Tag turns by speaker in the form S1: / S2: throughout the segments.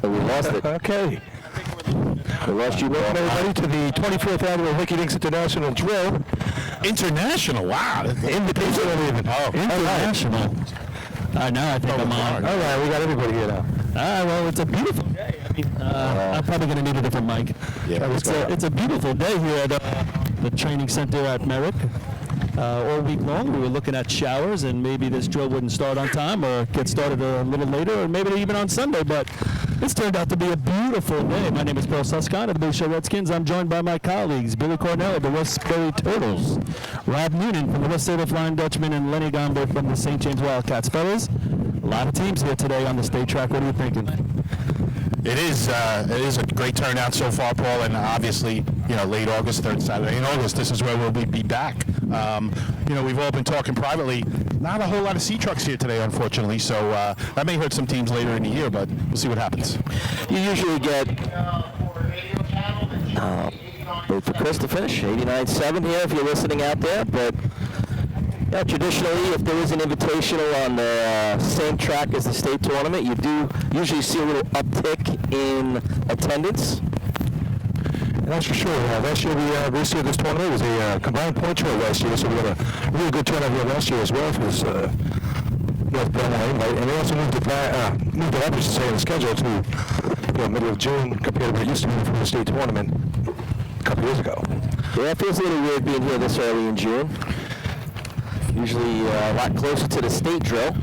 S1: We lost it.
S2: Okay.
S1: We lost you.
S2: Welcome everybody to the 24th annual Ricky Dinks International Drill.
S3: International, wow.
S2: Invitational even.
S3: Oh,
S4: International. Now I think I'm on.
S2: All right, we got everybody here now.
S4: Well, it's a beautiful day. I mean, I'm probably going to need a different mic.
S3: Yeah,
S4: it's a beautiful day here at the training center at Merrick. All week long, we were looking at showers, and maybe this drill wouldn't start on time or get started a little later, or maybe even on Sunday, but it's turned out to be a beautiful day. My name is Bill Suscon of the Bay Shore Redskins. I'm joined by my colleagues, Billy Cornell of the Westbury Turtles, Rob Noonan from the West State Flying Dutchman, and Lenny Gomber from the St. James Wildcats. Fellas, a lot of teams here today on the state track. What are you thinking?
S3: It is a great turnout so far, Paul, and obviously, late August, third Saturday in August, this is where we'll be back. We've all been talking privately. Not a whole lot of C-trucks here today, unfortunately, so that may hurt some teams later in the year, but we'll see what happens.
S1: You usually get, wait for Chris to finish, 89.7 here if you're listening out there, but traditionally, if there is an invitational on the same track as the state tournament, you do usually see a little uptick in attendance.
S2: And that's for sure. Last year, this year, this tournament was a combined point tour last year, so we had a really good turnout here last year as well. It was North Bellmore, and we also moved it up, I should say, in the schedule to middle of June compared to what it used to be for the state tournament a couple years ago.
S1: Yeah, it feels a little weird being here this early in June. Usually a lot closer to the state drill.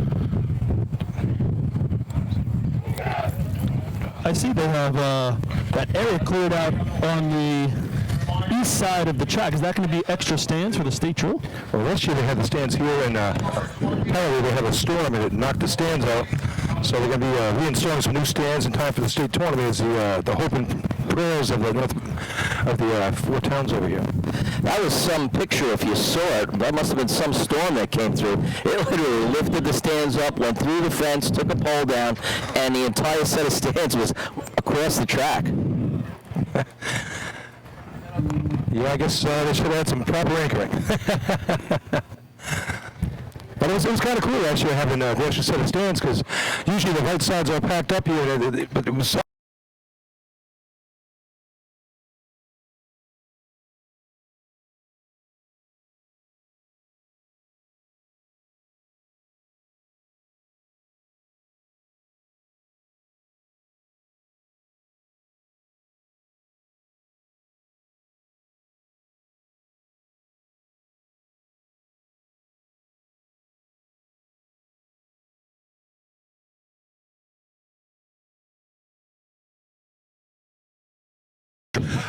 S4: I see they have that area cleared out on the east side of the track. Is that going to be extra stands for the state drill?
S2: Well, last year they had the stands here, and apparently they had a storm and it knocked the stands out. So they're going to be reinstalling some new stands in time for the state tournament. Is the hope and prayers of the four towns over here.
S1: That was some picture, if you saw it. That must have been some storm that came through. It literally lifted the stands up, went through the fence, took a pole down, and the entire set of stands was across the track.
S2: Yeah, I guess they should have had some proper anchoring. But it was kind of cool actually having the extra set of stands, because usually the right sides are packed up here, but it was.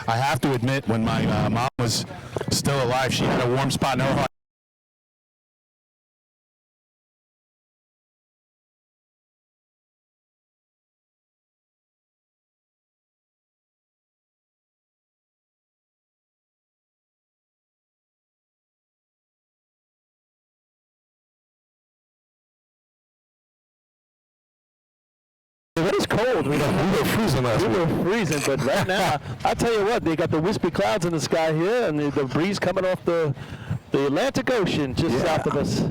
S3: I have to admit, when my mom was still alive, she had a warm spot in her heart.
S1: It is cold. We were freezing last week.
S4: We were freezing, but right now, I tell you what, they got the wispy clouds in the sky here, and the breeze coming off the Atlantic Ocean just south of us.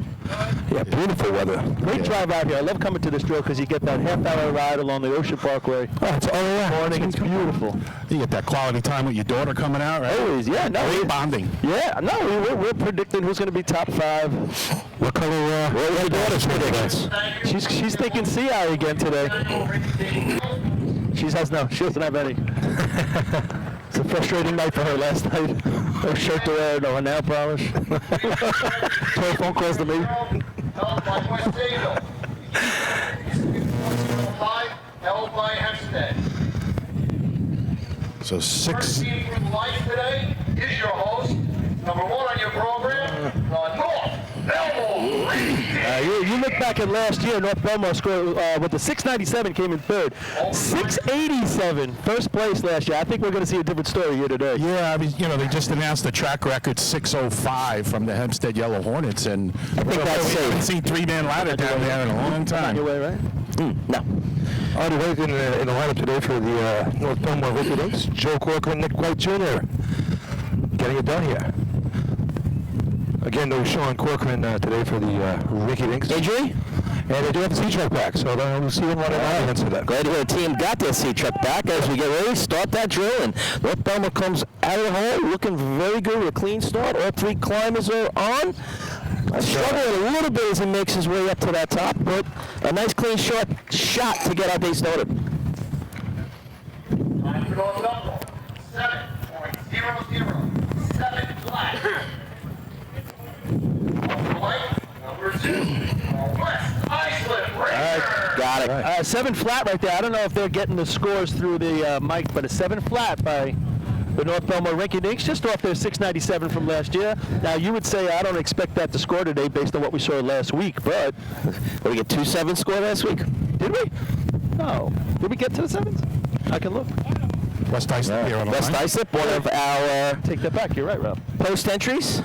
S2: Yeah, beautiful weather.
S4: Great drive out here. I love coming to this drill because you get that half-hour ride along the Ocean Parkway.
S2: Oh, it's all around.
S4: Morning, it's beautiful.
S3: You get that quality time with your daughter coming out, right?
S4: Always, yeah. No,
S3: Great bonding.
S4: Yeah, no, we're predicting who's going to be top 5.
S2: What color? What are your daughter's predictions?
S4: She's thinking sea eye again today. She doesn't have any. It's a frustrating night for her last night. No shirt to wear, no nail polish. 12 phone calls to me.
S5: Held by Hempstead.
S3: So 6.
S5: Life today is your host. Number 1 on your program, North Bellmore.
S4: You look back at last year, North Bellmore scored with the 697 came in third. 687, first place last year. I think we're going to see a different story here today.
S3: Yeah, I mean, they just announced the track record 605 from the Hempstead Yellow Hornets, and
S1: I think that's
S3: we
S1: safe.
S3: haven't seen 3-man ladder down there in a long time.
S4: Your way, right?
S1: No.
S2: All right, in the lineup today for the North Bellmore Ricky Dinks, Joe Corcoran, Nick White Jr. Getting it done here. Again, no Sean Corcoran today for the Ricky Dinks.
S1: Injury?
S2: And they do have the C-truck back, so we'll see them running out against that.
S1: Glad to hear the team got their C-truck back as we get ready to start that drill. And North Bellmore comes out of the hole looking very good with a clean start. All three climbers are on. Struggling a little bit as he makes his way up to that top, but a nice clean shot to get our day started.
S5: Time for North Bellmore. 7.00. 7 flat. Off the light, number 2. West Iceland Ranger.
S1: Got it.
S4: 7 flat right there. I don't know if they're getting the scores through the mic, but a 7 flat by the North Bellmore Rinky Dinks, just off their 697 from last year. Now, you would say I don't expect that to score today based on what we saw last week, but
S1: Did we get 2-7 score last week?
S4: did we? No. Did we get to the 7s? I can look.
S3: West Iceland here on the
S1: West
S3: line.
S1: Islip, one of our
S4: Take that back. You're right, Rob.
S1: post entries.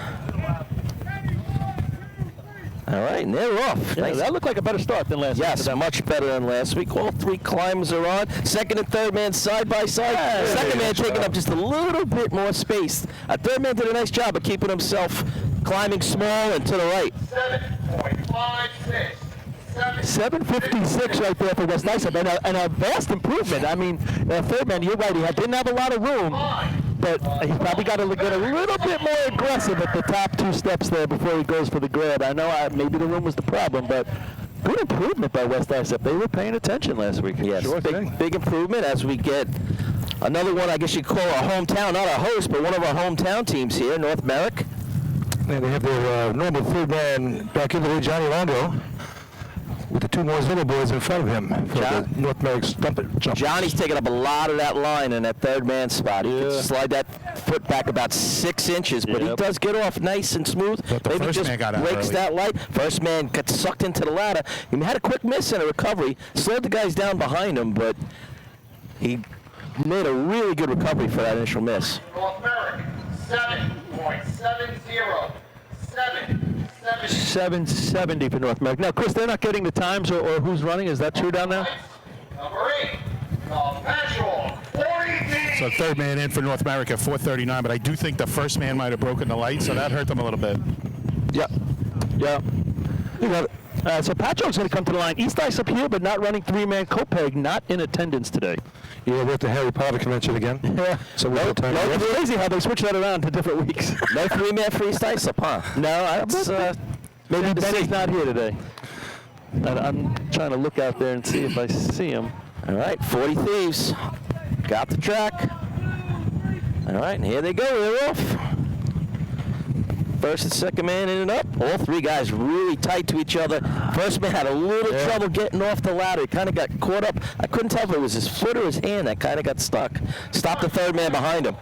S1: All right, and they're off.
S4: Yeah,
S1: Nice.
S4: that looked like a better start than last week.
S1: Yes, much better than last week. All three climbers are on. Second and third man side by side. Second man taking up just a little bit more space. Third man did a nice job of keeping himself climbing small and to the right.
S5: 7.56.
S4: 756 right there for West Islip, and a vast improvement. I mean, third man, you're right, he didn't have a lot of room, but he's probably got to get a little bit more aggressive at the top 2 steps there before he goes for the grab. I know maybe the room was the problem, but good improvement by West Islip. They were paying attention last week.
S1: Yes,
S4: Sure thing.
S1: big improvement as we get another one, I guess you'd call our hometown, not a host, but one of our hometown teams here, North Merrick.
S2: And they have their normal third man back in the way, Johnny Longo, with the 2 Mooresville boys in front of him for the North Merrick jump.
S1: Johnny's taking up a lot of that line in that third man spot. He can slide that foot back about 6 inches, but he does get off nice and smooth.
S3: But the
S1: Maybe
S3: first
S1: just
S3: man got out
S1: breaks
S3: early.
S1: that light. First man got sucked into the ladder. He had a quick miss and a recovery. Slowed the guys down behind him, but he made a really good recovery for that initial miss.
S5: North Merrick. 7.70.
S4: 770 for North Merrick. Now, Chris, they're not getting the times or who's running. Is that true down there?
S5: Number 8. Patchwork. 40
S3: So third man in for North America, 4:39, but I do think the first man might have broken the light, so that hurt them a little bit.
S4: Yeah. You got it. So Patrick's going to come to the line. East Islip here, but not running 3-man. Copeg not in attendance today.
S2: Yeah, we're at the Harry Potter convention again.
S4: Yeah.
S2: So we're at time.
S4: It's crazy how they switch that around to different weeks.
S1: No 3-man for East Islip, huh?
S4: No, maybe
S1: to
S4: Benny's
S1: see.
S4: not here today. I'm trying to look out there and see if I see him.
S1: All right, 40 Thieves. Got the track. All right, and here they go. They're off. First and second man in and up. All 3 guys really tight to each other. First man had a little trouble getting off the ladder. He kind of got caught up. I couldn't tell if it was his foot or his hand that kind of got stuck. Stopped the third man behind him.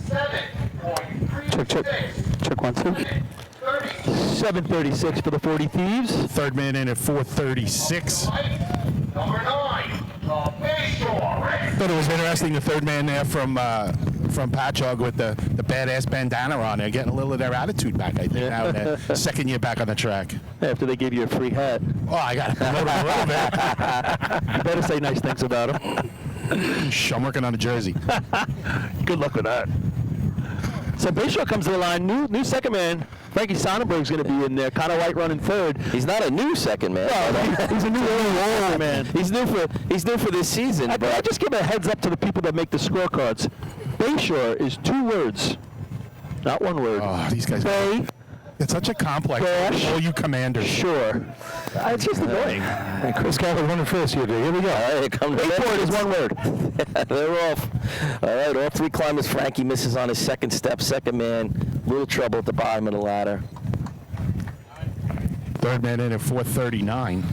S5: 7.36.
S4: Check 1, 2. 736 for the 40 Thieves.
S3: Third man in at 4:36.
S5: Number 9. Bayshore.
S3: Thought it was interesting, the third man there from Patchogue with the badass bandana on there, getting a little of their attitude back, I think, now in their second year back on the track.
S4: After they gave you a free hat.
S3: Oh, I got to promote him a little bit.
S4: You better say nice things about him.
S3: Shh, I'm working on a jersey.
S4: Good luck with that. So Bayshore comes to the line. New second man. Frankie Sonnenberg's going to be in there. Connor White running third.
S1: He's not a new second man.
S4: He's a new old man.
S1: He's new for this season.
S4: I just give a heads up to the people that make the scorecards. Bayshore is 2 words, not 1 word.
S3: Oh, these guys.
S4: Bay.
S3: It's such a complex.
S4: Dash.
S3: All you commanders.
S4: Sure. It's just annoying.
S2: And Chris Campbell running first here today. Here we go.
S1: All right, here comes the
S4: Bayport is 1 word.
S1: They're off. All right, all 3 climbers. Frankie misses on his second step. Second man, little trouble at the bottom of the ladder.
S3: Third man in at 4:39.
S5: 9.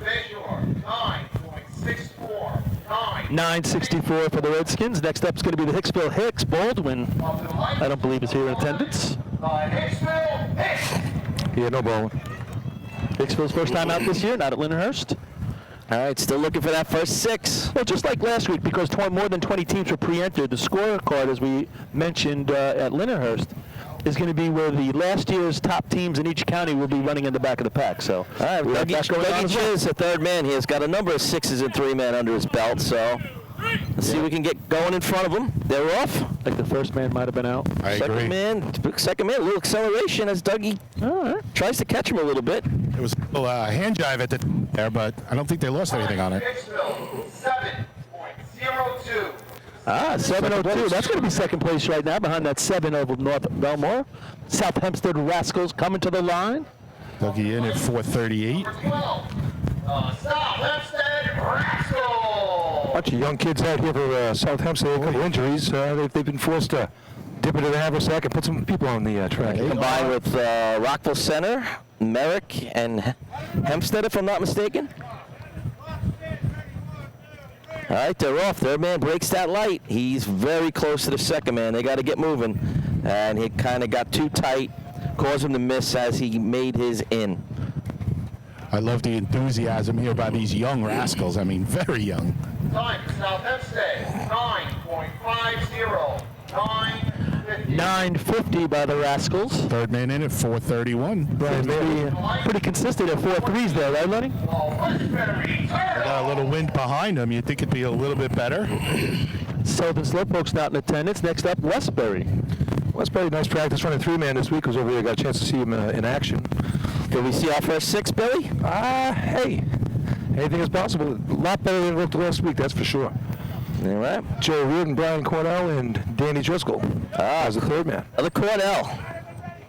S5: Bayshore. 9.64. 9.
S4: 964 for the Redskins. Next up is going to be the Hicksville Hicks. Baldwin, I don't believe is here in attendance.
S5: Hicksville. Hicks.
S2: Yeah, no ball.
S4: Hicksville's first time out this year, not at Lyndhurst.
S1: All right, still looking for that first 6.
S4: Well, just like last week, because more than 20 teams were pre-entered, the scorecard, as we mentioned at Lyndhurst, is going to be where the last year's top teams in each county will be running in the back of the pack. So,
S1: All right,
S4: we have that going on
S1: Dougie
S4: as well.
S1: Chiz, the third man. He has got a number of 6s and 3 men under his belt. So let's see if we can get going in front of him. They're off.
S4: Like the first man might have been out.
S3: I agree.
S1: Second man, a little acceleration as Dougie tries to catch him a little bit.
S3: It was a little, hand jive at the there, but I don't think they lost anything on it.
S5: Hicksville, 7.02.
S4: 702. That's going to be second place right now behind that 7 of North Bellmore. South Hempstead Rascals coming to the line.
S3: Dougie in at 438.
S5: Number 12, South Hempstead Rascals.
S2: Bunch of young kids out here for South Hempstead. A couple injuries. They've been forced to dip into the haversack and put some people on the track.
S1: Combined with Rockville Center, Merrick, and Hempstead, if I'm not mistaken. All right, they're off. Third man breaks that light. He's very close to the second man. They got to get moving. And he kind of got too tight, caused him to miss as he made his in.
S3: I love the enthusiasm here by these young rascals. I mean, very young.
S5: Time for South Hempstead, 9.50.
S4: 950 by the Rascals.
S3: Third man in at 431.
S4: Pretty consistent at 4.3s there, right, Lenny?
S3: Got a little wind behind him. You'd think it'd be a little bit better.
S4: Southern Slopoke's not in attendance. Next up, Westbury.
S2: Westbury, nice practice running 3-man this week. Was over here. Got a chance to see him in action.
S1: Did we see our first 6, Billy?
S2: Hey, anything is possible. A lot better than it looked last week, that's for sure.
S1: All right.
S2: Joe Reardon, Brian Cornell, and Danny Driscoll as the third man.
S1: Another Cornell.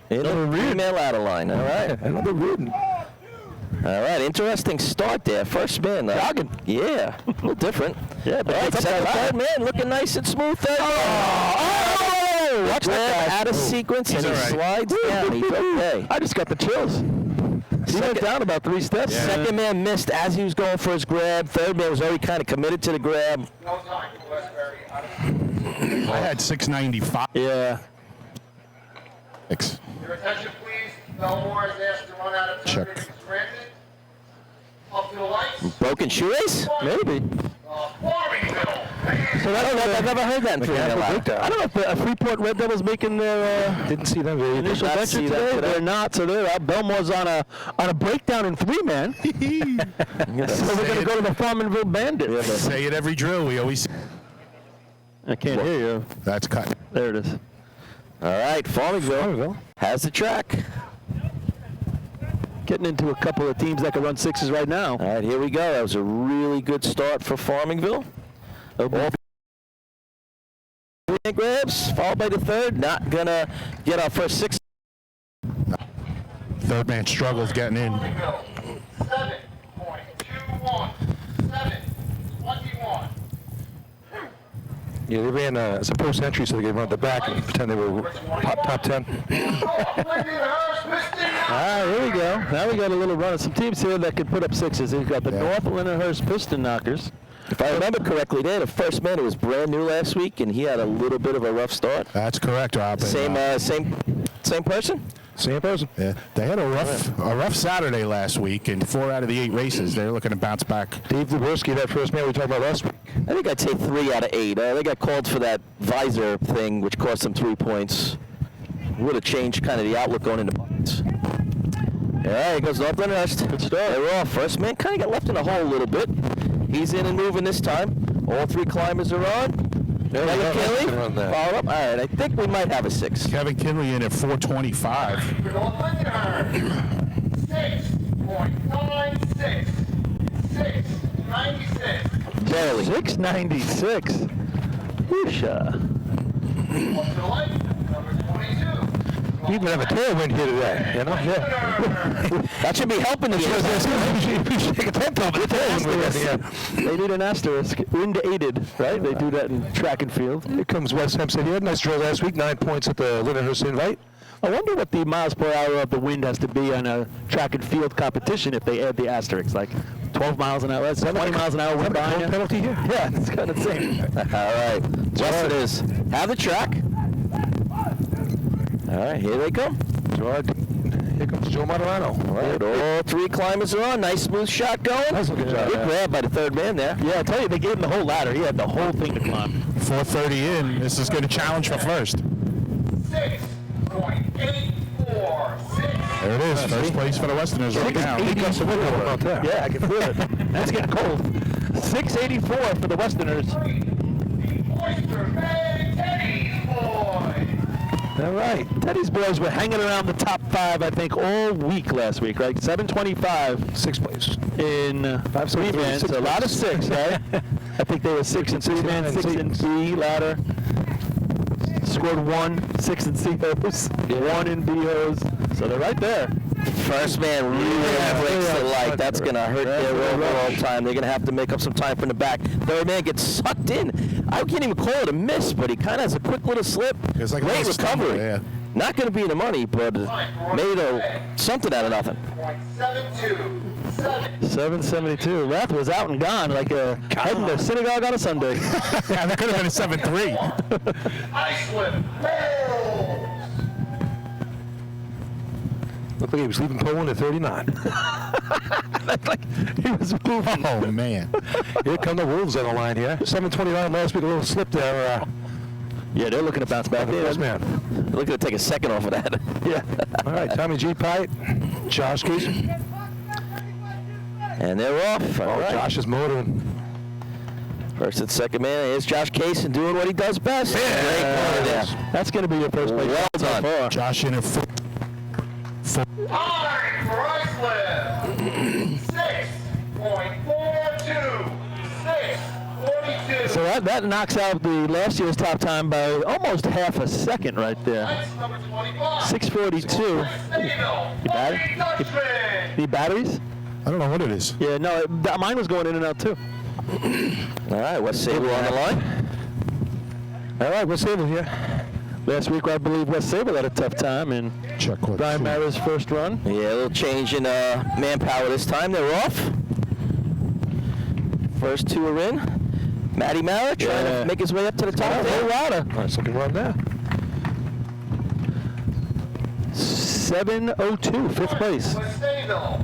S1: In the female ladder line. All right.
S2: Another Reardon.
S1: All right. Interesting start there. First man. Jogging. Yeah. A little different.
S4: Yeah, but
S1: all right. Third man looking nice and smooth. Third man. Watch that guy out of sequence and he slides down. He's okay.
S4: I just got the chills. He went down about 3 steps.
S1: Yeah. Second man missed as he was going for his grab. Third man was already kind of committed to the grab.
S5: No time for Westbury.
S3: I had 695.
S4: Yeah.
S5: Your attention, please. Bellmore is asked to run out of
S3: Check.
S5: time. Granted. Up to the lights.
S1: Broken shoelace? Maybe.
S5: Farmingville.
S1: So I've never heard that in female ladder.
S4: I don't know if the Freeport Red Devils making their
S2: Didn't see them very
S4: initial
S1: not
S4: venture
S1: see that
S4: today.
S1: today.
S4: They're not, so they're out. Bellmore's on a breakdown in 3-man. So we're going to go to the Farmingville Bandits.
S3: Say it every drill. We always.
S4: I can't hear you.
S3: That's cut.
S4: There it is.
S1: All right, Farmingville has the track.
S4: Getting into a couple of teams that can run 6s right now.
S1: All right, here we go. That was a really good start for Farmingville. All grabs, followed by the third. Not gonna get our first 6.
S3: Third man struggles getting in.
S5: 7.21. 7.21.
S2: Yeah, they ran as a post entry, so they could run at the back and pretend they were top 10.
S4: Here we go. Now we got a little run of some teams here that can put up 6s. We've got the North Lindenhurst Piston Knockers.
S1: If I remember correctly, they had a first man who was brand new last week, and he had a little bit of a rough start.
S3: That's correct, Rob.
S1: Same person?
S2: Same person.
S3: Yeah, they had a rough Saturday last week, and 4 out of the 8 races. They're looking to bounce back.
S2: Dave Zaborski, that first man we talked about last week.
S1: I think I'd say 3 out of 8. They got called for that visor thing, which cost them 3 points. Would have changed kind of the outlook going into points. Yeah, here goes North Lindenhurst. Good start. They're off. First man kind of got left in the hole a little bit. He's in and moving this time. All 3 climbers are on. Kevin Kinley, follow up. All right, I think we might have a 6.
S3: Kevin Kinley in at 425.
S5: 6.96. 6.96.
S1: Barely.
S4: 696. Whoosha.
S5: Up to the light, number 22.
S2: You even have a tailwind here today, you know? Yeah.
S1: That should be helping the
S2: You should take a tent over the tailwind.
S4: They need an asterisk. Wind aided, right? They do that in track and field.
S2: Here comes West Hempstead. He had a nice drill last week, 9 points at the Lindenhurst Invite.
S4: I wonder what the miles per hour of the wind has to be on a track and field competition if they add the asterisks, like 12 miles an hour, 20 miles an hour wind behind you.
S2: Penalty here?
S4: Yeah, it's kind of insane.
S1: All right. Yes, it is. Have the track. All right, here they come.
S2: Here comes Joe Moderano.
S1: All right, all 3 climbers are on. Nice smooth shot going.
S2: Nice looking job.
S1: Good grab by the third man there.
S4: Yeah, I tell you, they gave him the whole ladder. He had the whole thing to climb.
S3: 430 in. This is going to challenge for first.
S5: 6.846.
S3: There it is. First place for the Westerners right now.
S4: Yeah, I can feel it. That's getting cold. 684 for the Westerners.
S5: Oyster Bay Teddy's
S2: All right.
S4: Teddy's boys were hanging around the top 5, I think, all week last week, right? 725
S2: Sixth place.
S4: in
S2: 5,
S4: 3 man. So a lot of 6, right? I think they were 6 and 3 man, 6 and 3 ladder. Scored 1, 6 in COs, 1 in BOs. So they're right there.
S1: First man really breaks the light. That's going to hurt their overall time. They're going to have to make up some time from the back. Third man gets sucked in. I can't even call it a miss, but he kind of has a quick little slip.
S3: It's like a
S1: great
S3: little stumble,
S1: recovery.
S3: yeah.
S1: Not going to be in the money, but made something out of nothing.
S4: 772. Rath was out and gone like a heading to synagogue on a Sunday.
S3: Yeah, that could have been a 7-3.
S5: Ice Flip. Rolls.
S2: Looked like he was leaving Poland at 39.
S4: He was moving.
S3: Oh, man.
S2: Here come the Wolves on the line here. 729 last week, a little slip there.
S4: Yeah, they're looking to bounce back.
S2: First man.
S1: They're looking to take a second off of that.
S4: Yeah.
S2: All right, Tommy G. Pite, Josh Case.
S1: And they're off. All right.
S2: Josh is motoring.
S1: First and second man. Here's Josh Kaysen doing what he does best. Great corner there.
S4: That's going to be your first place.
S1: Well
S4: so
S1: done.
S4: far.
S3: Josh in a foot.
S5: Time for Ice Flip. 6.42. 6.42.
S4: So that knocks out the last year's top time by almost half a second right there.
S5: Ice number 25.
S4: 6:42.
S5: Dutchman.
S4: Need batteries?
S3: I don't know what it is.
S4: Yeah, no, mine was going in and out too.
S1: All right, West Sable on the line.
S2: All right, West Sable here.
S4: Last week, I believe West Sable had a tough time in
S3: Check what.
S4: Brian Mara's first run.
S1: Yeah, a little change in manpower this time. They're off. First 2 are in. Matty Mara trying to make his way up to the top.
S4: Whole lot of
S2: Nice looking run there.
S4: 7:02, 5th place.
S5: West Sable.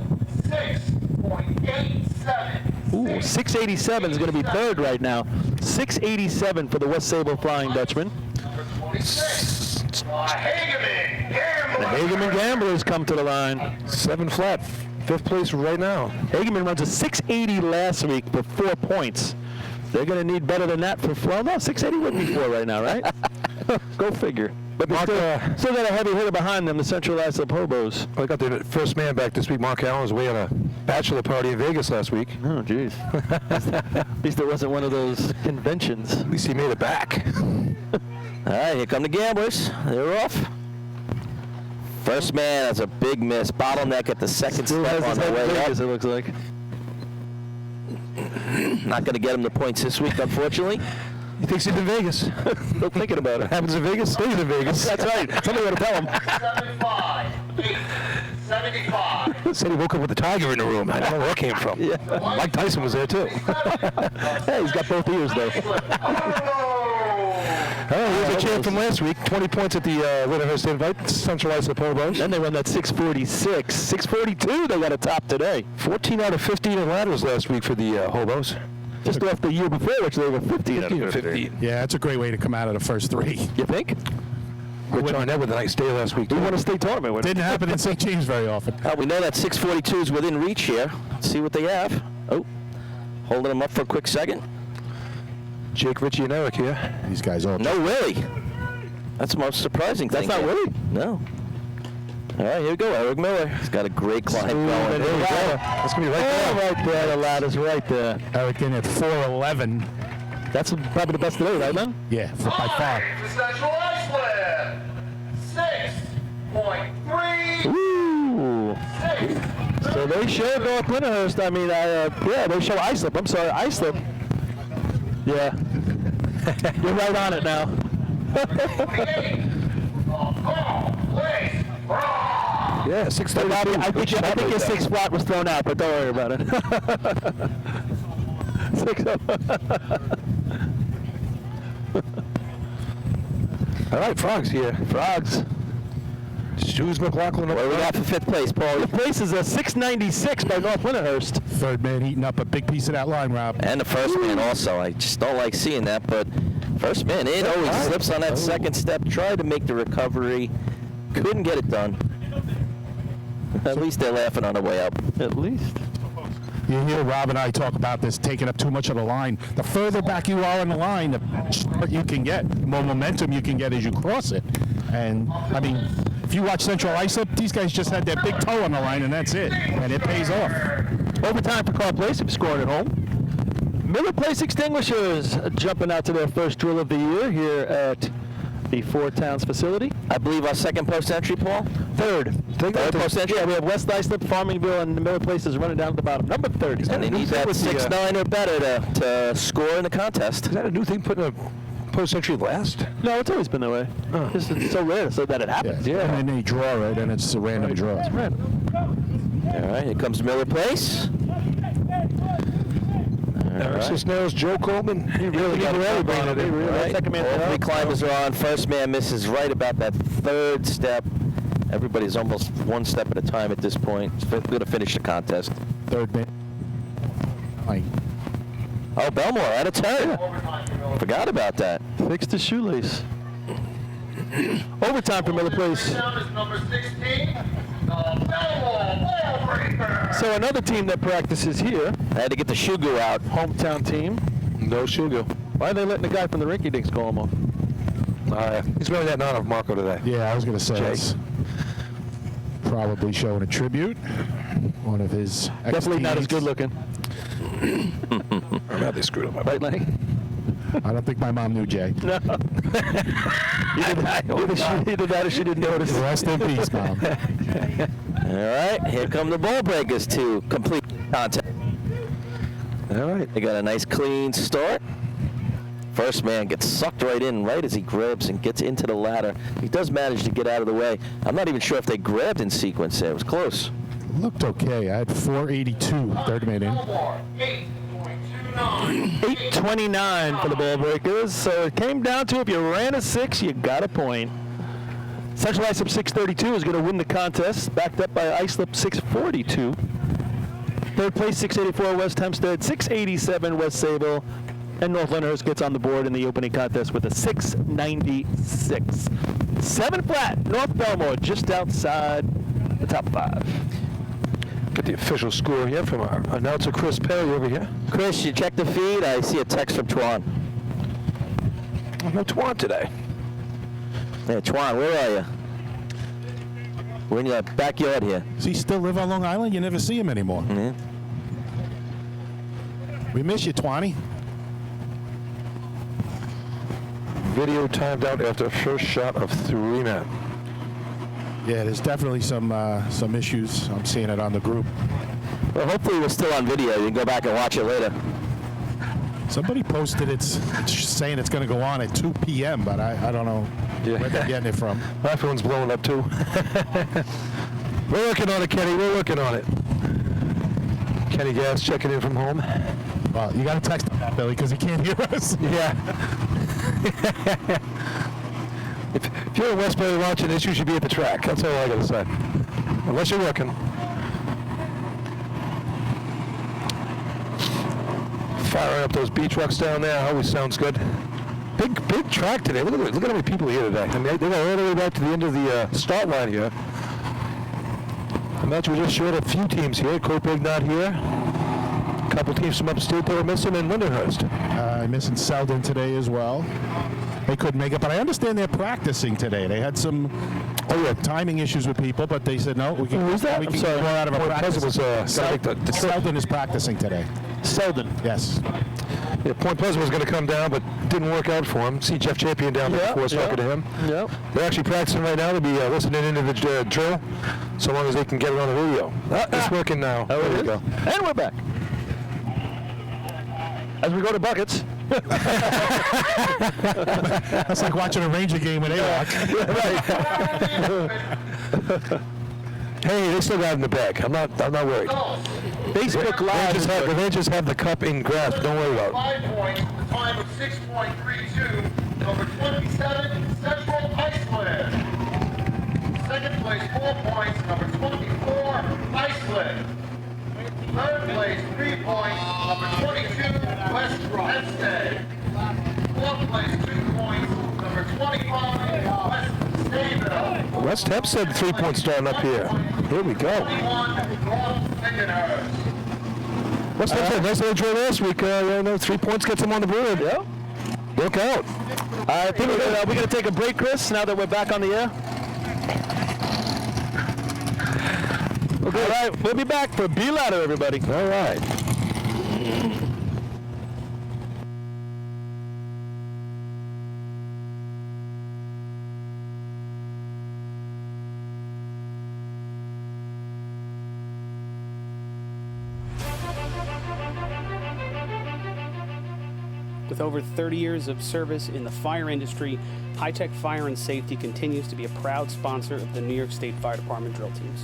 S5: 6.87.
S4: Ooh, 687 is going to be third right now. 687 for the West Sable Flying Dutchman.
S5: Number 26. Hageman.
S4: The Hageman Gamblers come to the line.
S2: 7 flat. 5th place right now.
S4: Hageman runs a 680 last week for 4 points. They're going to need better than that for, well, no, 680 would be 4 right now, right? Go figure. But
S2: Mark,
S4: still got a heavy hitter behind them, the Central Islip Hobos.
S2: I got the first man back this week. Mark Allen was away on a bachelor party in Vegas last week.
S4: Oh, jeez. At least it wasn't one of those conventions.
S2: At least he made it back.
S1: All right, here come the Gamblers. They're off. First man has a big miss. Bottleneck at the second
S4: Still
S1: step
S4: has
S1: on
S4: his
S1: the
S4: head
S1: way
S4: big,
S1: up.
S4: as it looks like.
S1: Not going to get him the points this week, unfortunately.
S2: He thinks he's in Vegas.
S4: Still thinking about it.
S2: Happens in Vegas, stays in Vegas.
S4: That's right. Somebody ought to tell him.
S5: 75. 75.
S2: Said he woke up with a tiger in the room. I don't know where that came from.
S4: Yeah.
S2: Mike Tyson was there too.
S4: Hey, he's got both ears, though.
S2: All right, here's a champ from last week. 20 points at the Lyndhurst Invite. Central Islip Hobos.
S4: Then they run that 646. 642 they got a top today.
S2: 14 out of 15 in ladders last week for the Hobos.
S4: Just off the year before, which they were 15 out of
S2: 15
S4: 15.
S3: Yeah, that's a great way to come out of the first 3.
S4: You think?
S2: Rich Arnett with a nice day last week.
S4: We won a state tournament with it.
S3: Didn't happen in St. James very often.
S1: We know that 642 is within reach here. Let's see what they have. Oh, holding them up for a quick second.
S2: Jake, Richie, and Eric here.
S3: These guys all.
S1: No Willie. That's the most surprising thing.
S4: That's not
S1: here.
S4: Willie?
S1: No. All right, here we go. Eric Miller. He's got a great climb going.
S4: There we go.
S2: That's going to be right there.
S4: Right there, the ladder's right there.
S3: Eric in at 411.
S4: That's probably the best today, right, man?
S3: Yeah, by far.
S5: The Central Ice Flip. 6.3.
S4: Ooh.
S5: 6.
S4: So they show North Lyndhurst. I mean, yeah, they show Islip. I'm sorry, Islip. Yeah. You're right on it now.
S2: Yeah, 6:30.
S4: I think your 6 flat was thrown out, but don't worry about it. 6.
S2: All right, Frogs here.
S4: Frogs.
S2: Shoes McLaughlin.
S1: What do we got for 5th place, Paul?
S4: The place is a 696 by North Lyndhurst.
S3: Third man eating up a big piece of that line, Rob.
S1: And the first man also. I just don't like seeing that, but first man in always slips on that second step. Tried to make the recovery. Couldn't get it done. At least they're laughing on the way up.
S4: At least.
S3: You hear Rob and I talk about this taking up too much of the line. The further back you are on the line, the shorter you can get, the more momentum you can get as you cross it. And, I mean, if you watch Central Islip, these guys just had their big toe on the line, and that's it. And it pays off.
S4: Overtime for Carl Place, scoring at home. Miller Place Extinguishers jumping out to their first drill of the year here at the Four Towns facility.
S1: I believe our second post entry, Paul?
S4: Third post entry. Yeah, we have West Islip, Farmingville, and the Miller Place is running down at the bottom. Number 30.
S1: And they need that 6'9" or better to score in the contest.
S2: Is that a new thing, putting a post entry last?
S4: No, it's always been that way. It's so rare so that it happens.
S3: Yeah. And then they draw it, and it's a random draw.
S4: It's random.
S1: All right, here comes Miller Place.
S2: Cisneros, Joe Coleman. He really got to bring it in.
S1: Right. All three climbers are on. First man misses right about that third step. Everybody's almost one step at a time at this point. We're going to finish the contest.
S3: Third man.
S1: Oh, Bellmore out of turn. Forgot about that.
S4: Fixed the shoelace. Overtime for Miller Place.
S5: Down is number 16, the Bellmore Ball Breaker.
S4: So another team that practices here,
S1: I had to get the Shugu out.
S4: hometown team.
S2: No Shugo.
S4: Why are they letting the guy from the Rinky Dinks call him off?
S2: He's wearing that nod of Marco today.
S3: Yeah, I was going to say
S2: Jay.
S3: it's probably showing a tribute. One of his
S4: Definitely not as good looking.
S2: I'm glad they screwed up my
S4: Right, Lenny?
S3: I don't think my mom knew Jay.
S4: No. Either that or she didn't notice.
S3: Rest in peace, Mom.
S1: All right, here come the ball breakers to complete contest. All right, they got a nice clean start. First man gets sucked right in right as he grabs and gets into the ladder. He does manage to get out of the way. I'm not even sure if they grabbed in sequence there. It was close.
S3: Looked okay. I had 482 third man in.
S5: Bellmore, 8.29.
S4: 8:29 for the ball breakers. So it came down to if you ran a 6, you got a point. Central Islip 632 is going to win the contest, backed up by Islip 642. Third place 684 West Hempstead, 687 West Sable, and North Lyndhurst gets on the board in the opening contest with a 696. 7 flat, North Bellmore just outside the top 5.
S2: Get the official score here from our announcer Chris Perry over here.
S1: Chris, you check the feed. I see a text from Twan.
S2: No Twan today.
S1: Yeah, Twan, where are you? We're in your backyard here.
S3: Does he still live on Long Island? You never see him anymore.
S1: Mhm.
S3: We miss you, Twanny.
S2: Video timed out after first shot of 3 men.
S3: Yeah, there's definitely some issues. I'm seeing it on the group.
S1: Well, hopefully we're still on video. You can go back and watch it later.
S3: Somebody posted it's saying it's going to go on at 2 p.m., but I don't know where they're getting it from.
S2: My phone's blowing up too. We're working on it, Kenny. We're working on it. Kenny Gass checking in from home.
S3: Well, you got to text him that, Billy, because he can't hear us.
S2: Yeah. If you're in Westbury watching this, you should be at the track. That's all I got to say. Unless you're working. Firing up those B trucks down there always sounds good. Big track today. Look at how many people here today. I mean, they got all the way back to the end of the start line here. The match was just short of a few teams here. Copiague not here. A couple teams from upstate that were missing, and Lindenhurst.
S3: Missing Selden today as well. They couldn't make it, but I understand they're practicing today. They had some timing issues with people, but they said, no, we can,
S4: Who's that?
S3: we
S4: I'm
S3: can
S4: sorry.
S3: go out of a practice. Selden is practicing today.
S4: Selden.
S3: Yes.
S2: Yeah, Point Pleasant was going to come down, but didn't work out for him. See Jeff Champion down there before talking to him.
S4: Yep.
S2: They're actually practicing right now. They'll be listening into the drill, so long as they can get it on the video. It's working now.
S4: Oh,
S2: there
S4: it
S2: we
S4: is?
S2: go.
S4: And we're back. As we go to buckets.
S3: That's like watching a Ranger game with A-Rock.
S2: Hey, they still got it in the bag. I'm not worried.
S4: Facebook Live.
S2: The Rangers have the cup in grasp. Don't worry about it.
S5: 5 points, the time of 6.32, number 27, Central Iceland. Second place, 4 points, number 24, Iceland. Third place, 3 points, number 22, West Hempstead. Fourth place, 2 points, number 25, West Stateville.
S2: West Hempstead 3-point starting up here. Here we go.
S5: 21, North Lindenhurst.
S2: West Hempstead, nice little draw last week. 3 points gets them on the board.
S4: Yeah.
S2: Look out.
S4: I think we're going to take a break, Chris, now that we're back on the air. Okay. All right, we'll be back for Be Louder, everybody.
S1: All right.
S6: With over 30 years of service in the fire industry, High Tech Fire and Safety continues to be a proud sponsor of the New York State Fire Department drill teams.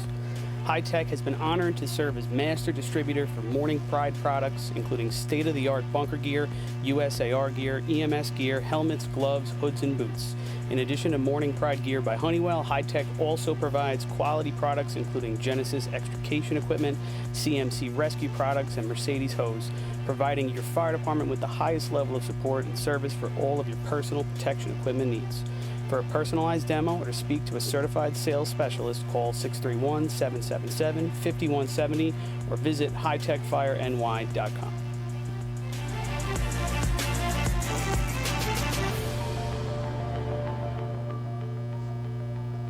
S6: High Tech has been honored to serve as master distributor for Morning Pride products, including state-of-the-art bunker gear, USAR gear, EMS gear, helmets, gloves, hoods, and boots. In addition to Morning Pride gear by Honeywell, High Tech also provides quality products including Genesis extrication equipment, CMC rescue products, and Mercedes hose, providing your fire department with the highest level of support and service for all of your personal protection equipment needs. For a personalized demo or to speak to a certified sales specialist, call 631-777-5170 or visit hightechfireny.com.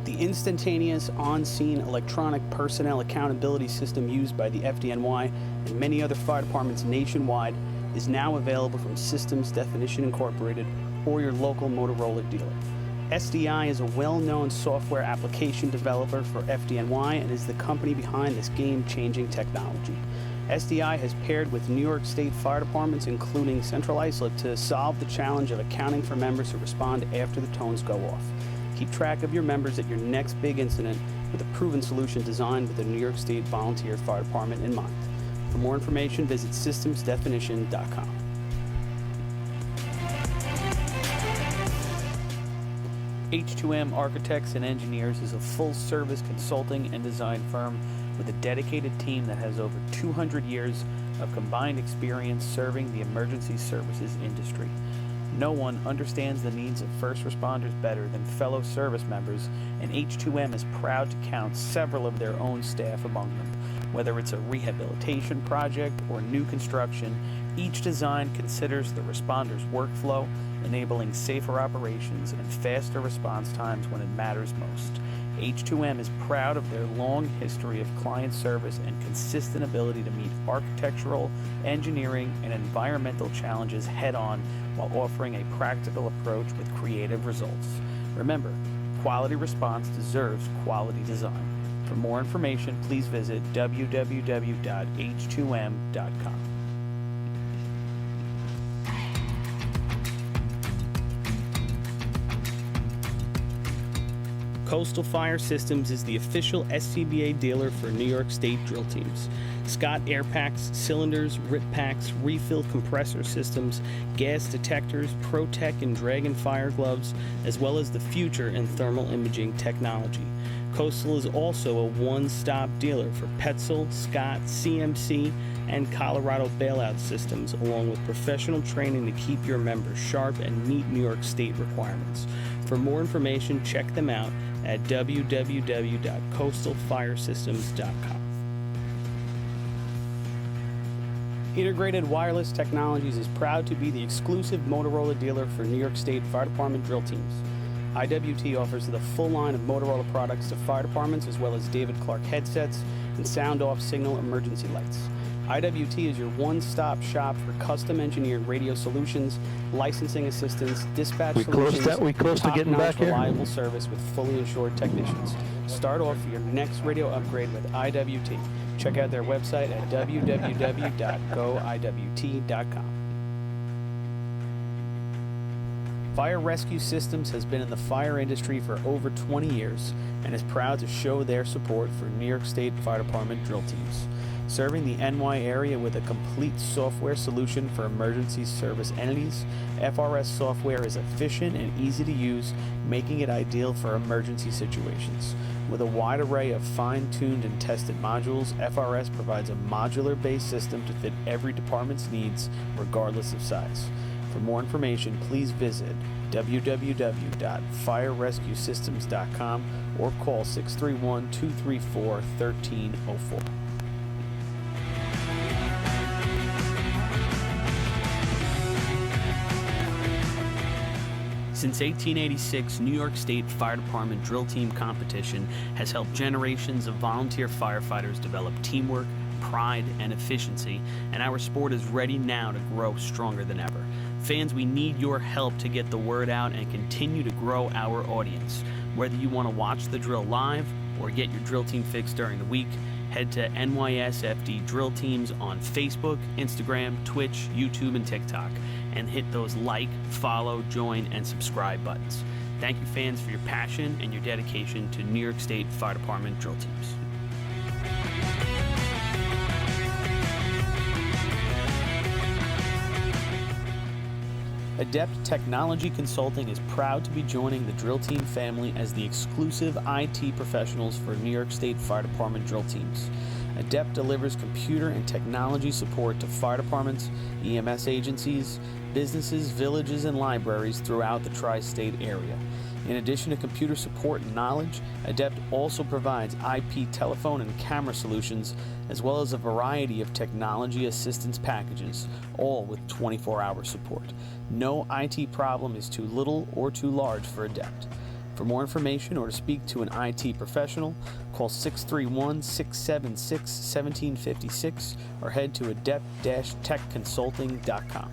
S6: The instantaneous on-scene electronic personnel accountability system used by the FDNY and many other fire departments nationwide is now available from Systems Definition Incorporated or your local Motorola dealer. SDI is a well-known software application developer for FDNY and is the company behind this game-changing technology. SDI has paired with New York State fire departments, including Central Islip, to solve the challenge of accounting for members who respond after the tones go off. Keep track of your members at your next big incident with a proven solution designed with the New York State Volunteer Fire Department in mind. For more information, visit systemsdefinition.com. H2M Architects and Engineers is a full-service consulting and design firm with a dedicated team that has over 200 years of combined experience serving the emergency services industry. No one understands the needs of first responders better than fellow service members, and H2M is proud to count several of their own staff among them. Whether it's a rehabilitation project or new construction, each design considers the responder's workflow, enabling safer operations and faster response times when it matters most. H2M is proud of their long history of client service and consistent ability to meet architectural, engineering, and environmental challenges head-on while offering a practical approach with creative results. Remember, quality response deserves quality design. For more information, please visit www.h2m.com. Coastal Fire Systems is the official SCBA dealer for New York State drill teams. Scott air packs, cylinders, rip packs, refill compressor systems, gas detectors, ProTech and Dragon fire gloves, as well as the future in thermal imaging technology. Coastal is also a one-stop dealer for Petzl, Scott, CMC, and Colorado bailout systems, along with professional training to keep your members sharp and meet New York State requirements. For more information, check them out at www.coastalfiresystems.com. Integrated Wireless Technologies is proud to be the exclusive Motorola dealer for New York State Fire Department drill teams. IWT offers the full line of Motorola products to fire departments, as well as David Clark headsets and sound-off signal emergency lights. IWT is your one-stop shop for custom-engineered radio solutions, licensing assistance, dispatch solutions, top-notch reliable service with fully insured technicians. Start off your next radio upgrade with IWT. Check out their website at www.goiwt.com. Fire Rescue Systems has been in the fire industry for over 20 years and is proud to show their support for New York State Fire Department drill teams. Serving the NY area with a complete software solution for emergency service entities, FRS software is efficient and easy to use, making it ideal for emergency situations. With a wide array of fine-tuned and tested modules, FRS provides a modular-based system to fit every department's needs, regardless of size. For more information, please visit www.firerescuesystems.com or call 631-234-1304. Since 1886, New York State Fire Department Drill Team Competition has helped generations of volunteer firefighters develop teamwork, pride, and efficiency, and our sport is ready now to grow stronger than ever. Fans, we need your help to get the word out and continue to grow our audience. Whether you want to watch the drill live or get your drill team fix during the week, head to NYSFD Drill Teams on Facebook, Instagram, Twitch, YouTube, and TikTok, and hit those like, follow, join, and subscribe buttons. Thank you, fans, for your passion and your dedication to New York State Fire Department Drill Teams. Adept Technology Consulting is proud to be joining the Drill Team family as the exclusive IT professionals for New York State Fire Department Drill Teams. Adept delivers computer and technology support to fire departments, EMS agencies, businesses, villages, and libraries throughout the tri-state area. In addition to computer support and knowledge, Adept also provides IP telephone and camera solutions, as well as a variety of technology assistance packages, all with 24-hour support. No IT problem is too little or too large for Adept. For more information or to speak to an IT professional, call 631-676-1756 or head to adept-techconsulting.com.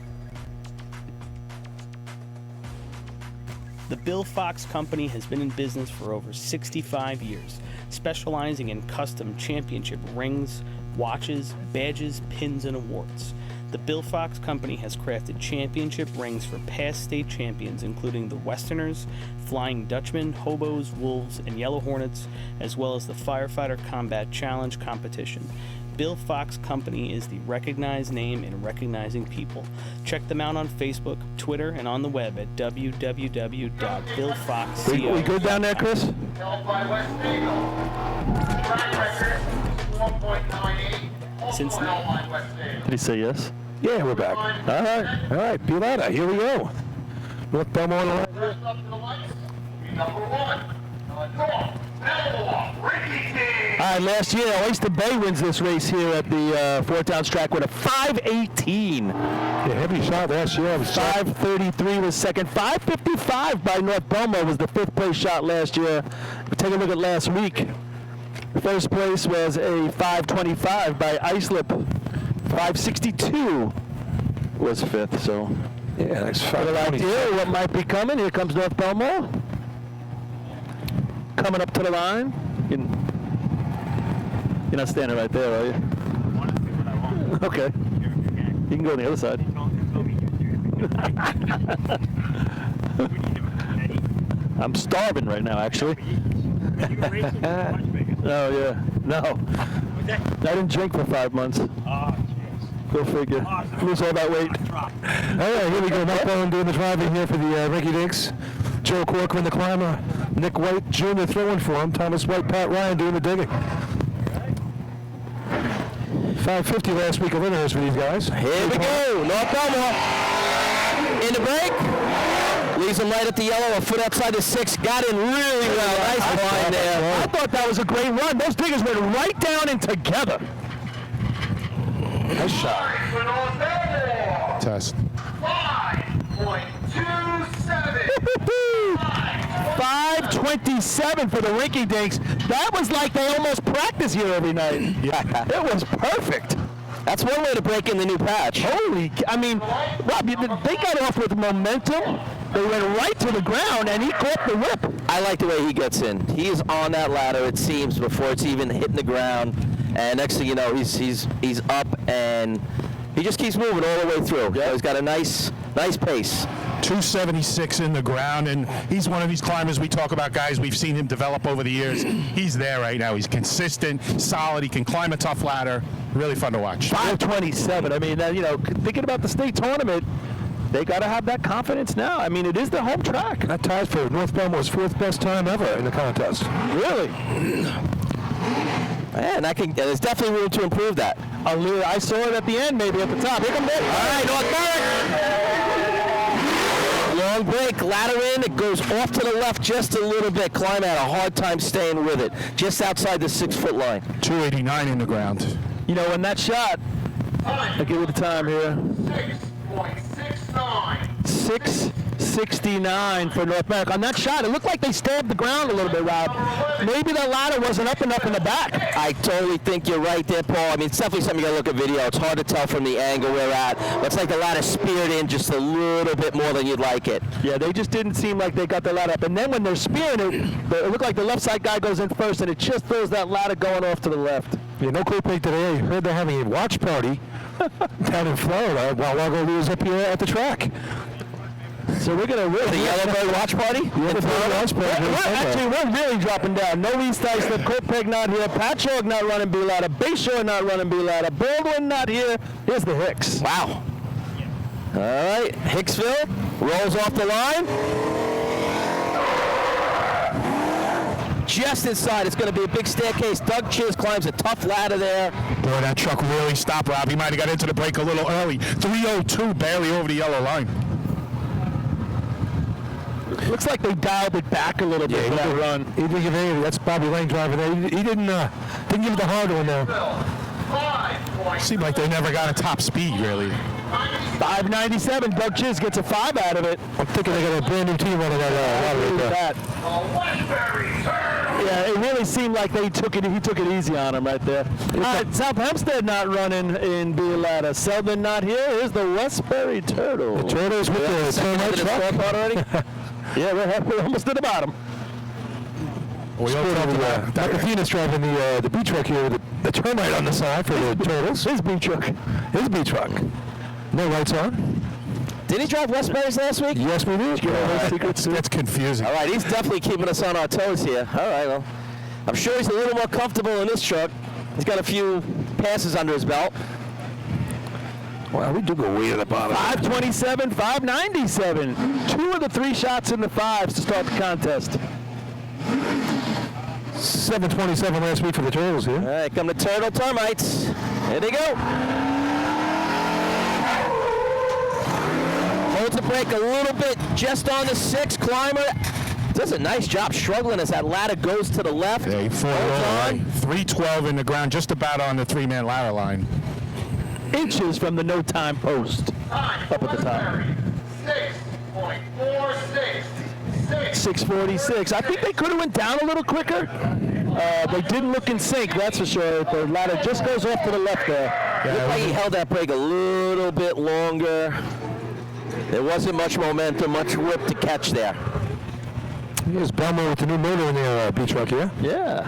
S6: The Bill Fox Company has been in business for over 65 years, specializing in custom championship rings, watches, badges, pins, and awards. The Bill Fox Company has crafted championship rings for past state champions, including the Westerners, Flying Dutchmen, Hobos, Wolves, and Yellow Hornets, as well as the Firefighter Combat Challenge competition. Bill Fox Company is the recognized name in recognizing people. Check them out on Facebook, Twitter, and on the web at www.billfox.co.
S2: We good down there, Chris?
S5: Held by West Eagle. Track record 4.98. Also
S6: Since-
S5: held by West Eagle.
S4: Did he say yes?
S2: Yeah, we're back. All right, be louder. Here we go. North Bellmore on the left.
S5: First up to the lights, number one, North Bellmore, Ricky King.
S2: All right, last year, Oyster Bay wins this race here at the Fort Downs track with a 5:18. Yeah, heavy shot last year. It was 5:33 was second. 5:55 by North Bellmore was the fifth place shot last year. Take a look at last week. First place was a 5:25 by Islip. 5:62 was fifth. So yeah, that's a little idea what might be coming. Here comes North Bellmore. Coming up to the line. You're not standing right there, are you? Okay. You can go on the other side. I'm starving right now, actually. Oh, yeah. No. I didn't drink for 5 months. Go figure. Lose all that weight. All right, here we go. Mark Bowen doing the driving here for the Rinky Dinks. Joe Corcoran, the climber. Nick White Jr. throwing for him. Thomas White, Pat Ryan doing the digging. 5:50 last week of winners for these guys.
S1: Here we go, North Bellmore. In the break. Leaves him right at the yellow, a foot outside the six. Got in really well. Nice climb there.
S2: I thought that was a great run. Those diggers went right down and together. Nice shot.
S5: For North Bellmore,
S3: Test.
S5: 5.27.
S2: 5:27 for the Rinky Dinks. That was like they almost practice here every night. Yeah. It was perfect.
S1: That's one way to break in the new patch.
S2: Holy, I mean, Rob, they got off with momentum. They went right to the ground, and he caught the whip.
S1: I like the way he gets in. He is on that ladder, it seems, before it's even hitting the ground. And next thing you know, he's up, and he just keeps moving all the way through. Yeah. He's got a nice pace.
S3: 276 in the ground, and he's one of these climbers we talk about, guys. We've seen him develop over the years. He's there right now. He's consistent, solid. He can climb a tough ladder. Really fun to watch.
S2: 5:27. I mean, thinking about the state tournament, they got to have that confidence now. I mean, it is the home track. That ties for North Bellmore's fourth best time ever in the contest. Really?
S1: And there's definitely room to improve that.
S2: I saw it at the end, maybe at the top. Here comes it.
S1: All right, North Bellmore. Long break, ladder in, it goes off to the left just a little bit. Climb had a hard time staying with it, just outside the 6-foot line.
S3: 289 in the ground.
S2: You know, when that shot, I'll give you the time here.
S5: 6.69.
S2: 6:69.
S4: 69 for North America. On that shot, it looked like they stabbed the ground a little bit, Rob. Maybe the ladder wasn't up enough in the back.
S1: I totally think you're right there, Paul. I mean, it's definitely something you got to look at video. It's hard to tell from the angle we're at. Looks like the ladder speared in just a little bit more than you'd like it.
S4: Yeah, they just didn't seem like they got the ladder up. And then when they're spearing it looked like the left side guy goes in first, and it just throws that ladder going off to the left.
S2: Yeah, no cool pick today. I heard they're having a watch party down in Florida while Lago was up here at the track.
S4: So we're going to really...
S1: The Yellowbird watch party?
S4: We're really dropping down. No East Islip, Kopeg not here, Patchogue not running B-Ladder, Bayshore not running B-Ladder, Baldwin not here. Here's the Hicks.
S1: Wow. All right, Hicksville rolls off the line. Just inside, it's going to be a big staircase. Doug Chiz climbs a tough ladder there.
S3: Boy, that truck really stopped, Rob. He might have got into the break a little early. 302, barely over the yellow line.
S4: Looks like they dialed it back a little bit for that run.
S2: He didn't give any. That's Bobby Lane driving there. He didn't give it the hard one there.
S3: Seemed like they never got a top speed, really.
S4: 597. Doug Chiz gets a 5 out of it.
S2: I'm thinking they got a brand new team running that.
S4: Yeah, it really seemed like he took it easy on him right there. South Hempstead not running in B-Ladder. Selden not here. Here's the Westbury Turtle.
S2: The Turtles with the termite truck
S1: already?
S4: Yeah, we're almost at the bottom.
S3: We all talked about that.
S2: Phoenix driving the B truck here with the termite on the side for the Turtles.
S4: His B truck.
S2: His B truck. No lights on.
S1: Did he drive Westbury's last week?
S2: Yes, we did.
S3: That's confusing.
S1: All right, he's definitely keeping us on our toes here. All right, well, I'm sure he's a little more comfortable in this truck. He's got a few passes under his belt.
S2: Wow, we do go way to the bottom.
S4: 527, 597. 2 of the 3 shots in the 5s to start the contest.
S2: 727 last week for the Turtles here.
S1: All right, come the Turtle Termites. Here they go. Holds the brake a little bit just on the 6. Climber does a nice job struggling as that ladder goes to the left.
S3: Yeah, he fought all right. 312 in the ground, just about on the 3-man ladder line.
S4: Inches from the no-time post. Up at the top.
S5: 6.46.
S4: 646. I think they could have went down a little quicker. They didn't look in sync, that's for sure. The ladder just goes off to the left there.
S1: Looked like he held that brake a little bit longer. There wasn't much momentum, much whip to catch there.
S2: Here's Bellmore with the new motor in their B truck here.
S1: Yeah.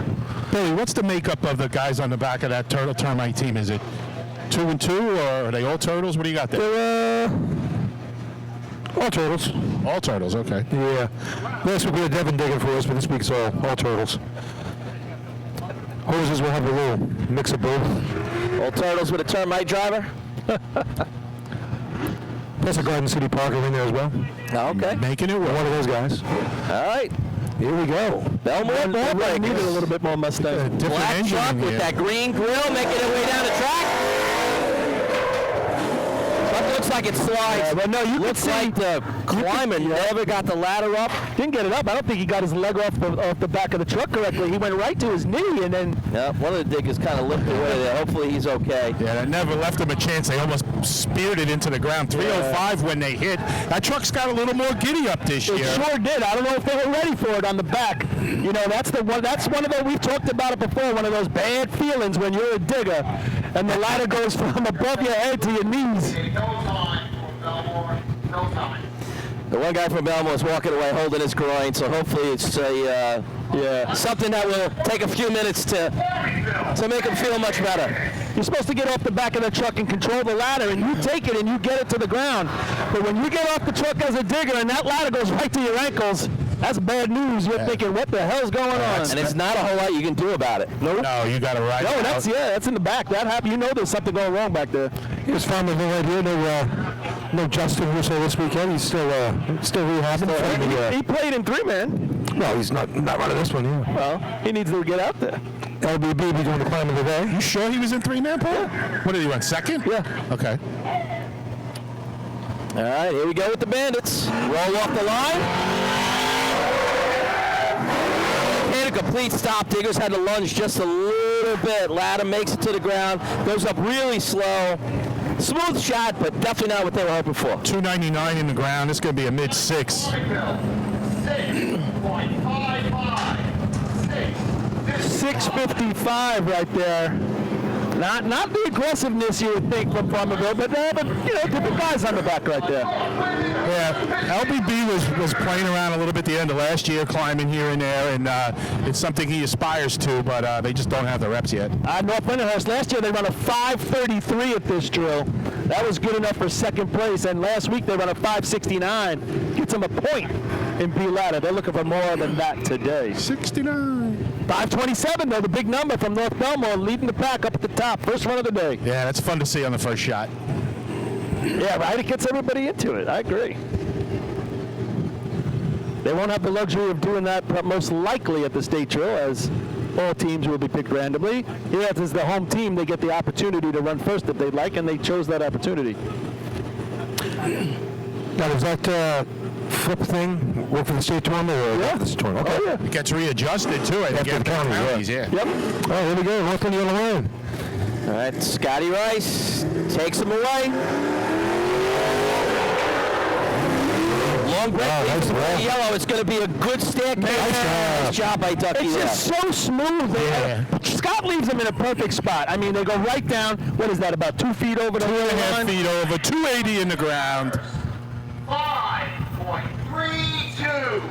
S3: Billy, what's the makeup of the guys on the back of that Turtle Termite team? Is it 2 and 2, or are they all Turtles? What do you got there?
S2: They're all Turtles.
S3: All Turtles, okay.
S2: Yeah. Last week we had Devin digging for us, but this week's all Turtles. Hoses will have a little mix of both.
S1: Old Turtles with a termite driver.
S2: Plus a Garden City Parker in there as well.
S1: Oh, okay.
S3: Making it work.
S2: One of those guys.
S1: All right.
S2: Here we go.
S1: Bellmore ball breakers.
S4: Needed a little bit more Mustang.
S3: Different
S1: Black
S3: engine
S1: truck
S3: in
S1: with
S3: here.
S1: that green grill making it way down the track. Truck looks like it slides.
S4: Well, no, you can
S1: Looks
S4: see
S1: like the climber never got the ladder up.
S4: didn't get it up. I don't think he got his leg off the back of the truck correctly. He went right to his knee and then...
S1: Yeah, one of the diggers kind of limped away there. Hopefully he's okay.
S3: Yeah, that never left them a chance. They almost speared it into the ground. 305 when they hit. That truck's got a little more giddy up this
S4: It
S3: year.
S4: sure did. I don't know if they were ready for it on the back. You know, that's one of the, we've talked about it before, one of those bad feelings when you're a digger and the ladder goes from above your head to your knees.
S5: No time for Bellmore. No time.
S1: The one guy from Bellmore is walking away holding his groin, so hopefully it's something that will take a few minutes to make him feel much better.
S4: You're supposed to get off the back of the truck and control the ladder, and you take it and you get it to the ground. But when you get off the truck as a digger and that ladder goes right to your ankles, that's bad news. You're thinking, what the hell's going on?
S1: And it's not a whole lot you can do about it.
S4: Nope.
S3: No, you got to ride
S4: No,
S3: it
S4: that's
S3: out.
S4: that's in the back. That happened. You know there's something going wrong back there.
S2: He was found with no idea. No Justin Russo this weekend. He's still rehabbing.
S4: He played in 3-man.
S2: No, he's not running this one. Yeah.
S4: Well, he needs to get out there.
S2: LBB be doing the climbing today.
S3: You sure he was in 3-man, Paul? What did he run, second?
S4: Yeah.
S3: Okay.
S1: All right, here we go with the Bandits. Roll off the line. And a complete stop. Diggers had to lunge just a little bit. Ladder makes it to the ground. Goes up really slow. Smooth shot, but definitely not what they were hoping for.
S3: 299 in the ground. This is going to be a mid-6.
S4: 6:55 right there. Not the aggressiveness you would think from Farmerville, but you know, different guys on the back right there.
S3: Yeah, LBB was playing around a little bit at the end of last year, climbing here and there, and it's something he aspires to, but they just don't have the reps yet.
S4: North Lindenhurst, last year they run a 5:33 at this drill. That was good enough for second place, and last week they run a 5:69. Gets them a point in B ladder. They're looking for more than that today.
S3: 69.
S4: 5:27 though, the big number from North Bellmore, leading the pack up at the top. First run of the day.
S3: Yeah, that's fun to see on the first shot.
S4: Yeah, right. It gets everybody into it. I agree. They won't have the luxury of doing that most likely at the state drill, as all teams will be picked randomly. Here, as the home team, they get the opportunity to run first if they'd like, and they chose that opportunity.
S2: Now, does that flip thing work for the state tournament or
S4: Yeah.
S2: this tournament? Okay.
S4: Oh, yeah.
S3: It gets readjusted too, I think,
S2: After the
S3: after the
S2: county,
S3: counties, yeah.
S4: Yep.
S2: Oh, here we go. North Indiana line.
S1: All right, Scotty Rice takes him away. Long break,
S2: Wow, nice ball.
S1: yellow. It's going to be a good staircase. Nice job by Ducky
S4: It's
S1: there.
S4: just so smooth.
S3: Yeah.
S4: Scott leaves them in a perfect spot. I mean, they go right down. What is that? About 2 feet over the
S3: 2.5
S4: line.
S3: feet over, 280 in the ground.
S5: 5.32.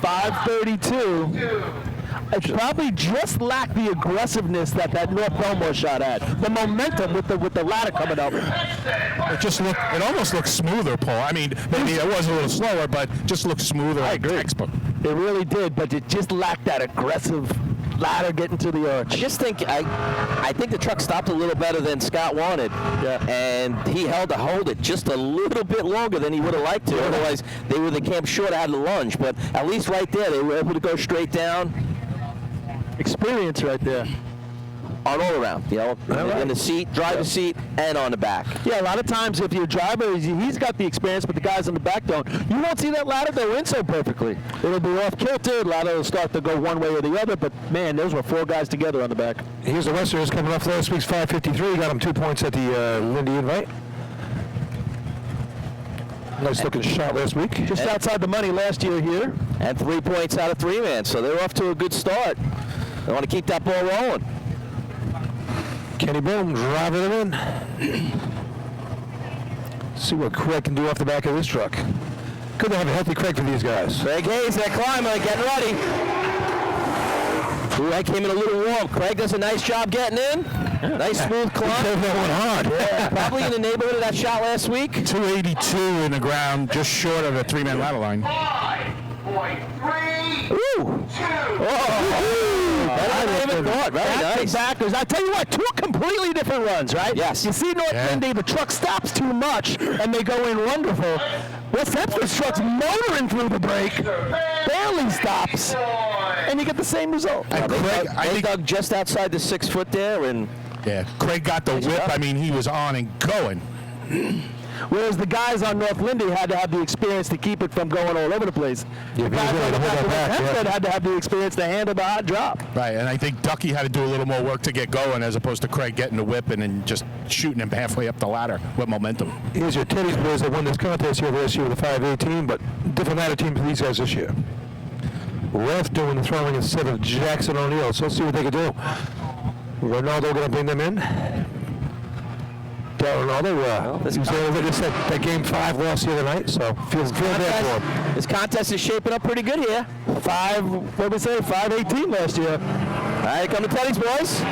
S4: 5:32. It probably just lacked the aggressiveness that North Bellmore shot had. The momentum with the ladder coming up.
S3: It almost looks smoother, Paul. I mean, maybe it was a little slower, but just looks smoother.
S4: I agree.
S3: Textbook.
S4: It really did, but it just lacked that aggressive ladder getting to the arch.
S1: I just think I think the truck stopped a little better than Scott wanted.
S4: Yeah.
S1: And he hold it just a little bit longer than he would have liked to. Otherwise, they came short out of the lunge. But at least right there, they were able to go straight down.
S4: Experience right there.
S1: On all around, you know, in the seat, driver's seat, and on the back.
S4: Yeah, a lot of times if your driver, he's got the experience, but the guys in the back don't. You won't see that ladder go in so perfectly. It'll be off kilter. The ladder will start to go one way or the other, but man, those were 4 guys together on the back.
S2: Here's the Westerners coming off last week's 5:53. Got them 2 points at the Lindy Invite. Nice looking shot last week.
S4: Just outside the money last year here.
S1: And 3 points out of 3-man, so they're off to a good start. They want to keep that ball rolling.
S2: Kenny Boom driving it in. See what Craig can do off the back of this truck. Good to have a healthy Craig for these guys.
S1: Craig Hayes, that climber, getting ready. Ooh, that came in a little warm. Craig does a nice job getting in. Nice smooth climb.
S2: That one hard.
S1: Yeah, probably in the neighborhood of that shot last week.
S3: 282 in the ground, just short of a 3-man ladder line.
S5: 5.32.
S1: Ooh. Better than I even thought. Very nice.
S4: Backers. I tell you what, 2 completely different runs, right?
S1: Yes.
S4: You see North Lindy, the truck stops too much, and they go in wonderful. What's that? This truck's motoring through the brake, barely stops, and you get the same result.
S3: And
S1: They dug just outside the 6 foot there, and
S3: Yeah, Craig got the whip. I mean, he was on and going.
S4: Whereas the guys on North Lindy had to have the experience to keep it from going all over the place.
S2: Yeah,
S4: The guys
S2: because
S4: on the
S2: they
S4: back
S2: hold
S4: of
S2: that back,
S4: Hempstead had to have the experience to handle the hot drop.
S3: Right, and I think Ducky had to do a little more work to get going as opposed to Craig getting the whip and then just shooting him halfway up the ladder with momentum.
S2: Here's your Teddy's boys that won this contest here last year with a 518, but different ladder team for these guys this year. Ref doing the throwing instead of Jackson O'Neill, so let's see what they can do. Ronaldo going to bring them in. Ronaldo, he was there with us at game 5 loss the other night, so feels bad for him.
S1: this contest is shaping up pretty good here.
S4: 518 last year.
S1: All right, come to Teddy's, boys.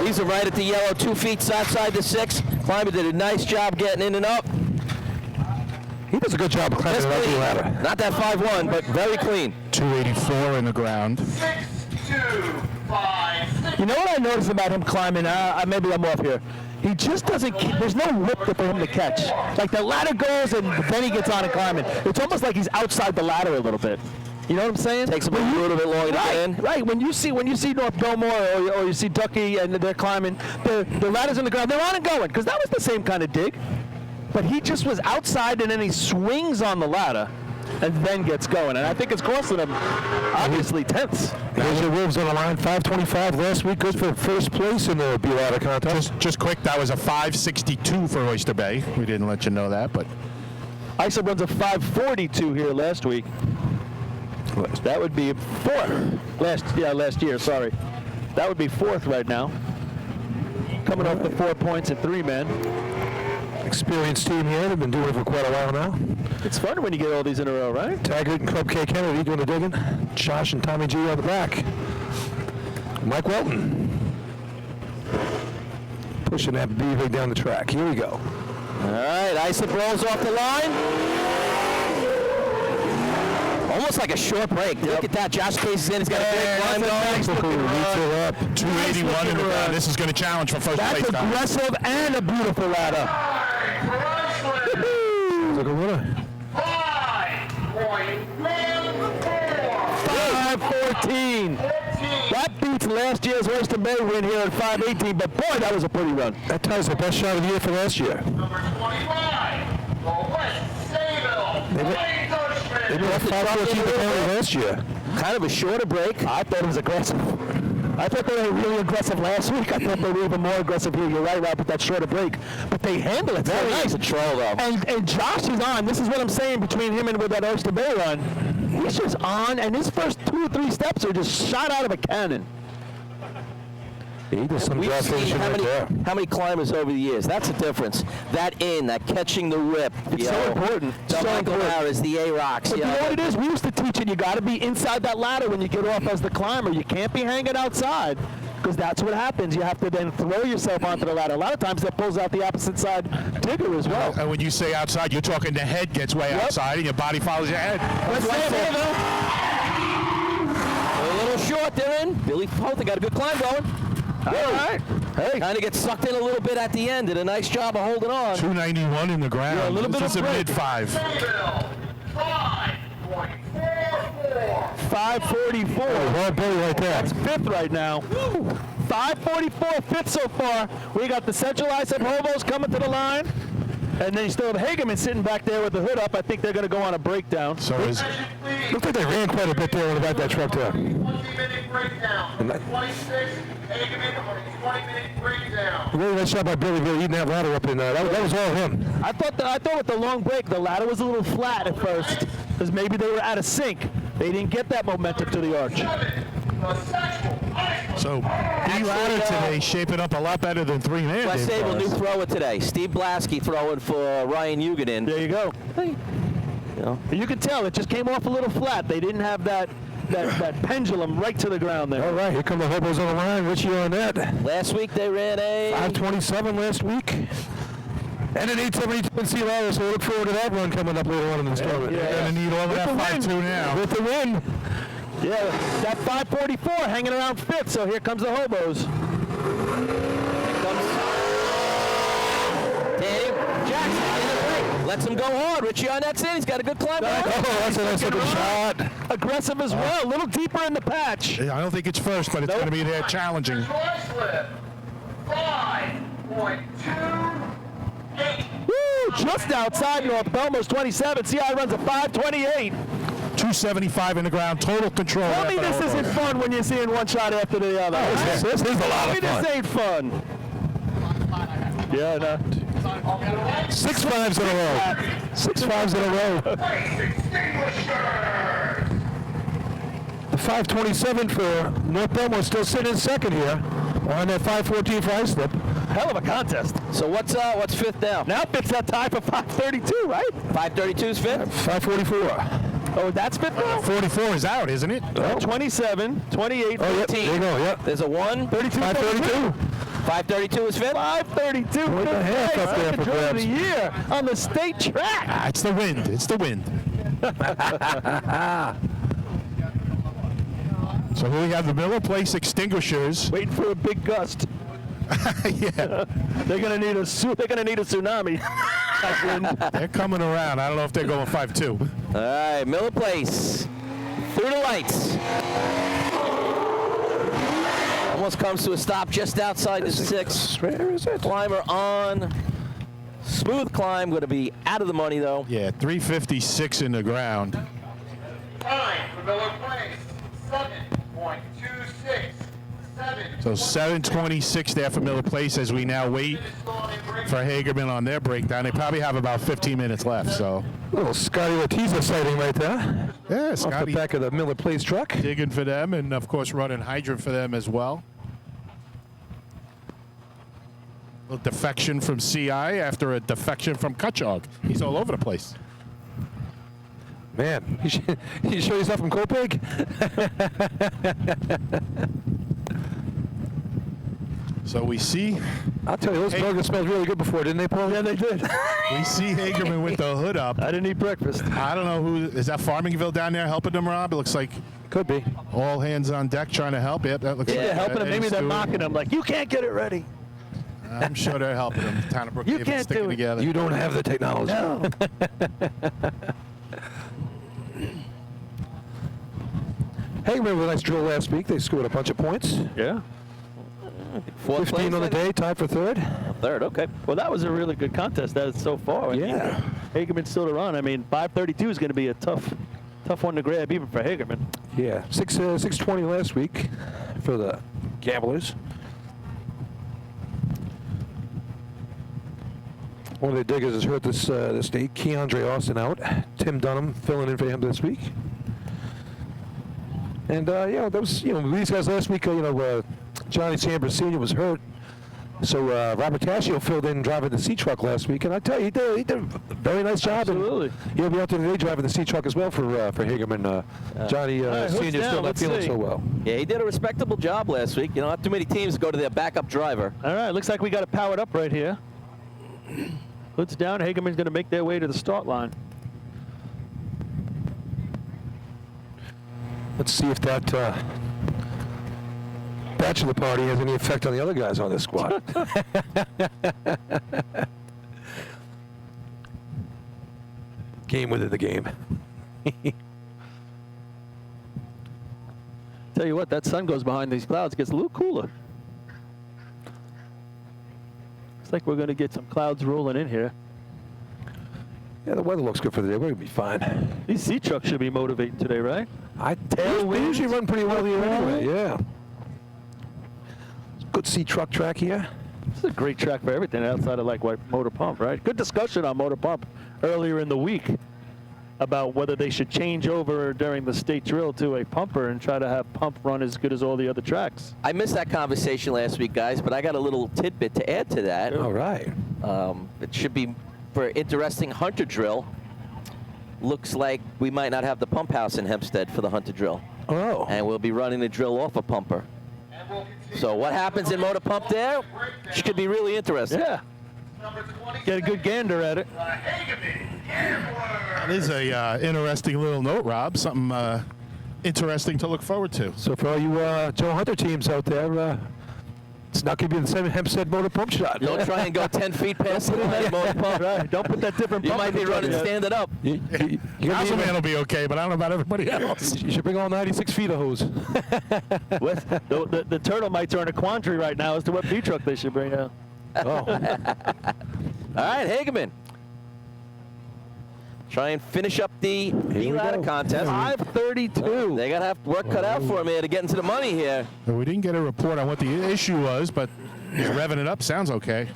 S1: These are right at the yellow, 2 feet outside the 6. Climber did a nice job getting in and up.
S2: He does a good job of climbing
S1: Just
S2: up the
S1: clean.
S2: ladder.
S1: Not that 5-1, but very clean.
S3: 284 in the ground.
S5: 6.256.
S4: You know what I noticed about him climbing? Maybe I'm off here. He just doesn't. There's no whip for him to catch. Like the ladder goes and then he gets on and climbing. It's almost like he's outside the ladder a little bit. You know what I'm saying?
S1: Takes him a little bit longer to get in.
S4: Right. When you see North Bellmore or you see Ducky and they're climbing, the ladder's in the ground. They're on and going because that was the same kind of dig. But he just was outside and then he swings on the ladder. and then gets going. And I think it's costing them, obviously, tenths.
S2: There's your Wolves on the line. 5:25 last week. Good for first place in the B-Ladder contest.
S3: Just quick, that was a 5:62 for Oyster Bay. We didn't let you know that, but
S4: ISO runs a 5:42 here last week. That would be fourth. Last year, sorry. That would be fourth right now. Coming off the 4 points at 3-man.
S2: Experienced team here. They've been doing it for quite a while now.
S4: It's fun when you get all these in a row, right?
S2: Taggart and Cupcake Kennedy doing the digging. Josh and Tommy G on the back. Mike Welton. Pushing that B-Rig down the track. Here we go.
S1: All right, Islip rolls off the line. Almost like a short break. Look at that. Josh Case is in. He's got a big climb going.
S2: Up.
S3: 281 in the ground. This is going to challenge for first place.
S4: That's aggressive and a beautiful ladder.
S2: Look a winner.
S4: 5:14. That beats last year's Oyster Bay win here at 5:18, but boy, that was a pretty run.
S2: That ties the best shot of the year for last year.
S5: Number 25, West Sayville, Wayne Dutchman.
S2: They were 5:14 apparently last year.
S1: Kind of a shorter break.
S4: I thought it was aggressive. I thought they were really aggressive last week. I thought they were even more aggressive here. You're right, Rob, with that shorter break. But they handle it very nice.
S1: Control, though.
S4: And Josh is on. This is what I'm saying between him and with that Oyster Bay run. He's just on, and his first 2 or 3 steps are just shot out of a cannon.
S2: He does some
S1: We've
S2: job
S1: seen
S2: finishing right there.
S1: how many climbers over the years. That's the difference. That catching the whip.
S4: It's so important.
S1: The
S4: So
S1: Michael
S4: important.
S1: Harris, the A-Rocks.
S4: But you know what it is? We used to teach it. You got to be inside that ladder when you get off as the climber. You can't be hanging outside because that's what happens. You have to then throw yourself onto the ladder. A lot of times that pulls out the opposite side digger as well.
S3: And when you say outside, you're talking the head gets way outside and your body follows your head.
S4: Let's say it,
S1: A little short, they're in. Billy Poth got a good climb going.
S4: all right. Hey.
S1: Kind of gets sucked in a little bit at the end. Did a nice job of holding on.
S3: 291 in the ground.
S4: Yeah, a little bit
S3: This
S4: of
S3: is a
S4: break.
S3: mid-5.
S5: Sayville, 5.44.
S4: 5:44.
S2: Well, Billy right there.
S4: That's fifth right now. 5:44, fifth so far. We got the Central ISM Hobos coming to the line. And then you still have Hageman sitting back there with the hood up. I think they're going to go on a breakdown.
S3: So is
S2: Looked like they ran quite a bit there on the back of that truck there.
S5: 20-minute breakdown. Number 26, Hageman on a 20-minute breakdown.
S2: Really nice job by Billy there eating that ladder up in there. That was all him.
S4: I thought with the long break, the ladder was a little flat at first because maybe they were out of sync. They didn't get that momentum to the arch.
S3: so B-Ladder today shaping up a lot better than 3-man.
S1: West
S3: did
S1: Sable,
S3: for
S1: new
S3: us.
S1: thrower today. Steve Blasky throwing for Ryan Hugadin.
S4: There you go.
S1: You know,
S4: You could tell it just came off a little flat. They didn't have that pendulum right to the ground there.
S2: All right, here come the Hobos on the line. Richie on that.
S1: last week they ran a
S2: 5:27 last week. And an 872 in Sea Ladder, so look forward to that run coming up later on in the tournament.
S3: They're going to need all of that
S4: the win.
S3: 5-2 now.
S2: With the win.
S4: Yeah, that 5:44 hanging around fifth. So here comes the Hobos.
S1: Dave Jackson in the break. Lets him go hard. Richie on that's it. He's got a good climb.
S2: Oh, that's a nice looking shot.
S4: Aggressive as well. A little deeper in the patch.
S3: I don't think it's first, but it's going to be there challenging.
S5: Troy slip, 5.28.
S4: Woo! Just outside North Bellmore's 27. CI runs a 5:28.
S3: 275 in the ground, total control.
S4: Tell
S3: there
S4: me
S3: for the
S4: this
S3: Hobos.
S4: isn't fun when you're seeing one shot after the other.
S2: This is a lot
S4: Tell me
S2: of fun.
S4: this ain't fun. Yeah, no.
S2: 6 5s in a row. 6 5s in a row. The 5:27 for North Bellmore still sitting in second here on that 5:14 for Islip.
S4: Hell of a contest.
S1: So what's fifth now?
S4: Now fifth's that tie for 5:32, right?
S1: 5:32 is fifth.
S2: 5:44.
S4: Oh, that's fifth now?
S3: 44 is out, isn't it?
S4: 27, 28,
S2: Oh, yep, there you go, yep.
S1: There's a 1.
S4: 32,
S2: 5:32.
S1: 5:32 is fifth.
S4: 5:32.
S2: Point and a half up there for
S4: Second of
S2: grabs.
S4: the year on the state track.
S3: Ah, it's the wind. It's the wind. So here we have the Miller Place extinguishers.
S4: Waiting for a big gust.
S3: Yeah,
S4: They're gonna need a tsunami. That wind.
S3: they're coming around. I don't know if they're going 5-2.
S1: All right, Miller Place. Through the lights. Almost comes to a stop just outside the 6.
S2: Where is it?
S1: Climber on Smooth climb, going to be out of the money though.
S3: Yeah, 356 in the ground.
S5: Time for Miller Place, 7.267.
S3: So 7:26 there for Miller Place as we now wait for Hagerman on their breakdown. They probably have about 15 minutes left, so.
S2: Little Scotty Latiza sighting right there.
S3: Yeah,
S2: Off
S3: Scotty
S2: the back of the Miller Place truck.
S3: digging for them and, of course, running hydrant for them as well. A little defection from CI after a defection from Kutchog. He's all over the place.
S2: Man, you show yourself from Copaig?
S3: So we see
S2: I'll tell you, those burgers smelled really good before, didn't they, Paul?
S4: Yeah, they did.
S3: we see Hagerman with the hood up.
S4: I didn't eat breakfast.
S3: I don't know who is that. Farmingville down there helping them, Rob? It looks like
S2: Could be.
S3: all hands on deck trying to help. Yep, that looks.
S1: Yeah,
S3: like
S4: Helping them. Maybe
S3: Eddie
S4: they're
S3: Stewart.
S4: mocking him like, you can't get it ready.
S3: I'm sure they're helping them. Town of
S4: You
S3: Brookhaven
S4: can't
S3: sticking
S4: do it.
S3: together.
S2: You don't have the technology.
S4: No.
S2: Hey, remember the nice drill last week? They scored a bunch of points.
S4: Yeah.
S1: Fourth
S2: 15
S1: place,
S2: on the
S1: I think?
S2: day, tied for third.
S1: Third, okay.
S4: Well, that was a really good contest so far.
S2: Yeah.
S4: Hagerman still to run. I mean, 5:32 is going to be a tough one to grab even for Hagerman.
S2: Yeah, 6:20 last week for the Gamblers. One of the diggers has hurt this day. Keandre Austin out. Tim Dunham filling in for him this week. And yeah, that was these guys last week. Johnny Sambers Sr. was hurt, so Robert Tascio filled in driving the C truck last week. And I tell you, he did a very nice job.
S4: Absolutely.
S2: And he'll be out there today driving the C truck as well for Hagerman. Johnny
S4: right,
S2: Sr.
S4: who's
S2: still
S4: down?
S2: not
S4: Let's
S2: feeling
S4: see.
S2: so well.
S1: Yeah, he did a respectable job last week. Not too many teams go to their backup driver.
S4: All right, looks like we got it powered up right here. Hood's down. Hagerman's going to make their way to the start line.
S2: Let's see if that bachelor party has any effect on the other guys on this squad. Game within the game.
S4: Tell you what, that sun goes behind these clouds, gets a little cooler. Looks like we're going to get some clouds rolling in here.
S2: Yeah, the weather looks good for the day. We're going to be fine.
S4: These C trucks should be motivating today, right?
S2: They usually run pretty well here anyway, yeah. Good C truck track here.
S4: This is a great track for everything outside of like motor pump, right? Good discussion on motor pump earlier in the week about whether they should change over during the state drill to a pumper and try to have pump run as good as all the other tracks.
S1: I missed that conversation last week, guys, but I got a little tidbit to add to that.
S2: All right.
S1: It should be for interesting hunter drill. Looks like we might not have the pump house in Hempstead for the hunter drill.
S2: Oh.
S1: And we'll be running the drill off a pumper. So what happens in motor pump there should be really interesting.
S4: Yeah. Get a good gander at it.
S3: That is a interesting little note, Rob. Something interesting to look forward to.
S2: So for all you Joe Hunter teams out there, it's not going to be the same Hempstead motor pump shot.
S1: Don't try and go 10 feet past the line motor pump.
S4: Right. Don't put that different
S1: You
S4: pump
S1: might
S4: in
S1: be
S4: the truck
S1: running
S4: yet.
S1: standing up.
S2: You
S3: Councilman will be okay, but I don't know about everybody else.
S2: You should bring all 96 feet of hose.
S4: The turtle mites are in a quandary right now as to what B truck they should bring out.
S2: Oh.
S1: All right, Hagerman. Try and finish up the
S2: we
S1: ladder
S2: go.
S1: contest.
S4: 5:32.
S1: They got to have work cut out for them here to get into the money here.
S3: We didn't get a report on what the issue was, but he's revving it up. Sounds okay.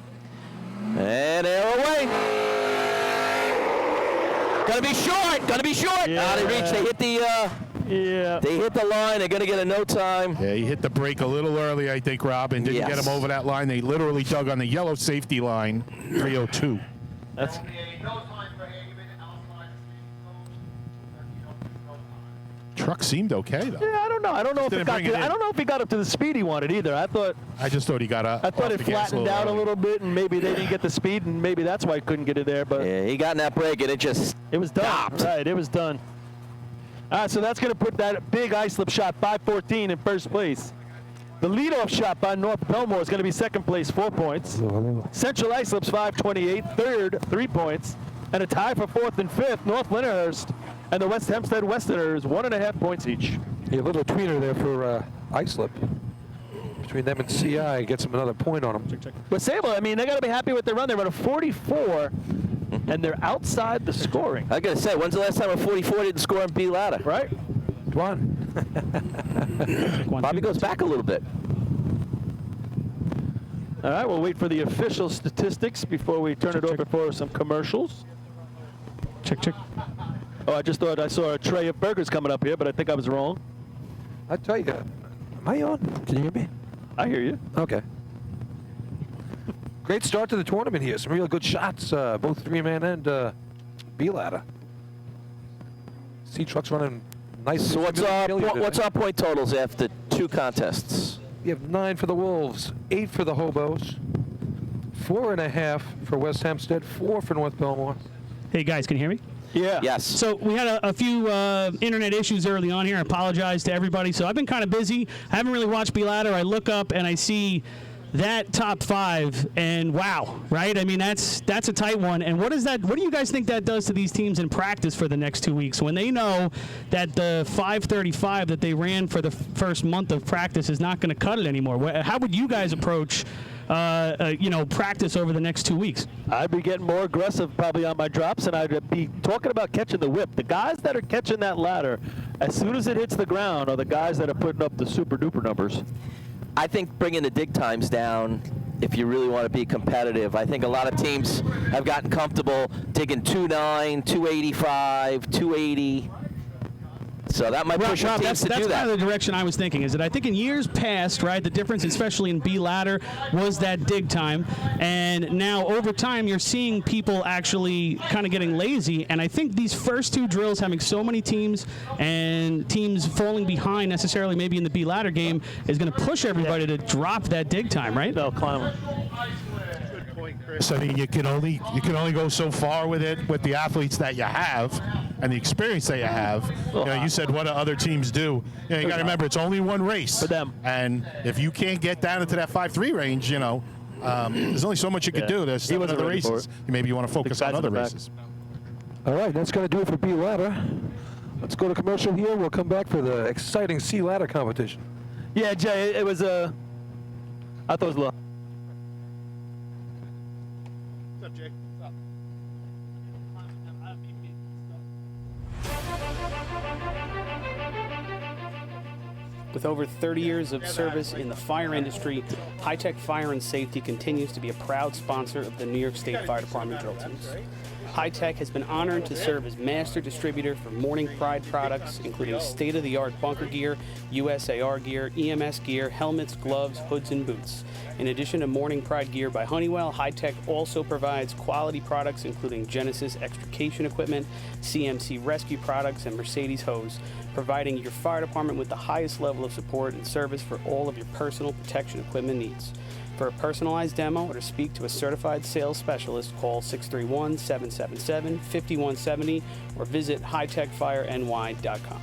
S1: And they're away. Gonna be short. Gonna be short.
S4: Yeah.
S1: They reached. They hit the.
S4: Yeah.
S1: They hit the line. They're gonna get a no time.
S3: Yeah, he hit the brake a little early, I think, Rob, and didn't get
S1: Yes.
S3: him over that line. They literally dug on the yellow safety line, 302.
S4: That's
S5: No time for Hagerman outside the safety zone. No time.
S3: Truck seemed okay, though.
S4: yeah. I don't know. I don't know if
S3: Didn't
S4: it got.
S3: bring it in.
S4: I don't know if he got up to the speed he wanted either. I thought
S3: I just thought he got up.
S4: it flattened out a little bit, and maybe they didn't get the speed, and maybe that's why he couldn't get it there. But
S1: Yeah, he got in that break and it just.
S4: it was done.
S1: Stopped.
S4: Right. It was done. All right. So that's going to put that big ice slip shot 5:14 in first place. The leadoff shot by North Bellmore is going to be second place, 4 points. Central Ice Slips 528, third, 3 points. And a tie for fourth and fifth, North Lyndhurst and the West Hempstead Westerners, 1.5 points each.
S2: A little tweener there for Islip between them and CI gets them another point on them.
S4: But Sable, I mean, they got to be happy with their run. They run a 44, and they're outside the scoring.
S1: I gotta say, when's the last time a 44 didn't score in B ladder?
S4: Right?
S2: One.
S1: Bobby goes back a little bit.
S4: All right, we'll wait for the official statistics before we turn it over for some commercials.
S7: Check.
S4: Oh, I just thought I saw a tray of burgers coming up here, but I think I was wrong.
S2: I tell you, am I on? Can you hear me?
S4: I hear you.
S2: Okay. Great start to the tournament here. Some real good shots, both 3-man and B ladder. See trucks running nice.
S1: So what's our point totals after 2 contests?
S2: You have 9 for the Wolves, 8 for the Hobos, 4.5 for West Hempstead, 4 for North Bellmore.
S7: Hey guys, can you hear me?
S4: Yeah.
S1: Yes.
S7: So we had a few internet issues early on here. I apologize to everybody. So I've been kind of busy. I haven't really watched B ladder. I look up and I see that top 5, and wow, right? I mean, that's a tight one. And what do you guys think that does to these teams in practice for the next 2 weeks when they know that the 5:35 that they ran for the first month of practice is not going to cut it anymore? How would you guys approach practice over the next 2 weeks?
S4: I'd be getting more aggressive probably on my drops, and I'd be talking about catching the whip. The guys that are catching that ladder, as soon as it hits the ground, are the guys that are putting up the super duper numbers.
S1: I think bringing the dig times down, if you really want to be competitive. I think a lot of teams have gotten comfortable digging 2.9, 285, 280. So that might push your teams to do that.
S7: That's kind of the direction I was thinking, is that I think in years past, right, the difference, especially in B ladder, was that dig time. And now over time, you're seeing people actually kind of getting lazy. And I think these first 2 drills, having so many teams and teams falling behind necessarily maybe in the B ladder game, is going to push everybody to drop that dig time, right?
S4: They'll climb.
S3: So I mean, you can only go so far with it with the athletes that you have and the experience that you have. You said what do other teams do? You got to remember it's only one race
S4: for them.
S3: And if you can't get down into that 5.3 range, there's only so much you could do. There's 7 other races. Maybe you want to focus on other races.
S2: All right, that's going to do it for B ladder. Let's go to commercial here. We'll come back for the exciting C ladder competition.
S4: Yeah, Jay, it was I thought it was low.
S3: What's up, Jake?
S6: With over 30 years of service in the fire industry, High Tech Fire and Safety continues to be a proud sponsor of the New York State Fire Department drill teams. High Tech has been honored to serve as master distributor for Morning Pride products, including state-of-the-art bunker gear, USAR gear, EMS gear, helmets, gloves, hoods, and boots. In addition to Morning Pride gear by Honeywell, High Tech also provides quality products including Genesis extrication equipment, CMC rescue products, and Mercedes hose, providing your fire department with the highest level of support and service for all of your personal protection equipment needs. For a personalized demo or to speak to a certified sales specialist, call 631-777-5170 or visit hightechfireny.com.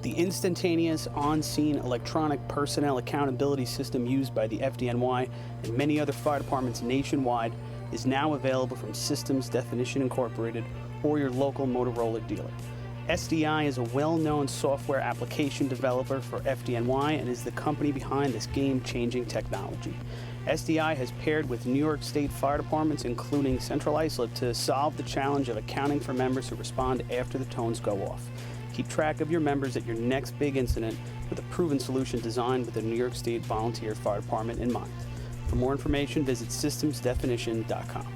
S6: The instantaneous on-scene electronic personnel accountability system used by the FDNY and many other fire departments nationwide is now available from Systems Definition Incorporated or your local Motorola dealer. SDI is a well-known software application developer for FDNY and is the company behind this game-changing technology. SDI has paired with New York State fire departments, including Central Islip, to solve the challenge of accounting for members who respond after the tones go off. Keep track of your members at your next big incident with a proven solution designed with the New York State Volunteer Fire Department in mind. For more information, visit systemsdefinition.com.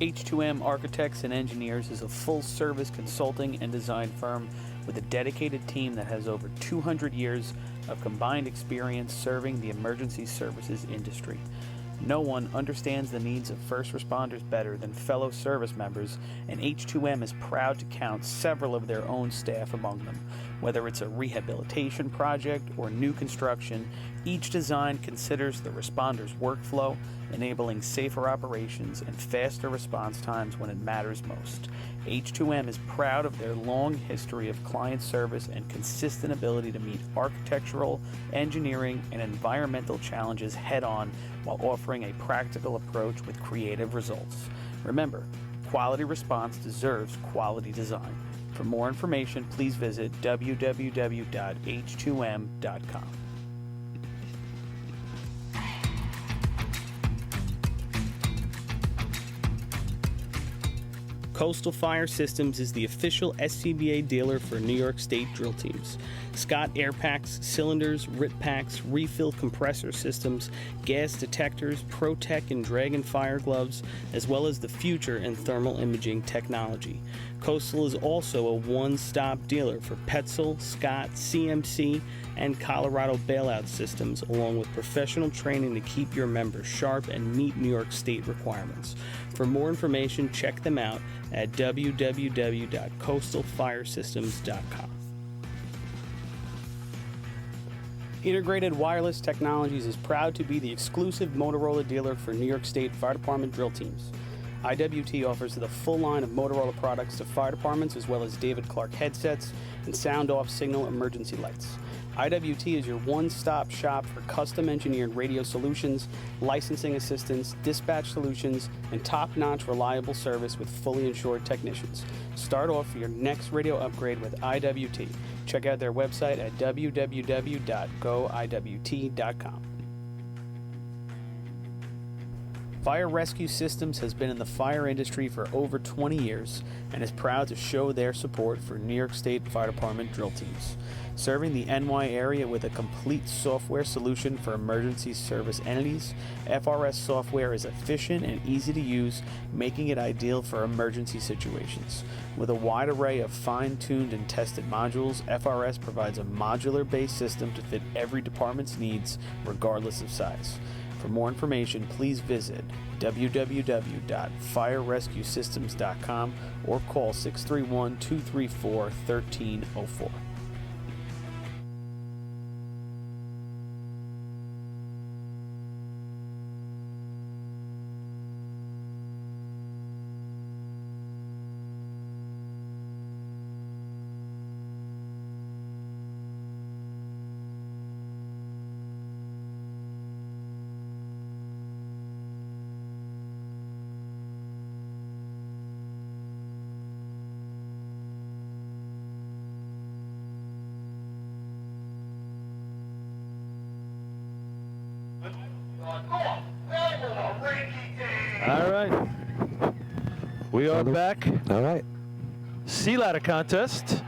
S6: H2M Architects and Engineers is a full-service consulting and design firm with a dedicated team that has over 200 years of combined experience serving the emergency services industry. No one understands the needs of first responders better than fellow service members, and H2M is proud to count several of their own staff among them. Whether it's a rehabilitation project or new construction, each design considers the responder's workflow, enabling safer operations and faster response times when it matters most. H2M is proud of their long history of client service and consistent ability to meet architectural, engineering, and environmental challenges head-on while offering a practical approach with creative results. Remember, quality response deserves quality design. For more information, please visit www.h2m.com. Coastal Fire Systems is the official SCBA dealer for New York State drill teams. Scott air packs, cylinders, RIT packs, refill compressor systems, gas detectors, ProTech and Dragon fire gloves, as well as the future in thermal imaging technology. Coastal is also a one-stop dealer for Petzl, Scott, CMC, and Colorado bailout systems, along with professional training to keep your members sharp and meet New York State requirements. For more information, check them out at www.coastalfiresystems.com. Integrated Wireless Technologies is proud to be the exclusive Motorola dealer for New York State Fire Department drill teams. IWT offers the full line of Motorola products to fire departments, as well as David Clark headsets and sound-off signal emergency lights. IWT is your one-stop shop for custom-engineered radio solutions, licensing assistance, dispatch solutions, and top-notch reliable service with fully insured technicians. Start off your next radio upgrade with IWT. Check out their website at www.goiwt.com. Fire Rescue Systems has been in the fire industry for over 20 years and is proud to show their support for New York State Fire Department drill teams. Serving the NY area with a complete software solution for emergency service entities, FRS software is efficient and easy to use, making it ideal for emergency situations. With a wide array of fine-tuned and tested modules, FRS provides a modular-based system to fit every department's needs, regardless of size. For more information, please visit www.firerescuesystems.com or call 631-234-1304.
S4: All right. We are back.
S2: All right.
S4: Sea ladder contest.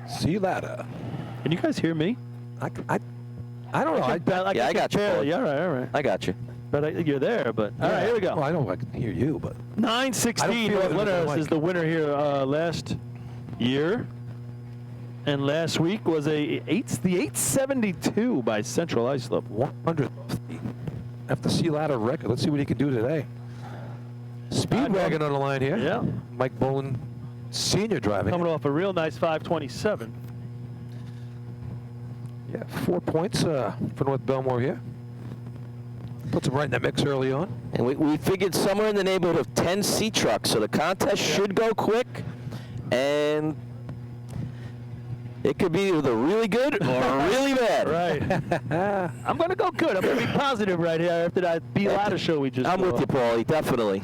S2: Sea ladder.
S4: Can you guys hear me?
S2: I don't know.
S1: I got you, Paul.
S4: Yeah, all right.
S1: I got you.
S4: But you're there, but... All right, here we go.
S2: Well, I know I can hear you, but...
S4: 916
S2: feel it
S4: North
S2: with the
S4: Linhurst
S2: mic.
S4: is the winner here last year. And last week was the 872 by Central Islip.
S2: 100. After sea ladder record. Let's see what he can do today. Speedwagon on the line here.
S4: Yeah.
S2: Mike Bolin, Sr. driving.
S4: Coming off a real nice 527.
S2: Yeah, 4 points for North Bellmore here. Puts him right in the mix early on.
S1: And we figured somewhere in the neighborhood of 10 sea trucks, so the contest should go quick, and it could be either really good or really bad.
S4: Right. I'm going to go good. I'm going to be positive right here after that B-Ladder show we just
S1: I'm
S4: saw.
S1: with you, Paulie, definitely.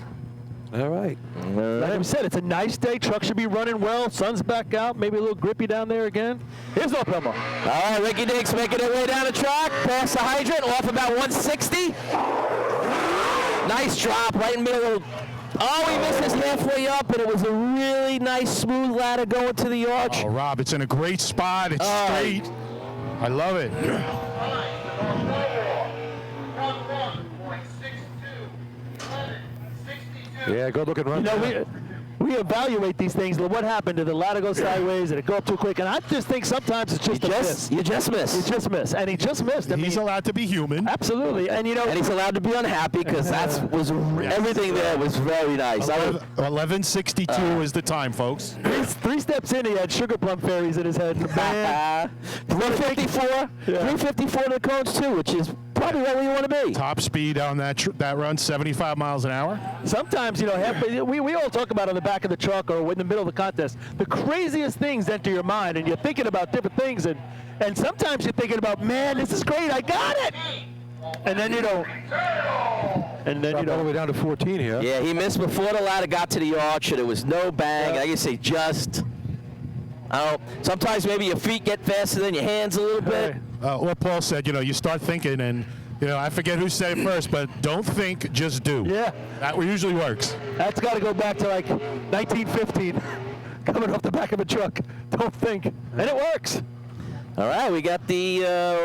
S2: All right.
S4: Like I said, it's a nice day. Truck should be running well. Sun's back out. Maybe a little grippy down there again. Here's North Bellmore.
S1: All right, Ricky Diggs making their way down the track, past the hydrant, off about 160. Nice drop, right in the middle. Oh, he misses halfway up, and it was a really nice, smooth ladder going to the arch.
S3: Oh, Rob, it's in a great spot. It's straight. I love it.
S2: Yeah, good looking run.
S4: You know, we
S8: reevaluate these things. What happened? Did the ladder go sideways? Did it go up too quick? And I just think sometimes it's just a miss.
S1: You just miss.
S8: You just miss, and he just missed. I
S3: He's
S8: mean,
S3: allowed to be human.
S8: absolutely, and you know,
S1: And he's allowed to be unhappy because everything there was very nice.
S3: 11:62 is the time, folks.
S8: three steps in, he had sugar plum fairies in his head. Man,
S1: 354. 354 to the cones too, which is probably where you want to be.
S3: Top speed on that run, 75 miles an hour.
S8: sometimes, you know, we all talk about on the back of the truck or in the middle of the contest, the craziest things enter your mind, and you're thinking about different things, and sometimes you're thinking about, man, this is great, I got it, and then you don't. And then
S2: All the way down to 14 here.
S1: Yeah, he missed before the ladder got to the arch, and it was no bang.
S8: Yeah.
S1: I guess they just. I don't know. Sometimes maybe your feet get faster than your hands a little bit.
S3: What Paul said, you know, you start thinking, and you know, I forget who said it first, but don't think, just do.
S8: Yeah.
S3: That usually works.
S8: That's got to go back to like 1915, coming off the back of a truck. Don't think, and it works.
S1: All right, we got the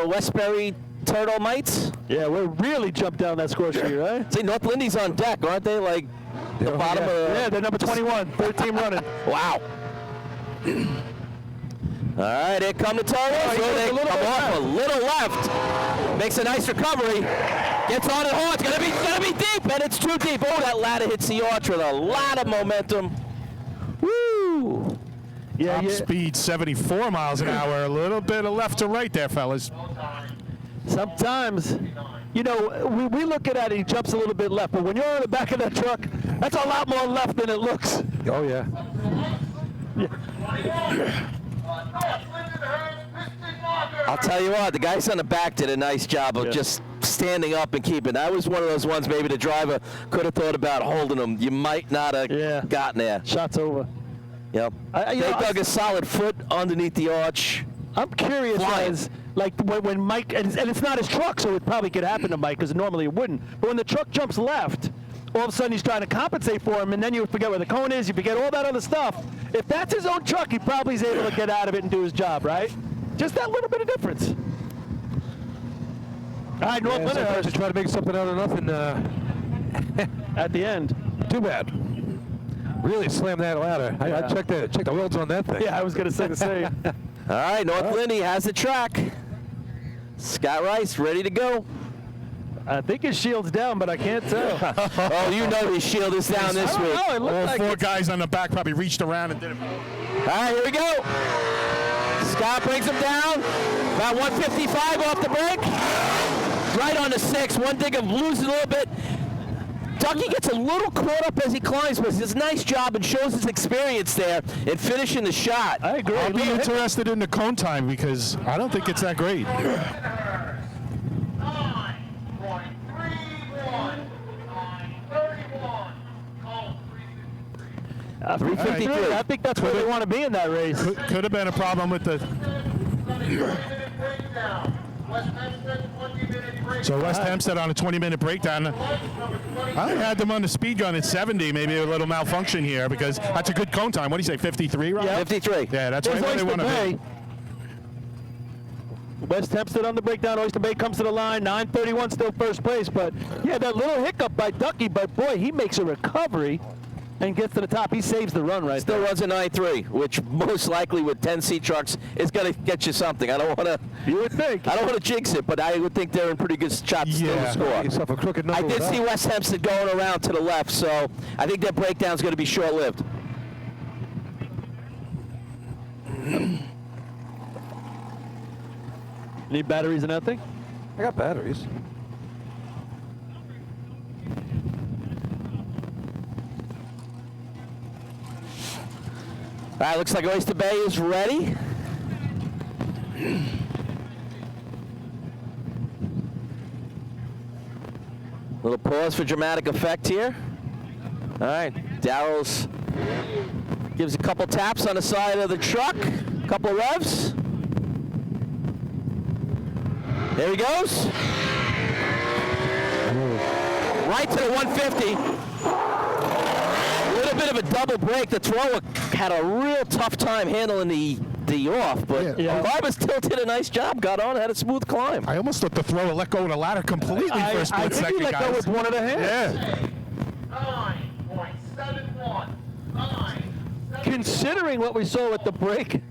S1: Westbury Turtle Mites.
S8: Yeah, we're really jumped down that score sheet, right?
S1: See, North Lindy's on deck, aren't they? Like the bottom of.
S8: Yeah, they're number 21, third team running.
S1: Wow. All right, here come the Turtles.
S8: he goes
S1: They
S8: a little
S1: come
S8: bit
S1: off
S8: left.
S1: a little left. Makes a nice recovery. Gets on it hard. It's gonna be deep, and it's too deep. Oh, that ladder hits the arch with a lot of momentum. Woo!
S8: Yeah,
S3: Top speed, 74 miles an hour. A little bit of left to right there, fellas.
S8: Sometimes, you know, we look at it, he jumps a little bit left, but when you're on the back of that truck, that's a lot more left than it looks.
S2: Oh, yeah.
S1: I'll tell you what, the guys on the back did a nice job of just standing up and keeping. That was one of those ones maybe the driver could have thought about holding them. You might not have gotten there.
S8: Shot's over.
S1: Yep.
S8: You
S1: They
S8: know,
S1: dug a solid foot underneath the arch.
S8: I'm curious as, like, when Mike, and it's not his truck, so it probably could happen to Mike, because normally it wouldn't. But when the truck jumps left, all of a sudden he's trying to compensate for him, and then you forget where the cone is, you forget all that other stuff. If that's his own truck, he probably is able to get out of it and do his job, right? Just that little bit of difference. All right, North
S2: Sometimes
S8: Lindenhurst
S2: you try to make something out of nothing.
S8: at the end.
S2: Too bad. Really slammed that ladder. I checked the welds on that thing.
S8: Yeah, I was going to say the same.
S1: All right, North Lindy has the track. Scott Rice ready to go.
S8: I think his shield's down, but I can't tell.
S1: Oh, you know his shield is down this week.
S8: Oh, it looked
S3: All
S8: like
S3: four
S8: it's-
S3: guys on the back probably reached around and did it.
S1: All right, here we go. Scott brings him down. About 155 off the break. Right on the 6. One dig of losing a little bit. Ducky gets a little caught up as he climbs, but he does a nice job and shows his experience there in finishing the shot.
S8: I agree.
S3: I'll be interested in the cone time because I don't think it's that great.
S1: 353.
S8: I think that's where they want to be in that race.
S3: Could have been a problem with the. So West Hempstead on a 20-minute breakdown. I had them on the speed gun at 70. Maybe a little malfunction here because that's a good cone time. What do you say, 53, Rob?
S8: Yeah.
S1: 53.
S3: Yeah, that's right
S8: There's
S3: where they
S8: Oyster
S3: want to
S8: Bay.
S3: be.
S8: West Hempstead on the breakdown. Oyster Bay comes to the line. 9:31 still first place. But yeah, that little hiccup by Ducky. But boy, he makes a recovery and gets to the top. He saves the run right
S1: Still
S8: there.
S1: runs a 9.3, which most likely with 10C trucks is going to get you something. I don't want to.
S8: You would think.
S1: I don't want to jinx it, but I would think they're in pretty good shot still to
S3: Yeah.
S1: score.
S2: Yourself a crooked
S1: I
S2: number
S1: did
S2: with
S1: see
S2: that.
S1: West Hempstead going around to the left, so I think their breakdown's going to be short-lived.
S8: Need batteries and that thing?
S2: I got batteries.
S1: All right, looks like Oyster Bay is ready. Little pause for dramatic effect here. All right, Darrell's gives a couple taps on the side of the truck, couple revs. There he goes. Right to the 150. A little bit of a double break. The thrower had a real tough time handling the off, but Barber still did a nice job. Got on, had a smooth climb.
S3: I almost thought the thrower let go of the ladder completely for a
S8: I
S3: split
S8: think
S3: second,
S8: he let
S3: guys.
S8: go with one of the hands.
S3: Yeah.
S5: 9.71.
S8: Considering what we saw with the break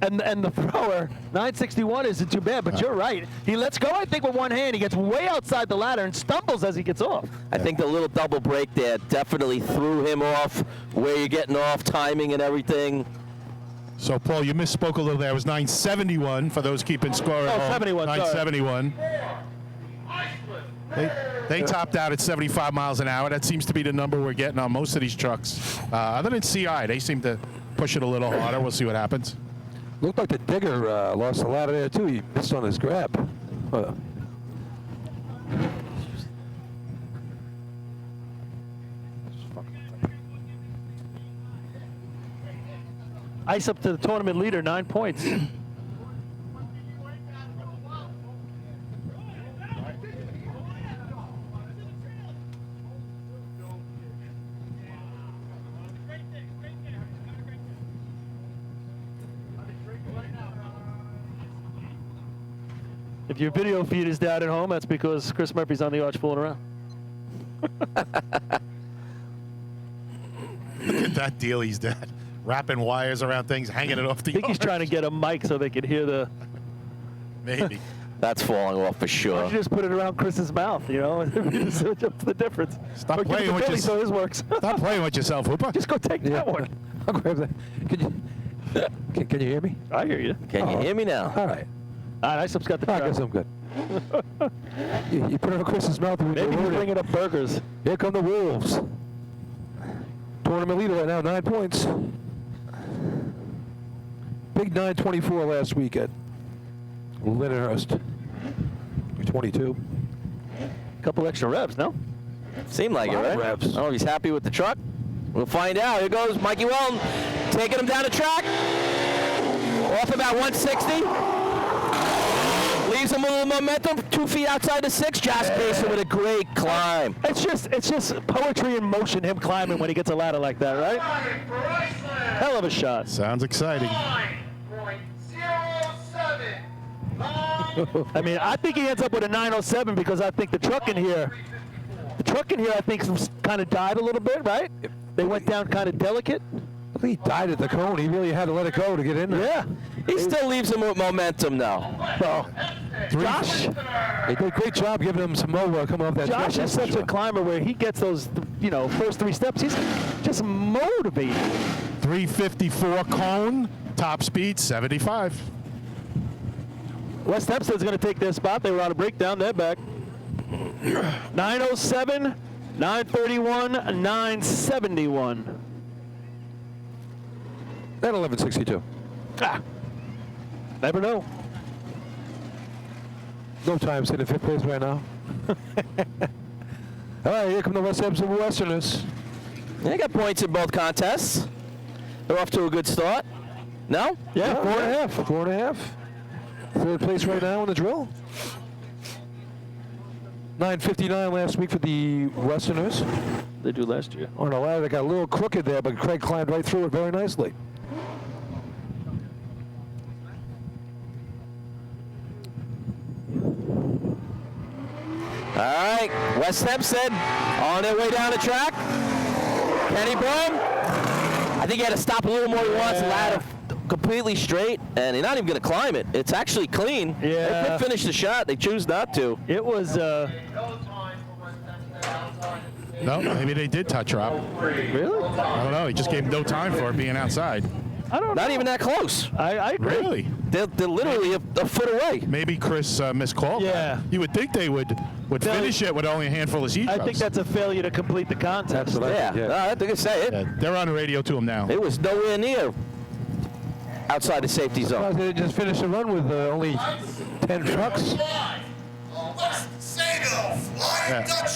S8: and the thrower, 961 isn't too bad, but you're right. He lets go, I think, with one hand. He gets way outside the ladder and stumbles as he gets off.
S1: I think the little double break there definitely threw him off, where you're getting off, timing and everything.
S3: So, Paul, you misspoke a little there. It was 971 for those keeping score at home.
S8: 71, sorry.
S3: 971. They topped out at 75 miles an hour. That seems to be the number we're getting on most of these trucks. Other than CI, they seem to push it a little harder. We'll see what happens.
S2: Looked like the digger lost the ladder there, too. He missed on his grab.
S8: Ice up to the tournament leader, 9 points. If your video feed is down at home, that's because Chris Murphy's on the arch fooling around.
S3: Look at that deal he's done. Wrapping wires around things, hanging it off the
S8: I think he's trying to get a mic so they can hear the...
S3: Maybe.
S1: That's falling off for
S8: Why
S1: sure.
S8: don't you just put it around Chris's mouth, you know? What's the difference?
S3: Stop
S8: Or give it
S3: playing
S8: to
S3: with
S8: Billy
S3: yourself.
S8: so his works.
S3: Stop playing with yourself, Hooper.
S8: Just go take that one.
S2: I'll grab that. Can you hear me?
S8: I hear you.
S1: Can you hear me now?
S2: All right.
S8: Ice up's got the
S2: I
S8: track.
S2: guess I'm good. you put it on Chris's mouth.
S8: Maybe he's bringing up burgers.
S2: Here come the Wolves. Tournament leader right now, 9 points. Big 924 last week at Lindenhurst. 22.
S8: Couple extra reps, no?
S1: Seemed like it,
S2: Lot
S1: right?
S2: of reps.
S1: I don't know if he's happy with the truck. We'll find out. Here goes Mikey Weldon, taking him down the track. Off about 160. Leaves him with a little momentum, 2 feet outside the 6. Josh Payson with a great climb.
S8: It's just poetry in motion, him climbing when he gets a ladder like that, right? Hell of a shot.
S3: Sounds exciting.
S5: 9.07.
S8: I mean, I think he ends up with a 907 because I think the truck in here, I think, kind of died a little bit, right? They went down kind of delicate.
S2: I think he died at the cone. He really had to let it go to get in there.
S8: Yeah.
S1: He still leaves him with momentum, though.
S2: Well,
S8: Josh,
S2: they did a great job giving him some more coming off that track.
S8: Josh is such a climber where he gets those, first 3 steps. He's just motivated.
S3: 354 cone, top speed 75.
S8: West Hempstead's going to take their spot. They were on a breakdown. They're back. 907, 931, 971.
S2: At 1162.
S8: Never know.
S2: No time sitting in 5th place right now. All right, here come the West Hempstead Westerners.
S1: They got points in both contests. They're off to a good start. No?
S8: Yeah,
S2: 4.5. 4.5. 3rd place right now in the drill. 9:59 last week for the Westerners.
S8: They do last year.
S2: On a ladder that got a little crooked there, but Craig climbed right through it very nicely.
S1: All right, West Hempstead on their way down the track. Kenny Brown, I think he had to stop a little more than once. The ladder completely straight, and they're not even going to climb it. It's actually clean.
S8: Yeah.
S1: They could finish the shot. They choose not to.
S8: It was,
S3: No, maybe they did touch her up.
S8: really?
S3: I don't know. He just gave no time for it being outside.
S8: I don't know.
S1: Not even that close.
S8: I agree.
S3: Really?
S1: They're literally a foot away.
S3: Maybe Chris miscalled
S8: Yeah.
S3: that. You would think they would finish it with only a handful of seat
S8: I
S3: trucks.
S8: think that's a failure to complete the contest.
S2: That's what I
S1: Yeah,
S2: think,
S1: I think I say it.
S3: Yeah, they're on the radio to him now.
S1: It was nowhere near outside the safety zone.
S2: Surprised they didn't just finish the run with only 10 trucks.
S3: Yeah,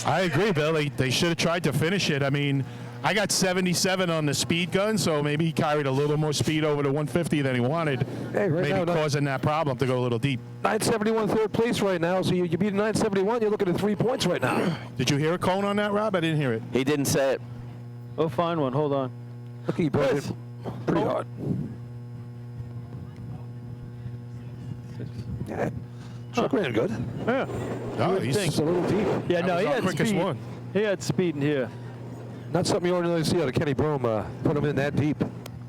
S3: I agree, Bill. They should have tried to finish it. I mean, I got 77 on the speed gun, so maybe he carried a little more speed over the 150 than he wanted,
S2: Hey, right
S3: maybe
S2: now,
S3: causing that problem to go a little deep.
S2: 971 3rd place right now, so you beat 971, you're looking at 3 points right now.
S3: Did you hear a cone on that, Rob? I didn't hear it.
S1: He didn't say it.
S8: Oh, find one. Hold on.
S2: Look at you, bro.
S8: Chris.
S2: Pretty hard. Yeah. Chuck ran good.
S8: Yeah.
S3: Oh, he's
S2: It's a little deep.
S8: Yeah,
S3: That
S8: no,
S3: was
S8: he
S3: our
S8: had
S3: quickest
S8: speed.
S3: one.
S8: He had speed in here.
S2: Not something you ordinarily see out of Kenny Broome, put him in that deep.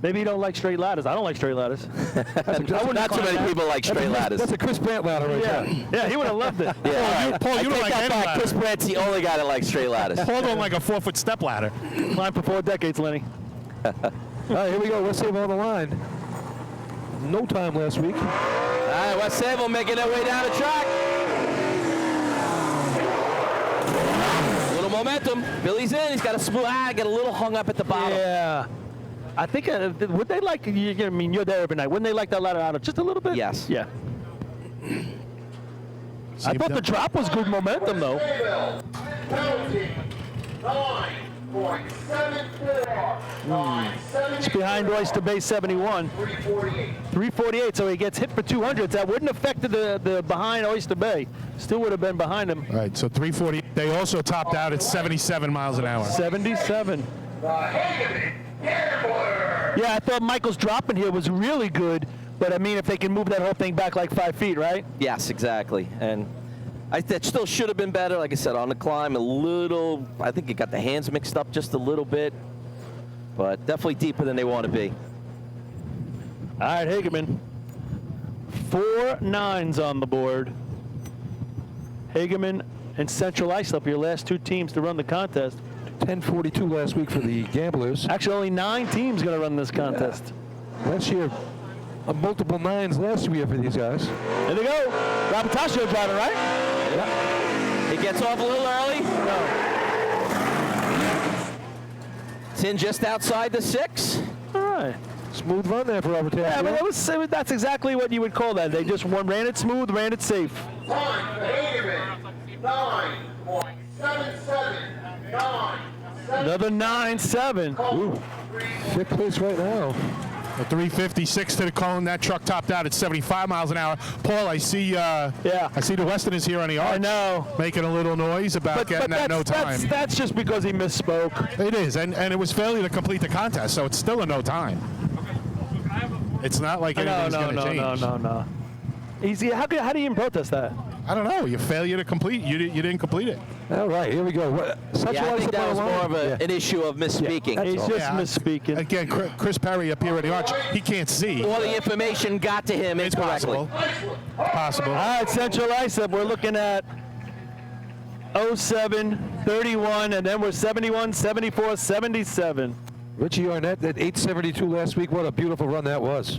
S8: Maybe you don't like straight ladders. I don't like straight ladders.
S1: Not too many people like straight ladders.
S2: That's a Chris Brandt ladder right there.
S8: Yeah, he would have loved it.
S1: Yeah,
S3: Paul, you don't
S1: I
S3: like
S1: take
S3: any
S1: that back.
S3: ladder.
S1: Chris Brandt's the only guy that likes straight ladders.
S3: Paul don't like a 4-foot step ladder.
S8: Climbed for 4 decades, Lenny.
S2: All right, here we go. West Save on the line. No time last week.
S1: All right, West Save making their way down the track. Little momentum. Billy's in. He's got a smooth. Get a little hung up at the bottom.
S8: Yeah. I think, would they like, I mean, you're there every night. Wouldn't they like that ladder out just a little bit?
S1: Yes.
S8: Yeah. I thought the drop was good momentum, though.
S5: Penalty 9.74.
S8: It's behind Oyster Bay 71.
S5: 348.
S8: 348, so he gets hit for 200s. That wouldn't have affected the behind Oyster Bay. Still would have been behind him.
S3: All right, so 340. They also topped out at 77 miles an hour.
S8: 77. Yeah, I thought Michael's drop in here was really good, but I mean, if they can move that whole thing back like 5 feet, right?
S1: Yes, exactly. And that still should have been better. Like I said, on the climb, a little. I think it got the hands mixed up just a little bit, but definitely deeper than they want to be.
S8: All right, Hageman. 4 9s on the board. Hageman and Central Islip, your last 2 teams to run the contest.
S2: 10:42 last week for the Gamblers.
S8: Actually, only 9 teams going to run this contest.
S2: Last year, multiple 9s last year for these guys.
S8: There they go. Rabataccio driving, right?
S1: Yeah. It gets off a little early.
S8: No.
S1: It's in just outside the 6.
S8: All right.
S2: Smooth run there for Robert.
S8: Yeah, but that's exactly what you would call that. They just ran it smooth, ran it safe.
S5: Time for Hageman. 9.77.
S8: Another 9-7. Ooh.
S2: 5th place right now.
S3: The 356 to the cone. That truck topped out at 75 miles an hour. Paul, I see. I see the Westerners here on the arch.
S8: I know.
S3: Making a little noise about getting that no time.
S8: That's just because he misspoke.
S3: It is, and it was failure to complete the contest, so it's still a no time. It's not like anything's going to change.
S8: No. Easy. How do you even protest that?
S3: I don't know. You failure to complete. You didn't complete it.
S2: All right, here we go.
S1: Yeah, I think that was more of an issue of misspeaking.
S8: He's just misspeaking.
S3: Again, Chris Perry up here on the arch, he can't see.
S1: All the information got to him
S3: It's
S1: incorrectly.
S3: possible.
S8: All right, Central Islip, we're looking at 07, 31, and then we're 71, 74, 77.
S2: Richie Arnett at 8:72 last week. What a beautiful run that was.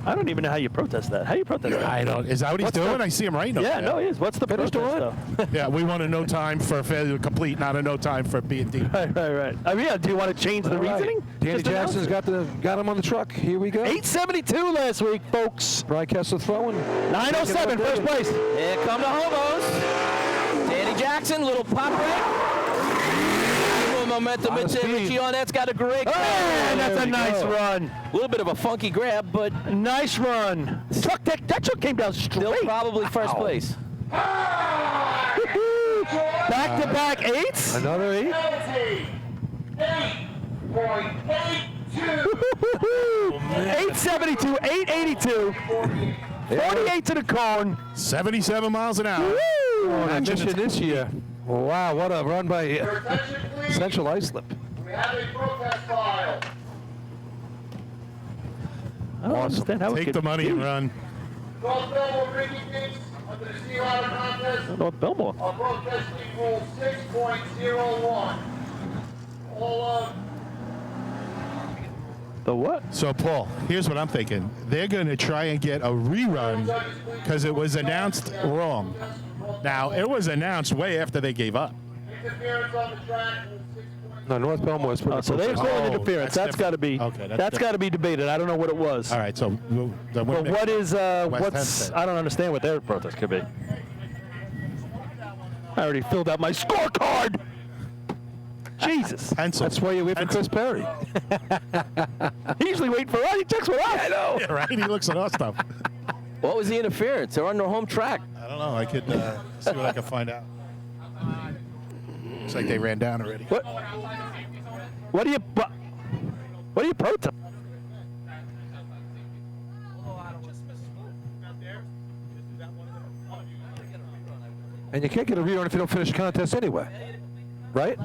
S8: I don't even know how you protest that. How do you protest that?
S3: I don't. Is that what he's doing? I see him right now.
S8: Yeah, no, he is. What's the
S2: Finish
S8: protest,
S2: the run.
S8: though?
S3: Yeah, we want a no time for failure to complete, not a no time for B&D.
S8: Right. I mean, do you want to change the
S2: All right.
S8: reasoning?
S2: Danny
S8: Just announce
S2: Jackson's
S8: it.
S2: got him on the truck. Here we go.
S8: 872 last week, folks.
S2: Brian Kessler throwing.
S8: 907, first place.
S1: Here come the hobos. Danny Jackson, little pop break. Little momentum.
S2: Lot of
S1: It's in.
S2: speed.
S1: Richie Arnett's got a great
S8: Oh, that's a
S2: we
S8: nice
S2: go.
S8: run.
S1: A little bit of a funky grab, but
S8: Nice run. That truck came down
S1: still
S8: straight.
S1: probably first place.
S8: Back-to-back 8s.
S2: Another 8.
S5: Penalty 8.82.
S8: 872, 882, 48 to the cone.
S3: 77 miles an hour.
S2: That mission this year. Wow, what a run by
S5: Your attention, please.
S2: Central Islip.
S5: We have a protest file.
S8: I don't understand how it
S3: Take
S8: could
S3: the money
S8: be.
S3: and run.
S5: North Bellmore drinking games under the Sea Ladder contest
S8: North Bellmore.
S5: are protesting rule 6.01. All of
S8: The what?
S3: So, Paul, here's what I'm thinking. They're going to try and get a rerun because it was announced wrong. Now, it was announced way after they gave up.
S5: interference on the track, rule 6.01.
S2: No, North Bellmore's putting
S8: So they're calling
S3: Oh,
S8: interference.
S3: that's
S8: That's got to be.
S3: Okay, that's
S8: That's got to be debated. I don't know what it was.
S3: All right, so
S8: But what is what's?
S3: Hempstead.
S8: I don't understand what their protest could be. I already filled out my scorecard. Jesus.
S3: Pencil.
S2: That's why you wait for Chris Perry.
S8: He usually wait for us. He checks with us. I know.
S3: Yeah, right? He looks at our stuff.
S1: What was the interference? They're on their home track.
S3: I don't know. I could see what I can find out. Looks like they ran down already.
S8: What? What do you? What do you protest?
S2: And you can't get a rerun if you don't finish the contest anyway. Right?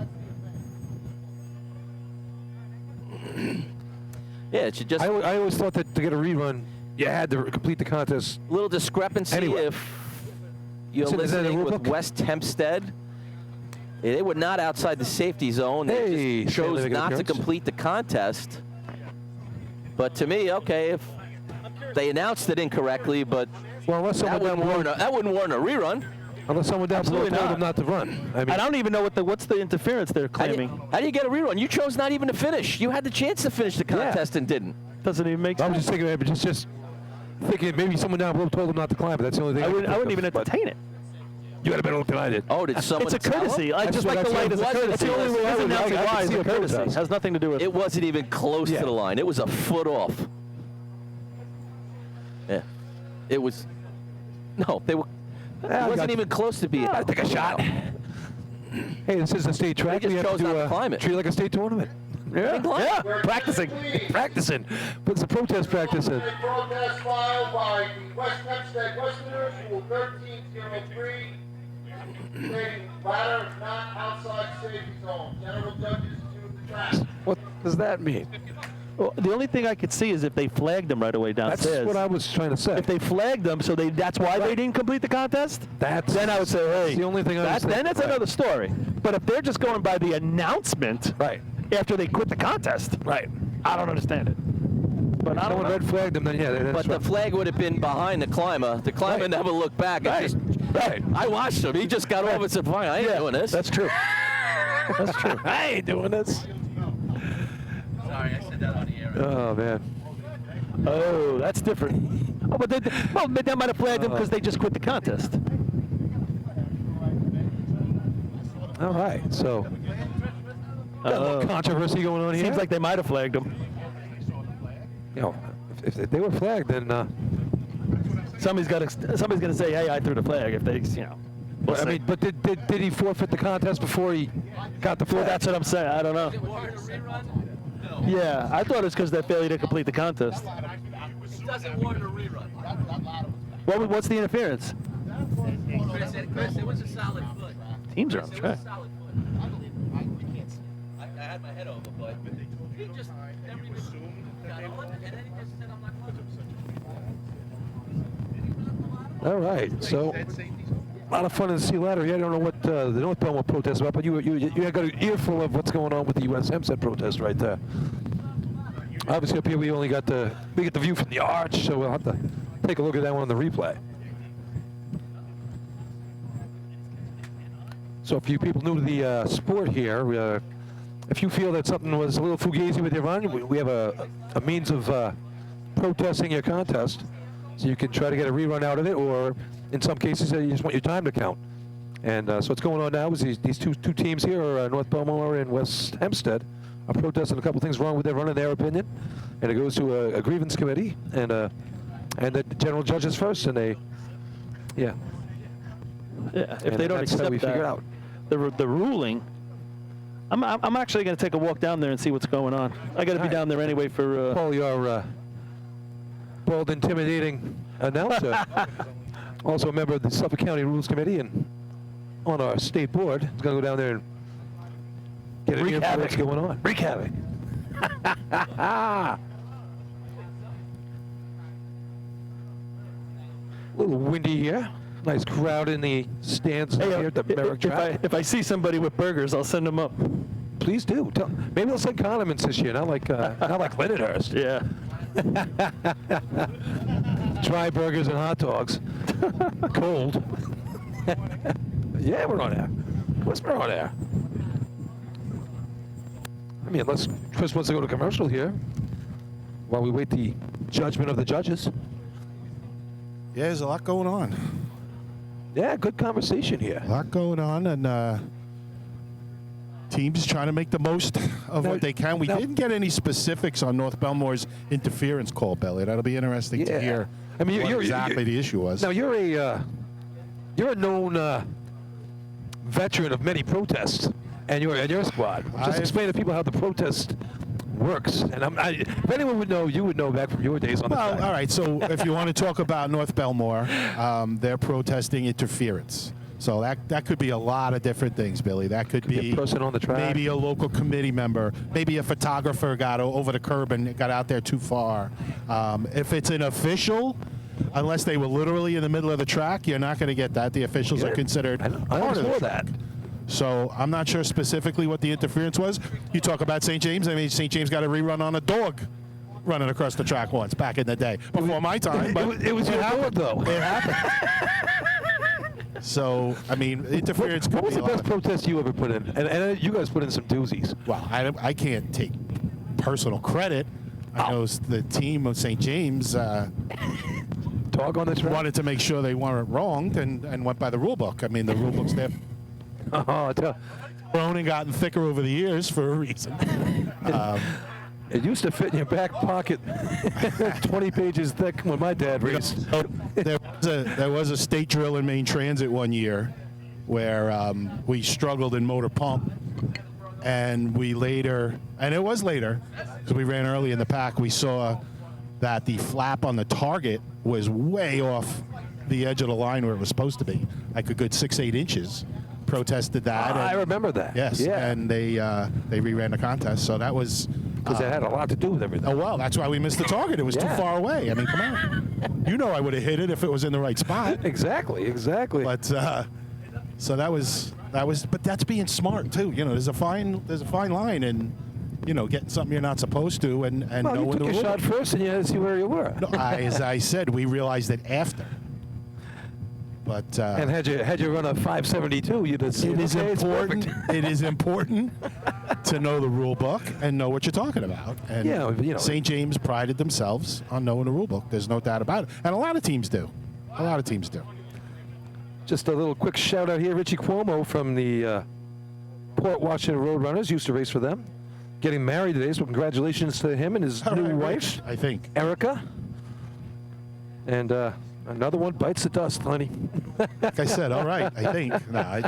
S1: Yeah, it should just
S2: I always thought that to get a rerun, you had to complete the contest.
S1: little discrepancy
S2: Anyway.
S1: if you're
S2: Is that in the
S1: listening
S2: rule
S1: with
S2: book?
S1: West Hempstead. They were not outside the safety zone. They
S2: Hey,
S1: just
S2: Stanley
S1: chose
S2: making an
S1: not to
S2: appearance.
S1: complete the contest. But to me, okay, if they announced it incorrectly, but
S2: Well, unless
S1: that
S2: someone down
S1: wouldn't,
S2: below,
S1: that wouldn't warrant a rerun.
S2: unless someone down below
S8: Absolutely
S2: told
S8: not.
S2: them not to run. I mean,
S8: I don't even know what's the interference they're
S1: How do,
S8: claiming.
S1: how do you get a rerun? You chose not even to finish. You had the chance to finish the contest and didn't.
S8: Doesn't even make
S2: I was
S8: sense.
S2: just thinking, just thinking maybe someone down below told them not to climb. But that's the only thing.
S8: I wouldn't
S2: think
S8: even
S2: of, but
S8: entertain it.
S2: You had a better look than I did.
S1: Oh, did someone
S8: It's a
S1: tell
S8: courtesy.
S1: him?
S8: Like, just like the light is a courtesy.
S1: It's the only way I
S8: This
S1: would-
S8: announcing
S2: I
S8: why
S2: could
S8: is
S2: see
S8: a
S2: a
S8: courtesy.
S2: protest.
S8: Has nothing to do with
S1: It wasn't even close
S2: Yeah.
S1: to the line. It was a foot off. Yeah. It was. No, they were. It
S2: I
S1: wasn't
S2: got
S1: even close to being.
S2: I take a shot. Hey, this is a state track.
S1: just
S2: We have
S1: chose
S2: to
S1: not to climb it.
S2: treat it like a state tournament. Yeah,
S5: We're
S2: practicing,
S5: pleased.
S2: practicing. But it's a protest practice.
S5: A protest filed by the West Hempstead Westerners, Rule 1303, stating ladder not outside safety zone. General judges to the track.
S2: What does that mean?
S8: Well, the only thing I could see is if they flagged them right away
S2: That's
S8: downstairs.
S2: what I was trying to say.
S8: If they flagged them, so that's why they didn't complete the contest.
S2: That's
S8: Then I would say, hey,
S2: the only thing I was
S8: then
S2: thinking.
S8: that's another story. But if they're just going by the announcement
S2: Right.
S8: after they quit the contest,
S2: Right.
S8: I don't understand it. But I don't
S2: Someone
S8: know.
S2: red flagged them, then yeah, that's
S1: But the
S2: right.
S1: flag would have been behind the climber. The climber
S2: Right.
S1: never looked back. And
S2: Right.
S1: just,
S2: Right.
S1: I watched him. He just got off and said, "Fine, I ain't doing this."
S8: That's true. That's true.
S2: I ain't doing this.
S1: Sorry, I said that on the air.
S2: Oh man.
S8: Oh, that's different. Oh, but they might have flagged them because they just quit the contest.
S2: All right. So got a little controversy going on here.
S8: Seems like they might have flagged them.
S2: You know, if they were flagged, then
S8: Somebody's got to say, hey, I threw the flag. If they, we'll
S2: I
S8: see.
S2: mean, but did he forfeit the contest before he got the
S8: Well,
S2: flag?
S8: that's what I'm saying. I don't know. Yeah, I thought it was because they failure to complete the contest.
S1: It doesn't warrant a rerun.
S8: What's the interference?
S1: Chris, it was a solid foot.
S8: Teams are on track.
S1: Solid foot. I had my head over, but he just never even got on, and then he just said, "I'm not close."
S2: All right. So a lot of fun in the sea ladder. Yeah, I don't know what the North Bellmore protest is about, but you got an earful of what's going on with the U.S. Hempstead protest right there. Obviously up here we only got the view from the arch, so we'll have to take a look at that one on the replay. So if you people new to the sport here, if you feel that something was a little fugazi with your run, we have a means of protesting your contest, so you can try to get a rerun out of it, or in some cases you just want your time to count. And so what's going on now is these two teams here, are North Bellmore and West Hempstead, are protesting a couple things wrong with their run in their opinion, and it goes to a grievance committee, and the general judges first, and they, yeah.
S8: Yeah, if
S2: And
S8: they don't
S2: that's how
S8: accept
S2: we figure it out.
S8: the ruling, I'm actually going to take a walk down there and see what's going on. I got to be
S2: All right.
S8: down there anyway for.
S2: Paul, your bold, intimidating announcer, also a member of the Suffolk County Rules Committee and on our state board, is going to go down there and get an
S8: Wreak
S2: ear for
S8: havoc.
S2: what's going on.
S8: Wreak havoc.
S2: A little windy here. Nice crowd in the stands here at the Merrick track.
S8: if I see somebody with burgers, I'll send them up.
S2: Please do. Maybe they'll send condiments this year, not like Lindenhurst.
S8: Yeah.
S2: Dry burgers and hot dogs. Cold. Yeah, we're on air. Of course we're on air. I mean, unless Chris wants to go to commercial here while we wait the judgment of the judges.
S3: Yeah, there's a lot going on.
S2: Yeah, good conversation here.
S3: A lot going on, and teams trying to make the most of
S2: Now-
S3: what they can. We
S2: now-
S3: didn't get any specifics on North Bellmore's interference call, Belly. That'll be interesting to
S2: Yeah.
S3: hear.
S2: I mean,
S3: what
S2: you're-
S3: exactly the issue was.
S2: Now you're a known veteran of many protests, and your squad. Just explain to people how the protest works. And if anyone would know, you would know back from your days on the track.
S3: All right. So if you want to talk about North Bellmore, they're protesting interference. So that could be a lot of different things, Billy. That could
S2: be a person on the track.
S3: Maybe a local committee member. Maybe a photographer got over the curb and got out there too far. If it's an official, unless they were literally in the middle of the track, you're not going to get that. The officials are considered
S2: I
S3: part of the
S2: saw
S3: track.
S2: that.
S3: So I'm not sure specifically what the interference was. You talk about St. James. I mean, St. James got a rerun on a dog running across the track once back in the day. Before my time. But
S2: It was your dog, though.
S3: it happened. So, I mean, interference could
S2: What was
S3: be
S2: the
S3: a lot
S2: best protest you ever put in? And you guys put in some doozies.
S3: Well, I can't take personal credit. I know the team of St. James
S2: Dog on the track?
S3: wanted to make sure they weren't wronged and went by the rule book. I mean, the rule book's there.
S2: Oh,
S3: Grown and gotten thicker over the years for a reason.
S2: it used to fit in your back pocket 20 pages thick when my dad raced.
S3: There was a state drill in Maine Transit one year where we struggled in motor pump, and we later, and it was later, because we ran early in the pack, we saw that the flap on the target was way off the edge of the line where it was supposed to be, like a good 6-8 inches. Protested that.
S2: I remember that.
S3: Yes,
S2: Yeah.
S3: and they reran the contest, so that was...
S2: Because it had a lot to do with everything.
S3: Oh, well, that's why we missed the target. It was too
S2: Yeah.
S3: far away. I mean, come on. You know I would have hit it if it was in the right spot.
S2: Exactly.
S3: But so that was, but that's being smart too. You know, there's a fine line in, you know, getting something you're not supposed to and
S2: Well,
S3: knowing
S2: you took
S3: the
S2: your
S3: rule.
S2: shot first, and you had to see where you were.
S3: No, as I said, we realized it after. But
S2: And had you run a 572, you'd have seen
S3: it is
S2: okay, it's
S3: important.
S2: perfect.
S3: It is important to know the rule book and know what you're talking about. And
S2: Yeah, you know.
S3: St. James prided themselves on knowing the rule book. There's no doubt about it. And a lot of teams do. A lot of teams do.
S2: Just a little quick shout out here, Richie Cuomo from the Port Washington Roadrunners, used to race for them. Getting married today, so congratulations to him and his
S3: All
S2: new
S3: right,
S2: wife,
S3: Rich, I think.
S2: Erica. And another one bites the dust, honey.
S3: Like I said, all right, I think. No,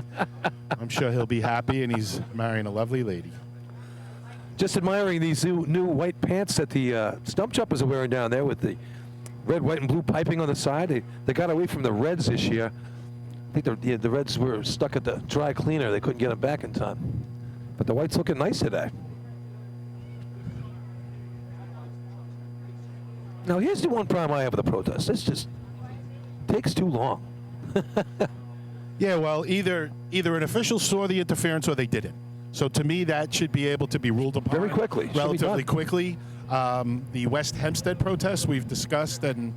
S3: I'm sure he'll be happy, and he's marrying a lovely lady.
S2: Just admiring these new white pants that the stump jumpers are wearing down there with the red, white, and blue piping on the side. They got away from the reds this year. I think the reds were stuck at the dry cleaner. They couldn't get them back in time. But the white's looking nice today. Now, here's the one problem I have with the protest. This just takes too long.
S3: Yeah, well, either an official saw the interference or they didn't. So to me, that should be able to be ruled upon
S2: Very quickly. Should be
S3: relatively
S2: done.
S3: quickly. The West Hempstead protest we've discussed, and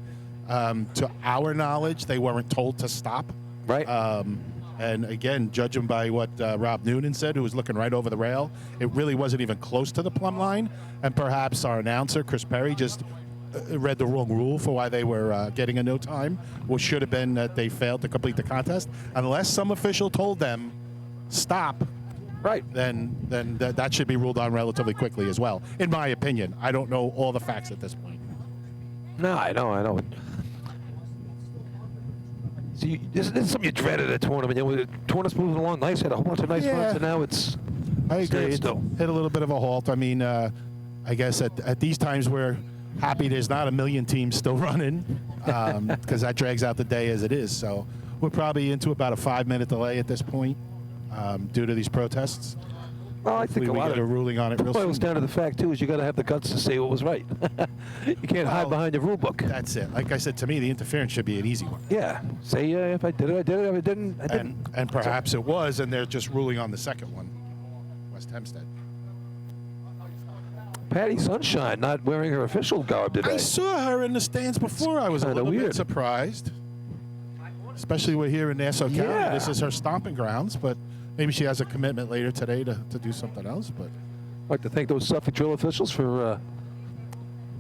S3: to our knowledge, they weren't told to stop.
S2: Right.
S3: And again, judging by what Rob Noonan said, who was looking right over the rail, it really wasn't even close to the plumb line. And perhaps our announcer, Chris Perry, just read the wrong rule for why they were getting a no time, which should have been that they failed to complete the contest. Unless some official told them, stop,
S2: Right.
S3: then that should be ruled on relatively quickly as well, in my opinion. I don't know all the facts at this point.
S2: No, I know. See, this is something you dread at a tournament. You know, the tournament's moving along nice, had a whole bunch of nice
S3: Yeah.
S2: runs, and now it's
S3: I agree.
S2: staying
S3: It's
S2: still.
S3: hit a little bit of a halt. I mean, I guess at these times we're happy there's not a million teams still running, because that drags out the day as it is. So we're probably into about a 5-minute delay at this point due to these protests.
S2: Well, I think
S3: Hopefully
S2: a
S3: we
S2: lot
S3: get
S2: of
S3: a ruling on it real
S2: boils
S3: soon.
S2: down to the fact too is you got to have the guts to say what was right. You can't hide
S3: Well,
S2: behind the rule book.
S3: That's it. Like I said, to me, the interference should be an easy one.
S2: Yeah, say if I did it, I did it. If I didn't, I didn't.
S3: And perhaps it was, and they're just ruling on the second one, West Hempstead.
S2: Patty Sunshine not wearing her official garb today.
S3: I saw her in the stands before. I was a
S2: Kinda
S3: little
S2: weird.
S3: bit surprised. Especially we're here in Nassau County.
S2: Yeah.
S3: This is her stomping grounds, but maybe she has a commitment later today to do something else. But
S2: I'd like to thank those Suffolk drill officials for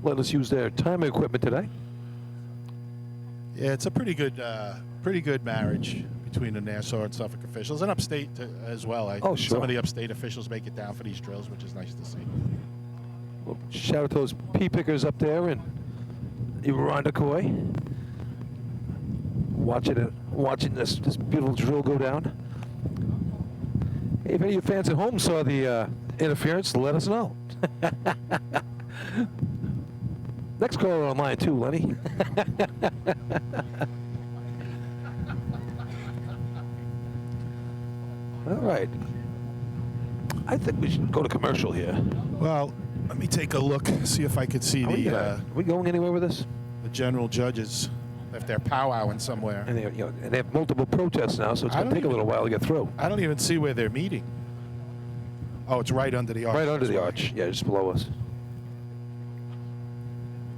S2: letting us use their time equipment today.
S3: yeah, it's a pretty good marriage between the Nassau and Suffolk officials, and upstate as well.
S2: Oh, sure.
S3: Some of the upstate officials make it down for these drills, which is nice to see.
S2: Well, shout out to those pea pickers up there in Irondequoit. Watching this beautiful drill go down. Hey, if any of you fans at home saw the interference, let us know. Next caller online too, Lenny. All right. I think we should go to commercial here.
S3: Well, let me take a look, see if I could see
S2: Are we going anywhere with this?
S3: the general judges, if they're powwowing somewhere.
S2: And they have multiple protests now, so it's going to take a little while to get through.
S3: I don't even see where they're meeting. Oh, it's right under the arch.
S2: Right under the arch. Yeah, just below us.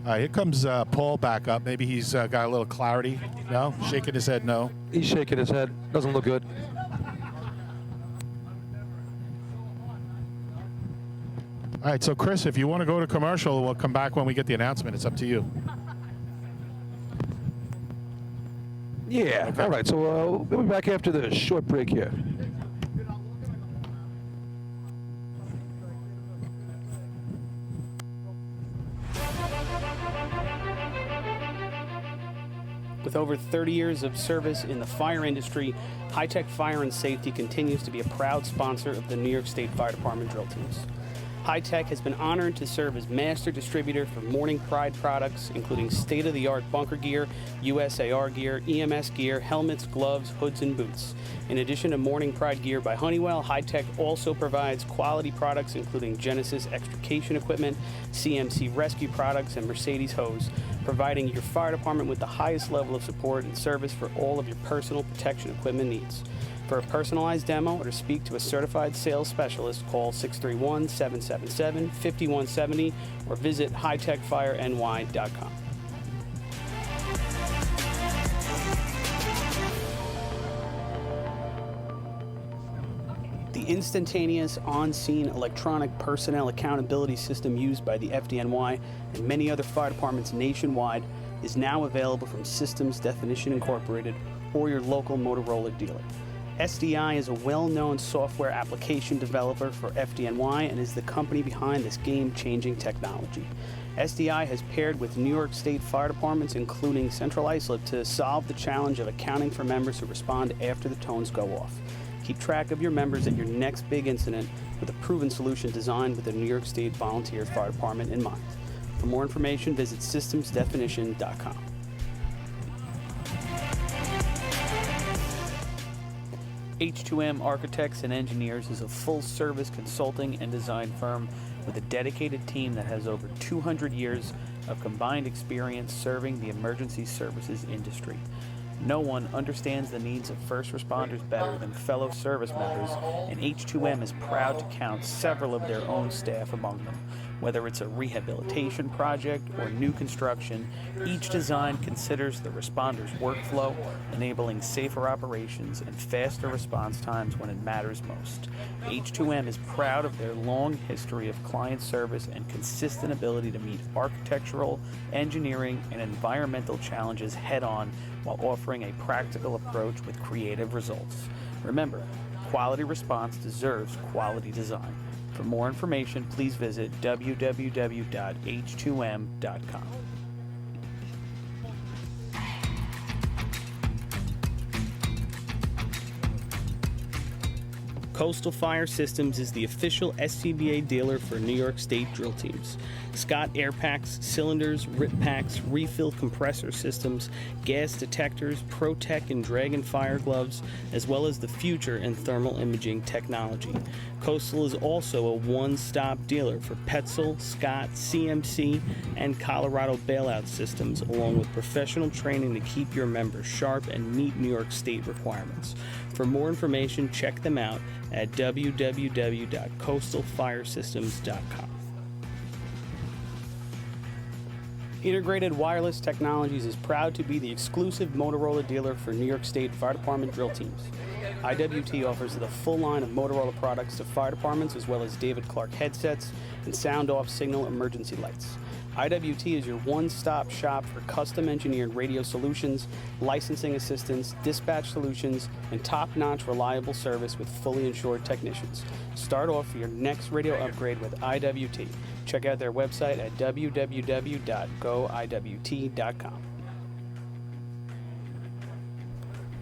S3: All right, here comes Paul back up. Maybe he's got a little clarity. No? Shaking his head no.
S2: He's shaking his head. Doesn't look good.
S3: All right, so Chris, if you want to go to commercial, we'll come back when we get the announcement. It's up to you.
S2: Yeah.
S3: Okay.
S2: All right, so we'll be back after the short break here.
S6: With over 30 years of service in the fire industry, High Tech Fire and Safety continues to be a proud sponsor of the New York State Fire Department drill teams. High Tech has been honored to serve as master distributor for Morning Pride products, including state-of-the-art bunker gear, USAR gear, EMS gear, helmets, gloves, hoods, and boots. In addition to Morning Pride gear by Honeywell, High Tech also provides quality products including Genesis extrication equipment, CMC rescue products, and Mercedes hose, providing your fire department with the highest level of support and service for all of your personal protection equipment needs. For a personalized demo or to speak to a certified sales specialist, call 631-777-5170 or visit hightechfireny.com. The instantaneous, on-scene electronic personnel accountability system used by the FDNY and many other fire departments nationwide is now available from Systems Definition Incorporated or your local Motorola dealer. SDI is a well-known software application developer for FDNY and is the company behind this game-changing technology. SDI has paired with New York State fire departments, including Central Islip, to solve the challenge of accounting for members who respond after the tones go off. Keep track of your members at your next big incident with a proven solution designed with the New York State Volunteer Fire Department in mind. For more information, visit systemsdefinition.com. H2M Architects and Engineers is a full-service consulting and design firm with a dedicated team that has over 200 years of combined experience serving the emergency services industry. No one understands the needs of first responders better than fellow service members, and H2M is proud to count several of their own staff among them. Whether it's a rehabilitation project or new construction, each design considers the responder's workflow, enabling safer operations and faster response times when it matters most. H2M is proud of their long history of client service and consistent ability to meet architectural, engineering, and environmental challenges head-on while offering a practical approach with creative results. Remember, quality response deserves quality design. For more information, please visit www.h2m.com. Coastal Fire Systems is the official SCBA dealer for New York State drill teams. Scott air packs, cylinders, rip packs, refill compressor systems, gas detectors, ProTech and Dragon fire gloves, as well as the future in thermal imaging technology. Coastal is also a one-stop dealer for Petzl, Scott, CMC, and Colorado bailout systems, along with professional training to keep your members sharp and meet New York State requirements. For more information, check them out at www.coastalfiresystems.com. Integrated Wireless Technologies is proud to be the exclusive Motorola dealer for New York State Fire Department drill teams. IWT offers the full line of Motorola products to fire departments, as well as David Clark headsets and sound-off signal emergency lights. IWT is your one-stop shop for custom-engineered radio solutions, licensing assistance, dispatch solutions, and top-notch reliable service with fully insured technicians. Start off your next radio upgrade with IWT. Check out their website at www.goiwt.com.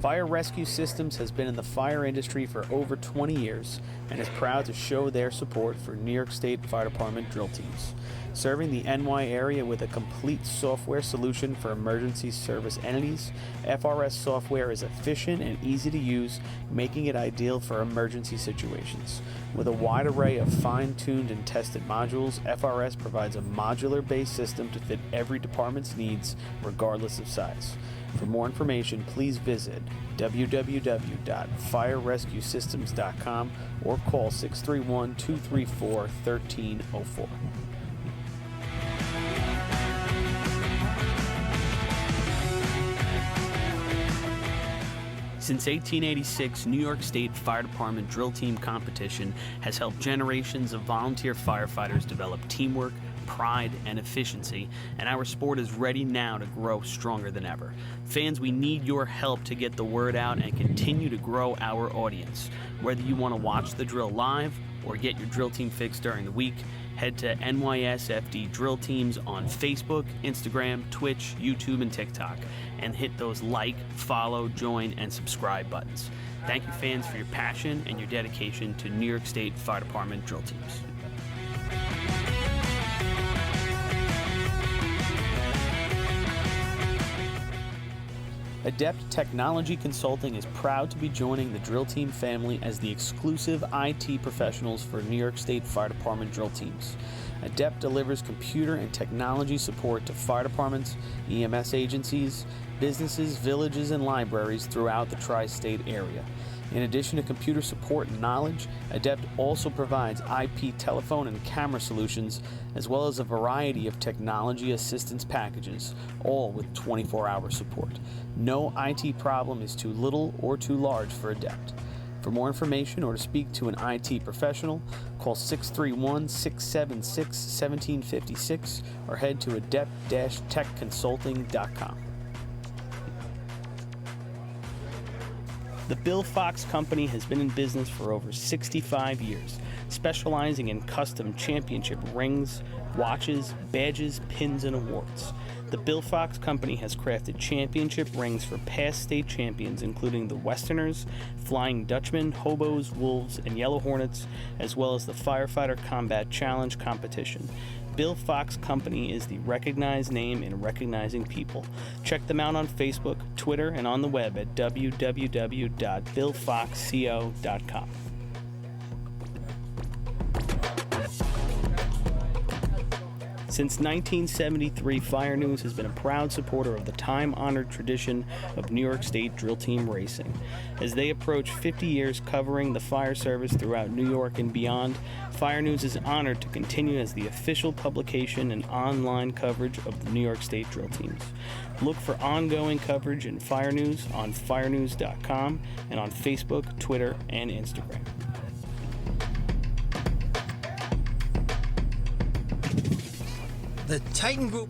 S6: Fire Rescue Systems has been in the fire industry for over 20 years and is proud to show their support for New York State Fire Department drill teams. Serving the NY area with a complete software solution for emergency service entities, FRS software is efficient and easy to use, making it ideal for emergency situations. With a wide array of fine-tuned and tested modules, FRS provides a modular-based system to fit every department's needs, regardless of size. For more information, please visit www.firerescuesystems.com or call 631-234-1304. Since 1886, New York State Fire Department Drill Team Competition has helped generations of volunteer firefighters develop teamwork, pride, and efficiency, and our sport is ready now to grow stronger than ever. Fans, we need your help to get the word out and continue to grow our audience. Whether you want to watch the drill live or get your drill team fix during the week, head to NYSFD Drill Teams on Facebook, Instagram, Twitch, YouTube, and TikTok, and hit those like, follow, join, and subscribe buttons. Thank you, fans, for your passion and your dedication to New York State Fire Department Drill Teams. Adept Technology Consulting is proud to be joining the Drill Team family as the exclusive IT professionals for New York State Fire Department Drill Teams. Adept delivers computer and technology support to fire departments, EMS agencies, businesses, villages, and libraries throughout the tri-state area. In addition to computer support and knowledge, Adept also provides IP telephone and camera solutions, as well as a variety of technology assistance packages, all with 24-hour support. No IT problem is too little or too large for Adept. For more information or to speak to an IT professional, call 631-676-1756 or head to adept-techconsulting.com. The Bill Fox Company has been in business for over 65 years, specializing in custom championship rings, watches, badges, pins, and awards. The Bill Fox Company has crafted championship rings for past state champions, including the Westerners, Flying Dutchmen, Hobos, Wolves, and Yellow Hornets, as well as the Firefighter Combat Challenge competition. Bill Fox Company is the recognized name in recognizing people. Check them out on Facebook, Twitter, and on the web at www.billfoxco.com. Since 1973, Fire News has been a proud supporter of the time-honored tradition of New York State Drill Team racing. As they approach 50 years covering the fire service throughout New York and beyond, Fire News is honored to continue as the official publication and online coverage of the New York State Drill Teams. Look for ongoing coverage in Fire News on firenews.com and on Facebook, Twitter, and Instagram.
S9: The Titan Group.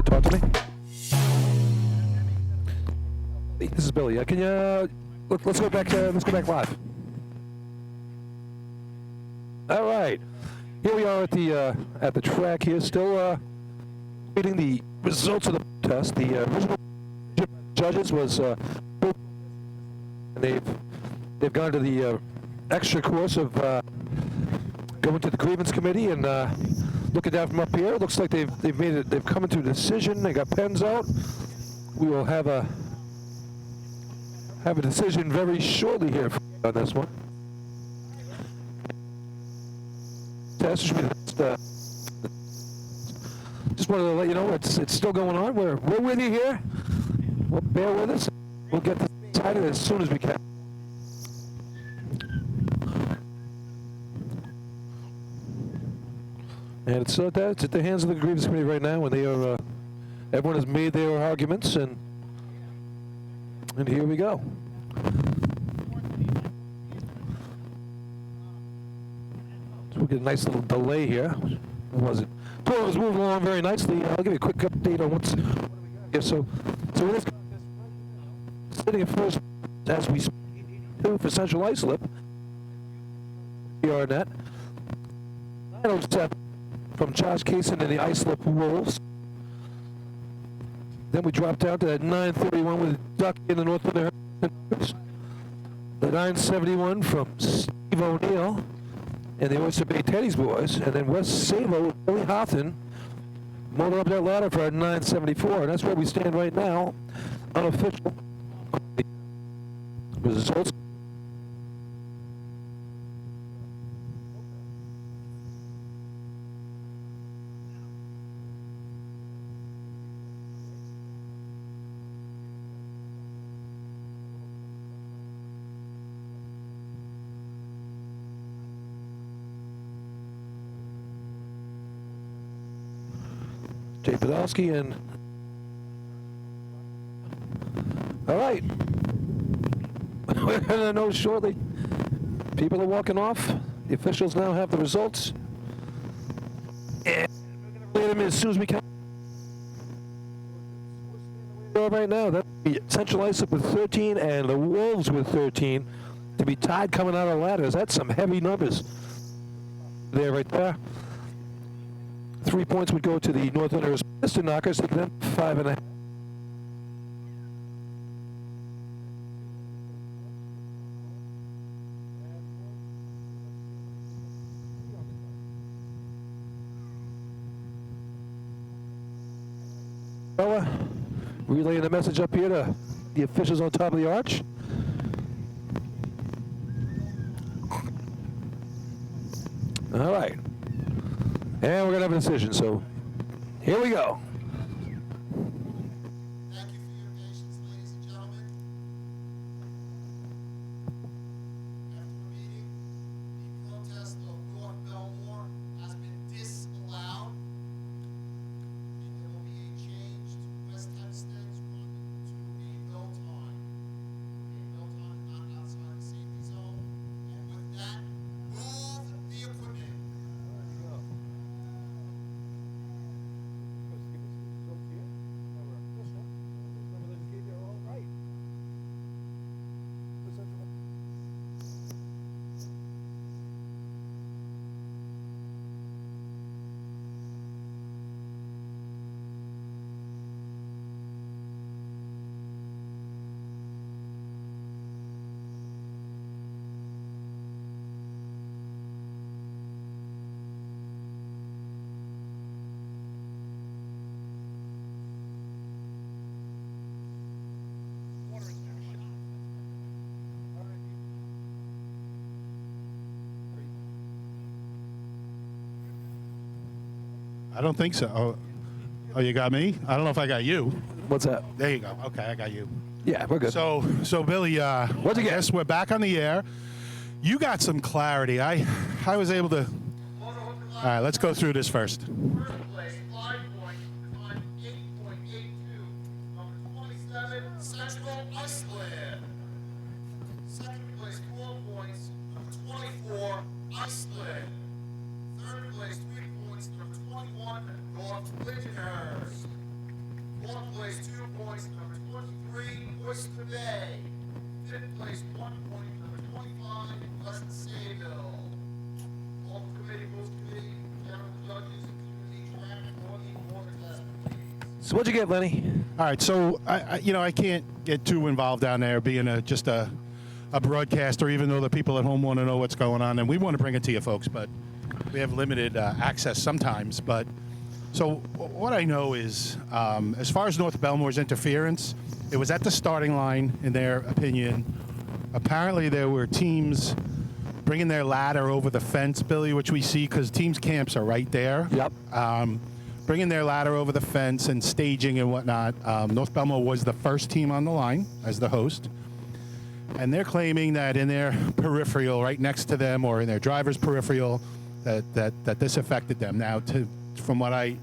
S2: talk to me? This is Billy. Can you let's go back? Let's go back live. All right. Here we are at the track here, still reading the results of the test. The original judges was, and they've gone to the extra course of going to the grievance committee and looking down from up here. It looks like they've made it. They've come into a decision. They got pens out. We will have a decision very shortly here on this one. Test should be just wanted to let you know it's still going on. We're with you here. Well, bear with us. We'll get this decided as soon as we can. And it's at the hands of the grievance committee right now, and they are. Everyone has made their arguments, and here we go. So we'll get a nice little delay here. What was it? Well, it was moving along very nicely. I'll give you a quick update on what's here. So in this sitting at first as we speak for Central Islip. We are net 907 from Josh Kaysen and the Islip Wolves. Then we drop down to that 931 with Duck in the North Winter. The 971 from Steve O'Neill and the Oyster Bay Teddy's boys, and then West Savo, Billy Houghton, moving up that ladder for our 974, and that's where we stand right now. Unofficial results. Jay Podolsky and all right. We're gonna know shortly. People are walking off. The officials now have the results. And we're gonna play them as soon as we can. Right now, that's Central Islip with 13 and the Wolves with 13 to be tied coming out of ladders. That's some heavy numbers there, right there. 3 points would go to the North Winters Piston Knockers, taking them 5.5. Relaying the message up here to the officials on top of the arch. All right. And we're going to have a decision, so here we go.
S5: Thank you for your patience, ladies and gentlemen. After the meeting, the protest of North Bellmore has been disallowed, and there will be a change to West Hempstead's run to a no time. A no time not outside the safety zone, and with that, move the equipment.
S3: I don't think so. Oh, you got me? I don't know if I got you.
S2: What's that?
S3: There you go. Okay, I got you.
S2: Yeah, we're good.
S3: So Billy,
S2: What'd you get?
S3: yes, we're back on the air. You got some clarity. I was able to. All right, let's go through this first.
S5: First place, 5 points, time 8.82, number 27, Central Iceland. Second place, 4 points, number 24, Iceland. Third place, 3 points, number 21, North Winters. points, number 23, Oyster Bay. Fifth place, 1 point, number 25, West Sayville. All committee, rules committee, general judges, committee draft, all the order test, please.
S2: So what'd you get, Lenny?
S3: All right, so I can't get too involved down there, being just a broadcaster, even though the people at home want to know what's going on, and we want to bring it to you folks, but we have limited access sometimes. But so what I know is, as far as North Bellmore's interference, it was at the starting line, in their opinion. Apparently, there were teams bringing their ladder over the fence, Billy, which we see because teams' camps are right there.
S2: Yep.
S3: Bringing their ladder over the fence and staging and whatnot. North Bellmore was the first team on the line as the host. And they're claiming that in their peripheral, right next to them, or in their driver's peripheral, that this affected them. Now, from what I,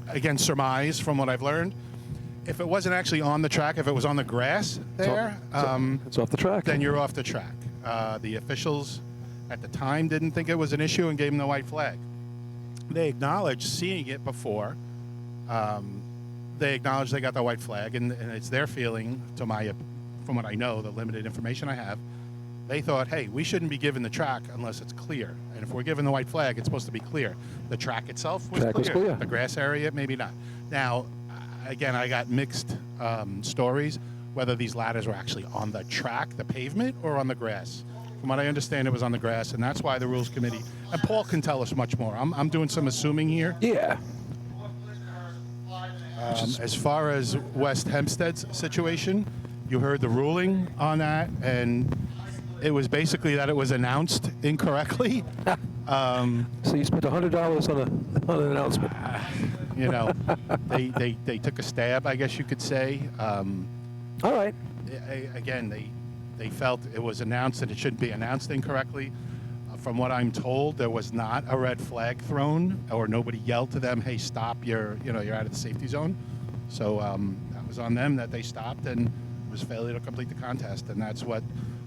S3: again, surmise from what I've learned, if it wasn't actually on the track, if it was on the grass there,
S2: It's off the track.
S3: then you're off the track. The officials at the time didn't think it was an issue and gave them the white flag. They acknowledged seeing it before. They acknowledged they got the white flag, and it's their feeling, from what I know, the limited information I have, they thought, hey, we shouldn't be given the track unless it's clear. And if we're given the white flag, it's supposed to be clear. The track itself was clear. The grass area, maybe not. Now, again, I got mixed stories, whether these ladders were actually on the track, the pavement, or on the grass. From what I understand, it was on the grass, and that's why the Rules Committee, and Paul can tell us much more. I'm doing some assuming here.
S2: Yeah.
S3: As far as West Hempstead's situation, you heard the ruling on that, and it was basically that it was announced incorrectly.
S2: So you spent $100 on an announcement.
S3: You know, they took a stab, I guess you could say.
S2: All right.
S3: Again, they felt it was announced and it shouldn't be announced incorrectly. From what I'm told, there was not a red flag thrown, or nobody yelled to them, "Hey, stop! You're out of the safety zone." So that was on them that they stopped, and it was failure to complete the contest, and that's what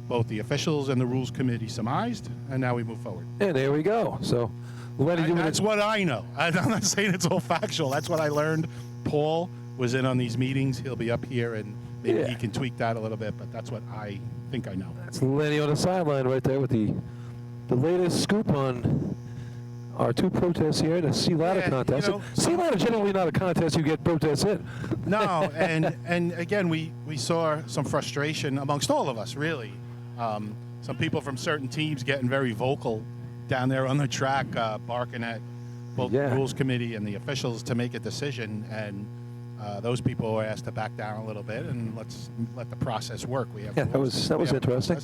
S3: both the officials and the Rules Committee surmised. And now we move forward.
S2: And there we go. So, Lenny,
S3: That's what I know. I'm not saying it's all factual. That's what I learned. Paul was in on these meetings. He'll be up here, and maybe he can tweak that a little bit. But that's what I think I know.
S2: That's Lenny on the sideline right there with the latest scoop on our two protests here, the sea ladder contest. Sea ladder generally not a contest you get protests in.
S3: No, and again, we saw some frustration amongst all of us, really. Some people from certain teams getting very vocal down there on the track, barking at both the Rules Committee and the officials to make a decision, and those people were asked to back down a little bit and let's let the process work. We have
S2: that was interesting.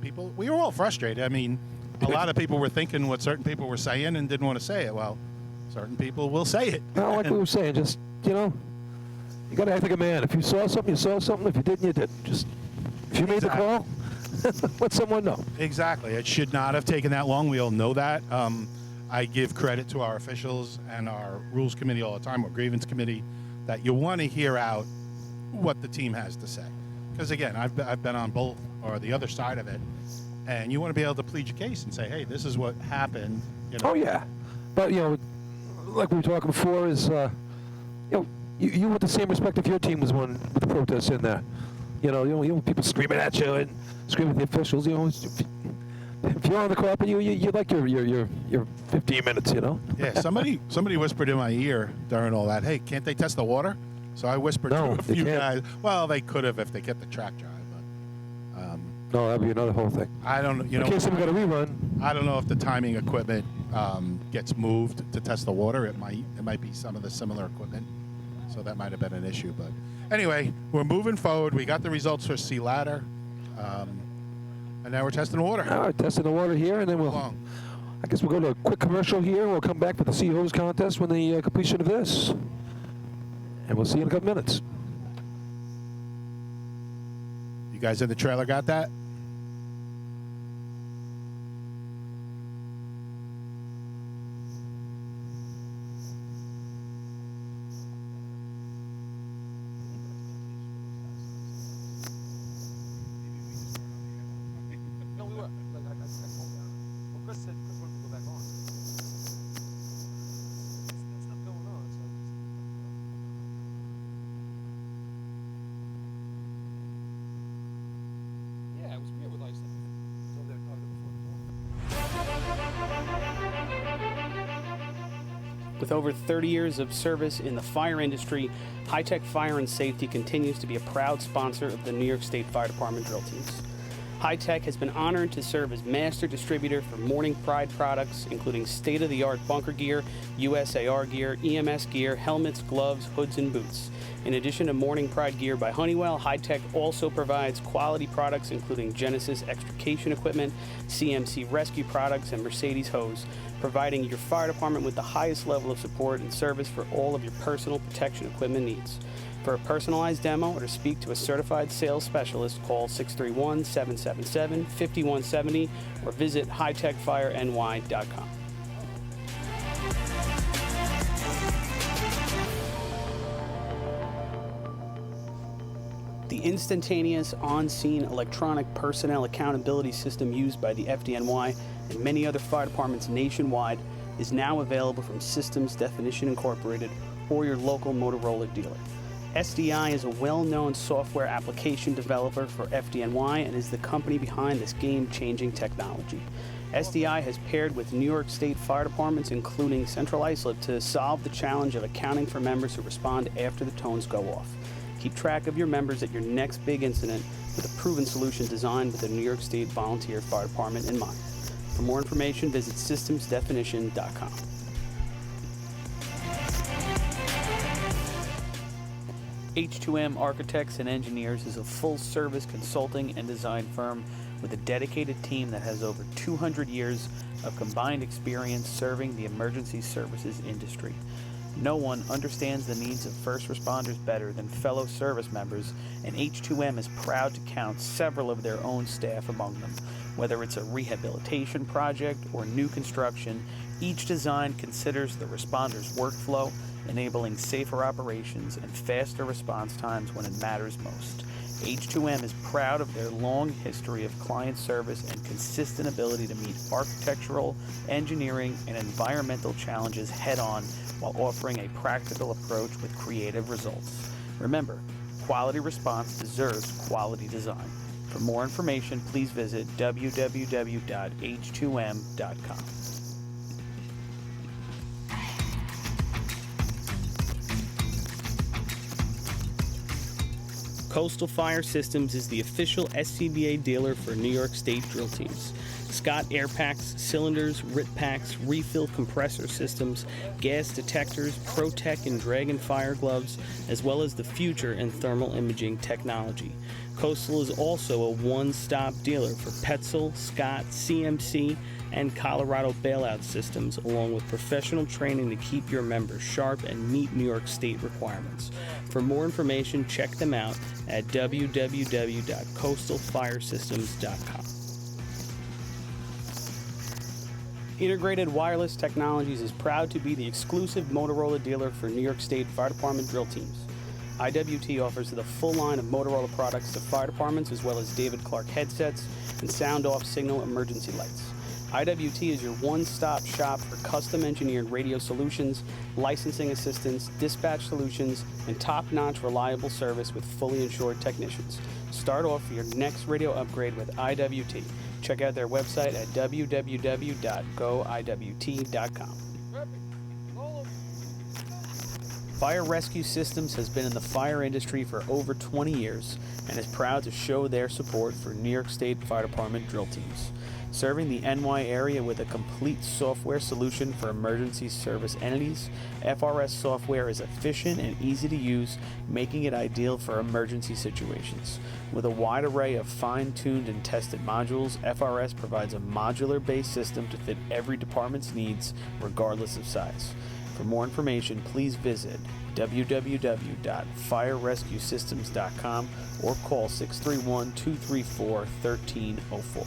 S3: People, we were all frustrated. I mean, a lot of people were thinking what certain people were saying and didn't want to say it. Well, certain people will say it.
S2: Well, like we were saying, just, you got to act like a man. If you saw something, you saw something. If you didn't, you didn't. Just, if you made the call, let someone know.
S3: Exactly. It should not have taken that long. We all know that. I give credit to our officials and our Rules Committee all the time, or Grievance Committee, that you want to hear out what the team has to say. Because, again, I've been on both or the other side of it, and you want to be able to plead your case and say, hey, this is what happened.
S2: Oh, yeah. But, like we were talking before, is, you want the same respect if your team was one with the protests in there. You don't want people screaming at you and screaming at the officials. If you're on the carpet, you like your 15 minutes,
S3: Yeah, somebody whispered in my ear during all that, hey, can't they test the water? So I whispered to a few guys. Well, they could have if they kept the track dry, but
S2: no, that'd be another whole thing.
S3: I don't know.
S2: In case someone got a rerun.
S3: I don't know if the timing equipment gets moved to test the water. It might be some of the similar equipment, so that might have been an issue. But anyway, we're moving forward. We got the results for Sea Ladder, and now we're testing the water.
S2: All right, testing the water here, and then I guess we'll go to a quick commercial here. We'll come back for the Sea Hose contest when the completion of this. And we'll see you in a couple minutes.
S3: You guys in the trailer got that?
S2: No, we were. Chris said Chris wanted to go back on. Stuff going on, so
S6: With over 30 years of service in the fire industry, High Tech Fire and Safety continues to be a proud sponsor of the New York State Fire Department drill teams. High Tech has been honored to serve as master distributor for Morning Pride products, including state-of-the-art bunker gear, USAR gear, EMS gear, helmets, gloves, hoods, and boots. In addition to Morning Pride gear by Honeywell, High Tech also provides quality products including Genesis extrication equipment, CMC rescue products, and Mercedes hose, providing your fire department with the highest level of support and service for all of your personal protection equipment needs. For a personalized demo or to speak to a certified sales specialist, call 631-777-5170 or visit hightechfireny.com. The instantaneous on-scene electronic personnel accountability system used by the FDNY and many other fire departments nationwide is now available from Systems Definition Incorporated or your local Motorola dealer. SDI is a well-known software application developer for FDNY and is the company behind this game-changing technology. SDI has paired with New York State fire departments, including Central Islip, to solve the challenge of accounting for members who respond after the tones go off. Keep track of your members at your next big incident with a proven solution designed with the New York State Volunteer Fire Department in mind. For more information, visit systemsdefinition.com. H2M Architects and Engineers is a full-service consulting and design firm with a dedicated team that has over 200 years of combined experience serving the emergency services industry. No one understands the needs of first responders better than fellow service members, and H2M is proud to count several of their own staff among them. Whether it's a rehabilitation project or new construction, each design considers the responder's workflow, enabling safer operations and faster response times when it matters most. H2M is proud of their long history of client service and consistent ability to meet architectural, engineering, and environmental challenges head-on while offering a practical approach with creative results. Remember, quality response deserves quality design. For more information, please visit www.h2m.com. Coastal Fire Systems is the official SCBA dealer for New York State drill teams. Scott air packs, cylinders, RIT packs, refill compressor systems, gas detectors, ProTech and Dragon fire gloves, as well as the future in thermal imaging technology. Coastal is also a one-stop dealer for Petzl, Scott, CMC, and Colorado bailout systems, along with professional training to keep your members sharp and meet New York State requirements. For more information, check them out at www.coastalfiresystems.com. Integrated Wireless Technologies is proud to be the exclusive Motorola dealer for New York State Fire Department drill teams. IWT offers the full line of Motorola products to fire departments, as well as David Clark headsets and sound-off signal emergency lights. IWT is your one-stop shop for custom-engineered radio solutions, licensing assistance, dispatch solutions, and top-notch reliable service with fully insured technicians. Start off your next radio upgrade with IWT. Check out their website at www.goiwt.com. Fire Rescue Systems has been in the fire industry for over 20 years and is proud to show their support for New York State Fire Department drill teams. Serving the NY area with a complete software solution for emergency service entities, FRS software is efficient and easy to use, making it ideal for emergency situations. With a wide array of fine-tuned and tested modules, FRS provides a modular-based system to fit every department's needs, regardless of size. For more information, please visit www.firerescuesystems.com or call 631-234-1304.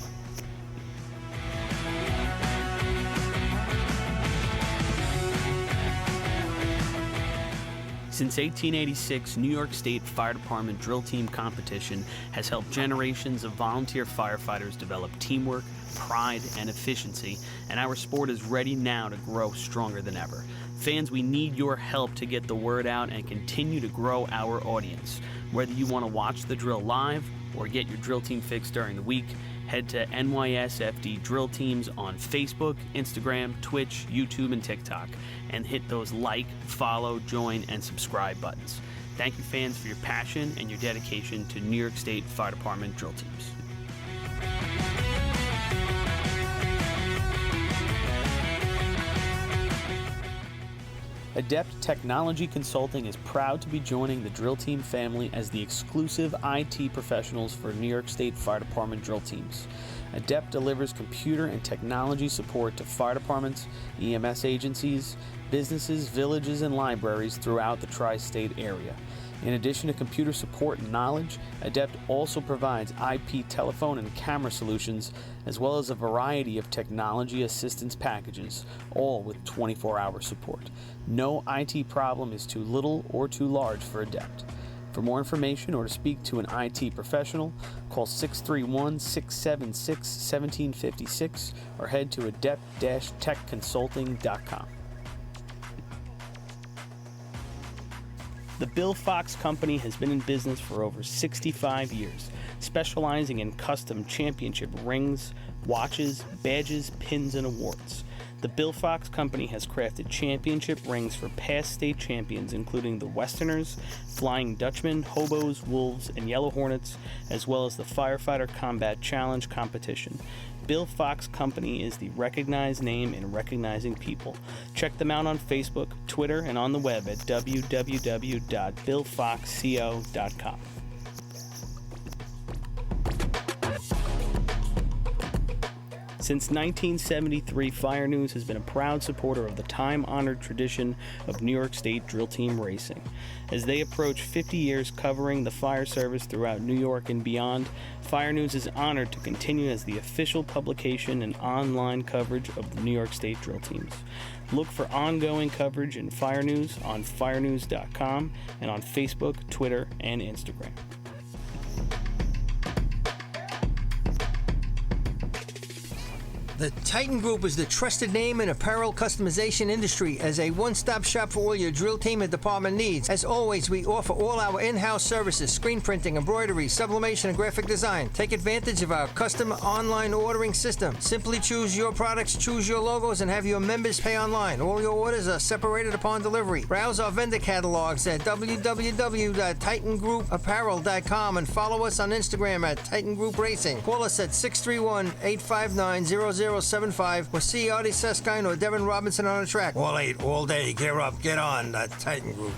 S6: Since 1886, New York State Fire Department drill team competition has helped generations of volunteer firefighters develop teamwork, pride, and efficiency, and our sport is ready now to grow stronger than ever. Fans, we need your help to get the word out and continue to grow our audience. Whether you want to watch the drill live or get your drill team fix during the week, Head to NYSFD Drill Teams on Facebook, Instagram, Twitch, YouTube, and TikTok, and hit those like, follow, join, and subscribe buttons. Thank you, fans, for your passion and your dedication to New York State Fire Department drill teams. Adept Technology Consulting is proud to be joining the drill team family as the exclusive IT professionals for New York State Fire Department drill teams. Adept delivers computer and technology support to fire departments, EMS agencies, businesses, villages, and libraries throughout the tri-state area. In addition to computer support and knowledge, Adept also provides IP telephone and camera solutions, as well as a variety of technology assistance packages, all with 24-hour support. No IT problem is too little or too large for Adept. For more information or to speak to an IT professional, call 631-676-1756 or head to adept-techconsulting.com. The Bill Fox Company has been in business for over 65 years, specializing in custom championship rings, watches, badges, pins, and awards. The Bill Fox Company has crafted championship rings for past state champions, including the Westerners, Flying Dutchmen, Hobos, Wolves, and Yellow Hornets, as well as the Firefighter Combat Challenge competition. Bill Fox Company is the recognized name in recognizing people. Check them out on Facebook, Twitter, and on the web at www.billfoxco.com. Since 1973, Fire News has been a proud supporter of the time-honored tradition of New York State drill team racing. As they approach 50 years covering the fire service throughout New York and beyond, Fire News is honored to continue as the official publication and online coverage of the New York State drill teams. Look for ongoing coverage in Fire News on firenews.com and on Facebook, Twitter, and Instagram.
S9: The Titan Group is the trusted name in apparel customization industry as a one-stop shop for all your drill team and department needs. As always, we offer all our in-house services, screen printing, embroidery, sublimation, and graphic design. Take advantage of our custom online ordering system. Simply choose your products, choose your logos, and have your members pay online. All your orders are separated upon delivery. Browse our vendor catalogs at www.titangrouapparel.com and follow us on Instagram at Titan Group Racing. Call us at 631-859-0075 or see Artie Seskine or Devin Robinson on the track. All 8, all day. Gear up, get on. The Titan Group.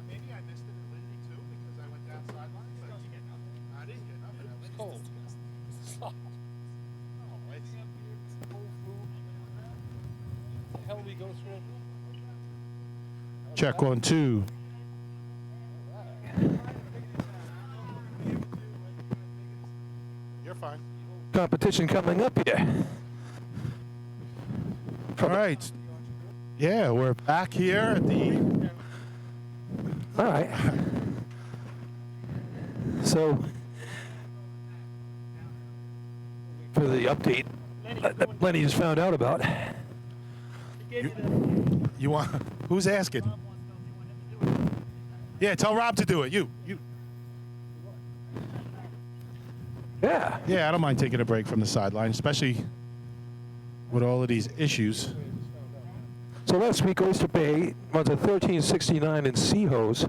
S3: Maybe I missed it in Lindsay too because I went down sideline, but I didn't get nothing. It was cold. Check 1, 2. You're fine.
S2: Competition coming up here.
S3: All right. Yeah, we're back here at the.
S2: All right. So, for the update that Lenny just found out about.
S3: You want? Who's asking? Yeah, tell Rob to do it. You.
S2: Yeah.
S3: Yeah, I don't mind taking a break from the sideline, especially with all of these issues.
S2: So last week, Oyster Bay runs a 1369 in Sea-Hose,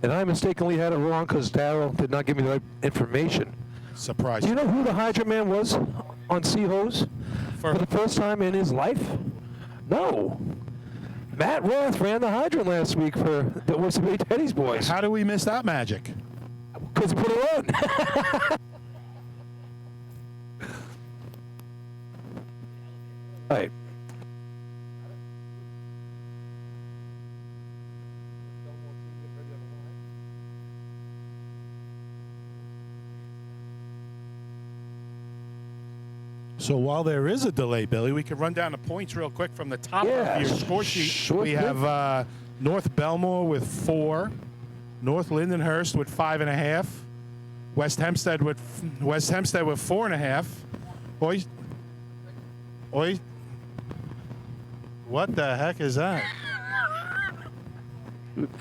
S2: and I mistakenly had it wrong because Darryl did not give me the right information.
S3: Surprise.
S2: Do you know who the Hydra Man was on Sea-Hose for the first time in his life? No. Matt Roth ran the hydrant last week for the Oyster Bay Teddy's boys.
S3: How do we miss that magic?
S2: Because he put it on. All right.
S3: So while there is a delay, Billy, we can run down the points real quick from the top
S2: Yeah,
S3: of your score sheet.
S2: sure
S3: We
S2: thing.
S3: have North Bellmore with 4, North Lindenhurst with 5.5, West Hempstead with 4.5. What the heck is that?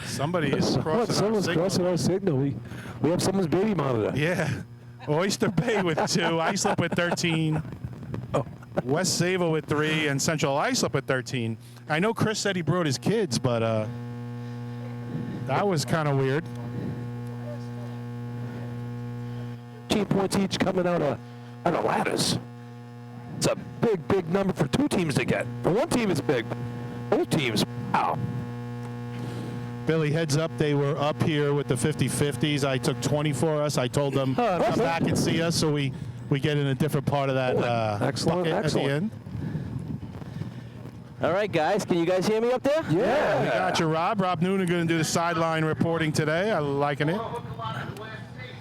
S3: Somebody is crossing our
S2: Someone's
S3: signal.
S2: crossing our signal. We have someone's baby monitor.
S3: Yeah. Oyster Bay with 2, Islip with 13, West Sable with 3, and Central Islip with 13. I know Chris said he brought his kids, but that was kind of weird.
S2: 15 points each coming out of ladders. It's a big, big number for two teams to get. For one team, it's big. Both teams, wow.
S3: Billy, heads up, they were up here with the 50-50s. I took 20 for us. I told them come back and see us, so we get in a different part of that
S2: Excellent,
S3: bucket
S2: excellent.
S3: at the end.
S1: All right, guys. Can you guys hear me up there?
S2: Yeah.
S3: We got you, Rob. Rob Noonan going to do the sideline reporting today. I'm liking it.
S5: Hook a lot of the last state.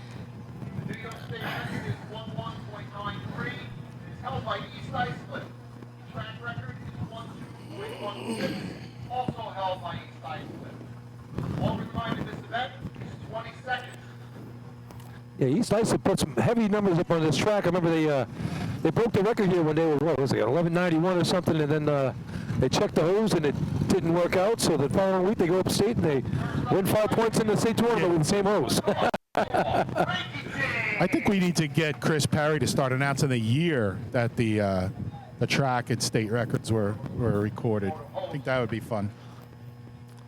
S5: The New York State record is 11.93. It is held by East Islip. The track record is 12.16. Also held by East Islip. Overtime in this event is 20 seconds.
S2: Yeah, East Islip put some heavy numbers up on this track. I remember they broke the record here when they were, what was it, 1191 or something, and then they checked the hose and it didn't work out, so the following week they go upstate and they win 5 points in the state tournament with the same hose.
S3: I think we need to get Chris Perry to start announcing the year that the track and state records were recorded. I think that would be fun.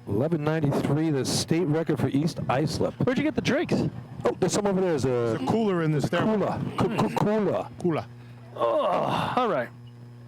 S2: 1193, the state record for East Islip.
S8: Where'd you get the drinks?
S2: Oh, there's some over there. There's a
S3: Cooler in this there.
S2: cooler.
S3: Cooler.
S8: Oh, all right.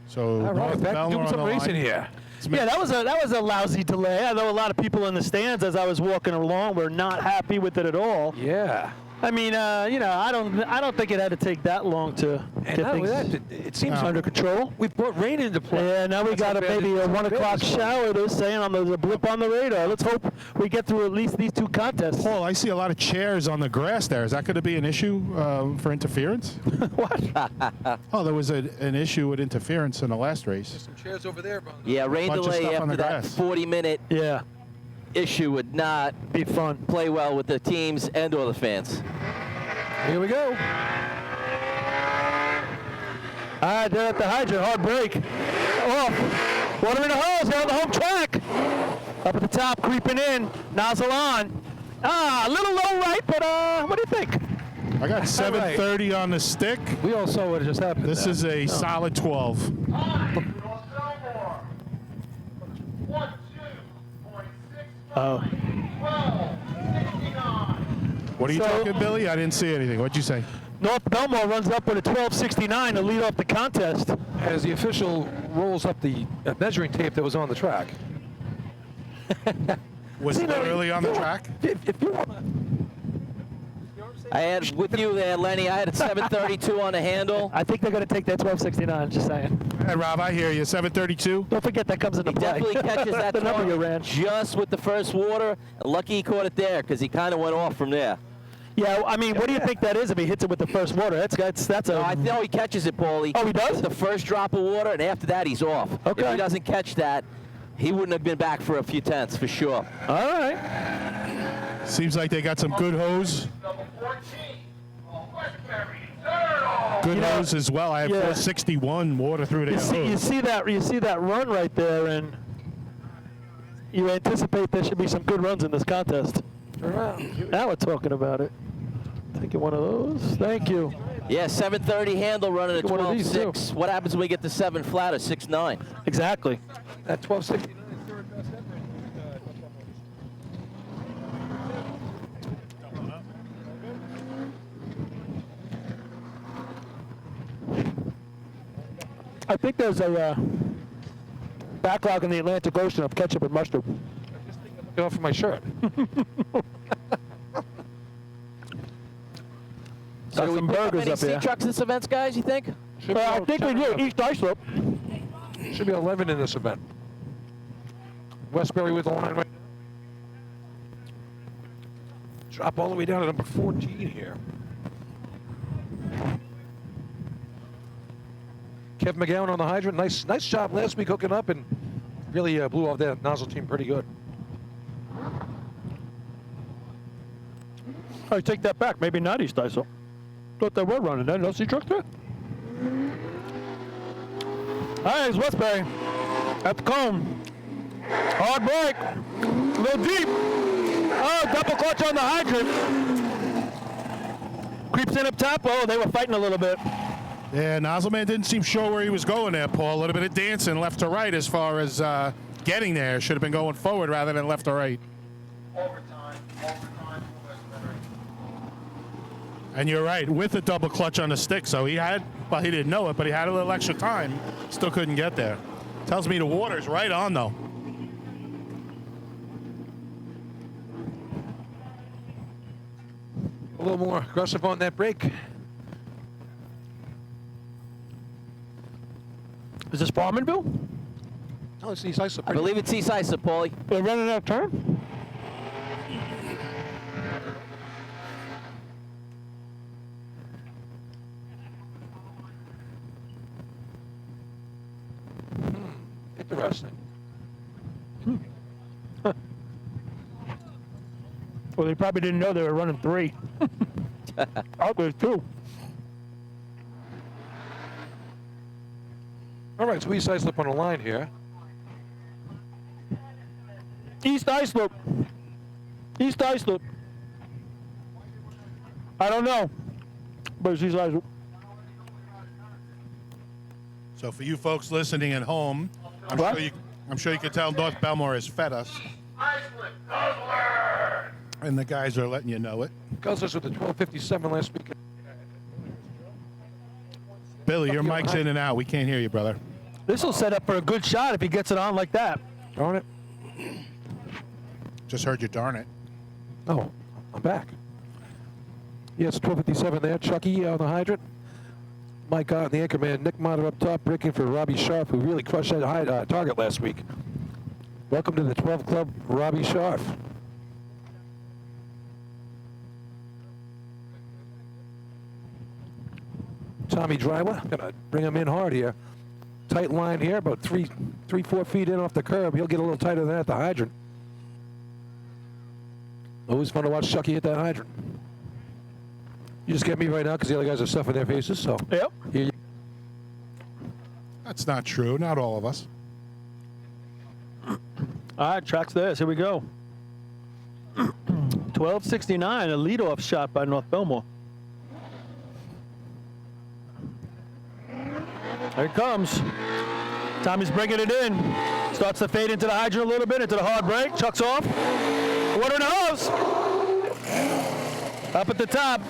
S3: So
S2: All right,
S3: North
S2: back to
S3: Bellmore
S2: doing
S3: on
S2: some
S3: the
S2: racing
S3: line.
S2: here.
S8: Yeah, that was a lousy delay. I know a lot of people in the stands as I was walking along were not happy with it at all.
S2: Yeah.
S8: I mean, I don't think it had to take that long to
S2: And
S8: get
S2: not only
S8: things
S2: that, it seems
S8: under control.
S2: we brought rain into play.
S8: Yeah, now we
S2: That's
S8: got
S2: how bad
S8: maybe
S2: it-
S8: a
S2: that's how
S8: 1
S2: bad
S8: o'clock
S2: this was.
S8: shower. They're saying there's a blip on the radar. Let's hope we get through at least these two contests.
S3: Paul, I see a lot of chairs on the grass there. Is that going to be an issue for interference?
S8: What?
S3: Oh, there was an issue with interference in the last race.
S10: Some chairs over there, bro.
S1: Yeah, rain
S3: Bunch of
S1: delay
S3: stuff on
S1: after
S3: the
S1: that
S3: grass.
S1: 40-minute
S8: Yeah,
S1: issue would not
S8: be fun.
S1: play well with the teams and or the fans.
S2: Here we go.
S8: All right, they're at the hydrant. Hard break. Off. Water in the hose. They're on the home track. Up at the top, creeping in. Nozzle on. A little low right, but what do you think?
S3: I got 730 on the stick.
S2: We all saw what just happened.
S3: This
S2: there.
S3: is a solid 12.
S5: Time, North Bellmore. 12.69.
S3: What are you
S8: So-
S3: talking, Billy? I didn't see anything. What'd you say?
S8: North Bellmore runs up with a 12:69 to lead off the contest.
S2: As the official rolls up the measuring tape that was on the track.
S3: Was literally on the track?
S2: If you want to...
S1: I had with you there, Lenny. I had a 732 on the handle.
S8: I think they're going to take that 12:69. Just saying.
S3: Hey, Rob, I hear you. 732.
S8: Don't forget that comes into
S1: He
S8: play.
S1: definitely catches that
S8: the number you
S1: target
S8: ran.
S1: just with the first water. Lucky he caught it there because he kind of went off from there.
S8: Yeah, I mean, what do you think that is if he hits it with the first water? That's a.
S1: No, I know he catches it, Paulie.
S8: Oh, he does?
S1: With the first drop of water, and after that, he's off.
S8: Okay.
S1: If he doesn't catch that, he wouldn't have been back for a few tenths, for sure.
S8: All right.
S3: Seems like they got some good hose.
S5: Number 14, Westbury, third.
S3: Good
S8: You know,
S3: hose as well. I have
S8: yeah.
S3: 461 water through there.
S8: You see that run right there, and you anticipate there should be some good runs in this contest. Now we're talking about it. Taking one of those. Thank you.
S1: Yeah, 730 handle running at
S8: Look at one of these,
S1: 12.6. What happens when we get to 7 flat or 6.9?
S8: Exactly.
S2: That 12:69 third best
S8: I think there's a backlog in the Atlantic Ocean of ketchup and mustard.
S2: Get off of my shirt.
S1: So do we
S8: some
S1: pick up
S8: burgers
S1: any
S8: up here.
S1: sea trucks this events, guys, you think?
S8: I think we do. East Islip.
S2: Should be 11 in this event. Westbury with the line right now. Drop all the way down to number 14 here. Kevin McGowan on the hydrant. Nice job last week hooking up and really blew off that nozzle team pretty good.
S8: I take that back. Maybe not East Islip. Thought they were running that. No sea truck there. All right, it's Westbury at the cone. Hard break. A little deep. Oh, double clutch on the hydrant. Creeps in up top. Oh, they were fighting a little bit.
S3: Yeah, Nozzleman didn't seem sure where he was going there, Paul. A little bit of dancing left to right as far as getting there. Should have been going forward rather than left to right.
S5: Overtime for Westbury.
S3: And you're right, with a double clutch on the stick. So he had, well, he didn't know it, but he had a little extra time. Still couldn't get there. Tells me the water's right on, though.
S2: A little more aggressive on that break.
S8: Is this Farmanville?
S2: Oh, it's East Islip.
S1: I believe it's East Islip, Paulie.
S8: They're running out of turn?
S2: Interesting.
S8: Well, they probably didn't know they were running 3. Oh, there's 2.
S2: All right, so East Islip on the line here.
S8: East Islip. East Islip. I don't know. But it's East Islip.
S3: So for you folks listening at home, I'm sure you can tell North Bellmore has fed us.
S5: Islip, Guzzler.
S3: And the guys are letting you know it.
S2: Guzzlers with the 12:57 last week.
S3: Billy, your mic's in and out. We can't hear you, brother.
S8: This will set up for a good shot if he gets it on like that.
S2: Darn it.
S3: Just heard you darn it.
S2: Oh, I'm back. Yes, 12:57 there. Chucky on the hydrant. Mike on the anchor man. Nick Motter up top, breaking for Robbie Sharp, who really crushed that target last week. Welcome to the 12 Club, Robbie Sharp. Tommy Drywa, gonna bring him in hard here. Tight line here, about 4 feet in off the curb. He'll get a little tighter than that at the hydrant. Always fun to watch Chucky hit that hydrant. You just get me right now because the other guys are stuffing their faces, so.
S8: Yep.
S2: Here you
S3: That's not true. Not all of us.
S8: All right, track's theirs. Here we go. 12:69, a leadoff shot by North Bellmore. There it comes. Tommy's bringing it in. Starts to fade into the hydrant a little bit, into the hard break. Chucks off. Water in the hose. Up at the top.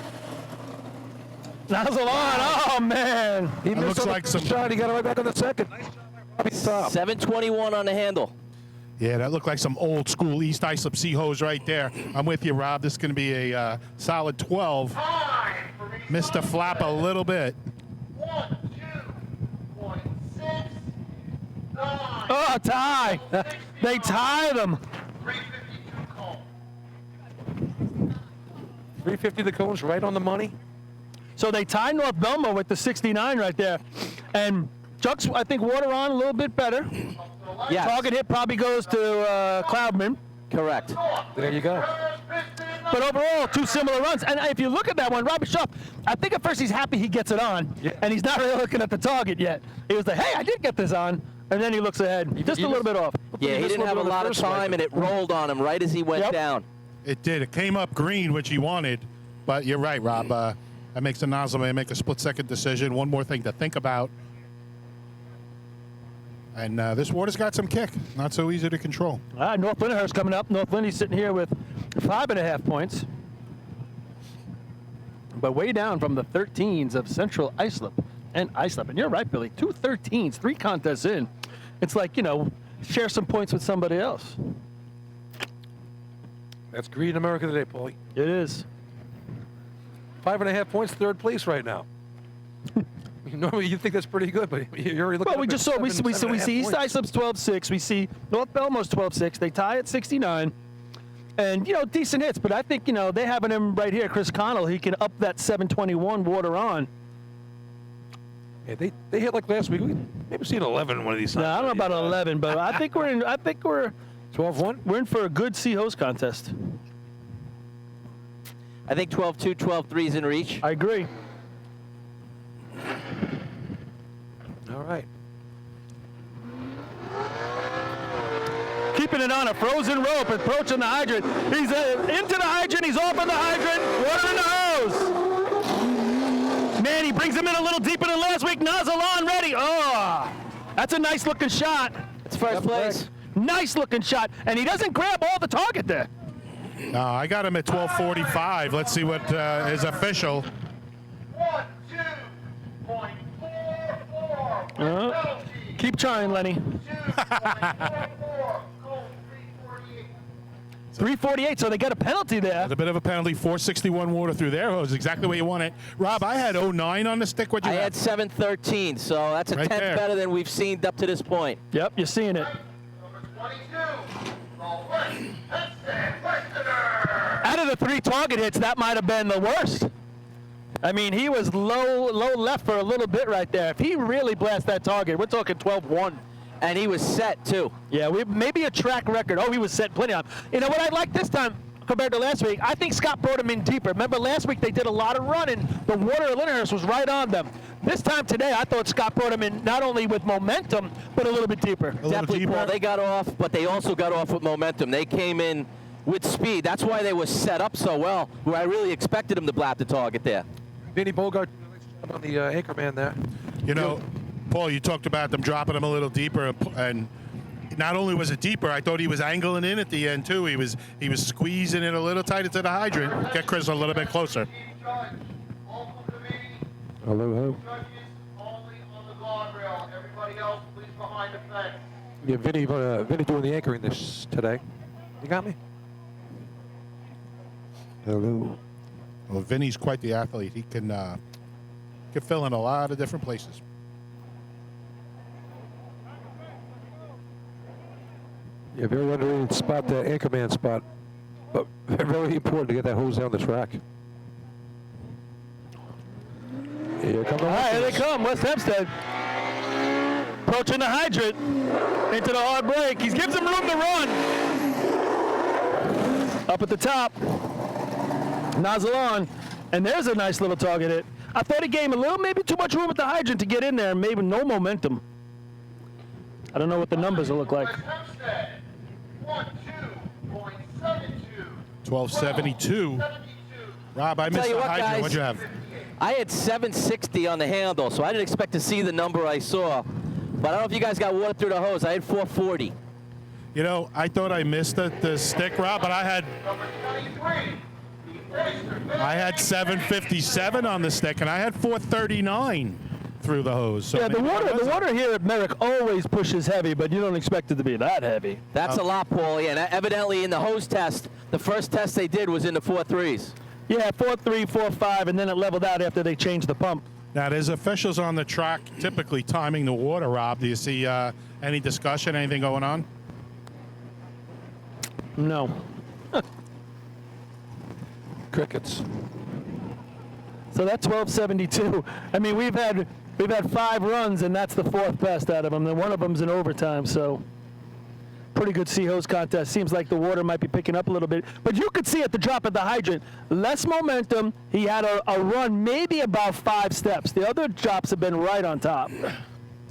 S8: Nozzle on. Oh, man.
S2: He
S3: That looks like some.
S2: shot. He got it right back on the second. Nice job by Robbie Top.
S1: 721 on the handle.
S3: Yeah, that looked like some old school East Islip Sea hose right there. I'm with you, Rob. This is going to be a solid 12. Missed the flap a little bit.
S5: 1-2.6.
S8: Oh, tie. They tie them.
S5: 352 call.
S2: 350 the cones, right on the money.
S8: So they tie North Bellmore with the 69 right there. And Chuck's, I think, water on a little bit better.
S1: Yes.
S8: Target hit probably goes to Cloudman.
S1: Correct.
S2: There you go.
S8: But overall, two similar runs. And if you look at that one, Robbie Sharp, I think at first he's happy he gets it on.
S2: Yeah.
S8: And he's not really looking at the target yet. He was like, hey, I did get this on. And then he looks ahead. Just a little bit off.
S1: Yeah, he didn't have a lot of time, and it rolled on him right as he went
S8: Yep.
S1: down.
S3: It did. It came up green, which he wanted. But you're right, Rob. That makes the nozzle man make a split-second decision. One more thing to think about. And this water's got some kick. Not so easy to control.
S8: North Lyndhurst coming up. North Lindy's sitting here with 5.5 points. But way down from the 13s of Central Islip and Islip. And you're right, Billy. 2 13s, 3 contests in. It's like, share some points with somebody else.
S2: That's Green America today, Paulie.
S8: It is.
S2: 5.5 points, third place right now. Normally you think that's pretty good, but you're already looking.
S8: Well, we
S2: up
S8: just
S2: at
S8: saw, we see
S2: 7.5
S8: East
S2: points.
S8: Islip's 12-6. We see North Bellmore's 12-6. They tie at 69. And, decent hits. But I think, they having him right here, Chris Connell, he can up that 721 water on.
S2: Yeah, they hit like last week. We maybe seen 11 one of these times.
S8: No, I don't know about 11, but I think we're
S2: 12-1.
S8: we're in for a good sea hose contest.
S1: I think 12-2, 12-3 is in reach.
S8: I agree.
S2: All right.
S8: Keeping it on a frozen rope, approaching the hydrant. He's into the hydrant. He's off in the hydrant. Water in the hose. Man, he brings him in a little deeper than last week. Nozzle on, ready. Oh, that's a nice looking shot.
S1: It's first place.
S8: Nice looking shot. And he doesn't grab all the target there.
S3: I got him at 12:45. Let's see what is official.
S5: 1-2.44.
S8: Keep trying, Lenny. 348, so they got a penalty there.
S3: There's a bit of a penalty. 461 water through their hose. Exactly what you want it. Rob, I had 09 on the stick. What'd you
S1: I
S3: have?
S1: had 713, so that's a
S3: Right
S1: tenth
S3: there.
S1: better than we've seen up to this point.
S8: Yep, you're seeing it.
S5: Number 22. Roll West. Headstand. Westerner.
S8: Out of the 3 target hits, that might have been the worst. I mean, he was low left for a little bit right there. If he really blasts that target, we're talking 12-1.
S1: And he was set, too.
S8: Yeah, maybe a track record. Oh, he was set plenty on. You know what I like this time compared to last week? I think Scott brought him in deeper. Remember last week they did a lot of running. The water at Lyndhurst was right on them. This time today, I thought Scott brought him in not only with momentum, but a little bit deeper.
S1: Definitely,
S3: deeper.
S1: Paul. They got off, but they also got off with momentum. They came in with speed. That's why they were set up so well, where I really expected them to blast the target there.
S2: Vinny Bogart on the anchor man there.
S3: Paul, you talked about them dropping him a little deeper, and not only was it deeper, I thought he was angling in at the end too. He was squeezing it a little tighter to the hydrant. Get Chris a little bit closer.
S2: Hello.
S5: Judges only on the guardrail. Everybody else, please behind the fence.
S2: Yeah, Vinny doing the anchoring this today. You got me? Hello.
S3: Well, Vinny's quite the athlete. He can fill in a lot of different places.
S2: Yeah, very underrated spot, the anchorman spot. But very important to get that hose down the track. Here come the
S8: All right, here they
S2: Huskies.
S8: come, West Hempstead. Approaching the hydrant into the hard break. He gives him room to run. Up at the top. Nozzle on. And there's a nice little target hit. I thought he gave him maybe too much room at the hydrant to get in there, and maybe no momentum. I don't know what the numbers will look like.
S5: West Hempstead. 1-2.72.
S3: 1272. Rob, I missed
S1: you
S3: the
S1: what,
S3: hydrant.
S1: guys.
S3: What'd you have?
S1: I had 760 on the handle, so I didn't expect to see the number I saw. But I don't know if you guys got water through the hose. I had 440.
S3: I thought I missed the stick, Rob, but I had
S5: Number 23.
S3: I had 757 on the stick, and I had 439 through the hose. So
S8: Yeah, the
S3: maybe that was
S8: water here at Merrick always pushes heavy, but you don't expect it to be that heavy.
S1: That's a lot, Paulie. And evidently in the hose test, the first test they did was in the 4.3s.
S8: Yeah, 4.3, 4.5, and then it leveled out after they changed the pump.
S3: Now, there's officials on the track typically timing the water, Rob. Do you see any discussion, anything going on?
S8: No.
S2: Crickets.
S8: So that's 1272. I mean, we've had 5 runs, and that's the 4th best out of them. And one of them's in overtime, so pretty good sea hose contest. Seems like the water might be picking up a little bit. But you could see at the drop at the hydrant, less momentum. He had a run maybe about 5 steps. The other drops have been right on top.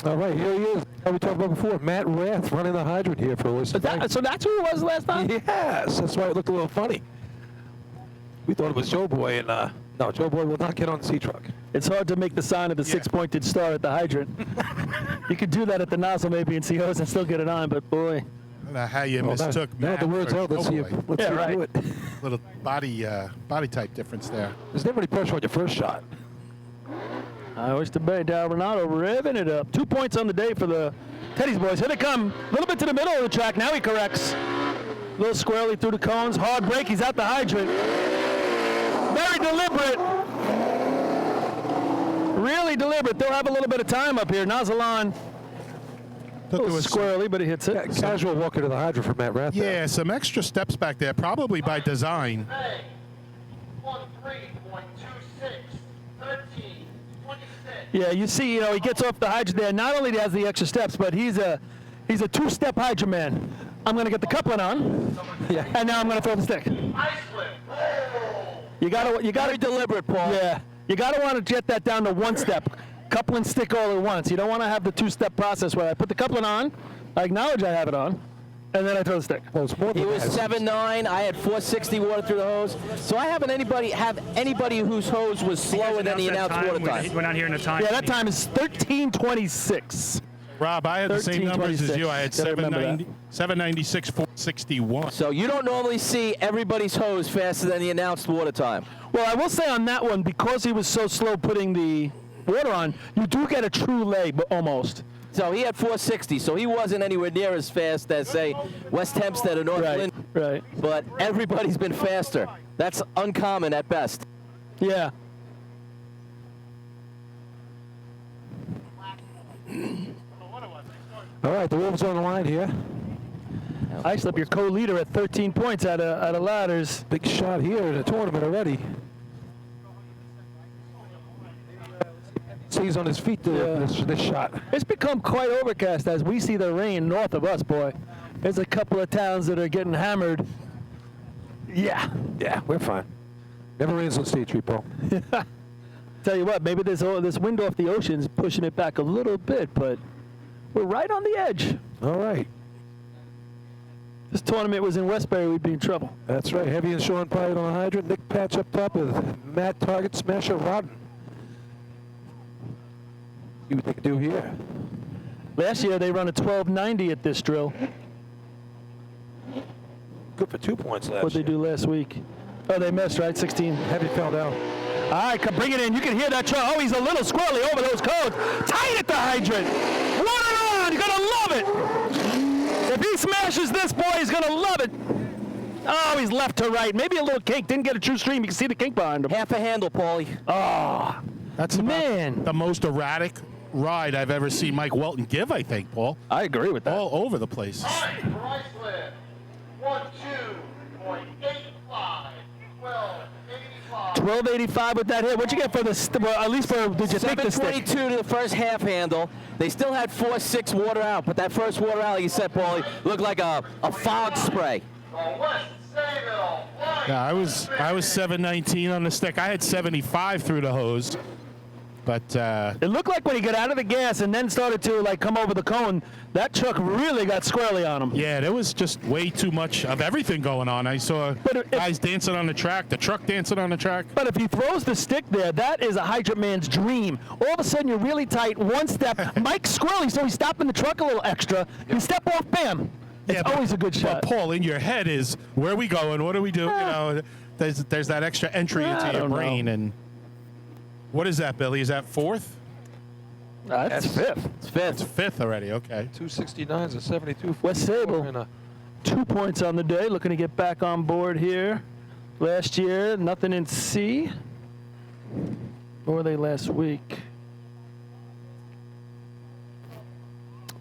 S2: All right, here he is. How we talked about before, Matt Rath running the hydrant here for us.
S8: So that's who it was last time?
S2: Yes, that's why it looked a little funny. We thought it was Joe Boy, and no, Joe Boy will not get on the sea truck.
S8: It's hard to make the sign of the 6-pointed star at the hydrant. You could do that at the nozzle maybe in sea hose and still get it on, but boy.
S3: I don't know how you mistook
S2: now
S3: Matt
S2: the words
S3: for
S2: out. Let's see
S3: Joe
S2: if
S3: Boy.
S2: let's see
S8: right.
S2: him do it.
S3: Little body type difference there.
S2: There's never any pressure on your first shot.
S8: I wish to bet Dal Renato revving it up. 2 points on the day for the Teddy's boys. Here they come. A little bit to the middle of the track. Now he corrects. A little squirrely through the cones. Hard break. He's at the hydrant. Very deliberate. Really deliberate. They'll have a little bit of time up here. Nozzle on. A little squirrely, but he hits it.
S2: Casual walker to the hydrant for Matt Rath.
S3: Yeah, some extra steps back there, probably by design.
S5: 13.26, 13, 26.
S8: Yeah, you see, he gets off the hydrant there. Not only has the extra steps, but he's a 2-step hydrant man. I'm going to get the coupling on, and now I'm going to throw the stick.
S5: Ice flip.
S8: You got to
S1: Very deliberate, Paul.
S8: Yeah, you got to want to get that down to 1 step. Coupling stick all at once. You don't want to have the 2-step process where I put the coupling on, I acknowledge I have it on, and then I throw the stick.
S2: Well, it's more than
S1: He was
S2: that.
S1: 7.9. I had 460 water through the hose. So I haven't anybody whose hose was slower than the announced water time.
S10: We're not hearing the time.
S8: Yeah, that time is 13:26.
S3: Rob, I had the same numbers as you. I had
S8: 13:26.
S3: 796, 461.
S1: So you don't normally see everybody's hose faster than the announced water time.
S8: Well, I will say on that one, because he was so slow putting the water on, you do get a true leg, but almost.
S1: So he had 460, so he wasn't anywhere near as fast as, say, West Hempstead or North Lynn.
S8: Right.
S1: But everybody's been faster. That's uncommon at best.
S8: Yeah.
S2: All right, the Wolves on the line here.
S8: Islip, your co-leader at 13 points out of ladders.
S2: Big shot here in the tournament already. He's on his feet this shot.
S8: It's become quite overcast as we see the rain north of us, boy. There's a couple of towns that are getting hammered. Yeah.
S2: Yeah, we're fine. Never rains on State Street, Paul.
S8: Tell you what, maybe this wind off the ocean's pushing it back a little bit, but we're right on the edge.
S2: All right.
S8: This tournament was in Westbury, we'd be in trouble.
S2: That's right. Heavy and Sean Pyatt on the hydrant. Nick Patch up top with Matt Target Smasher Rodden. See what they can do here.
S8: Last year they run a 1290 at this drill.
S2: Good for 2 points last
S8: What'd they do last week? Oh, they missed, right? 16.
S2: Heavy fell down.
S8: All right, come bring it in. You can hear that truck. Oh, he's a little squirrely over those cones. Tight at the hydrant. Run it on. You're going to love it. If he smashes this, boy, he's going to love it. Oh, he's left to right. Maybe a little kink. Didn't get a true stream. You can see the kink behind him.
S1: Half a handle, Paulie.
S8: Oh,
S3: That's about
S8: man.
S3: the most erratic ride I've ever seen Mike Welton give, I think, Paul.
S8: I agree with that.
S3: All over the place.
S5: Time for ice flip. 12.85, 12.85.
S8: 1285 with that hit. What'd you get for the, well, at least for, did you think the stick?
S1: 722 to the first half handle. They still had 4.6 water out, but that first water out, like you said, Paulie, looked like a fog spray.
S5: West Sayville,
S3: Yeah, I was 719 on the stick. I had 75 through the hose. But
S8: It looked like when he got out of the gas and then started to like come over the cone, that truck really got squarely on him.
S3: yeah, there was just way too much of everything going on. I saw guys dancing on the track, the truck dancing on the track.
S8: But if he throws the stick there, that is a hydrant man's dream. All of a sudden, you're really tight, 1 step. Mike's squirrely, so he's stopping the truck a little extra. You step off, bam. It's
S3: Yeah, but-
S8: always a good shot.
S3: But Paul, in your head is, where are we going? What do we do? You know, there's that extra entry into your brain. And what is that, Billy? Is that fourth?
S8: That's fifth.
S1: It's fifth.
S3: It's fifth already. Okay.
S2: 269s and 72.
S8: West Sable, 2 points on the day, looking to get back on board here. Last year, nothing in C. What were they last week?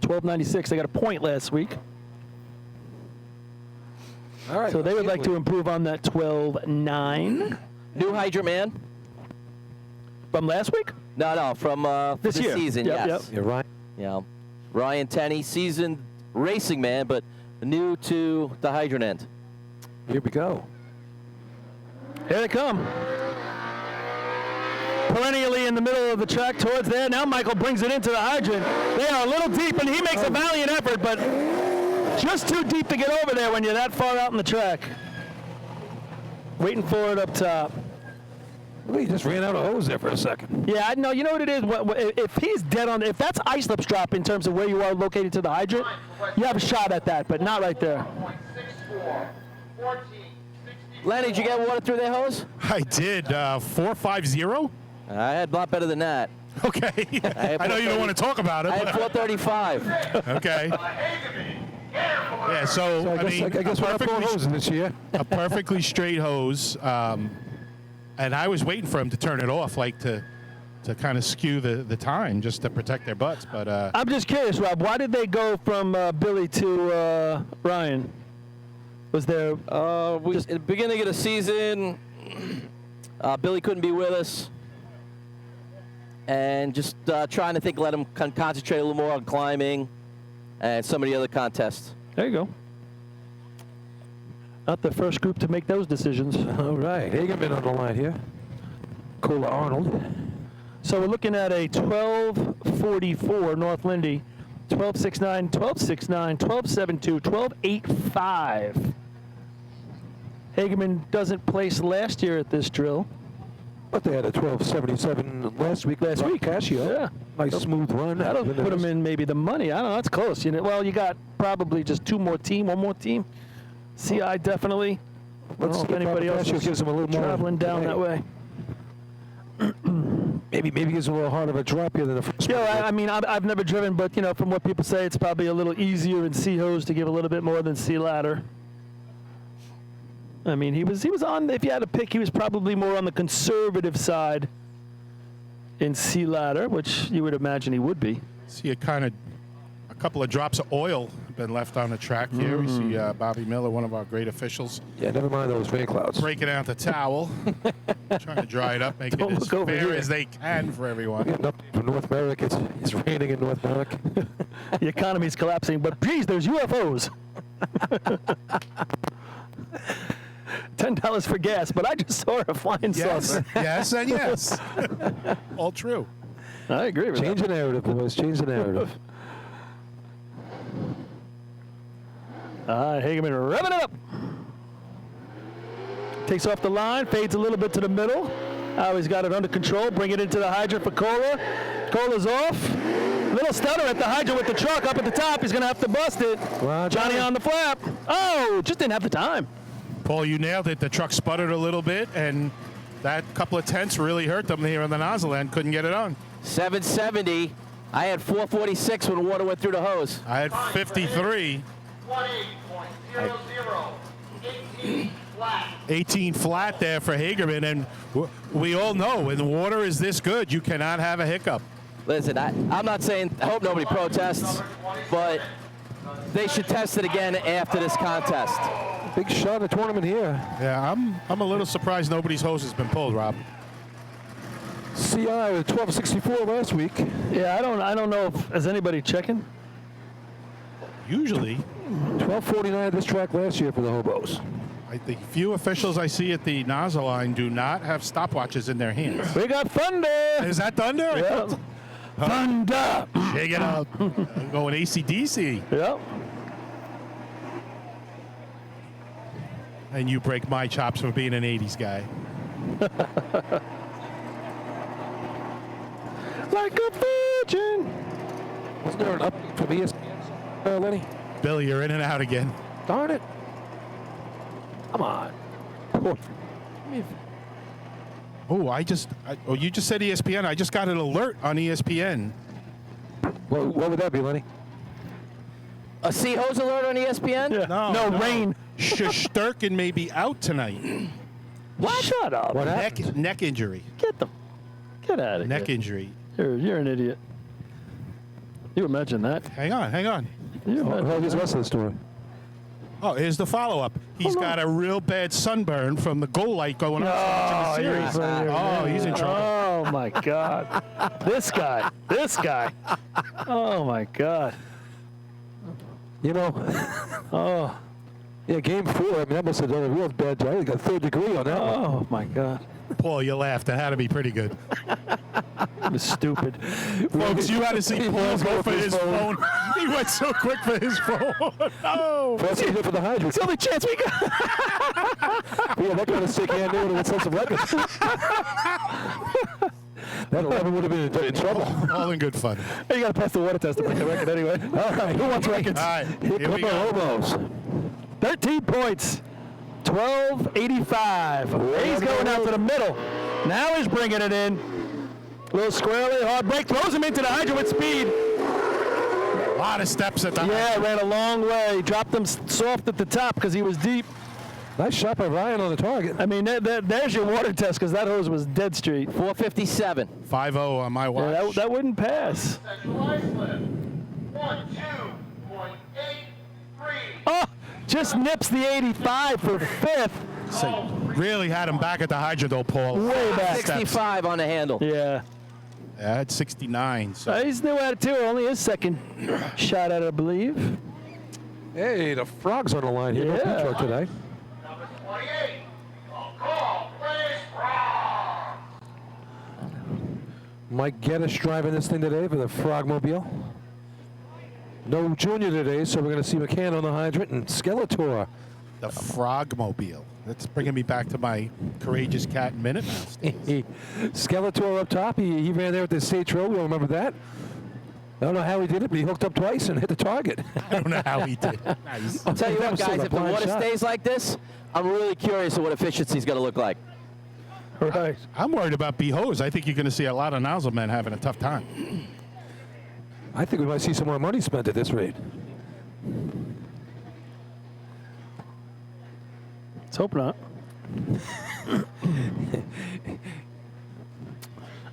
S8: 1296. They got a point last week.
S2: All right.
S8: So they would like to improve on that 12-9
S1: New Hydra man?
S8: from last week.
S1: No, from
S8: This year.
S1: season,
S8: Yep,
S1: yes.
S8: yep.
S2: You're right.
S1: Yeah. Ryan Tenney, seasoned racing man, but new to the hydrant end.
S2: Here we go.
S8: Here they come. Perennially in the middle of the track towards there. Now Michael brings it into the hydrant. They are a little deep, and he makes a valiant effort, but just too deep to get over there when you're that far out in the track. Waiting for it up top.
S2: Well, he just ran out of hose there for a second.
S8: Yeah, I know. You know what it is? If he's dead on, if that's ice lips drop in terms of where you are located to the hydrant, you have a shot at that, but not right there.
S5: 14,
S1: Lenny, did you get water through their hose?
S3: I did. 450.
S1: I had a lot better than that.
S3: Okay.
S1: had
S3: I know you don't want to talk about it.
S1: I had
S3: but
S1: 435.
S3: okay. Yeah. So
S2: I guess we're not pulling hoses this year.
S3: a perfectly straight hose, and I was waiting for him to turn it off, like to kind of skew the time, just to protect their butts. But
S8: I'm just curious, Rob. Why did they go from Billy to Ryan? Was there?
S1: At the beginning of the season, Billy couldn't be with us. And just trying to let him concentrate a little more on climbing and some of the other contests.
S8: There you go. Not the first group to make those decisions.
S2: All right. Hagerman on the line here. Cola Arnold.
S8: So we're looking at a 12:44 North Lindy, 12:69, 12:69, 12:72, 12:85. Hagerman doesn't place last year at this drill.
S2: But they had a 1277 last week. Casio.
S8: Yeah.
S2: Nice smooth run.
S8: That'll put him in maybe the money. I don't know. That's close. Well, you got probably just one more team. CI definitely. Let's see if anybody else
S2: gives him a little more
S8: traveling down that way.
S2: Maybe gives him a little harder of a drop here than the first one.
S8: Yeah, I mean, I've never driven, but from what people say, it's probably a little easier in C hose to give a little bit more than C ladder. I mean, he was on. If you had to pick, he was probably more on the conservative side in C ladder, which you would imagine he would be.
S3: see a couple of drops of oil have been left on the track here. We see Bobby Miller, one of our great officials,
S2: Yeah, never mind those rain clouds.
S3: breaking out the towel, trying to dry it up, make
S8: Don't
S3: it as
S8: look over
S3: fair
S8: here.
S3: as they can for everyone.
S2: Getting up from North Merrick. It's raining in North Merrick.
S8: The economy's collapsing, but geez, there's UFOs. $10 for gas, but I just saw a flying
S3: Yes,
S8: saucer.
S3: yes, and yes. All true.
S8: I agree with
S2: Change
S8: that.
S2: the narrative, boys. Change the narrative.
S8: Hagerman revving it up. Takes off the line, fades a little bit to the middle. He's got it under control. Bring it into the hydrant for Cola. Cola's off. Little stutter at the hydrant with the truck up at the top. He's going to have to bust it.
S2: Well,
S8: Johnny on the flap. Oh, just didn't have the time.
S3: Paul, you nailed it. The truck sputtered a little bit, and that couple of tenths really hurt them here on the nozzle end. Couldn't get it on.
S1: 770. I had 446 when water went through the hose.
S3: I had 53.
S5: 20.00, 18 flat.
S3: 18 flat there for Hagerman, and we all know when the water is this good, you cannot have a hiccup.
S1: Listen, I'm not saying, I hope nobody protests, but they should test it again after this contest.
S2: Big shot of the tournament here.
S3: Yeah, I'm a little surprised nobody's hose has been pulled, Rob.
S2: CI with 1264 last week.
S8: Yeah, I don't know if is anybody checking.
S3: Usually,
S2: 1249 this track last year for the hobos.
S3: the few officials I see at the nozzle line do not have stopwatches in their hands.
S8: We got thunder.
S3: Is that thunder?
S8: Yep. Thunder.
S3: Shake it up. I'm going AC/DC.
S8: Yep.
S3: And you break my chops for being an 80s guy.
S8: Like a virgin.
S2: Wasn't there an update from ESPN, Lenny?
S3: Billy, you're in and out again.
S2: Darn it. Come on.
S3: Oh, you just said ESPN. I just got an alert on ESPN.
S2: What would that be, Lenny?
S1: A sea hose alert on ESPN?
S8: Yeah. No, rain.
S3: Shesterkin may be out tonight.
S8: What? Shut up.
S2: What happened?
S3: Neck injury.
S8: Get out of here.
S3: Neck injury.
S8: You're an idiot. You imagine that.
S3: Hang on.
S8: You imagine
S2: Here's the rest of the story.
S3: Oh, here's the follow-up. He's got a real bad sunburn from the goal light going on in the series. He's in trouble.
S8: Oh, my God. This guy. Oh, my God.
S2: You know, yeah, game 4, I mean, that must have done a real bad job. He got 3rd degree on that one.
S8: Oh, my God.
S3: Paul, you laughed. That had to be pretty good.
S8: It was stupid.
S3: Folks, you had to see Paul go for his phone. He went so quick for his phone. No.
S2: First he did for the hydrant.
S8: It's the only chance we got.
S2: Yeah, that kind of sick hand knew it would set some records. That 11 would have been in trouble.
S3: All in good fun.
S8: You got to pass the water test to break the record anyway. All right, who wants records?
S3: All right,
S2: Here
S3: here we
S2: come the
S3: go.
S2: Hobos.
S8: 13 points. 12.85. He's going out to the middle. Now he's bringing it in. A little squarely, hard break. Throws him into the hydrant with speed.
S3: A lot of steps at the
S8: Yeah, ran a long way. Dropped him soft at the top because he was deep.
S2: Nice shot by Ryan on the target.
S8: I mean, there's your water test because that hose was dead straight.
S1: 457.
S3: 5-0 on my watch.
S8: Yeah, that wouldn't pass.
S5: Central Iceland, 12.83.
S8: Oh, just nips the 85 for 5th.
S3: So really had him back at the hydrant, though, Paul.
S8: Way back.
S1: 65 on the handle.
S8: Yeah.
S3: Yeah, at 69. So.
S8: He's new at it too. Only his second shot at it, I believe.
S2: Hey, the Frog's on the line here.
S8: Yeah.
S2: No truck today.
S5: Number 28, call, please, Frog.
S2: Mike Geddes driving this thing today for the Frogmobile. No Junior today, so we're going to see McCann on the hydrant and Skeletor.
S3: The Frogmobile. That's bringing me back to my Courageous Cat and Minute Mouse.
S2: Skeletor up top. He ran there at the state trail. We all remember that. I don't know how he did it, but he hooked up twice and hit the target.
S3: I don't know how he did. Nice.
S1: I'll tell you
S2: That
S1: what,
S2: was still
S1: guys,
S2: a
S1: if the
S2: blind
S1: water
S2: shot.
S1: stays like this, I'm really curious of what efficiency is going to look like.
S8: Right.
S3: I'm worried about B-Hose. I think you're going to see a lot of nozzle men having a tough time.
S2: I think we might see some more money spent at this rate.
S8: Let's hope not.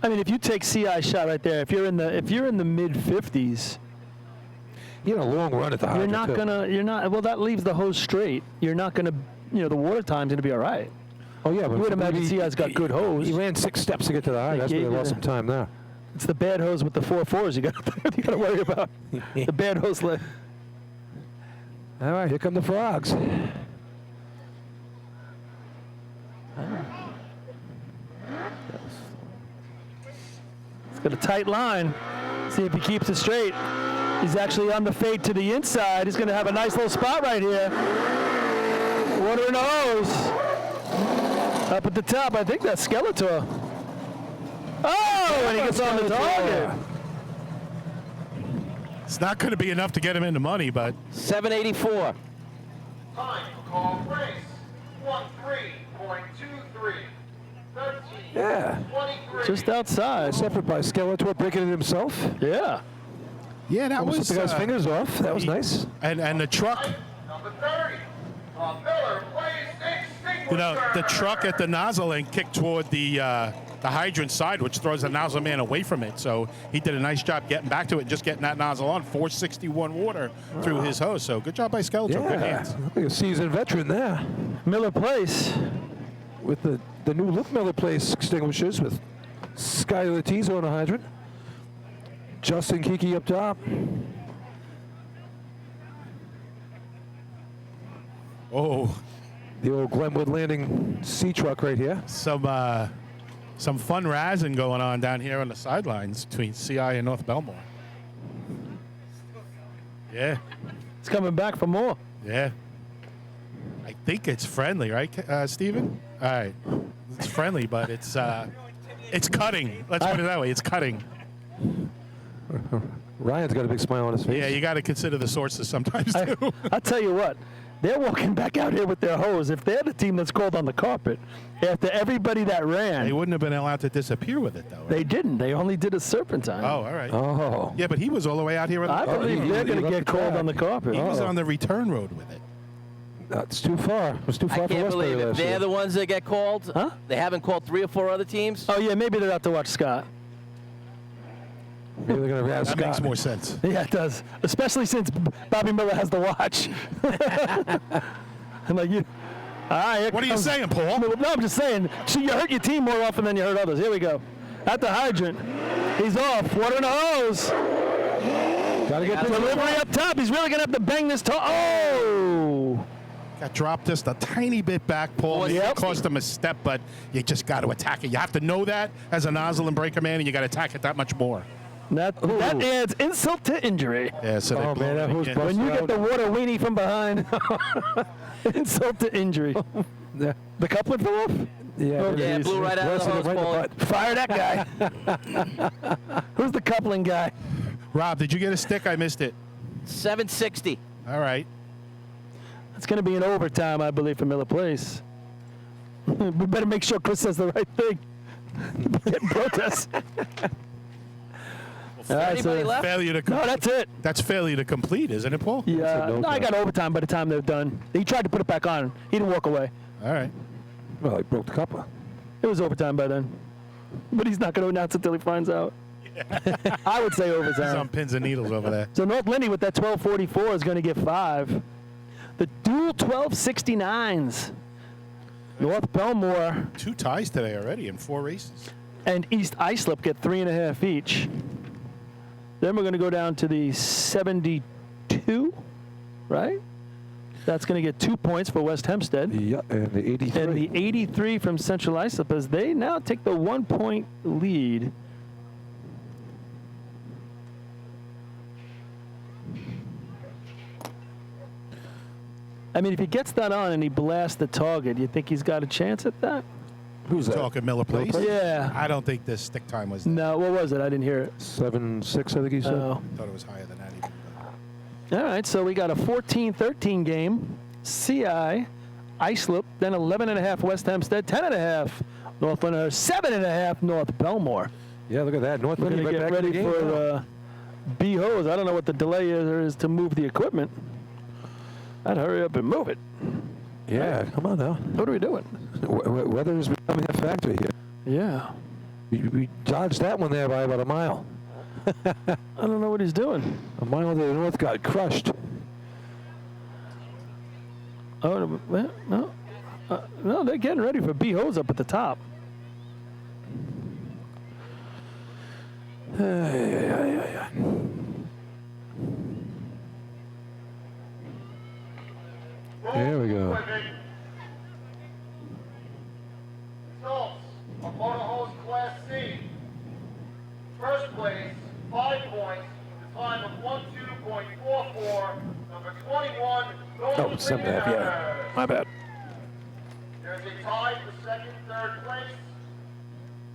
S8: I mean, if you take CI shot right there, if you're in the mid 50s,
S2: He had a long run at the hydrant.
S8: well, that leaves the hose straight. You're not gonna, the water time's gonna be all right.
S2: Oh yeah, but
S8: You would imagine
S2: maybe
S8: CI's got good hose.
S2: He ran 6 steps to get to the hydrant. That's where
S8: gave
S2: they
S8: you
S2: lost
S8: the-
S2: some time there.
S8: It's the bad hose with the 4.4s you got to worry about. The bad hose left.
S2: All right, here come the Frogs.
S8: He's got a tight line. See if he keeps it straight. He's actually on the fade to the inside. He's going to have a nice little spot right here. Water in the hose. Up at the top, I think that's Skeletor. Oh, and he gets on the target.
S3: It's not going to be enough to get him into money, but
S1: 784.
S5: Time for call race, 13.23. 13,
S2: Yeah.
S5: 23.
S8: Just outside.
S2: Nice effort by Skeletor breaking it himself.
S8: Yeah.
S3: yeah, that
S2: Almost
S3: was
S2: took the guy's fingers off. That was nice.
S3: And the truck,
S5: Number 30, Miller plays
S3: the truck at the nozzle end kicked toward the hydrant side, which throws the nozzle man away from it. So he did a nice job getting back to it and just getting that nozzle on. 461 water through his hose. So good job by Skeletor. Good
S2: Yeah,
S3: hands.
S2: look like a seasoned veteran there.
S8: Miller Place.
S2: With the new Luke Miller Place extinguishers with Skylar Latizo on the hydrant. Justin Kiki up top.
S3: Oh,
S2: The old Glenwood Landing sea truck right here.
S3: some fun razzing going on down here on the sidelines between CI and North Bellmore. Yeah,
S8: He's coming back for more.
S3: yeah. I think it's friendly, right, Steven? All right. It's friendly, but it's cutting. Let's put it that way. It's cutting.
S2: Ryan's got a big smile on his face.
S3: Yeah, you got to consider the sources sometimes, too.
S8: I'll tell you what. They're walking back out here with their hose. If they're the team that's called on the carpet, after everybody that ran,
S3: They wouldn't have been allowed to disappear with it, though. Right?
S8: they didn't. They only did a serpentine.
S3: Oh, all right.
S2: Oh.
S3: Yeah, but he was all the way out here.
S8: I believe they're going to
S2: left
S8: get
S2: the
S8: called
S2: track.
S8: on the carpet.
S3: He was on the return road with it.
S2: That's too far. It was too far
S1: I
S2: for
S1: can't
S2: Westbury
S1: believe it.
S2: last
S1: They're
S2: year.
S1: the ones that get called.
S8: Huh?
S1: They haven't called 3 or 4 other teams.
S8: Oh, yeah, maybe they're out to watch Scott.
S2: Maybe they're going to have
S3: That
S2: Scott.
S3: makes more sense.
S8: Yeah, it does. Especially since Bobby Miller has the watch. I'm like, you. All right. Here
S3: What are you
S8: comes-
S3: saying, Paul?
S8: No, I'm just saying. So you hurt your team more often than you hurt others. Here we go. At the hydrant. He's off. Water in the hose.
S2: Gotta get this
S8: Delivery up top. He's really going to have to bang this toe. Oh!
S3: Got dropped just a tiny bit back, Paul. Maybe
S8: Yep.
S3: It cost him a step, but you just got to attack it. You have to know that as a nozzle and breaker man, and you got to attack it that much more.
S8: That adds insult to injury.
S3: Yeah, so they
S2: Oh,
S3: blew
S2: man,
S3: it
S2: that hose
S3: again.
S2: busted
S8: When you get
S2: out.
S8: the water weenie from behind, insult to injury.
S2: Yeah,
S8: The couplet fell off?
S2: yeah,
S1: Yeah, it blew right out of the hose, Paul.
S8: Fire that guy. Who's the coupling guy?
S3: Rob, did you get a stick? I missed it.
S1: 760.
S3: All right.
S8: It's going to be an overtime, I believe, for Miller Place. We better make sure Chris says the right thing. Getting protests. All right,
S1: Anybody left?
S3: Failure to
S8: No,
S3: complete.
S8: that's it.
S3: That's failure to complete, isn't it, Paul?
S8: Yeah,
S2: no
S8: no, I
S2: count.
S8: got overtime by the time they're done. He tried to put it back on. He didn't walk away.
S3: All right.
S2: Well, he broke the coupler.
S8: It was overtime by then. But he's not going to announce it until he finds out. I would say
S3: He's
S8: overtime.
S3: on pins and needles over there.
S8: So North Lindy with that 1244 is going to get 5. The dual 1269s. North Bellmore
S3: 2 ties today already in 4 races.
S8: and East Islip get 3.5 each. Then we're going to go down to the 72, right? That's going to get 2 points for West Hempstead.
S2: Yeah, and the 83.
S8: And the 83 from Central Islip as they now take the 1 point lead. I mean, if he gets that on and he blasts the target, you think he's got a chance at that?
S2: Who's that?
S3: Talking Miller Place.
S8: Yeah.
S3: I don't think the stick time was there.
S8: No, what was it? I didn't hear it.
S2: 7-6, I think he said.
S8: Oh.
S3: Thought it was higher than that even.
S8: All right, so we got a 14-13 game. CI, Islip, then 11.5 West Hempstead, 10.5 North Linner, 7.5 North Bellmore.
S2: Yeah, look at that. North
S8: We're
S2: Lindy
S8: going to
S2: right
S8: get
S2: back in
S8: ready
S2: the game now.
S8: for B-Hose. I don't know what the delay is to move the equipment. I'd hurry up and move it.
S2: Yeah, come on now.
S8: What are we doing?
S2: Weather is becoming a factor here.
S8: Yeah.
S2: We dodged that one there by about a mile.
S8: I don't know what he's doing.
S2: A mile to the north got crushed.
S8: Oh, no. No, they're getting ready for B-Hose up at the top.
S2: There we go.
S5: Results of Motor Hose Class C. First place, 5 points, the time of 12.44, number 21, Golden
S2: 7.5, yeah. My bad.
S5: There's a tie for second, third place.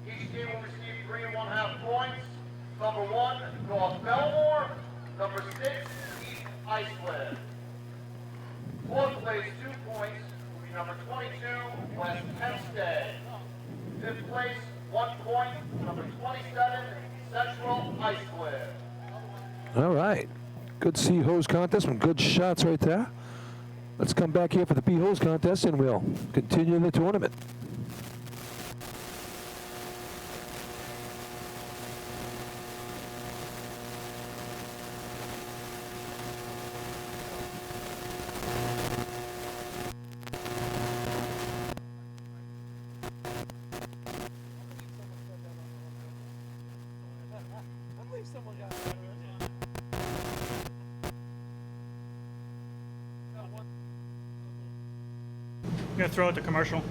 S5: Each team will receive 3.5 points. Number 1, North Bellmore. Number 6, East Iceland. Fourth place, 2 points, will be number 22, West Hempstead. Fifth place, 1 point, number 27, Central Iceland.
S2: All right. Good C-hose contest. Some good shots right there. Let's come back here for the B-hose contest, and we'll continue the tournament.
S10: I'm gonna throw it to commercial.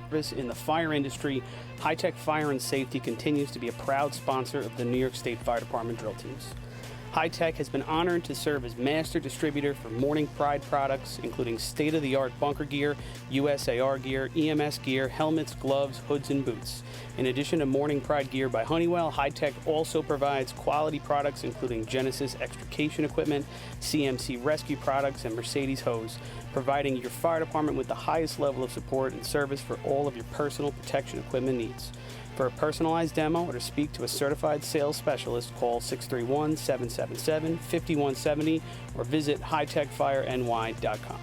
S6: In the fire industry, High Tech Fire and Safety continues to be a proud sponsor of the New York State Fire Department drill teams. High Tech has been honored to serve as master distributor for Morning Pride products, including state-of-the-art bunker gear, USAR gear, EMS gear, helmets, gloves, hoods, and boots. In addition to Morning Pride gear by Honeywell, High Tech also provides quality products including Genesis extrication equipment, CMC rescue products, and Mercedes hose, providing your fire department with the highest level of support and service for all of your personal protection equipment needs. For a personalized demo or to speak to a certified sales specialist, call 631-777-5170 or visit hightechfireny.com.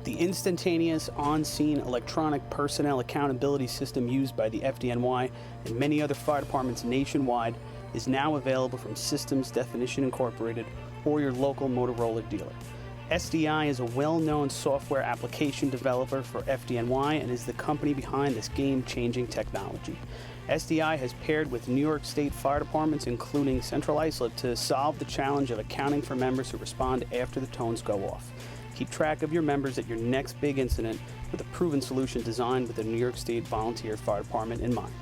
S6: The instantaneous on-scene electronic personnel accountability system used by the FDNY and many other fire departments nationwide is now available from Systems Definition Incorporated or your local Motorola dealer. SDI is a well-known software application developer for FDNY and is the company behind this game-changing technology. SDI has paired with New York State fire departments, including Central Islip, to solve the challenge of accounting for members who respond after the tones go off. Keep track of your members at your next big incident with a proven solution designed with the New York State Volunteer Fire Department in mind.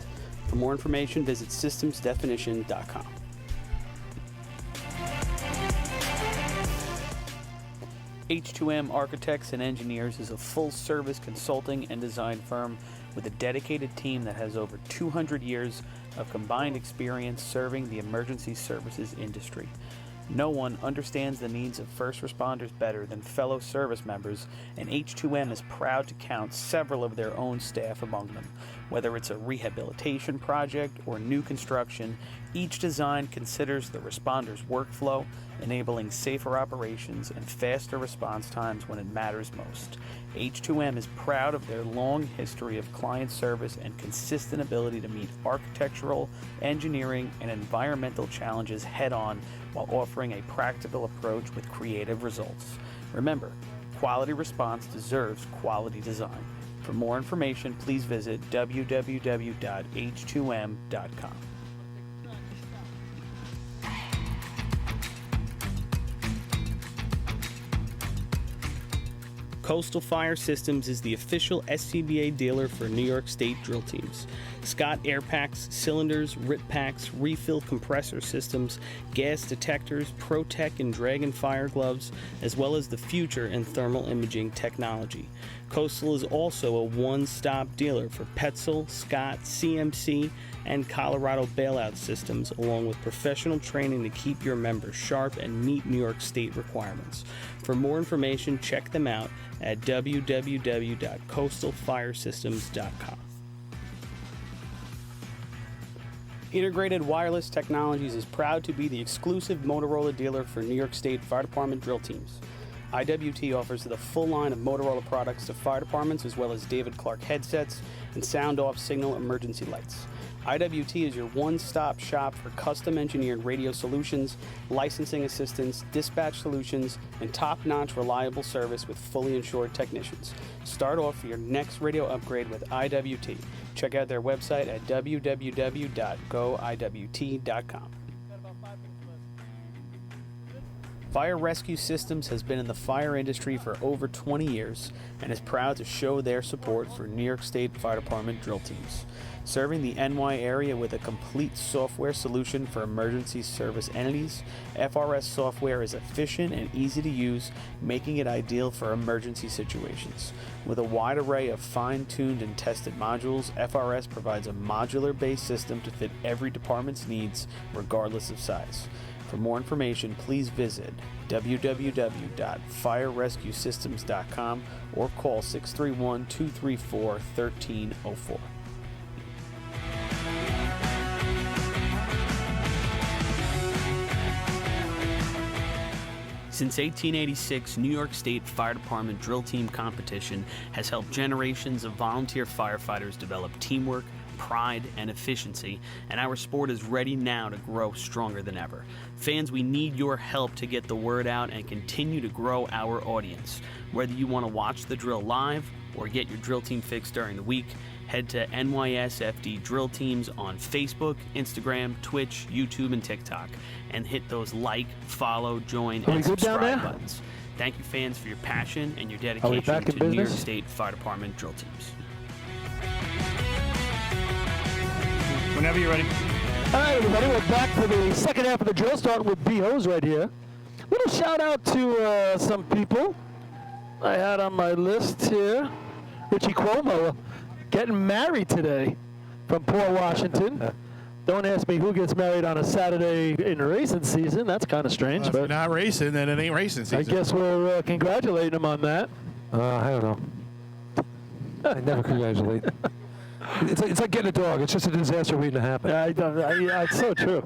S6: For more information, visit systemsdefinition.com. H2M Architects and Engineers is a full-service consulting and design firm with a dedicated team that has over 200 years of combined experience serving the emergency services industry. No one understands the needs of first responders better than fellow service members, and H2M is proud to count several of their own staff among them. Whether it's a rehabilitation project or new construction, each design considers the responder's workflow, enabling safer operations and faster response times when it matters most. H2M is proud of their long history of client service and consistent ability to meet architectural, engineering, and environmental challenges head-on while offering a practical approach with creative results. Remember, quality response deserves quality design. For more information, please visit www.h2m.com. Coastal Fire Systems is the official SCBA dealer for New York State drill teams. Scott air packs, cylinders, rip packs, refill compressor systems, gas detectors, ProTech and Dragon fire gloves, as well as the future in thermal imaging technology. Coastal is also a one-stop dealer for Petzl, Scott, CMC, and Colorado bailout systems, along with professional training to keep your members sharp and meet New York State requirements. For more information, check them out at www.coastalfiresystems.com. Integrated Wireless Technologies is proud to be the exclusive Motorola dealer for New York State Fire Department drill teams. IWT offers the full line of Motorola products to fire departments, as well as David Clark headsets and sound-off signal emergency lights. IWT is your one-stop shop for custom-engineered radio solutions, licensing assistance, dispatch solutions, and top-notch reliable service with fully insured technicians. Start off your next radio upgrade with IWT. Check out their website at www.goiwt.com. Fire Rescue Systems has been in the fire industry for over 20 years and is proud to show their support for New York State Fire Department drill teams. Serving the NY area with a complete software solution for emergency service entities, FRS software is efficient and easy to use, making it ideal for emergency situations. With a wide array of fine-tuned and tested modules, FRS provides a modular-based system to fit every department's needs, regardless of size. For more information, please visit www.firerescuesystems.com or call 631-234-1304. Since 1886, New York State Fire Department drill team competition has helped generations of volunteer firefighters develop teamwork, pride, and efficiency, and our sport is ready now to grow stronger than ever. Fans, we need your help to get the word out and continue to grow our audience. Whether you want to watch the drill live or get your drill team fix during the week, Head to NYSFD Drill Teams on Facebook, Instagram, Twitch, YouTube, and TikTok, and hit those like, follow, join,
S8: Are we
S6: and
S8: good down
S6: subscribe
S8: there?
S6: buttons. Thank you, fans, for your passion and your
S8: we
S6: dedication
S8: back in
S6: to New York
S8: business?
S6: State Fire Department drill teams.
S10: Whenever you're ready.
S8: All right, everybody, we're back for the second half of the drill, starting with B-Hose right here. Little shout out to some people I had on my list here. Richie Cuomo getting married today from Port Washington. Don't ask me who gets married on a Saturday in racing season. That's kind of strange,
S3: If you're
S8: but
S3: not racing, then it ain't racing season.
S8: I guess we're congratulating him on that.
S2: I don't know. I never congratulate. It's like getting a dog. It's just a disaster waiting to happen.
S8: It's so true.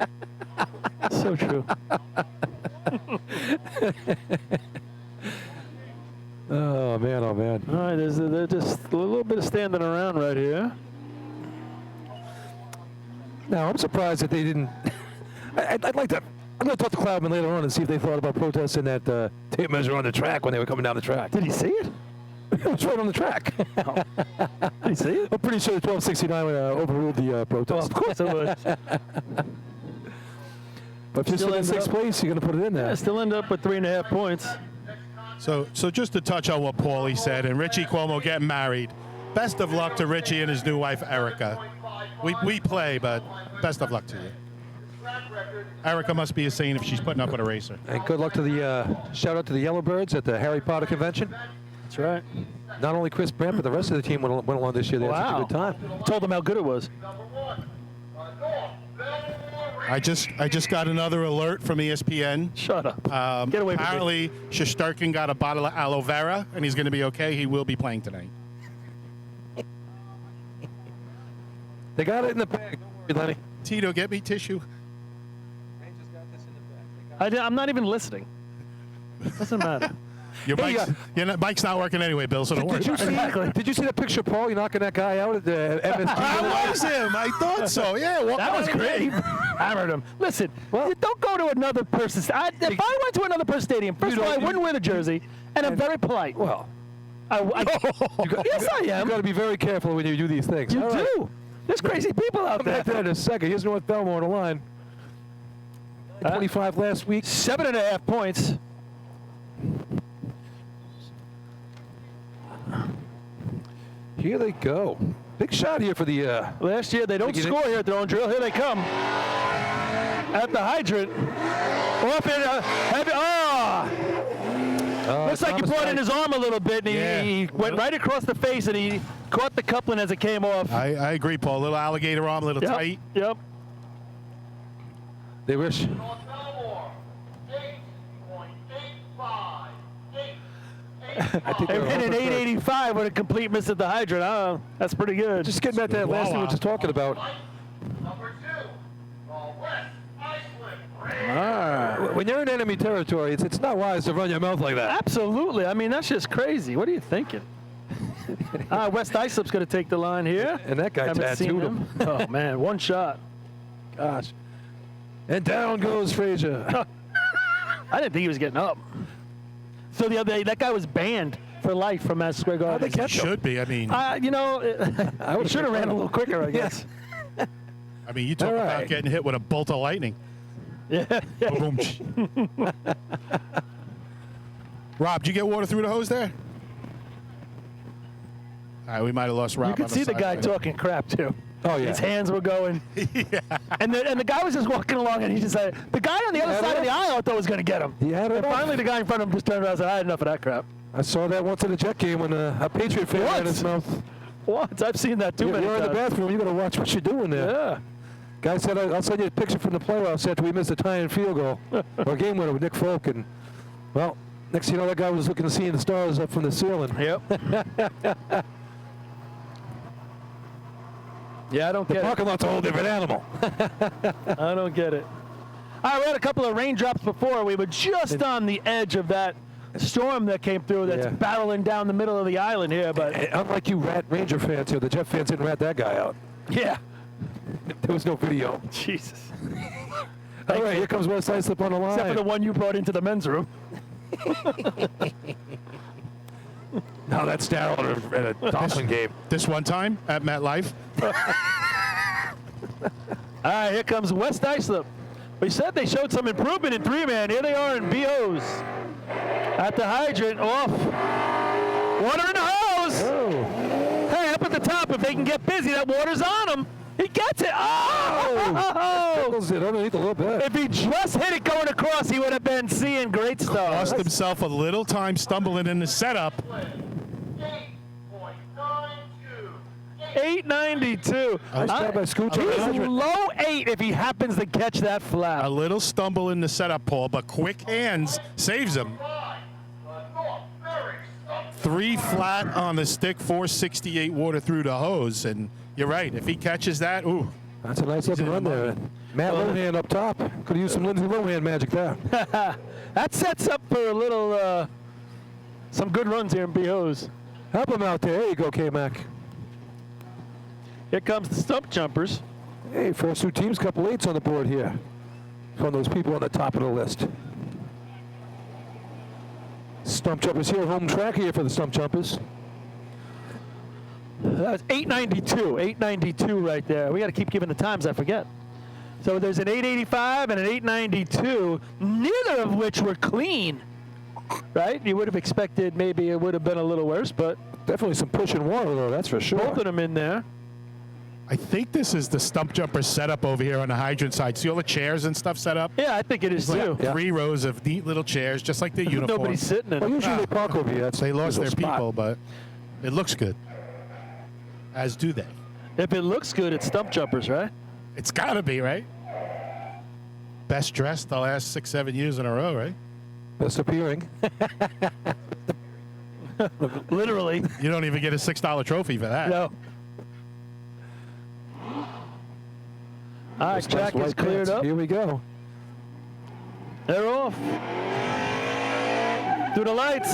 S8: So true.
S2: Oh, man, oh, man.
S8: All right, there's just a little bit of standing around right here.
S2: Now, I'm surprised that they didn't. I'd like to. I'm going to talk to Cloudman later on and see if they thought about protesting that tape measure on the track when they were coming down the track.
S8: Did he see it?
S2: It was right on the track.
S8: Did he see it?
S2: I'm pretty sure the 1269 overruled the protest.
S8: Well, of course it would.
S2: But if you're
S8: Still
S2: still in
S8: ended
S2: sixth
S8: up-
S2: place, you're going to put it in there.
S8: Yeah, still end up with 3.5 points.
S3: So just to touch on what Paulie said, and Richie Cuomo getting married, best of luck to Richie and his new wife, Erica. We play, but best of luck to you. Erica must be a saint if she's putting up with a racer.
S2: And good luck to the shout out to the Yellowbirds at the Harry Potter convention.
S8: That's right.
S2: Not only Chris Brandt, but the rest of the team went along this year. They had such a good time.
S8: Told them how good it was.
S3: I just got another alert from ESPN.
S8: Shut up. Get away from me.
S3: Apparently, Shesterkin got a bottle of aloe vera, and he's going to be okay. He will be playing tonight.
S2: They got it in the bag. Don't worry, Lenny.
S3: Tito, get me tissue.
S8: I'm not even listening. Doesn't matter.
S3: Your
S2: Hey,
S3: mic's not working anyway, Bill, so don't worry.
S2: Did you see? Did you see the picture, Paul? You knocking that guy out at the MSG?
S3: That was him. I thought so. Yeah.
S8: That was great. Hammered him. Listen, you don't go to another person's. If I went to another person's stadium, first of all, I wouldn't wear the jersey, and I'm very polite.
S2: Well,
S8: yes, I am.
S2: you got to be very careful when you do these things.
S8: You
S2: All right.
S8: do. There's crazy people out
S2: Come
S8: there.
S2: back to that in a second. Here's North Bellmore on the line. 25 last week.
S8: 7.5 points.
S2: Here they go. Big shot here for the.
S8: Last year, they don't
S2: Think you
S8: score here at their own drill. Here they come. At the hydrant. Off in looks like he brought in his arm a little bit, and he went right across the face, and he caught the coupling as it came off.
S3: I agree, Paul. A little alligator arm, a little tight.
S8: Yep.
S2: They wish.
S5: North Bellmore, 8.85.
S2: I think
S8: They
S2: they're
S8: hit an
S2: hoping for-
S8: 885 with a complete miss at the hydrant. That's pretty good.
S2: Just getting back to that last thing we were just talking about.
S5: Number 2, West Iceland.
S8: All right.
S2: When you're in enemy territory, it's not wise to run your mouth like that.
S8: Absolutely. I mean, that's just crazy. What are you thinking? West Islip's going to take the line here.
S2: And that guy
S8: Haven't seen
S2: tattooed
S8: him.
S2: him.
S8: Oh, man. One shot.
S2: Gosh. And down goes Frazier.
S8: I didn't think he was getting up. So the other day, that guy was banned for life from Madison Square Garden.
S2: How'd they catch him?
S3: Should be. I mean,
S8: I
S2: would've
S8: should have ran a little quicker, I guess.
S3: you talk
S2: All
S3: about
S2: right.
S3: getting hit with a bolt of lightning.
S8: Yeah.
S3: Boom. Rob, did you get water through the hose there? All right, we might have lost Rob.
S8: You could
S3: on
S8: see the guy
S3: sideline.
S8: talking crap, too.
S2: Oh, yeah.
S8: His hands were going. And the guy was just walking along, and he just said, the guy on the other
S2: had
S8: side
S2: it
S8: of the aisle I thought was going to get him.
S2: He had it
S8: And
S2: up.
S8: finally, the guy in front of him just turned around and said, I had enough of that crap.
S2: I saw that once in a Jet game when a Patriot fan had his mouth.
S8: Once. I've seen that too many
S2: You're in the
S8: times.
S2: bathroom. You got to watch what you're doing there.
S8: Yeah.
S2: Guy said, I'll send you a picture from the playoffs after we missed a tying field goal or game winner with Nick Folk. And, well, next thing you know, that guy was looking to see the stars up from the ceiling.
S8: Yep. Yeah, I don't
S2: The
S8: get it.
S2: parking lot's a whole different animal.
S8: I don't get it. All right, we had a couple of raindrops before. We were just on the edge of that storm that came through that's
S2: Yeah.
S8: barreling down the middle of the island here, but
S2: Unlike you Ranger fans here, the Jet fans didn't rat that guy out.
S8: yeah.
S2: There was no video.
S8: Jesus.
S2: All right, here comes West Islip on the line.
S8: Except for the one you brought into the men's room.
S2: No, that's Darryl at a Dolphin game.
S3: This one time at MetLife.
S8: All right, here comes West Islip. We said they showed some improvement in three-man. Here they are in BOs. At the hydrant, off. Water in the hose.
S2: Oh.
S8: Hey, up at the top, if they can get busy, that water's on him. He gets it. Oh!
S2: Tickles it underneath a little bit.
S8: If he just hit it going across, he would have been seeing great stuff.
S3: Lost himself a little time stumbling in the setup.
S8: 892.
S2: Nice job by Scooch.
S8: He's low 8 if he happens to catch that
S3: A
S8: flap.
S3: little stumble in the setup, Paul, but quick hands saves him. 3 flat on the stick, 468 water through the hose, and you're right. If he catches that, ooh.
S2: That's a nice up and run there. Matt Lohan up top. Could have used some Lindsay Lohan magic there.
S8: That sets up for a little, some good runs here in BOs.
S2: Help him out there. There you go, K-Mac.
S8: Here comes the stump jumpers.
S2: Hey, first 2 teams, couple 8s on the board here. From those people on the top of the list. Stump jumpers here, home track here for the stump jumpers.
S8: That's 892. 892 right there. We got to keep giving the times, I forget. So there's an 885 and an 892, neither of which were clean. Right? You would have expected maybe it would have been a little worse, but
S2: Definitely some push and water, though, that's for sure.
S8: both of them in there.
S3: I think this is the stump jumper setup over here on the hydrant side. See all the chairs and stuff set up?
S8: Yeah, I think it is too.
S3: 3 rows of neat little chairs, just like the uniform.
S8: Nobody's sitting in
S2: Well,
S8: them.
S2: usually they park over here. That's
S3: They lost
S2: their
S3: their
S2: spot.
S3: people, but it looks good. As do they.
S8: If it looks good, it's stump jumpers, right?
S3: It's got to be, right? Best dressed the last 6-7 years in a row, right?
S2: Best appearing.
S8: Literally.
S3: You don't even get a $6 trophy for that.
S8: No. All right,
S2: Those
S8: track
S2: nice
S8: is
S2: white
S8: cleared
S2: pants.
S8: up.
S2: Here we go.
S8: They're off. Through the lights.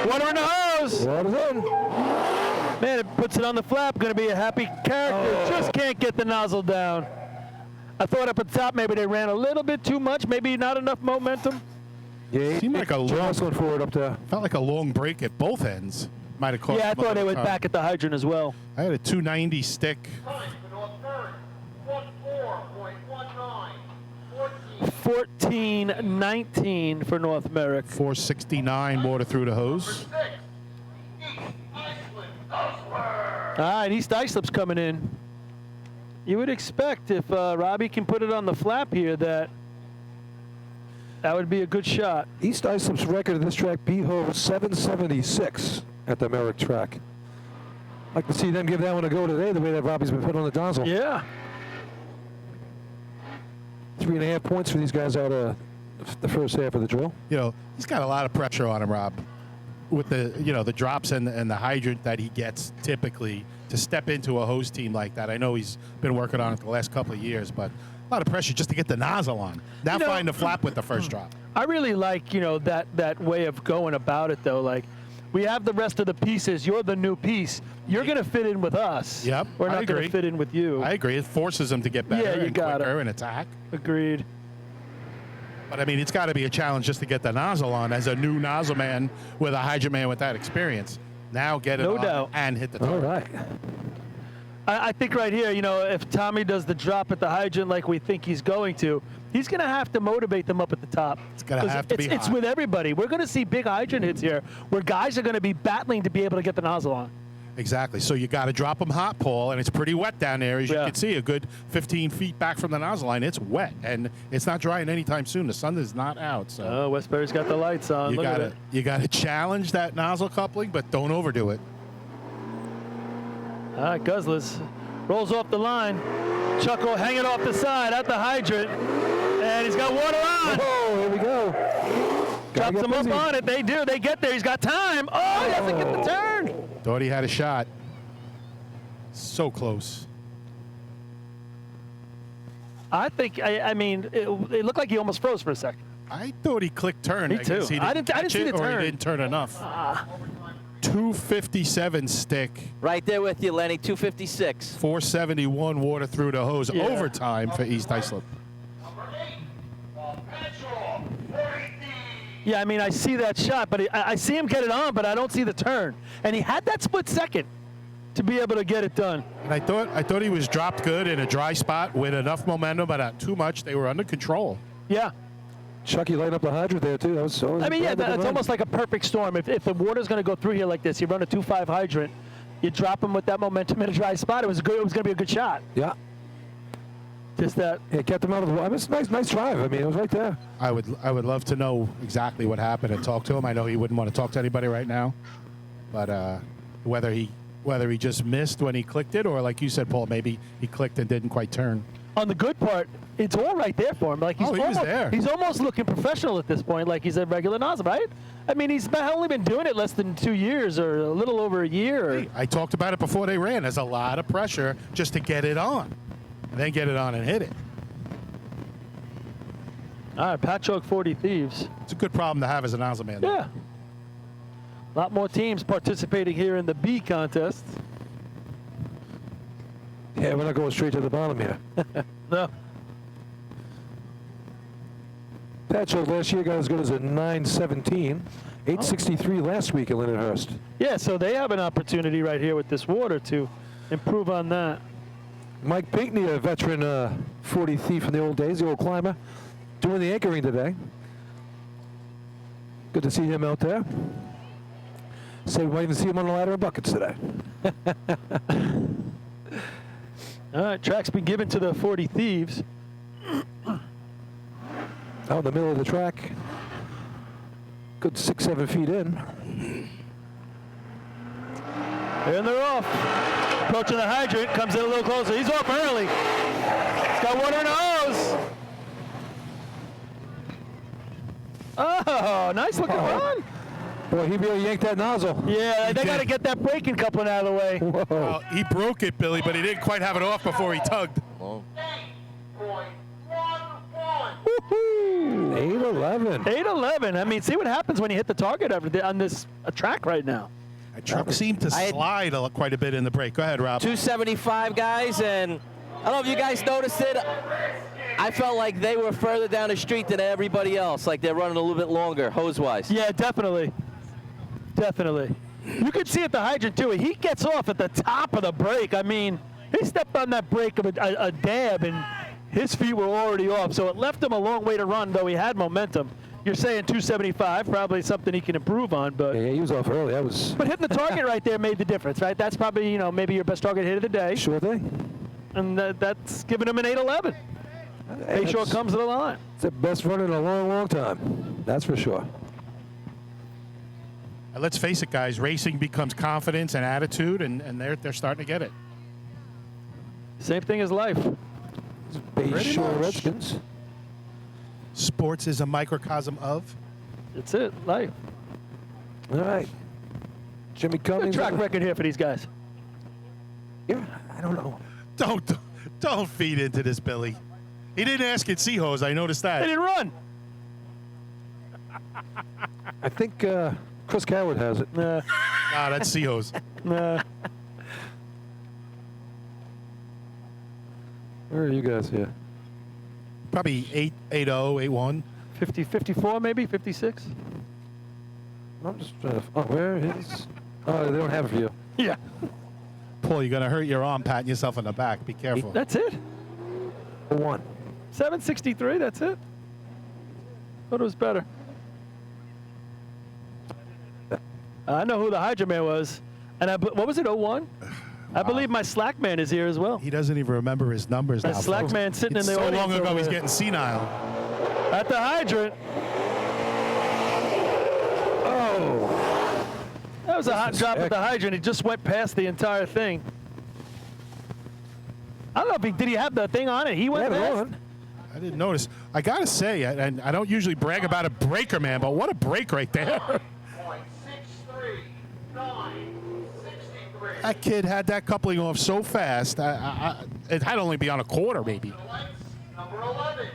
S8: Water in the hose.
S2: Water's in.
S8: Man, it puts it on the flap. Going to be a happy character. Just can't get the nozzle down. I thought up at the top maybe they ran a little bit too much. Maybe not enough momentum.
S2: Yeah,
S3: Seemed like a long,
S2: going forward up there.
S3: felt like a long break at both ends. Might have cost
S8: Yeah, I
S3: him a
S8: thought they
S3: little
S8: went
S3: time.
S8: back at the hydrant as well.
S3: I had a 290 stick.
S8: 14-19 for North Merrick.
S3: 469 water through the hose.
S8: All right, East Islip's coming in. You would expect if Robbie can put it on the flap here that would be a good shot.
S2: East Islip's record at this track, B-Ho 776 at the Merrick track. I'd like to see them give that one a go today, the way that Robbie's been put on the nozzle.
S8: Yeah.
S2: 3.5 points for these guys out of the first half of the drill.
S3: You know, he's got a lot of pressure on him, Rob, with the, you know, the drops and the hydrant that he gets typically to step into a hose team like that. I know he's been working on it the last couple of years, but a lot of pressure just to get the nozzle on. Now find the flap with the first drop.
S8: I really like, you know, that way of going about it, though. Like, we have the rest of the pieces. You're the new piece. You're going to fit in with us.
S3: Yep,
S8: We're
S3: I
S8: not going
S3: agree.
S8: to fit in with you.
S3: I agree. It forces him to get better
S8: Yeah, you
S3: and
S8: got it.
S3: quicker and attack.
S8: Agreed.
S3: But, I mean, it's got to be a challenge just to get the nozzle on as a new nozzle man with a hydrant man with that experience. Now get it
S8: No
S3: on
S8: doubt.
S3: and hit the
S2: All
S3: target.
S2: right.
S8: I think right here, you know, if Tommy does the drop at the hydrant like we think he's going to, he's going to have to motivate them up at the top. It's
S3: gonna have to be
S8: It's
S3: hot.
S8: with everybody. We're going to see big hydrant hits here where guys are going to be battling to be able to get the nozzle on.
S3: Exactly. So you got to drop them hot, Paul, and it's pretty wet down there. As you
S8: Yeah.
S3: can see, a good 15 feet back from the nozzle line. It's wet, and it's not drying anytime soon. The sun is not out. So
S8: Oh, Westbury's got the lights on. Look at it.
S3: you got to challenge that nozzle coupling, but don't overdo it.
S8: All right, Guzzlers rolls off the line. Chucko hanging off the side at the hydrant. And he's got water on.
S2: Oh, here we go. Gotta
S8: Drops
S2: get
S8: him up
S2: busy.
S8: on it. They do. They get there. He's got time. Oh, he doesn't get the turn.
S3: Thought he had a shot. So close.
S8: I think, I mean, it looked like he almost froze for a second.
S3: I thought he clicked turn.
S8: Me
S3: I guess
S8: too.
S3: He
S8: I
S3: didn't
S8: didn't
S3: catch
S8: see
S3: it,
S8: the
S3: or
S8: turn.
S3: he didn't turn enough. 257 stick,
S1: Right there with you, Lenny. 256.
S3: 471 water through the hose.
S8: Yeah.
S3: Overtime for East Islip.
S8: Yeah, I mean, I see that shot, but I see him get it on, but I don't see the turn. And he had that split second to be able to get it done.
S3: And I thought he was dropped good in a dry spot with enough momentum, but not too much. They were under control.
S8: Yeah.
S2: Chucky light up the hydrant there, too. That was so.
S8: I mean, yeah, it's almost like a perfect storm. If the water's going to go through here like this, you run a 2.5 hydrant, you drop him with that momentum in a dry spot. It was going to be a good shot.
S2: Yeah.
S8: Just that.
S2: It kept him out of the water. It was nice drive. I mean, it was right there.
S3: I would love to know exactly what happened and talk to him. I know he wouldn't want to talk to anybody right now, but whether he just missed when he clicked it, or like you said, Paul, maybe he clicked and didn't quite turn.
S8: On the good part, it's all right there for him. Like he
S3: was there.
S8: He's almost looking professional at this point, like he's a regular nozzle, right? I mean, he's only been doing it less than 2 years, or a little over a year.
S3: I talked about it before they ran. There's a lot of pressure just to get it on, and then get it on and hit it.
S8: All right, Patchogue 40 Thieves.
S3: It's a good problem to have as a nozzle man.
S8: Yeah. A lot more teams participating here in the B contest.
S2: Yeah, we're not going straight to the bottom here.
S8: No.
S2: Patchogue last year got as good as a 917. 863 last week at Lindenhurst.
S8: Yeah, so they have an opportunity right here with this water to improve on that.
S2: Mike Pinckney, a veteran 40 thief from the old days, the old climber, doing the anchoring today. Good to see him out there. Say we might even see him on the ladder of buckets today.
S8: All right, track's been given to the 40 Thieves.
S2: Out in the middle of the track. Good 6-7 feet in.
S8: And they're off. Approaching the hydrant, comes in a little closer. He's off early. He's got water in the hose. Oh, nice looking run.
S2: Boy, he really yanked that nozzle.
S8: Yeah, they got to get that braking coupling out of the way.
S2: Whoa.
S3: Well, he broke it, Billy, but he didn't quite have it off before he tugged.
S2: 8-11.
S8: 8-11. I mean, see what happens when you hit the target on this track right now.
S3: That truck seemed to slide quite a bit in the break. Go ahead, Rob.
S1: 275 guys, and I don't know if you guys noticed it. I felt like they were further down the street than everybody else, like they're running a little bit longer, hose-wise.
S8: Yeah, definitely. Definitely. You could see at the hydrant, too. He gets off at the top of the brake. I mean, he stepped on that brake of a dab, and his feet were already off. So it left him a long way to run, though he had momentum. You're saying 275, probably something he can improve on, but
S2: Yeah, he was off early. That was.
S8: but hitting the target right there made the difference, right? That's probably, maybe your best target hit of the day,
S2: Sure thing.
S8: and that's giving him an 8-11. Bayshore comes to the line.
S2: It's the best run in a long, long time. That's for sure.
S3: And let's face it, guys. Racing becomes confidence and attitude, and they're starting to get it.
S8: Same thing as life.
S2: Bayshore
S3: much.
S2: Redskins.
S3: Sports is a microcosm of.
S8: That's it, life.
S2: All right. Jimmy
S8: Good
S2: Cummings.
S8: track record here for these guys.
S2: Yeah, I don't know.
S3: Don't feed into this, Billy. He didn't ask at Seahose. I noticed
S8: They
S3: that.
S8: didn't run.
S2: I think Chris Coward has it.
S8: Nah,
S3: That's Seahose.
S8: nah.
S2: Where are you guys here?
S3: Probably 8-0, 8-1.
S8: 50, 54 maybe, 56?
S2: I'm just trying to. Oh, where is? Oh, they don't have it for you.
S8: Yeah.
S3: Paul, you're going to hurt your arm patting yourself in the back. Be careful.
S8: That's it.
S2: 1.
S8: 763, that's it. Thought it was better. I know who the Hydra Man was. And what was it, 01? I believe my Slack Man is here as well.
S3: He doesn't even remember his numbers now.
S8: That Slack
S3: folks.
S8: Man sitting
S3: It's
S8: in the
S3: so
S8: audience
S3: long ago
S8: over
S3: he's
S8: there.
S3: getting senile.
S8: At the hydrant.
S2: Oh.
S8: That was a hot drop at the hydrant. He just went past the entire thing. I don't know if did he have the thing on it? He went
S2: Yeah,
S8: past.
S2: on.
S3: I didn't notice. I got to say, and I don't usually brag about a breaker, man, but what a break right there. That kid had that coupling off so fast. It had to only be on a quarter, maybe.
S5: Number 11,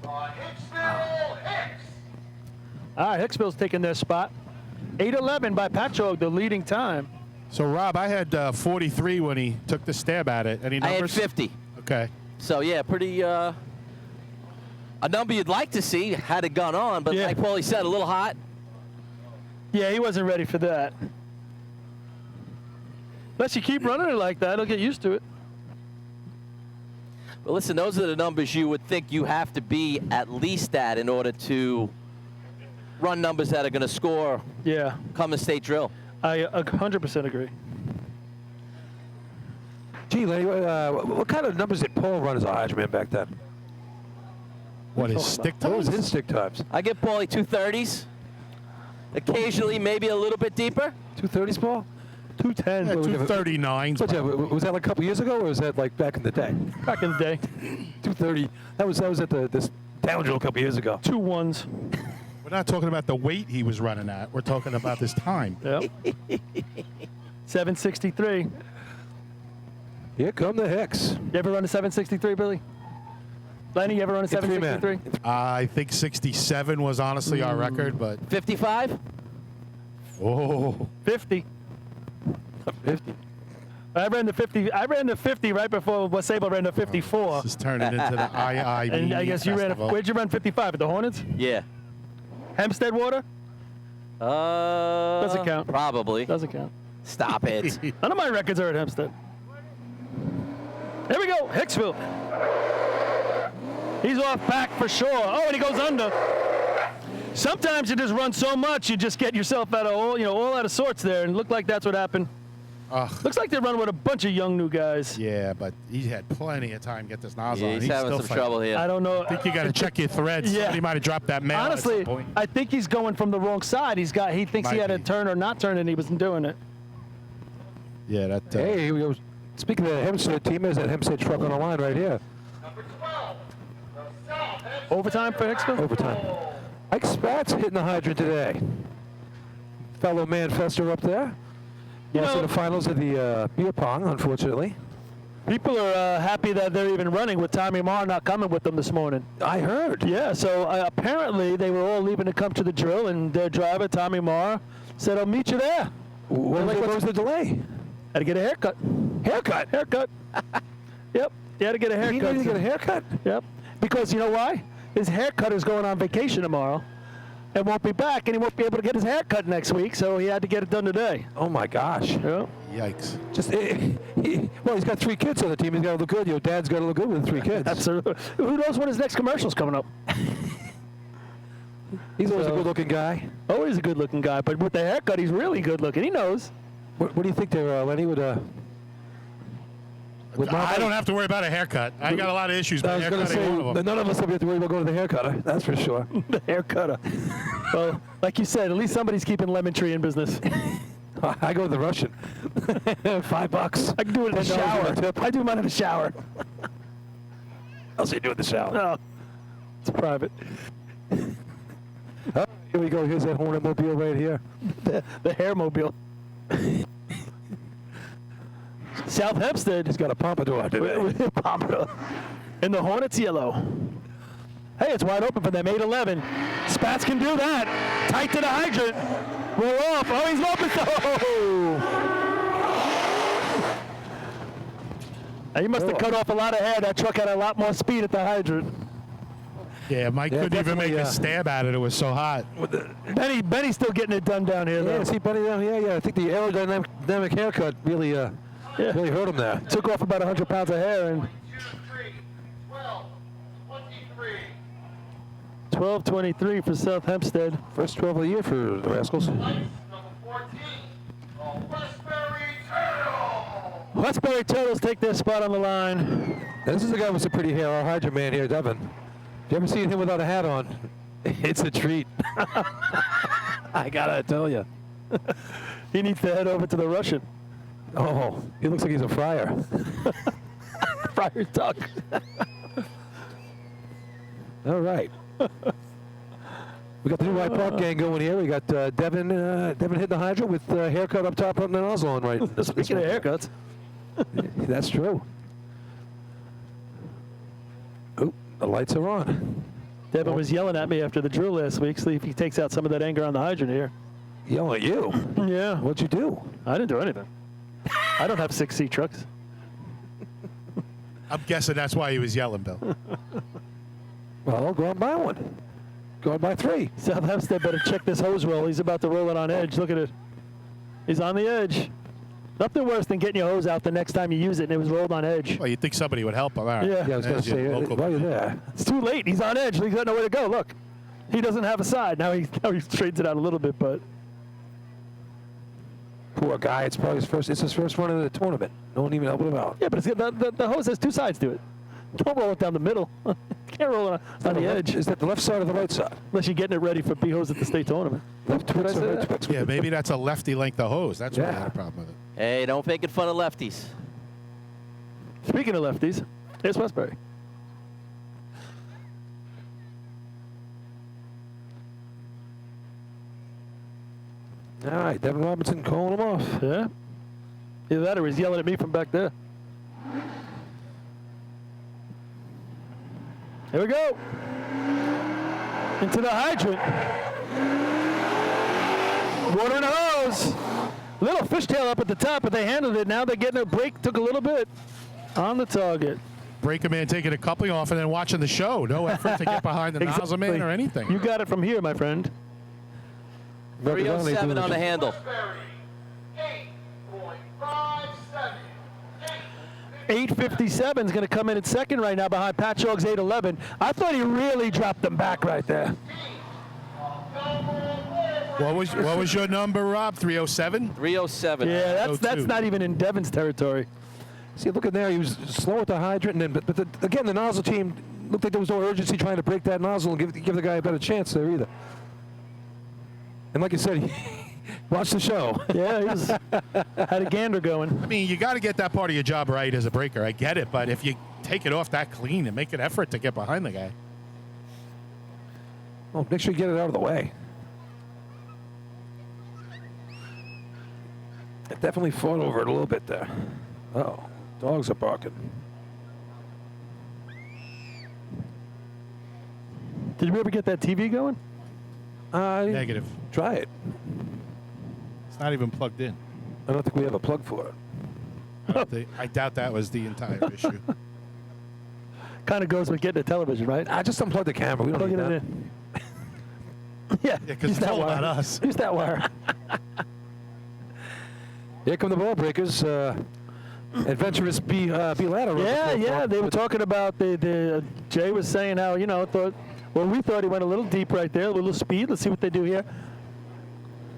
S5: Hicksville Hicks.
S8: All right, Hicksville's taking their spot. 8:11 by Patchogue, the leading time.
S3: So, Rob, I had 43 when he took the stab at it. Any
S1: I had
S3: numbers?
S1: 50.
S3: Okay.
S1: So, yeah, pretty a number you'd like to see had it gone on, but
S8: Yeah.
S1: like Paulie said, a little hot.
S8: Yeah, he wasn't ready for that. Unless you keep running it like that, he'll get used to it.
S1: But listen, those are the numbers you would think you have to be at least at in order to run numbers that are going to score
S8: Yeah,
S1: come the state drill.
S8: I 100% agree.
S2: Gee, Lenny, what kind of numbers did Paul run as a Hydroman back then?
S3: What is stick
S2: What was
S3: times?
S2: his stick times?
S1: I give Paulie 230s. Occasionally, maybe a little bit deeper.
S2: 230s, Paul?
S8: 210.
S3: Yeah, 239s.
S2: What's that, was that like a couple years ago, or was that like back in the day?
S8: Back in the day.
S2: 230. That was at this down drill a couple years ago.
S8: 2 1s.
S3: We're not talking about the weight he was running at. We're talking about his time.
S8: Yep. 763.
S2: Here come the Hicks.
S8: You ever run a 763, Billy? Lenny, you ever run a
S2: In three-man.
S8: 763?
S3: I think 67 was honestly our record, but
S1: 55?
S3: oh,
S8: 50.
S2: 50.
S8: I ran the 50. I ran the 50 right before Wasable ran the 54.
S3: this is turning into the IIB
S8: And I guess you ran.
S3: festival.
S8: Where'd you run 55 at the Hornets?
S1: Yeah.
S8: Hempstead Water?
S1: Doesn't
S8: count.
S1: Probably.
S8: Doesn't count.
S1: Stop it.
S8: None of my records are at Hempstead. Here we go, Hicksville. He's off back for sure. Oh, and he goes under. Sometimes you just run so much, you just get yourself out of all out of sorts there, and it looked like that's what happened. Looks like they're running with a bunch of young new guys.
S3: Yeah, but he had plenty of time to get this nozzle
S1: Yeah,
S3: on.
S1: he's having
S3: still
S1: some
S3: fighting.
S1: trouble here.
S8: I don't know.
S3: I think you got to check your threads.
S8: Yeah.
S3: Somebody might have dropped that mail
S8: Honestly,
S3: at some point.
S8: I think he's going from the wrong side. He thinks he
S3: Might
S8: had to
S3: be.
S8: turn or not turn, and he wasn't doing it.
S3: Yeah, that.
S2: Hey, here we go. Speaking of the Hempstead team, there's that Hempstead truck on the line right here.
S5: Number 12, the South Hempstead
S8: Overtime for Hicksville?
S2: Overtime. Ike Spatz hitting the hydrant today. Fellow Manfester up there. Lost in the finals of the beer pong, unfortunately.
S8: People are happy that they're even running with Tommy Marr not coming with them this morning.
S2: I heard.
S8: Yeah, so apparently they were all leaving to come to the drill, and their driver, Tommy Marr, said, I'll meet you there.
S2: What was the delay?
S8: Had to get a haircut.
S2: Haircut.
S8: Haircut. Yep. He had to get a
S2: He
S8: haircut.
S2: needed to get a haircut.
S8: Yep. Because you know why? His haircut is going on vacation tomorrow and won't be back, and he won't be able to get his haircut next week, so he had to get it done today.
S2: Oh my gosh.
S8: Yeah.
S3: Yikes.
S2: Just well, he's got 3 kids on the team. He's got to look good. Your dad's got to look good with 3 kids.
S8: Absolutely. Who knows when his next commercial's coming up?
S2: He's always a
S8: So-
S2: good-looking guy.
S8: Always a good-looking guy, but with the haircut, he's really good-looking. He knows.
S2: What do you think there, Lenny? Would
S3: I don't have to worry about a haircut. I got a lot of issues,
S2: I
S3: but
S2: was going to
S3: haircut ain't one
S2: say,
S3: of them.
S2: none of us will have to worry about going to the haircutter. That's for sure.
S8: The haircutter. Well, like you said, at least somebody's keeping Lemon Tree in business.
S2: I go to the Russian. $5.
S8: I can do it in the
S2: $10
S8: shower.
S2: a tip.
S8: I do mine in the shower.
S2: I'll see you do it in the shower.
S8: No, it's private.
S2: Oh, here we go. Here's that Hornet mobile right here.
S8: The hairmobile. South Hempstead.
S2: He's got a pompadour today.
S8: Pompadour. And the Hornets yellow. Hey, it's wide open for them. 8-11. Spats can do that. Tight to the hydrant. Roll off. Oh, he's open. Oh. He must have cut off a lot of hair. That truck had a lot more speed at the hydrant.
S3: Yeah, Mike
S2: Yeah,
S3: couldn't even make
S2: definitely,
S3: a stab at it. It was so hot.
S8: Benny's still getting it done down here, though.
S2: Yeah, see, Benny, yeah. I think the aerodynamic haircut really hurt him there.
S8: Took off about 100 pounds of hair. And 12-23 for South Hempstead.
S2: First 12 of the year for the Rascals.
S5: Number 14, the Westbury Turtles.
S8: Westbury Turtles take their spot on the line.
S2: This is a guy with some pretty hair, our hydrant man here, Devin. You ever seen him without a hat on? It's a treat. I gotta tell you.
S8: He needs to head over to the Russian.
S2: Oh, he looks like he's a friar.
S8: Friar Tuck.
S2: All right. We got the new White Park gang going here. We got Devin hitting the hydro with haircut up top, putting the nozzle on right.
S8: Speaking of haircuts.
S2: That's true. Oh, the lights are on.
S8: Devin was yelling at me after the drill last week, see if he takes out some of that anger on the hydrant here.
S2: Yelling at you?
S8: Yeah.
S2: What'd you do?
S8: I didn't do anything. I don't have 6C trucks.
S3: I'm guessing that's why he was yelling, Bill.
S2: Well, go out and buy one. Go out and buy 3.
S8: South Hempstead better check this hose roll. He's about to roll it on edge. Look at it. He's on the edge. Nothing worse than getting your hose out the next time you use it and it was rolled on edge.
S3: Well, you'd think somebody would help him. All right.
S8: Yeah.
S2: Yeah, I was going to
S3: There's your
S2: say,
S3: local-
S2: while you're there.
S8: It's too late. He's on edge. He's got nowhere to go. Look. He doesn't have a side. Now he straightens it out a little bit, but
S2: Poor guy. It's probably his first run of the tournament. No one even helping him out.
S8: yeah, but the hose has 2 sides to it. Don't roll it down the middle. Can't roll it on the edge
S2: Is that the left side or the right side?
S8: unless you're getting it ready for B-hose at the state tournament.
S2: Left
S8: Did I
S2: Twix
S8: say
S2: or right
S8: that?
S2: Twix?
S3: Yeah, maybe that's a lefty length of hose. That's why I
S2: Yeah.
S3: had a problem with it.
S1: Hey, don't make it fun of lefties.
S8: Speaking of lefties, here's Westbury.
S2: All right, Devin Robinson calling him off.
S8: Yeah. Either that or he's yelling at me from back there. Here we go. Into the hydrant. Water in the hose. Little fishtail up at the top, but they handled it. Now they're getting a break. Took a little bit on the target.
S3: Breaker man taking a coupling off and then watching the show. No effort to get behind the nozzle man or anything.
S8: You got it from here, my friend.
S1: 307 on the handle.
S5: Westbury, 8.57.
S8: 8:57 is going to come in at second right now behind Patchogue's 8:11. I thought he really dropped them back right there.
S3: What was your number, Rob? 307?
S1: 307.
S8: Yeah, that's
S3: 02.
S8: not even in Devin's territory.
S2: See, look at there. He was slow at the hydrant, and then, but again, the nozzle team looked like there was no urgency trying to break that nozzle and give the guy a better chance there either. And like you said, watch the show.
S8: Yeah, he was, had a gander going.
S3: I mean, you got to get that part of your job right as a breaker. I get it, but if you take it off that clean and make an effort to get behind the guy.
S2: Well, make sure you get it out of the way. It definitely fought over it a little bit there. Oh, dogs are barking.
S8: Did you ever get that TV going?
S3: Negative.
S2: Try it.
S3: It's not even plugged in.
S2: I don't think we have a plug for it.
S3: I doubt that was the entire issue.
S8: Kind of goes with getting a television, right?
S2: I just unplugged the camera. We don't
S8: Plugging
S2: need
S8: it
S2: that.
S8: in. Yeah,
S3: Yeah, 'cause
S8: use
S3: it's
S8: that
S3: all
S8: wire.
S3: about us.
S8: Use that wire.
S2: Here come the ball breakers. Adventurous B ladder.
S8: Yeah. They were talking about the Jay was saying how we thought he went a little deep right there, a little speed. Let's see what they do here.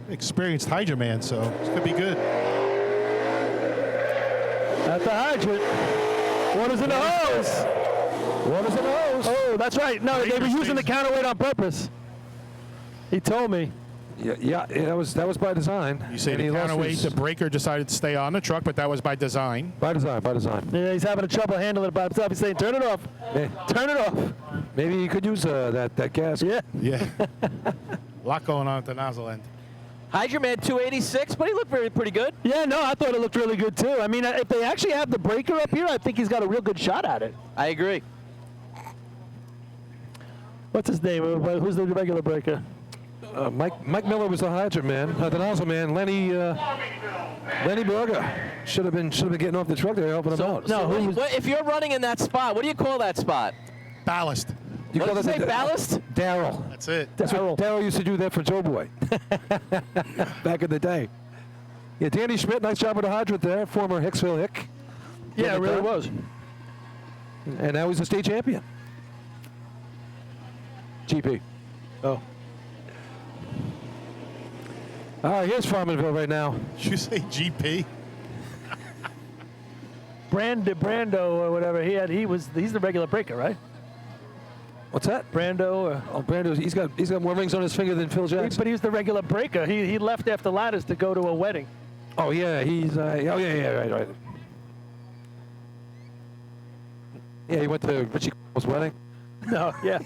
S3: Experienced Hydra man, so this could be good.
S8: At the hydrant. Water's in the hose.
S2: Water's in the hose.
S8: Oh, that's right. No, they were using the counterweight on purpose. He told me.
S2: Yeah, that was by design.
S3: You say
S2: And
S3: the
S2: he lost
S3: counterweight,
S2: his-
S3: the breaker decided to stay on the truck, but that was by design.
S2: By design.
S8: Yeah, he's having trouble handling it by himself. He's saying, turn it off.
S2: Hey,
S8: Turn it off.
S2: maybe you could use that gas.
S8: Yeah.
S3: Yeah. A lot going on at the nozzle end.
S1: Hydra Man 286, but he looked pretty good.
S8: Yeah, no, I thought it looked really good, too. I mean, if they actually have the breaker up here, I think he's got a real good shot at it.
S1: I agree.
S8: What's his name? Who's the regular breaker?
S2: Mike Miller was the hydrant man. The nozzle man. Lenny Berger should have been getting off the truck there helping him out.
S8: no, who was-
S1: If you're running in that spot, what do you call that spot?
S3: Ballast.
S2: You
S1: What
S2: call
S1: did you say,
S2: that
S1: ballast?
S2: Daryl.
S3: That's it.
S2: That's what Daryl used to do that for Joe Boy back in the day. Yeah, Danny Schmidt, nice job with the hydrant there. Former Hicksville Hick.
S8: Yeah, it really
S2: done.
S8: was.
S2: And now he's a state champion. GP.
S8: Oh.
S2: All right, here's Farmanville right now.
S3: Did you say GP?
S8: Brando or whatever. He's the regular breaker, right?
S2: What's that?
S8: Brando or
S2: Oh, Brando, he's got more rings on his finger than Phil Jackson.
S8: but he was the regular breaker. He left after ladders to go to a wedding.
S2: Oh yeah, he's right. Yeah, he went to Richie Cole's wedding.
S8: No, yeah.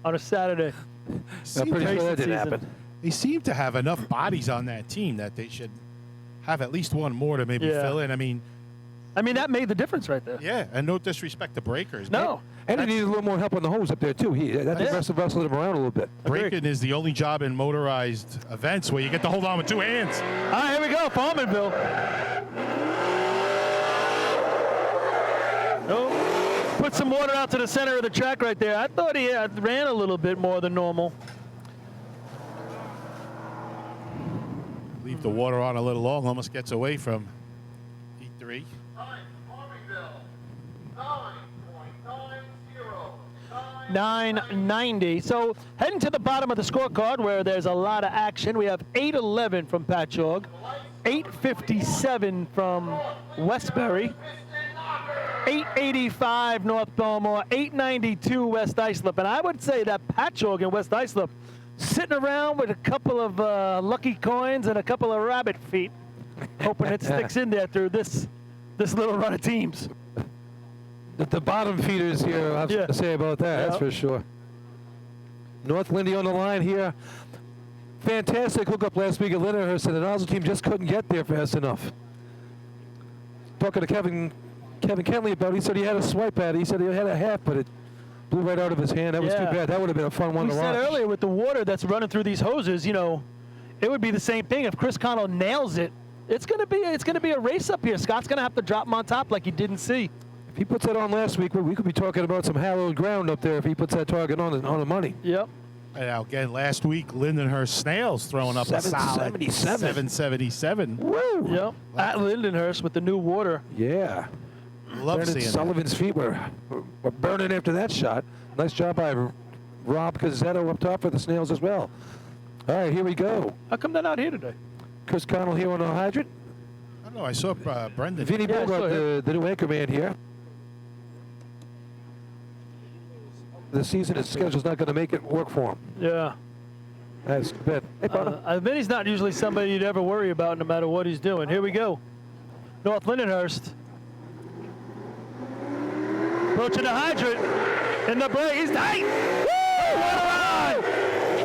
S8: On a Saturday.
S2: I'm pretty sure that didn't
S8: season.
S2: happen.
S3: They seem to have enough bodies on that team that they should have at least one more to maybe
S8: Yeah.
S3: fill in. I mean,
S8: that made the difference right there.
S3: yeah, and no disrespect to breakers.
S8: No.
S2: And he needed a little more help on the hose up there too. That
S8: Yeah.
S2: wrestled him around a little bit.
S3: Breaking is the only job in motorized events where you get to hold on with two hands.
S8: All right, here we go. Farmanville. Oh. put some water out to the center of the track right there. I thought he ran a little bit more than normal.
S3: Leave the water on a little long. Almost gets away from E3.
S8: 990. So heading to the bottom of the scorecard where there's a lot of action. We have 811 from Patchogue, 857 from Westbury, 885 North Bellmore, 892 West Islip. And I would say that Patchogue and West Islip sitting around with a couple of lucky coins and a couple of rabbit feet, hoping it sticks in there through this little run of teams.
S2: The bottom feeders here, I have something to say about that, that's for sure. North Lindy on the line here. Fantastic hookup last week at Lindenhurst, and the nozzle team just couldn't get there fast enough. Talking to Kevin Kentley about it, he said he had a swipe at it. He said he had a half, but it blew right out of his hand. That was too bad. That would have been a fun one to watch.
S8: We said earlier with the water that's running through these hoses, you know, it would be the same thing if Chris Connell nails it. It's gonna be a race up here. Scott's gonna have to drop him on top like he didn't see.
S2: If he puts that on last week, we could be talking about some hallowed ground up there if he puts that target on the money.
S8: Yep.
S3: And now again, last week, Lindenhurst Snails throwing up a solid 777.
S8: Woo! Yep. At Lindenhurst with the new water.
S2: Yeah.
S3: Love
S2: Brandon
S3: seeing
S2: Sullivan's feet were burning after that shot. Nice job by Rob Cazzetto up top for the Snails as well. All right, here we go.
S8: How come they're not here today?
S2: Chris Connell here on the hydrant.
S3: I don't know. I saw Brendan.
S2: Vinny Bogart, the new anchor man here. The season, his schedule's not going to make it work for him.
S8: Yeah.
S2: That's bad. Hey,
S8: Vinny's not usually somebody you'd ever worry about no matter what he's doing. Here we go. North Lindenhurst. Approaching the hydrant. In the break. He's tight. Woo! What a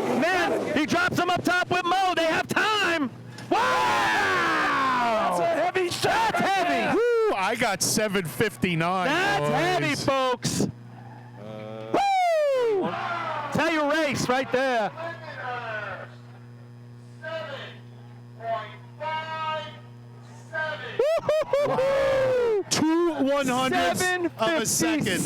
S8: run! Man, he drops him up top with Mo. They have time. Wow! That's a heavy shot. That's heavy.
S3: Woo! I got 759.
S8: That's heavy, folks. Woo! Tell your race right there.
S3: 2 100ths of a second.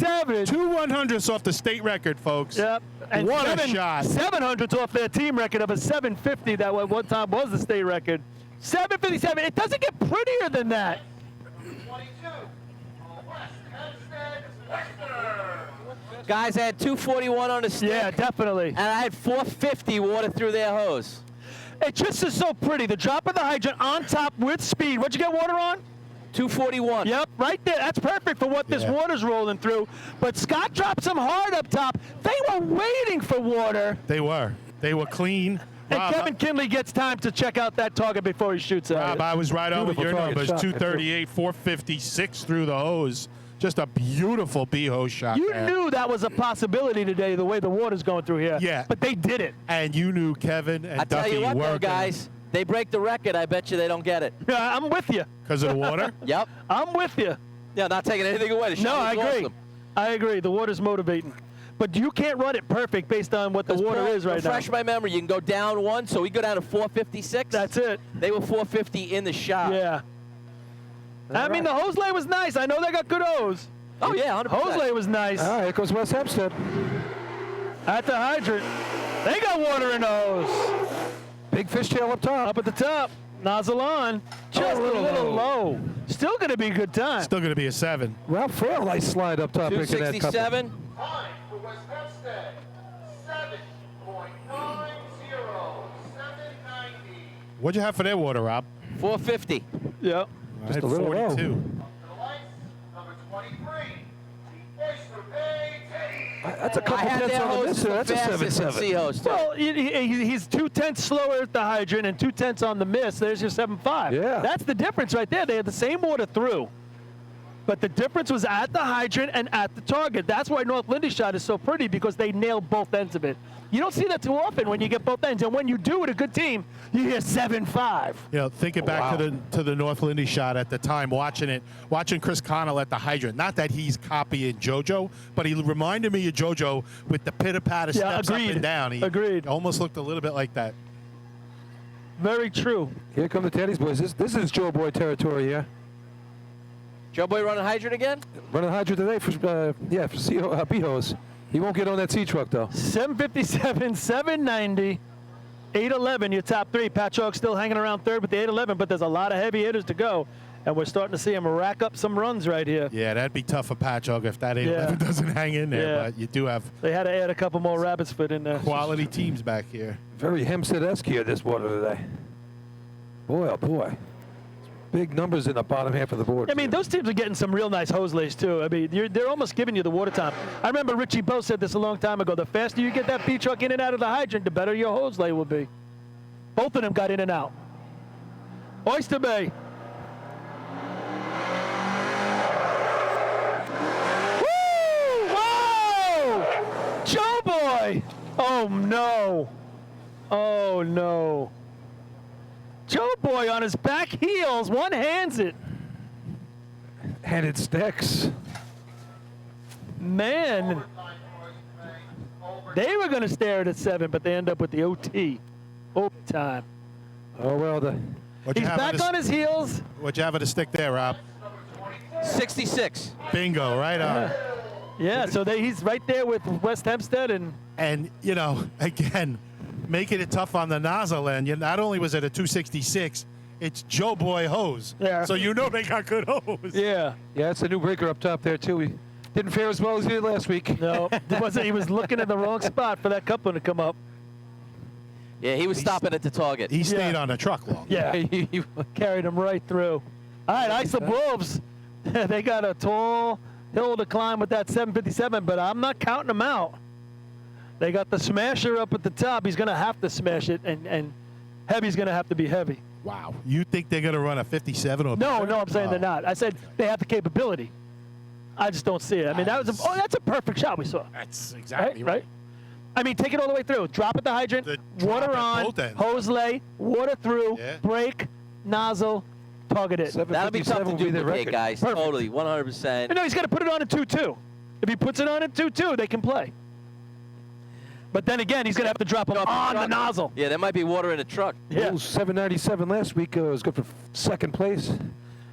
S3: 2 100ths off the state record, folks.
S8: Yep. And
S3: what a shot.
S8: 700s off their team record of a 750 that one time was the state record. 757. It doesn't get prettier than that.
S5: 22. West Hempstead, Western.
S1: Guys, I had 241 on the stick.
S8: Yeah, definitely.
S1: And I had 450 water through their hose.
S8: It just is so pretty. The drop of the hydrant on top with speed. What'd you get water on?
S1: 241.
S8: Yep, right there. That's perfect for what this water's rolling through. But Scott drops them hard up top. They were waiting for water.
S3: They were. They were clean.
S8: And
S3: Rob,
S8: Kevin Kinley gets time to check out that target before he shoots at
S3: Rob,
S8: it.
S3: I was right on with your numbers.
S2: shot.
S3: 238, 456 through the hose. Just a beautiful B-hose shot.
S8: You
S3: there.
S8: knew that was a possibility today, the way the water's going through here.
S3: Yeah.
S8: But they did it.
S3: And you knew Kevin and
S1: I tell
S3: Duffy
S1: you what, though,
S3: were
S1: guys, they break the record. I bet you they don't get it.
S8: Yeah, I'm with you.
S3: because of the water.
S1: Yep.
S8: I'm with you.
S1: Yeah, not taking anything away. The
S8: No,
S1: shot
S8: I
S1: was
S8: agree.
S1: awesome.
S8: I agree. The water's motivating. But you can't run it perfect based on what the water is right now.
S1: Refresh my memory. You can go down one, so we go down to 456.
S8: That's it.
S1: They were 450 in the shot.
S8: Yeah. I mean, the hose lay was nice. I know they got good hose.
S1: Oh, yeah, 100%.
S8: Hose lay was nice.
S2: All right, here goes West Hempstead.
S8: At the hydrant. They got water in the hose.
S2: Big fishtail up top.
S8: Up at the top. Nozzle on. Just a little low. Still going to be a good time.
S3: Still going to be a 7.
S2: Ralph Frail, nice slide up top. Making that couple.
S1: 267.
S5: Time for West Hempstead, 7.90, 790.
S3: What'd you have for their water, Rob?
S1: 450.
S8: Yep.
S3: I had
S2: a little low.
S3: 42.
S5: To the lights, number 23, the Oyster Bay Teddy.
S2: That's a
S1: I
S2: couple
S1: had
S2: tenths
S1: their
S2: on the
S1: hose
S2: miss
S1: the
S2: there. That's a
S1: fastest in
S2: 7.7.
S1: C-hose, too.
S8: Well, he's 2/10 slower at the hydrant and 2/10 on the miss. There's your 7.5.
S2: Yeah.
S8: That's the difference right there. They had the same water through. But the difference was at the hydrant and at the target. That's why North Lindy shot is so pretty, because they nailed both ends of it. You don't see that too often when you get both ends. And when you do with a good team, you hear 7.5.
S3: You know, thinking back to the North Lindy shot at the time, watching Chris Connell at the hydrant. Not that he's copying JoJo, but he reminded me of JoJo with the pitter-patter steps up and down. He
S8: Agreed.
S3: almost looked a little bit like that.
S8: Very true.
S2: Here come the Teddy's boys. This is Joe Boy territory here.
S1: Joe Boy running hydrant again?
S2: Running hydrant today for B-Hose. He won't get on that C-truck, though.
S8: 757, 790, 811, your top three. Pat Chalk still hanging around third with the 811, but there's a lot of heavy hitters to go, and we're starting to see him rack up some runs right here.
S3: Yeah, that'd be tough for Patchogue if that 811 doesn't hang in there,
S8: Yeah.
S3: but you do have
S8: They had to add a couple more rabbit's foot in there.
S3: quality teams back here.
S2: Very Hempstead-esque here this water today. Boy, oh boy. Big numbers in the bottom half of the board.
S8: I mean, those teams are getting some real nice hose lays, too. I mean, they're almost giving you the water time. I remember Richie Bowe said this a long time ago. The faster you get that B-truck in and out of the hydrant, the better your hose lay will be. Both of them got in and out. Oyster Bay. Woo! Whoa! Joe Boy! Oh, no. Oh, no. Joe Boy on his back heels, one hands it.
S2: Handed sticks.
S8: Man, they were going to stare at 7, but they end up with the OT. Overtime.
S2: Oh, well,
S3: What'd
S8: He's
S3: you have
S8: back on his heels.
S3: What'd you have at the stick there, Rob?
S1: 66.
S3: Bingo, right on.
S8: Yeah, so he's right there with West Hempstead.
S3: And, you know, again, making it tough on the nozzle end. Not only was it a 266, it's Joe Boy hose.
S8: Yeah.
S3: So you know they got good hose.
S8: Yeah.
S2: Yeah, it's a new breaker up top there, too. He didn't fare as well as he did last week.
S8: No, he was looking at the wrong spot for that coupling to come up.
S1: Yeah, he was stopping at the target.
S3: He stayed on the truck long.
S8: Yeah, he carried him right through. All right, Islip Wolves, they got a tall hill to climb with that 757, but I'm not counting them out. They got the smasher up at the top. He's going to have to smash it, and heavy's going to have to be heavy.
S3: Wow. You think they're going to run a 57 or
S8: No,
S3: better?
S8: I'm saying they're not. I said they have the capability. I just don't see it. I mean, that's a perfect shot we saw.
S3: That's exactly right.
S8: I mean, take it all the way through. Drop at the hydrant,
S3: The drop
S8: water
S3: at
S8: on,
S3: both ends.
S8: hose lay, water through,
S3: Yeah.
S8: brake, nozzle, target it.
S1: That'll be tough to
S2: will be their
S1: duplicate,
S2: record.
S1: guys.
S8: Perfect.
S1: Totally, 100%.
S8: No, he's got to put it on in 2-2. If he puts it on in 2-2, they can play. But then again, he's going to have to drop them on the nozzle.
S1: Yeah, there might be water in the truck.
S8: Yeah.
S2: Ooh, 797 last week was good for second place.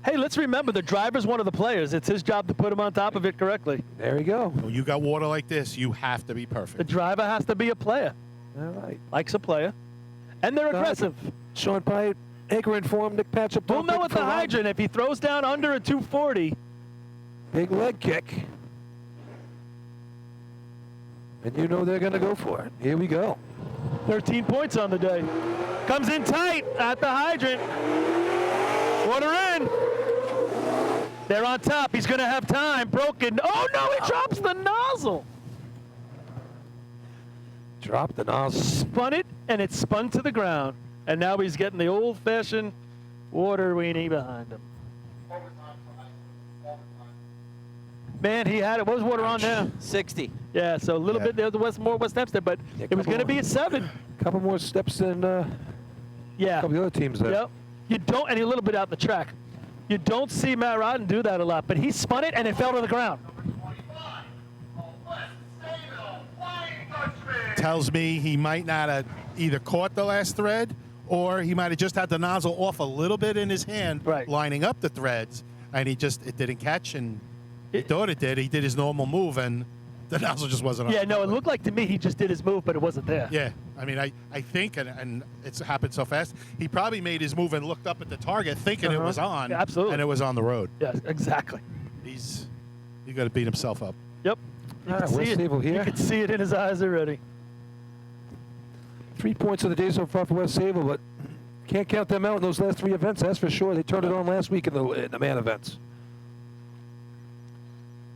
S8: Hey, let's remember the driver's one of the players. It's his job to put him on top of it correctly.
S2: There you go.
S3: When you got water like this, you have to be
S8: The
S3: perfect.
S8: driver has to be a player.
S2: All right.
S8: Likes a player. And they're aggressive.
S2: Sean Pyatt, Anchor informed Nick Patchett.
S8: We'll know at the hydrant if he throws down under a 240.
S2: Big leg kick. And you know they're going to go for it. Here we go.
S8: 13 points on the day. Comes in tight at the hydrant. Water in. They're on top. He's going to have time. Broken. Oh, no, he drops the nozzle.
S2: Drop the nozzle.
S8: Spun it, and it spun to the ground. And now he's getting the old-fashioned water weenie behind him. Man, he had it. What was water on there?
S1: 60.
S8: Yeah, so a little bit there, more West Hempstead, but
S2: Yeah,
S8: it was going to be a 7.
S2: Couple more steps than a
S8: Yeah.
S2: couple of the other teams there.
S8: Yep. You don't, and a little bit out the track. You don't see Matt Rodden do that a lot, but he spun it and it fell to the ground.
S3: Tells me he might not have either caught the last thread or he might have just had the nozzle off a little bit in his hand,
S8: Right.
S3: lining up the threads, and it didn't catch, and he thought it did. He did his normal move, and the nozzle just wasn't on.
S8: Yeah, no, it looked like to me he just did his move, but it wasn't there.
S3: Yeah, I mean, I think, and it's happened so fast, he probably made his move and looked up at the target thinking it was on,
S8: Yeah, absolutely.
S3: and it was on the road.
S8: Yes, exactly.
S3: He's got to beat himself up.
S8: Yep. You
S2: All
S8: can
S2: right, West
S8: see it.
S2: Sable here.
S8: You can see it in his eyes already.
S2: 3 points of the day so far for West Sable, but can't count them out in those last 3 events, that's for sure. They turned it on last week in the man events.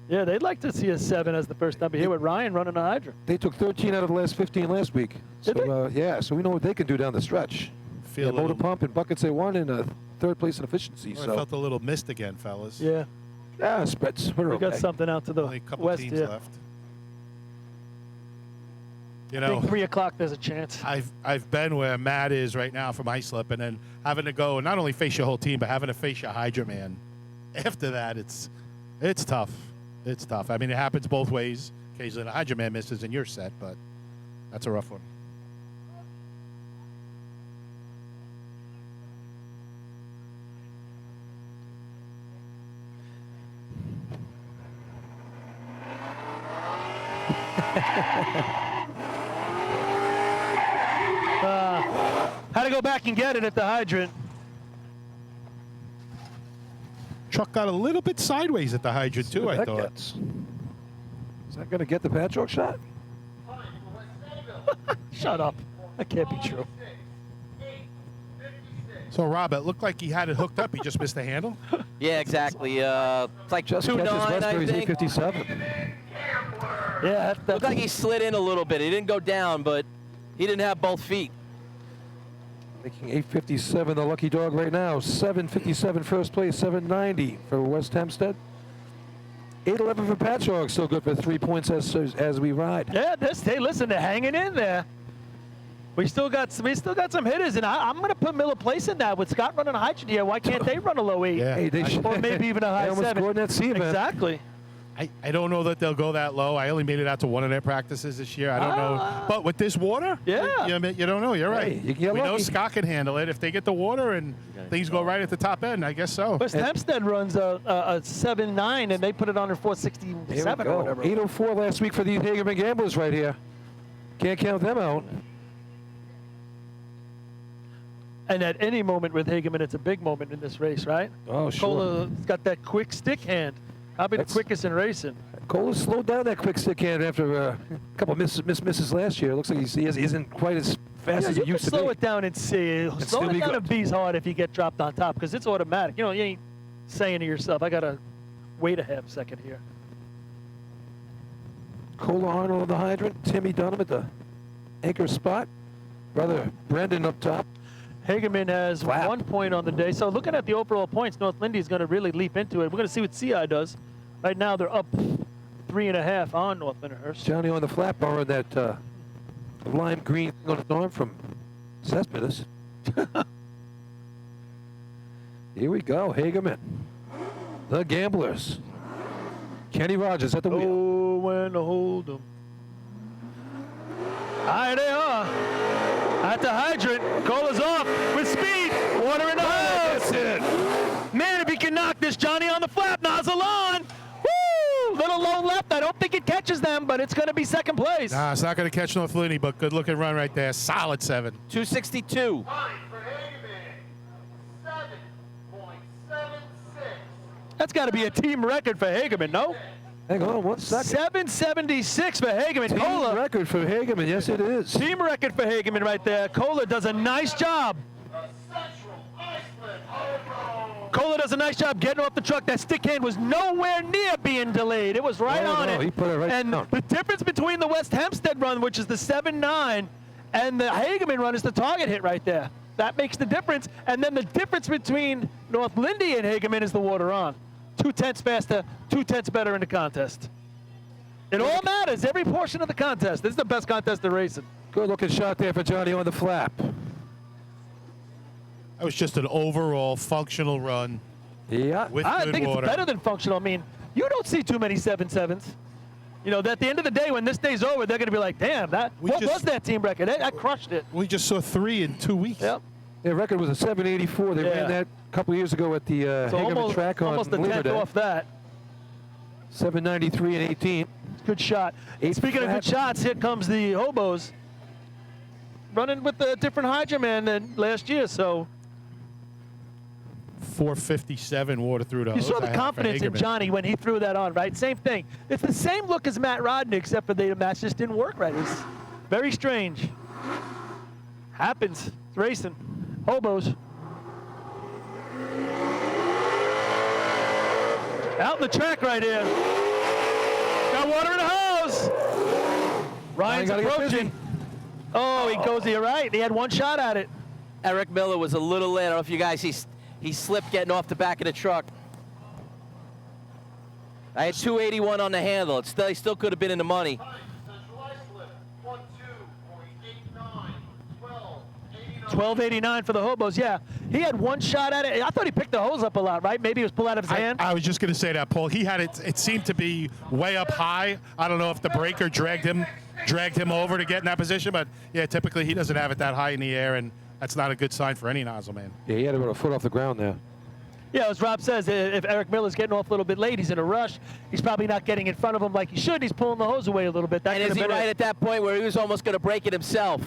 S8: Yeah, they'd like to see a 7 as the first number here with Ryan running a hydrant.
S2: They took 13 out of the last 15 last week.
S8: Did
S2: So, yeah, so we know what they can do down the stretch.
S3: Feel a
S2: motor
S3: little,
S2: pump and buckets they won in third place in efficiency.
S3: I
S2: So,
S3: felt a little missed again, fellas.
S8: Yeah,
S2: spreads. We're
S8: we
S2: okay.
S8: got something out to the
S3: Only a couple
S8: west
S3: teams
S8: here.
S3: left. You
S8: I
S3: know,
S8: think 3 o'clock there's a chance.
S3: I've been where Matt is right now from Islip, and then having to go and not only face your whole team, but having to face your Hydra man. After that, it's tough. It's tough. I mean, it happens both ways. Occasionally, the Hydra man misses and you're set, but that's a rough one.
S8: Had to go back and get it at the hydrant.
S3: Truck got a little bit sideways at the hydrant too, I
S2: That
S3: thought.
S2: gets. Is that going to get the Patrick shot?
S8: Shut up. That can't be true.
S3: So, Rob, it looked like he had it hooked up. He just missed the handle.
S1: Yeah, exactly. It's like
S2: Just
S1: 2.9,
S2: catches
S1: I
S2: Westbury's
S1: think.
S2: 857.
S8: Yeah,
S1: Looked like he slid in a little bit. He didn't go down, but he didn't have both feet.
S2: Making 857 the lucky dog right now. 757 first place, 790 for West Hempstead. 811 for Patchogue, still good for 3 points as we ride.
S8: Yeah, hey, listen, they're hanging in there. We still got some hitters, and I'm going to put Miller Place in that with Scott running a hydrant here. Why can't they run a low 8?
S3: Yeah.
S2: Hey, they should.
S8: Or maybe even a high
S2: They almost
S8: 7.
S2: scored in that C event.
S8: Exactly.
S3: I don't know that they'll go that low. I only made it out to one of their practices this year. I don't know. But with this water,
S8: Yeah.
S3: you don't know. You're right.
S2: Hey, you can get
S3: we know
S2: lucky.
S3: Scott can handle it. If they get the water and things go right at the top end, I guess so.
S8: West Hempstead runs a 7.9, and they put it on at
S2: Here we
S8: 467 or
S2: go.
S8: whatever.
S2: 804 last week for these Hagerman Gamblers right here. Can't count them out.
S8: And at any moment with Hageman, it's a big moment in this race, right?
S2: Oh, sure.
S8: Cola's got that quick stick hand. Probably the
S2: That's-
S8: quickest in racing.
S2: Cole has slowed down that quick stick hand after a couple of misses last year. It looks like he isn't quite as fast
S8: Yeah,
S2: as
S8: you
S2: he
S8: can
S2: used to
S8: slow
S2: be.
S8: it down and see.
S2: still
S8: Slowing
S2: be
S8: down
S2: good.
S8: a B's hard if you get dropped on top because it's automatic. You ain't saying to yourself, I got to wait a half second here.
S2: Cole Arnold on the hydrant. Timmy Dunham at the anchor spot. Brother Brendan up top.
S8: Hageman has
S2: Wow.
S8: 1 point on the day. So looking at the overall points, North Lindy is going to really leap into it. We're going to see what CI does. Right now they're up 3.5 on North Lindenhurst.
S2: Johnny on the flat bar in that lime green thing on his arm from Cespedes. Here we go, Hagerman. The Gamblers. Kenny Rogers at the wheel.
S8: Oh, when to hold 'em. Hi, they are. At the hydrant. Cola's off with speed. Water in the hose.
S2: That's it.
S8: Man, if he can knock this Johnny on the flap, nozzle on. Woo! Little low left. I don't think it catches them, but it's going to be second place.
S3: Nah, it's not going to catch North Lindy, but good looking run right there. Solid 7.
S1: 262.
S5: Time for Hageman, 7.76.
S8: That's got to be a team record for Hageman, no?
S2: Hang on 1 second.
S8: 776 for Hageman.
S2: Team
S8: Cola.
S2: record for Hagerman. Yes, it is.
S8: Team record for Hageman right there. Cola does a nice job.
S5: The Central Iceland Hobo.
S8: Cola does a nice job getting off the truck. That stick hand was nowhere near being delayed. It was right
S2: Oh,
S8: on
S2: no,
S8: it.
S2: he put it right
S8: and
S2: down.
S8: the difference between the West Hempstead run, which is the 7.9, and the Hageman run is the target hit right there. That makes the difference. And then the difference between North Lindy and Hageman is the water on. 2/10 faster, 2/10 better in the contest. It all matters, every portion of the contest. This is the best contest in racing.
S2: Good looking shot there for Johnny on the flap.
S3: That was just an overall functional run
S2: Yeah.
S3: with
S8: I
S3: good
S8: think
S3: water.
S8: it's better than functional. I mean, you don't see too many 7.7s. You know, at the end of the day, when this day's over, they're going to be like, damn, what was that team record? I crushed it.
S3: We just saw 3 in 2 weeks.
S8: Yep.
S2: Their record was a 784. They
S8: Yeah.
S2: ran that a couple years ago at the
S8: So
S2: Hagerman track on
S8: almost a
S2: Labor
S8: tenth
S2: Day.
S8: off that.
S2: 793 and 18.
S8: Good shot. Speaking of good shots, here comes the Hobos. Running with a different Hydra-Man than last year, so
S3: 457 water through the
S8: you
S3: hose.
S8: saw
S3: I
S8: the
S3: had for
S8: confidence in
S3: Hagerman.
S8: Johnny when he threw that on, right? Same thing. It's the same look as Matt Rodney, except for the match just didn't work right. It was very strange. Happens. It's racing. Hobos. Out in the track right here. Got water in the hose. Ryan's
S2: gotta get
S8: approaching.
S2: busy.
S8: Oh, he goes to your right. He had one shot at it.
S1: Eric Miller was a little late. I don't know if you guys, he slipped getting off the back of the truck. I had 281 on the handle. He still could have been in the money.
S5: Central Iceland, 12.89, 12.89.
S8: 1289 for the Hobos. Yeah, he had one shot at it. I thought he picked the hose up a lot, right? Maybe it was pulled out of his hand.
S3: I was just going to say that, Paul. He had it. It seemed to be way up high. I don't know if the breaker dragged him over to get in that position, but yeah, typically he doesn't have it that high in the air, and that's not a good sign for any nozzle man.
S2: Yeah, he had about a foot off the ground there.
S8: Yeah, as Rob says, if Eric Miller's getting off a little bit late, he's in a rush. He's probably not getting in front of him like he should. He's pulling the hose away a little bit. That
S1: And
S8: could
S1: is
S8: have
S1: he
S8: been
S1: right
S8: it.
S1: at that point where he was almost going to break it himself?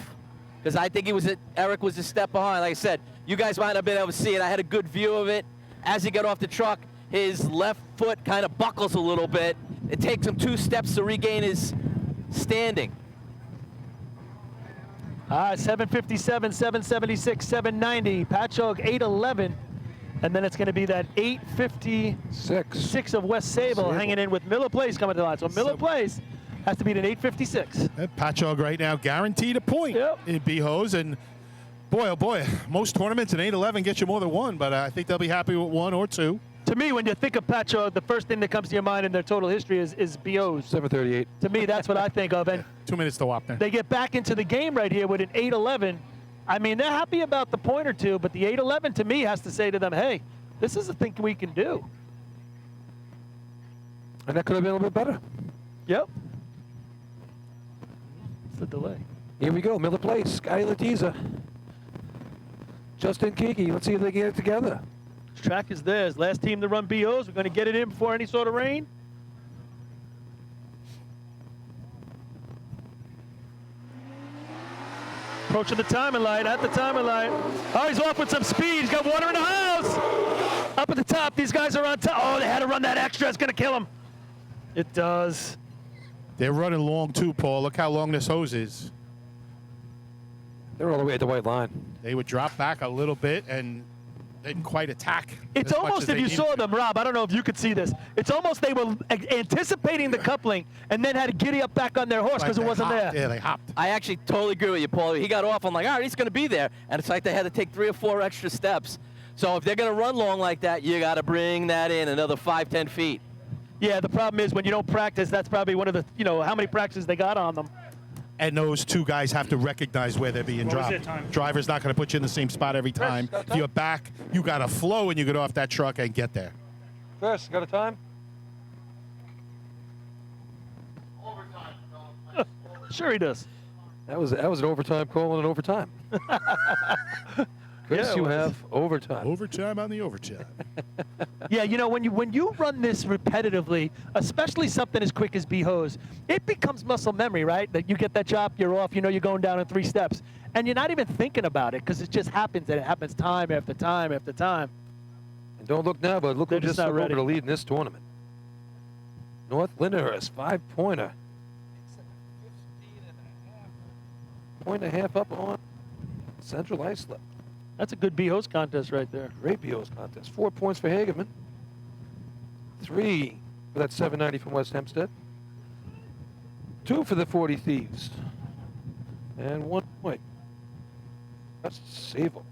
S1: Because I think Eric was a step behind. Like I said, you guys might have been able to see it. I had a good view of it. As he got off the truck, his left foot kind of buckles a little bit. It takes him 2 steps to regain his standing.
S8: All right, 757, 776, 790. Patchogue 811. And then it's going to be that 856 of West Sable hanging in with Miller Place coming to the line. So Miller Place has to beat an 856.
S3: Patchogue right now guaranteed a point in B-Hose. And boy, oh boy, most tournaments in 8-11 get you more than one, but I think they'll be happy with 1 or 2.
S8: To me, when you think of Patchogue, the first thing that comes to your mind in their total history is BOs.
S2: 738.
S8: To me, that's what I think of. And
S3: 2 minutes to Wapner.
S8: they get back into the game right here with an 8-11. I mean, they're happy about the point or two, but the 8-11 to me has to say to them, hey, this is a thing we can do.
S2: And that could have been a little bit better.
S8: Yep. It's the delay.
S2: Here we go, Miller Place, Scotty Latiza. Justin Kiki, let's see if they get it together.
S8: This track is theirs. Last team to run BOs. We're going to get it in before any sort of rain. Approaching the timing light, at the timing light. Oh, he's off with some speed. He's got water in the house. Up at the top, these guys are on top. Oh, they had to run that extra. It's going to kill him. It does.
S3: They're running long too, Paul. Look how long this hose is.
S2: They're all the way at the white line.
S3: They would drop back a little bit and didn't quite attack.
S8: It's
S3: as much
S8: almost,
S3: as
S8: if
S3: they
S8: you
S3: needed
S8: saw
S3: to.
S8: them, Rob, I don't know if you could see this. It's almost they were anticipating the coupling and then had to giddy up back on their horse because
S3: Like
S8: it wasn't
S3: they
S8: there.
S3: hopped. Yeah, they hopped.
S1: I actually totally agree with you, Paul. He got off. I'm like, all right, he's going to be there. And it's like they had to take 3 or 4 extra steps. So if they're going to run long like that, you got to bring that in another 5-10 feet.
S8: Yeah, the problem is when you don't practice, that's probably one of the, how many practices they got on them.
S3: And those 2 guys have to recognize where they're being
S10: What was
S3: dropped.
S10: it, time?
S3: Driver's not going to put you in the same spot every time. If you're back, you got to flow when you get off that truck and get there.
S2: Chris, got a time?
S5: Overtime, fellas.
S8: Sure he does.
S2: That was an overtime call and an overtime. Chris,
S8: Yeah, it
S2: you
S8: was.
S2: have overtime.
S3: Overtime on the overtime.
S8: Yeah, when you run this repetitively, especially something as quick as B-Hose, it becomes muscle memory, right? That you get that drop, you're off, you're going down in 3 steps. And you're not even thinking about it because it just happens, and it happens time after time after time.
S2: And don't look now, but look
S8: They're
S2: who
S8: just
S2: just
S8: not
S2: took over
S8: ready.
S2: the lead in this tournament. North Lyndhurst, 5-pointer. 1.5 up on Central Islip.
S8: That's a good B-Hose contest right there.
S2: Great BO's contest. 4 points for Hageman. 3 for that 790 from West Hempstead. 2 for the 40 Thieves. And 1 point. That's Sable.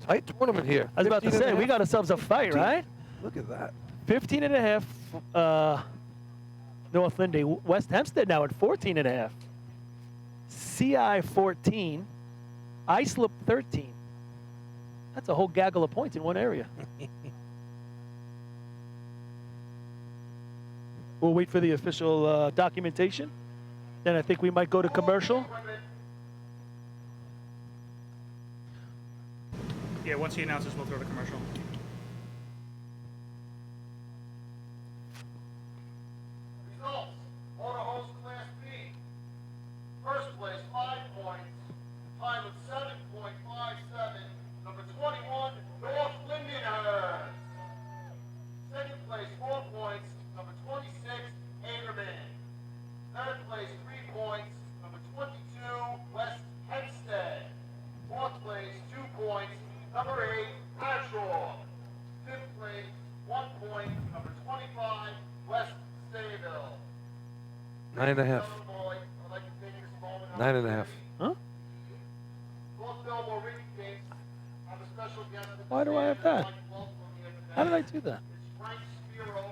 S2: Tight tournament here.
S8: I was about to
S2: 15 and
S8: say,
S2: a
S8: we
S2: half.
S8: got ourselves a fight, right?
S2: Look at that.
S8: 15 and a half, North Lindy. West Hempstead now at 14 and a half. CI 14, Islip 13. That's a whole gaggle of points in one area. We'll wait for the official documentation. Then I think we might go to commercial.
S10: Yeah, once he announces, we'll throw the commercial.
S5: Results. Motor Hose Class B. First place, 5 points. Time of 7.57. Number 21, North Lindenhurst. Second place, 4 points. Number 26, Hagerman. Third place, 3 points. Number 22, West Hempstead. Fourth place, 2 points. Number 8, Patchogue. Fifth place, 1 point. Number 25, West Sayville.
S2: 9.5. 9.5.
S8: Huh?
S5: North Bellmore Ricky Games. Have a special guest.
S8: Why do I have that? How did I do that?
S5: Frank Spiro.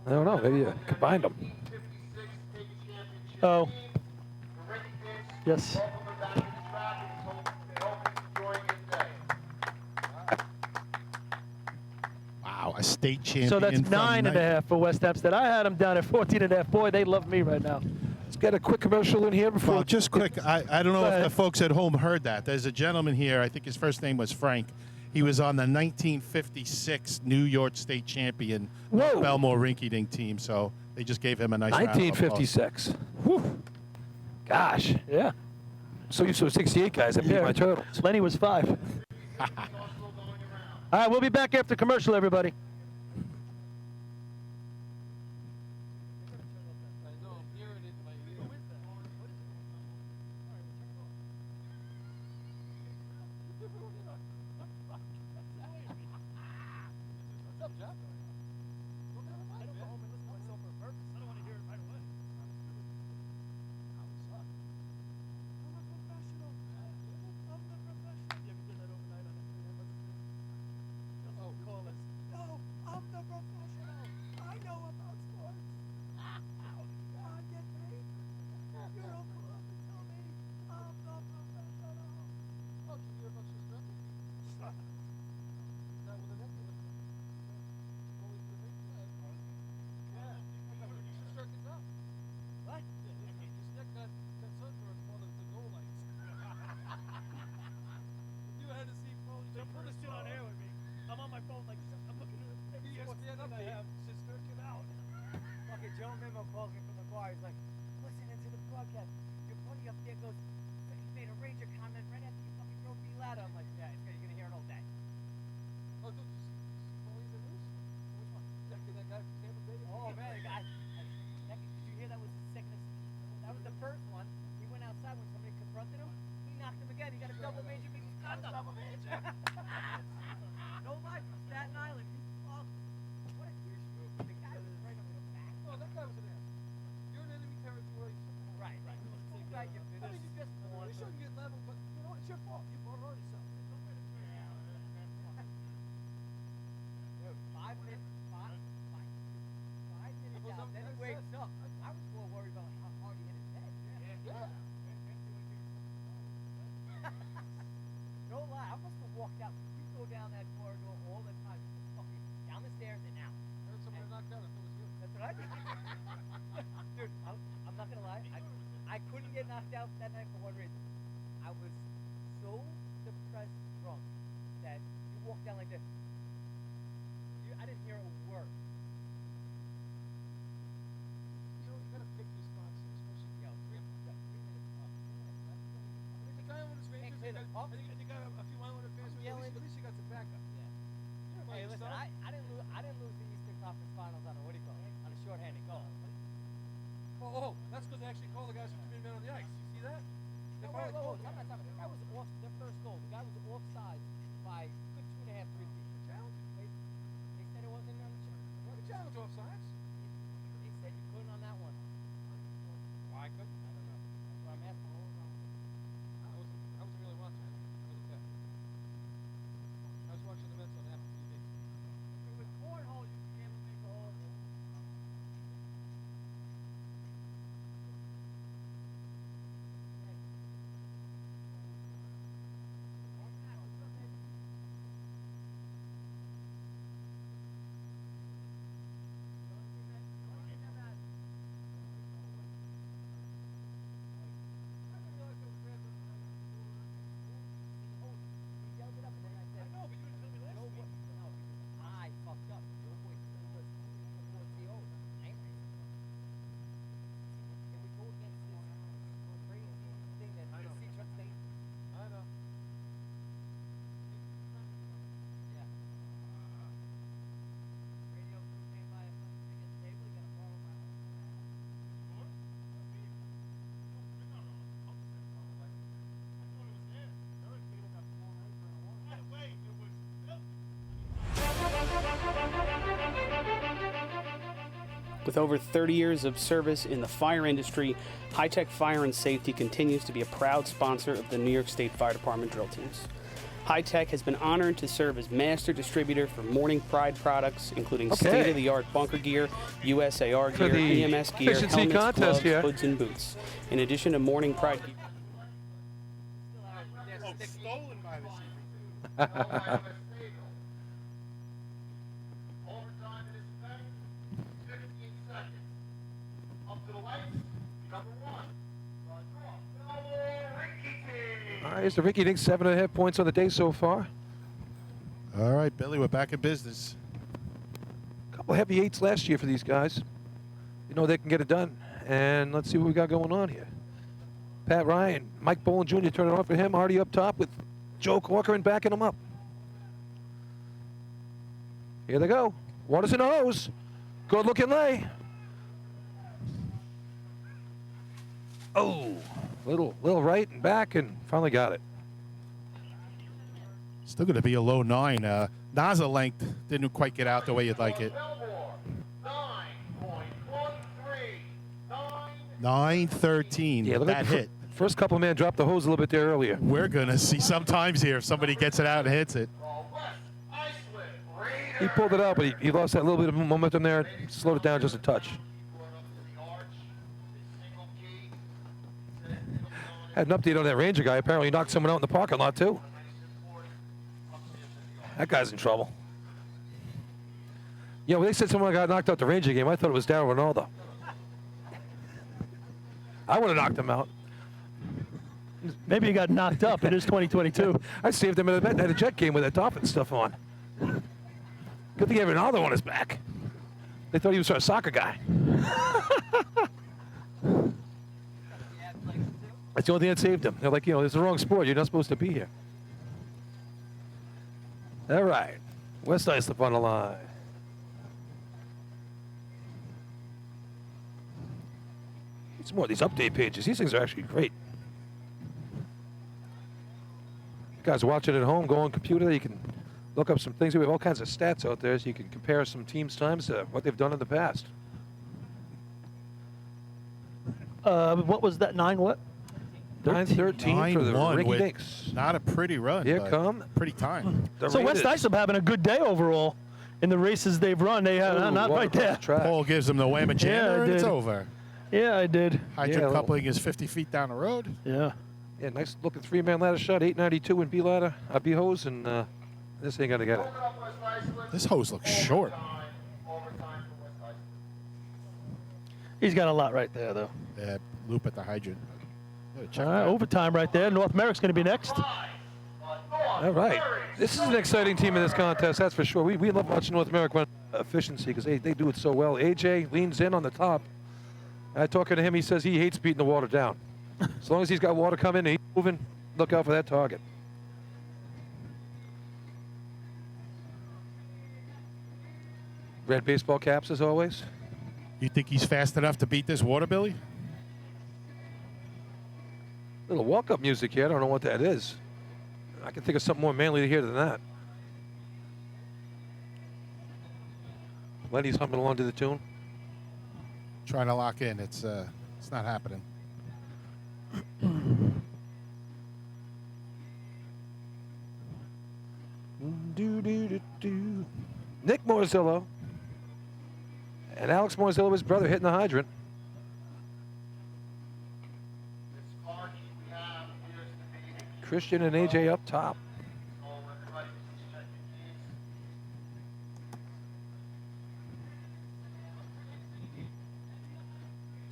S2: I don't know. Maybe you combined them.
S5: 56 state championship
S8: Oh.
S5: team. The Ricky Games.
S8: Yes.
S5: Welcome them back to the track and we hope he's enjoying his day.
S3: Wow, a state champion.
S8: So that's
S3: from
S8: 9.5 for West Hempstead. I had them down at 14 and a half. Boy, they love me right now.
S2: get a quick commercial in here before.
S3: Well, just quick, I don't know
S2: Go
S3: if
S2: ahead.
S3: the folks at home heard that. There's a gentleman here, I think his first name was Frank. He was on the 1956 New York State champion
S2: Whoa.
S3: Bellmore rinky-dink team, so they just gave him a nice round of applause.
S2: 1956. Whew. Gosh, yeah. So you saw 68 guys that beat my Turtles.
S8: Lenny was 5. All right, we'll be back after commercial, everybody.
S11: I couldn't get knocked out that night for one reason. I was so depressed drunk that you walk down like this. I didn't hear a word. You know, you gotta pick your spots, especially 3 minutes up. 3 minutes left. I mean, the guy on his Rangers, and the guy a few Islander fans, at least you got some backup. Yeah. Hey, listen, I didn't lose the Eastern Conference Finals on a, what do you call it? On a shorthanded goal. Oh, that's because they actually call the guys who come in on the ice. You see that? No, wait, the guy was off, their first goal, the guy was offside by a good 2.5, 3 feet. The challenge? They said it wasn't on the challenge. The challenge offsides? They said you couldn't on that one. Why couldn't? I don't know. That's what I'm asking. I wasn't really watching it. I was watching the Mets on Apple TV. If it was cornhole, you'd be able to make a hole.
S6: With over 30 years of service in the fire industry, High Tech Fire and Safety continues to be a proud sponsor of the New York State Fire Department drill teams. High Tech has been honored to serve as master distributor for Morning Pride products, including state-of-the-art bunker gear, USAR
S2: For
S6: gear,
S2: the
S6: EMS gear,
S2: efficiency
S6: helmets,
S2: contest
S6: gloves,
S2: here.
S6: hoods, and boots. In addition to Morning Pride gear.
S3: Stolen by the
S5: Overtime in this event, 15 seconds. Up to the lights, number 1.
S2: right, here's the Ricky Dink, 7.5 points on the day so far.
S3: All right, Billy, we're back in business.
S2: A couple heavy 8s last year for these guys. You know they can get it done. And let's see what we got going on here. Pat Ryan, Mike Bolin Jr. turning on for him. Artie up top with Joe Corcoran backing him up. Here they go. Waters in the hose. Good looking lay. Oh, little right and back, and finally got it.
S3: Still going to be a low 9. Naza length didn't quite get out the way you'd like it.
S5: Bellmore, 9.13.
S3: 9:13.
S2: Yeah, look
S3: that
S2: at
S3: hit.
S2: First couple man dropped the hose a little bit there earlier.
S3: We're going to see sometimes here if somebody gets it out and hits it.
S2: He pulled it out, but he lost that little bit of momentum there. Slowed it down just a touch. Had an update on that Ranger guy. Apparently he knocked someone out in the parking lot, too. That guy's in trouble. Yeah, when they said someone got knocked out the Ranger game, I thought it was Darryl Ronaldo. I would have knocked him out.
S8: Maybe he got knocked up. It is 2022.
S2: I saved him at a Jet game with that Dolphin stuff on. Good thing Ronaldo on his back. They thought he was a soccer guy. That's the only thing that saved him. They're like, you know, it's the wrong sport. You're not supposed to be here. All right. West Islip on the line. It's more of these update pages. These things are actually great. You guys watch it at home, go on computer. You can look up some things. We have all kinds of stats out there, so you can compare some teams' times to what they've done in the past.
S8: What was that? 9 what?
S2: 9-13 for the
S3: 9-1
S2: Ricky
S3: with
S2: Dinks.
S3: not a pretty run.
S2: Here
S3: but
S2: come
S3: pretty time.
S2: the
S8: So West
S2: Raiders.
S8: Islip having a good day overall in the races they've run. They had
S2: Ooh,
S8: not
S2: walk
S8: right
S2: across
S8: there.
S2: the track.
S3: Paul gives them the whammy jammer,
S8: Yeah, I
S3: and it's
S8: did.
S3: over.
S8: Yeah, I did.
S3: Hydrant
S2: Yeah,
S3: coupling is 50 feet down the road.
S8: Yeah.
S2: Yeah, nice looking 3-man ladder shot, 892 in B ladder, B hose, and this ain't gonna get it.
S3: This hose looks short.
S8: He's got a lot right there, though.
S3: Yeah, loop at the hydrant. Check
S8: All right,
S3: that.
S8: overtime right there. North Merrick's going to be next.
S2: All right, this is an exciting team in this contest, that's for sure. We love watching North America run efficiency because they do it so well. AJ leans in on the top. I talking to him, he says he hates beating the water down. As long as he's got water coming and he's moving, look out for that target. Red baseball caps as always.
S3: You think he's fast enough to beat this water, Billy?
S2: Little walk-up music here. I don't know what that is. I can think of something more manly to hear than that. Lenny's humming along to the tune.
S3: Trying to lock in. It's not happening.
S2: Nick Morzillo and Alex Morzillo, his brother, hitting the hydrant. Christian and AJ up top.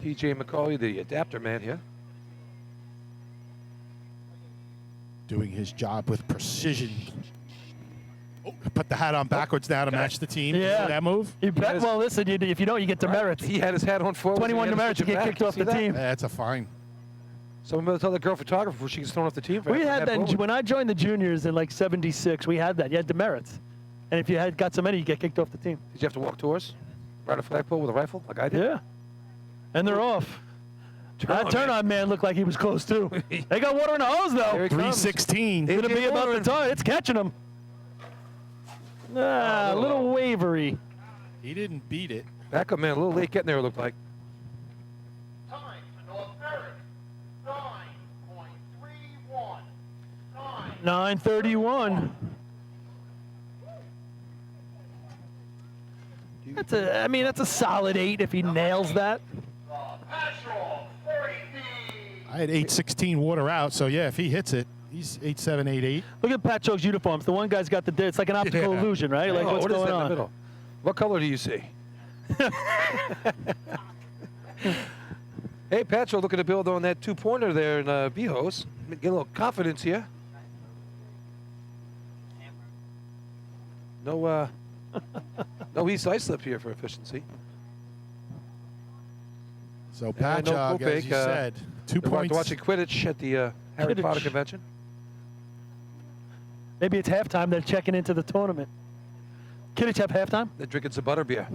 S2: TJ McCauley, the adapter man here.
S3: Doing his job with precision. Oh, put the hat on backwards now to match the team.
S8: Yeah.
S3: See that move?
S8: You bet. Well, listen, if you don't, you get demerits.
S2: He had his hat on forward.
S8: 21 demerits, you get kicked off the team.
S3: That's a fine.
S2: Someone better tell the girl photographer before she gets thrown off the team.
S8: We had that when I joined the juniors in like '76. We had that. You had demerits, and if you had got so many, you get kicked off the team.
S2: Did you have to walk tours? Ride a flagpole with a rifle like I did?
S8: Yeah. And they're off. That turn-on man looked like he was close too. They got water in the hose though.
S2: Here he comes.
S3: 316.
S8: It's gonna be about the time. It's catching them. Ah, a little wavery.
S3: He didn't beat it.
S2: Backup man, a little late getting there, it looked like.
S5: Time for North Merrick, 9.31.
S8: 9:31. That's a solid 8 if he nails that.
S5: Patrol, 40 feet.
S3: I had 816 water out, so yeah, if he hits it, he's 8.7, 8.8.
S8: Look at Pat Choke's uniforms. The one guy's got the. It's like an optical
S3: Yeah.
S8: illusion, right? Like
S2: Oh,
S8: what's
S2: what is
S8: going
S2: that in the
S8: on?
S2: middle? What color do you see? Hey, Patcho looking to build on that 2-pointer there in B-Hose. Get a little confidence here. No, no east side slip here for efficiency.
S3: So
S2: And
S3: Patchogue,
S2: no
S3: as
S2: Kopek,
S3: you said, 2 points.
S2: Watching Quidditch at the Harry
S8: Quidditch.
S2: Potter convention.
S8: Maybe it's halftime. They're checking into the tournament. Kidditch have halftime?
S2: They're drinking some butterbeer.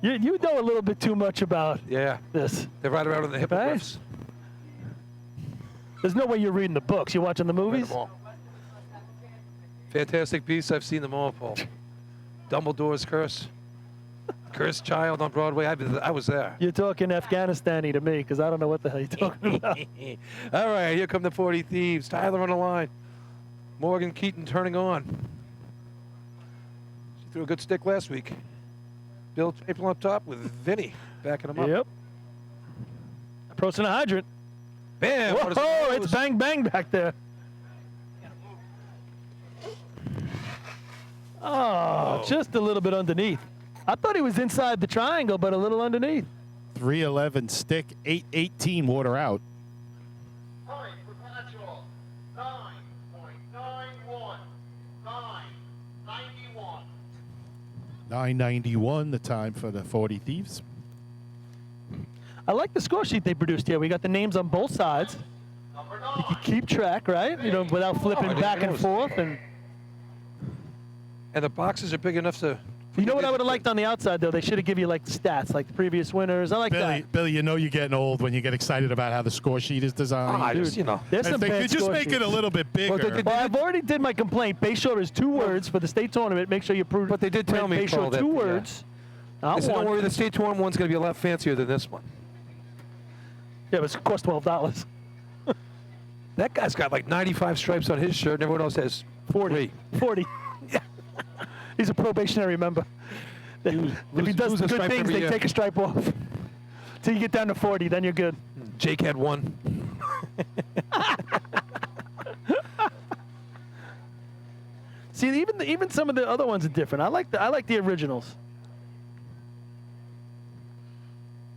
S8: You know a little bit too much about
S2: Yeah,
S8: this.
S2: they're right around in the hippogriffs.
S8: There's no way you're reading the books. You're watching the
S2: Read
S8: movies?
S2: them all. Fantastic Beasts. I've seen them all, Paul. Dumbledore's Curse. Cursed Child on Broadway. I was there.
S8: You're talking Afghanistan-y to me because I don't know what the hell you're talking about.
S2: All right, here come the 40 Thieves. Tyler on the line. Morgan Keaton turning on. She threw a good stick last week. Bill Chapel up top with Vinny backing him up.
S8: Yep. Approaching the hydrant.
S2: Bam! what is
S8: Whoa,
S2: it?
S8: it's bang bang back there. Oh, just a little bit underneath. I thought he was inside the triangle, but a little underneath.
S3: 311 stick, 818 water out.
S5: Time for Patchogue, 9.91. 9.91.
S3: 991 the time for the 40 Thieves.
S8: I like the score sheet they produced here. We got the names on both sides.
S5: Number
S8: You can
S5: 9.
S8: keep track, right? You know, without flipping
S2: didn't
S8: back and
S2: notice.
S8: forth. And
S2: And the boxes are big enough to.
S8: you know what I would have liked on the outside, though? They should have given you like the stats, like the previous winners. I like that.
S3: Billy, you know you're getting old when you get excited about how the score sheet is designed.
S2: I just,
S8: There's
S3: I
S8: some
S3: think
S8: bad
S3: they just
S8: score
S3: make it
S8: sheets.
S3: a little bit bigger.
S2: Well, they did-
S8: Well, I've already did my complaint. Bayshore is 2 words for the state tournament. Make sure you prove.
S2: But they did tell me,
S8: Bayshore
S2: Paul, that
S8: 2
S2: the,
S8: words. Not
S2: They said,
S8: one.
S2: don't worry, the state tournament one's going to be a lot fancier than this one.
S8: Yeah, but it cost $12.
S2: That guy's got like 95 stripes on his shirt, and everyone else has
S8: 40. 40. He's a probationary member. If he does
S2: lose a
S8: good
S2: stripe
S8: things,
S2: every
S8: they
S2: year.
S8: take a stripe off. Till you get down to 40, then you're good.
S2: Jake had one.
S8: See, even some of the other ones are different. I like the originals.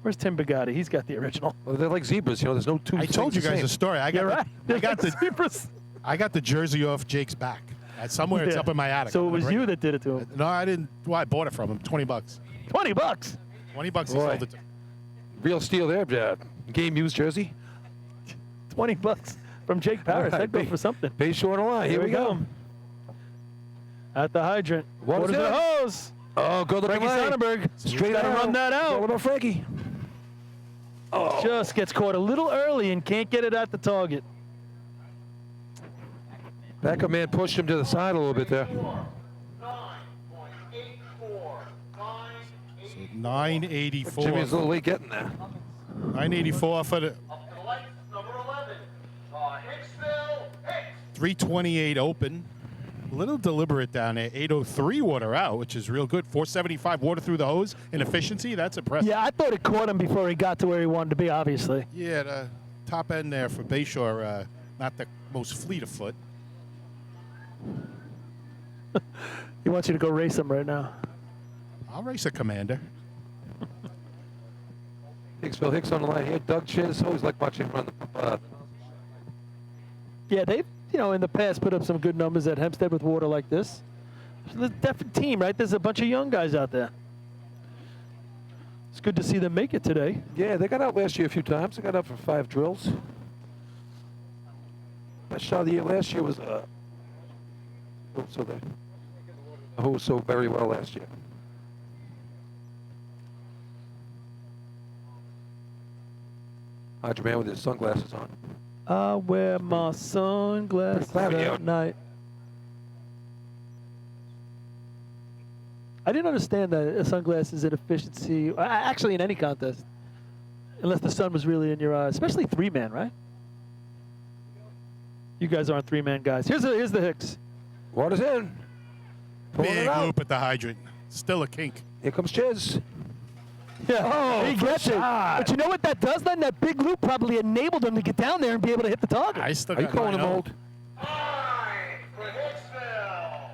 S8: Where's Tim Bugatti? He's got the original.
S2: Well, they're like zebras, there's no two
S3: I told you
S2: things the
S3: guys
S2: same.
S3: a story. I got
S8: You're right.
S3: I got the jersey off Jake's back. Somewhere it's
S8: Yeah.
S3: up in my attic.
S8: So
S3: I'm
S8: it
S3: gonna
S8: was
S3: bring
S8: you that did it to him.
S3: No, I didn't. Well, I bought it from him. $20.
S8: $20.
S3: $20 he
S2: Boy.
S3: sold it to.
S2: Real steel there, game used jersey.
S8: $20 from Jake Paris.
S2: All right,
S8: That'd go
S2: Bay-
S8: for something.
S2: Bayshore on the line. Here we go.
S8: At the hydrant.
S2: Water's
S8: Waters in the
S2: in.
S8: hose.
S2: Oh, good looking
S8: Frankie
S2: line.
S8: Sonnenberg.
S2: Straight
S8: Gotta
S2: out.
S8: run that
S2: It's all
S8: out.
S2: about Frankie.
S8: Just gets caught a little early and can't get it at the target.
S2: Backup man pushed him to the side a little bit there.
S5: 9.84.
S3: 984.
S2: Jimmy's a little late getting there.
S3: 984 for the
S5: Up to the lights, number 11. Hicksville, Hicks.
S3: 328 open. A little deliberate down there. 803 water out, which is real good. 475 water through the hose in efficiency. That's impressive.
S8: Yeah, I thought it caught him before he got to where he wanted to be, obviously.
S3: Yeah, the top end there for Bayshore, not the most fleet of foot.
S8: He wants you to go race him right now.
S3: I'll race a Commander.
S2: Hicksville Hicks on the line here. Doug Chiz. Always like watching him run the.
S8: Yeah, they've, in the past put up some good numbers at Hempstead with water like this. It's a definite team, right? There's a bunch of young guys out there. It's good to see them make it today.
S2: Yeah, they got out last year a few times. They got out for 5 drills. Best shot of the year last year was who was so very well last year. Hydra man with his sunglasses on.
S8: I wear my sunglasses
S2: Pretty cloudy
S8: at
S2: out.
S8: night. I didn't understand that sunglasses and efficiency, actually in any contest, unless the sun was really in your eyes, especially 3-man, right? You guys aren't 3-man guys. Here's the Hicks.
S2: Water's in. Pulling
S3: Big
S2: it out.
S3: loop at the hydrant. Still a kink.
S2: Here comes Chiz.
S8: Yeah,
S2: Oh,
S8: he
S2: first
S8: gets it.
S2: shot.
S8: But you know what that does then? That big loop probably enabled him to get down there and be able to hit the target.
S3: I still
S2: Are you
S3: got
S2: calling him
S3: 9-0.
S2: old?
S5: 9 for Hicksville.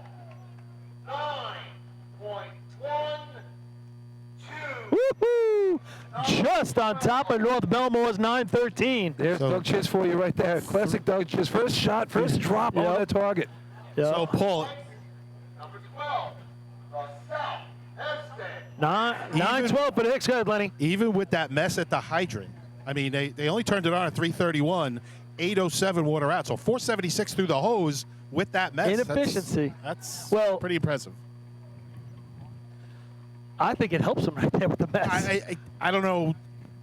S5: 9.12.
S8: Woohoo! just on top of North Bellmore's 913.
S2: There's Doug Chiz for you right there. Classic Doug Chiz. First shot, first drop on that target.
S8: Yep.
S3: So, Paul,
S5: Number 12, the South Hempstead.
S8: 9-12 for the Hicks. Go ahead, Lenny.
S3: even with that mess at the hydrant, I mean, they only turned it on at 3:31, 8:07 water out. So 476 through the hose with that mess.
S8: Inefficiency.
S3: That's
S8: Well,
S3: pretty impressive.
S8: I think it helps him right there with the mess.
S3: I don't know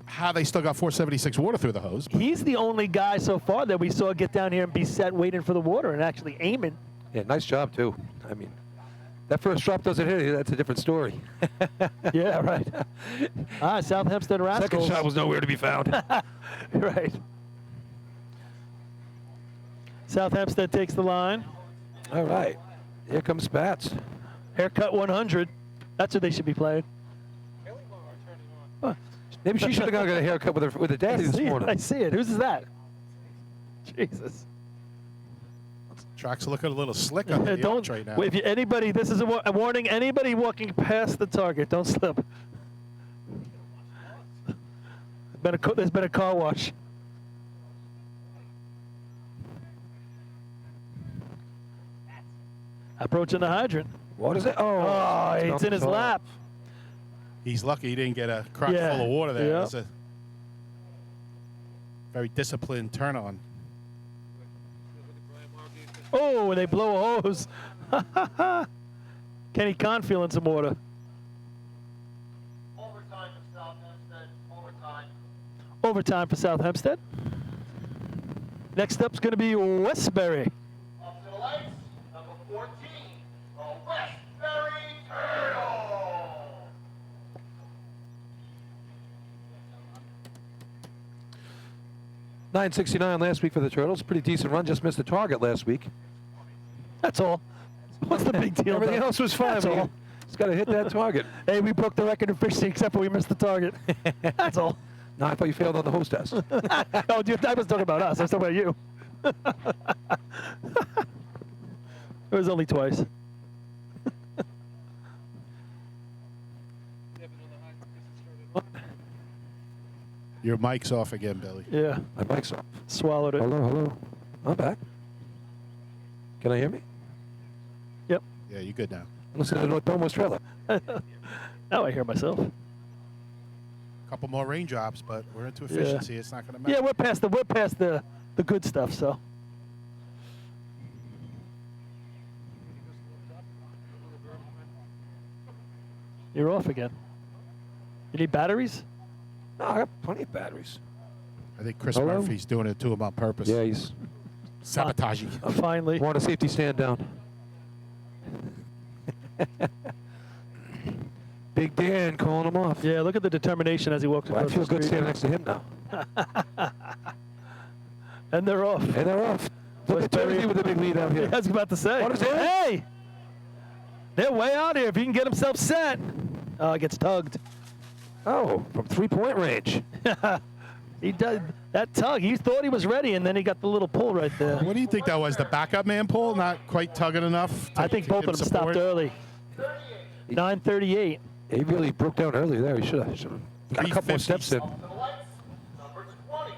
S3: how they still got 476 water through the hose. But
S8: He's the only guy so far that we saw get down here and be set waiting for the water and actually aiming.
S2: Yeah, nice job, too. I mean, that first drop doesn't hit you. That's a different story.
S8: Yeah, right. All right, South Hempstead Rascals.
S2: Second shot was nowhere to be found.
S8: Right. South Hempstead takes the line.
S2: All right. Here comes Spats.
S8: Haircut 100. That's what they should be playing.
S2: Maybe she should have gone and got a haircut with her daddy this morning.
S8: I see it. Whose is that? Jesus.
S3: track's looking a little slick on the
S8: Don't,
S3: right now.
S8: if anybody, this is a warning. Anybody walking past the target, don't slip. There's been a car wash. Approaching the hydrant.
S2: What is it?
S8: Oh, it's in his lap.
S3: He's lucky he didn't get a crock
S8: Yeah.
S3: full of water there.
S8: Yeah.
S3: That's a very disciplined turn on.
S8: Oh, they blow a hose. Kenny Kahn feeling some water.
S5: Overtime for South Hempstead. Overtime.
S8: Overtime for South Hempstead. Next up's going to be Westbury.
S5: Up to the lights. Number 14, the Westbury Turtle.
S2: $9.69 last week for the Turtles. Pretty decent run. Just missed the target last week.
S8: That's all. What's the big deal?
S2: Everything
S8: though?
S2: else was fine.
S8: That's all.
S2: Just got to hit that target.
S8: Hey, we broke the record in fishing except for we missed the target. That's all.
S2: No, I thought you failed on the hose test.
S8: Oh, dude, I was talking about us. I was talking about you. It was only twice.
S3: Your mic's off again, Billy.
S8: Yeah,
S2: My mic's off.
S8: swallowed it.
S2: Hello. I'm back. Can I hear me?
S8: Yep.
S3: Yeah, you good now.
S2: Listen to North Belmore's trailer.
S8: Now I hear myself.
S3: Couple more raindrops, but we're into efficiency. It's not going to matter.
S8: Yeah, we're past the good stuff. So. You're off again. You need batteries?
S2: No, I got plenty of batteries.
S3: I think Chris
S2: Hello?
S3: Murphy's doing it to him on purpose.
S2: Yeah, he's
S3: Sabotaging.
S8: Finally.
S2: want a safety stand down. Big Dan calling him off.
S8: Yeah, look at the determination as he walks
S2: Well, I
S8: across
S2: feel
S8: the
S2: good
S8: street.
S2: standing next to him now.
S8: And they're off.
S2: And they're off. Look at
S8: Westbury-
S2: Timothy with a big lead out here.
S8: I was about to say.
S2: What is it?
S8: Hey! They're way out here. If he can get himself set. Oh, it gets tugged.
S2: Oh, from three-point range.
S8: He does that tug. He thought he was ready, and then he got the little pull right there.
S3: What do you think that was? The backup man pull? Not quite tugging enough?
S8: I think both of them stopped early. 9:38.
S2: Yeah, he really broke down early there. He should have got a couple more steps in.
S5: Up to the lights. Number 20,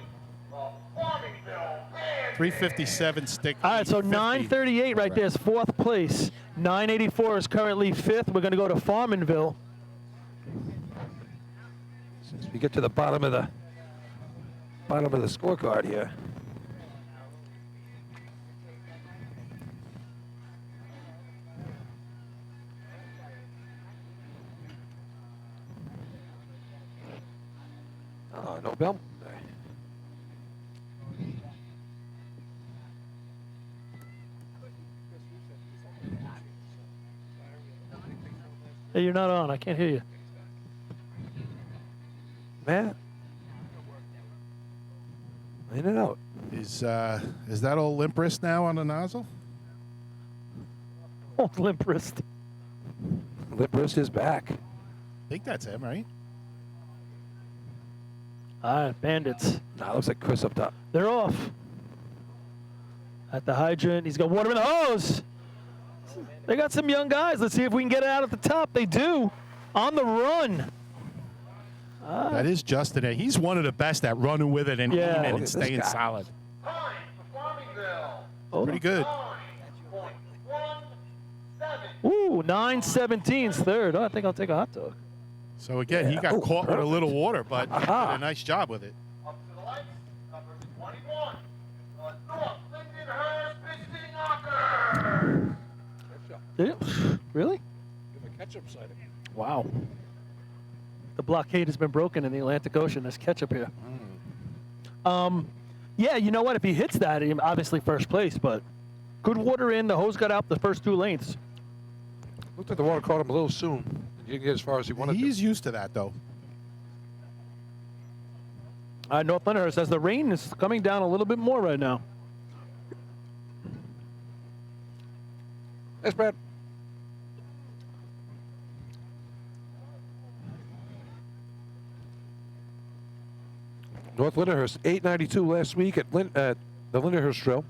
S5: the Farmingville Band.
S3: 357 stick.
S8: All right, so
S3: 50.
S8: 9:38 right there is fourth place. 984 is currently fifth. We're going to go to Farmanville.
S2: As we get to the bottom of the scorecard here. Oh, no Bellmore.
S8: Hey, you're not on. I can't hear you.
S2: Matt? In and out.
S3: Is that old limp wrist now on the nozzle?
S8: Oh, limp wrist.
S2: Lip wrist is back.
S3: I think that's him, right?
S8: All right, Bandits.
S2: Nah, looks like Chris up top.
S8: They're off. At the hydrant. He's got water in the hose. They got some young guys. Let's see if we can get it out at the top. They do. On the run.
S3: That is Justin. He's one of the best at running with it and
S8: Yeah.
S3: aiming
S8: Look
S3: and
S2: at this
S3: staying
S2: guy.
S3: solid.
S5: Time for Farmingville.
S3: Pretty good.
S5: 9.17.
S8: Ooh, 9:17's third. Oh, I think I'll take a hot dog.
S3: So again, he got caught with a little water, but he did a nice job with it.
S5: Up to the lights, number 21. The North Lindenhurst Pitching Knockers.
S8: Did it? Really?
S2: Give a ketchup sighting.
S8: Wow. The blockade has been broken in the Atlantic Ocean. There's ketchup here. Yeah, you know what? If he hits that, obviously first place, but good water in. The hose got out the first 2 lengths.
S2: Looked like the water caught him a little soon. He didn't get as far as he wanted
S3: He's used to that, though.
S8: North Lyndhurst says the rain is coming down a little bit more right now.
S2: to. That's bad. North Lyndhurst, 892 last week at the Lyndhurst Trail.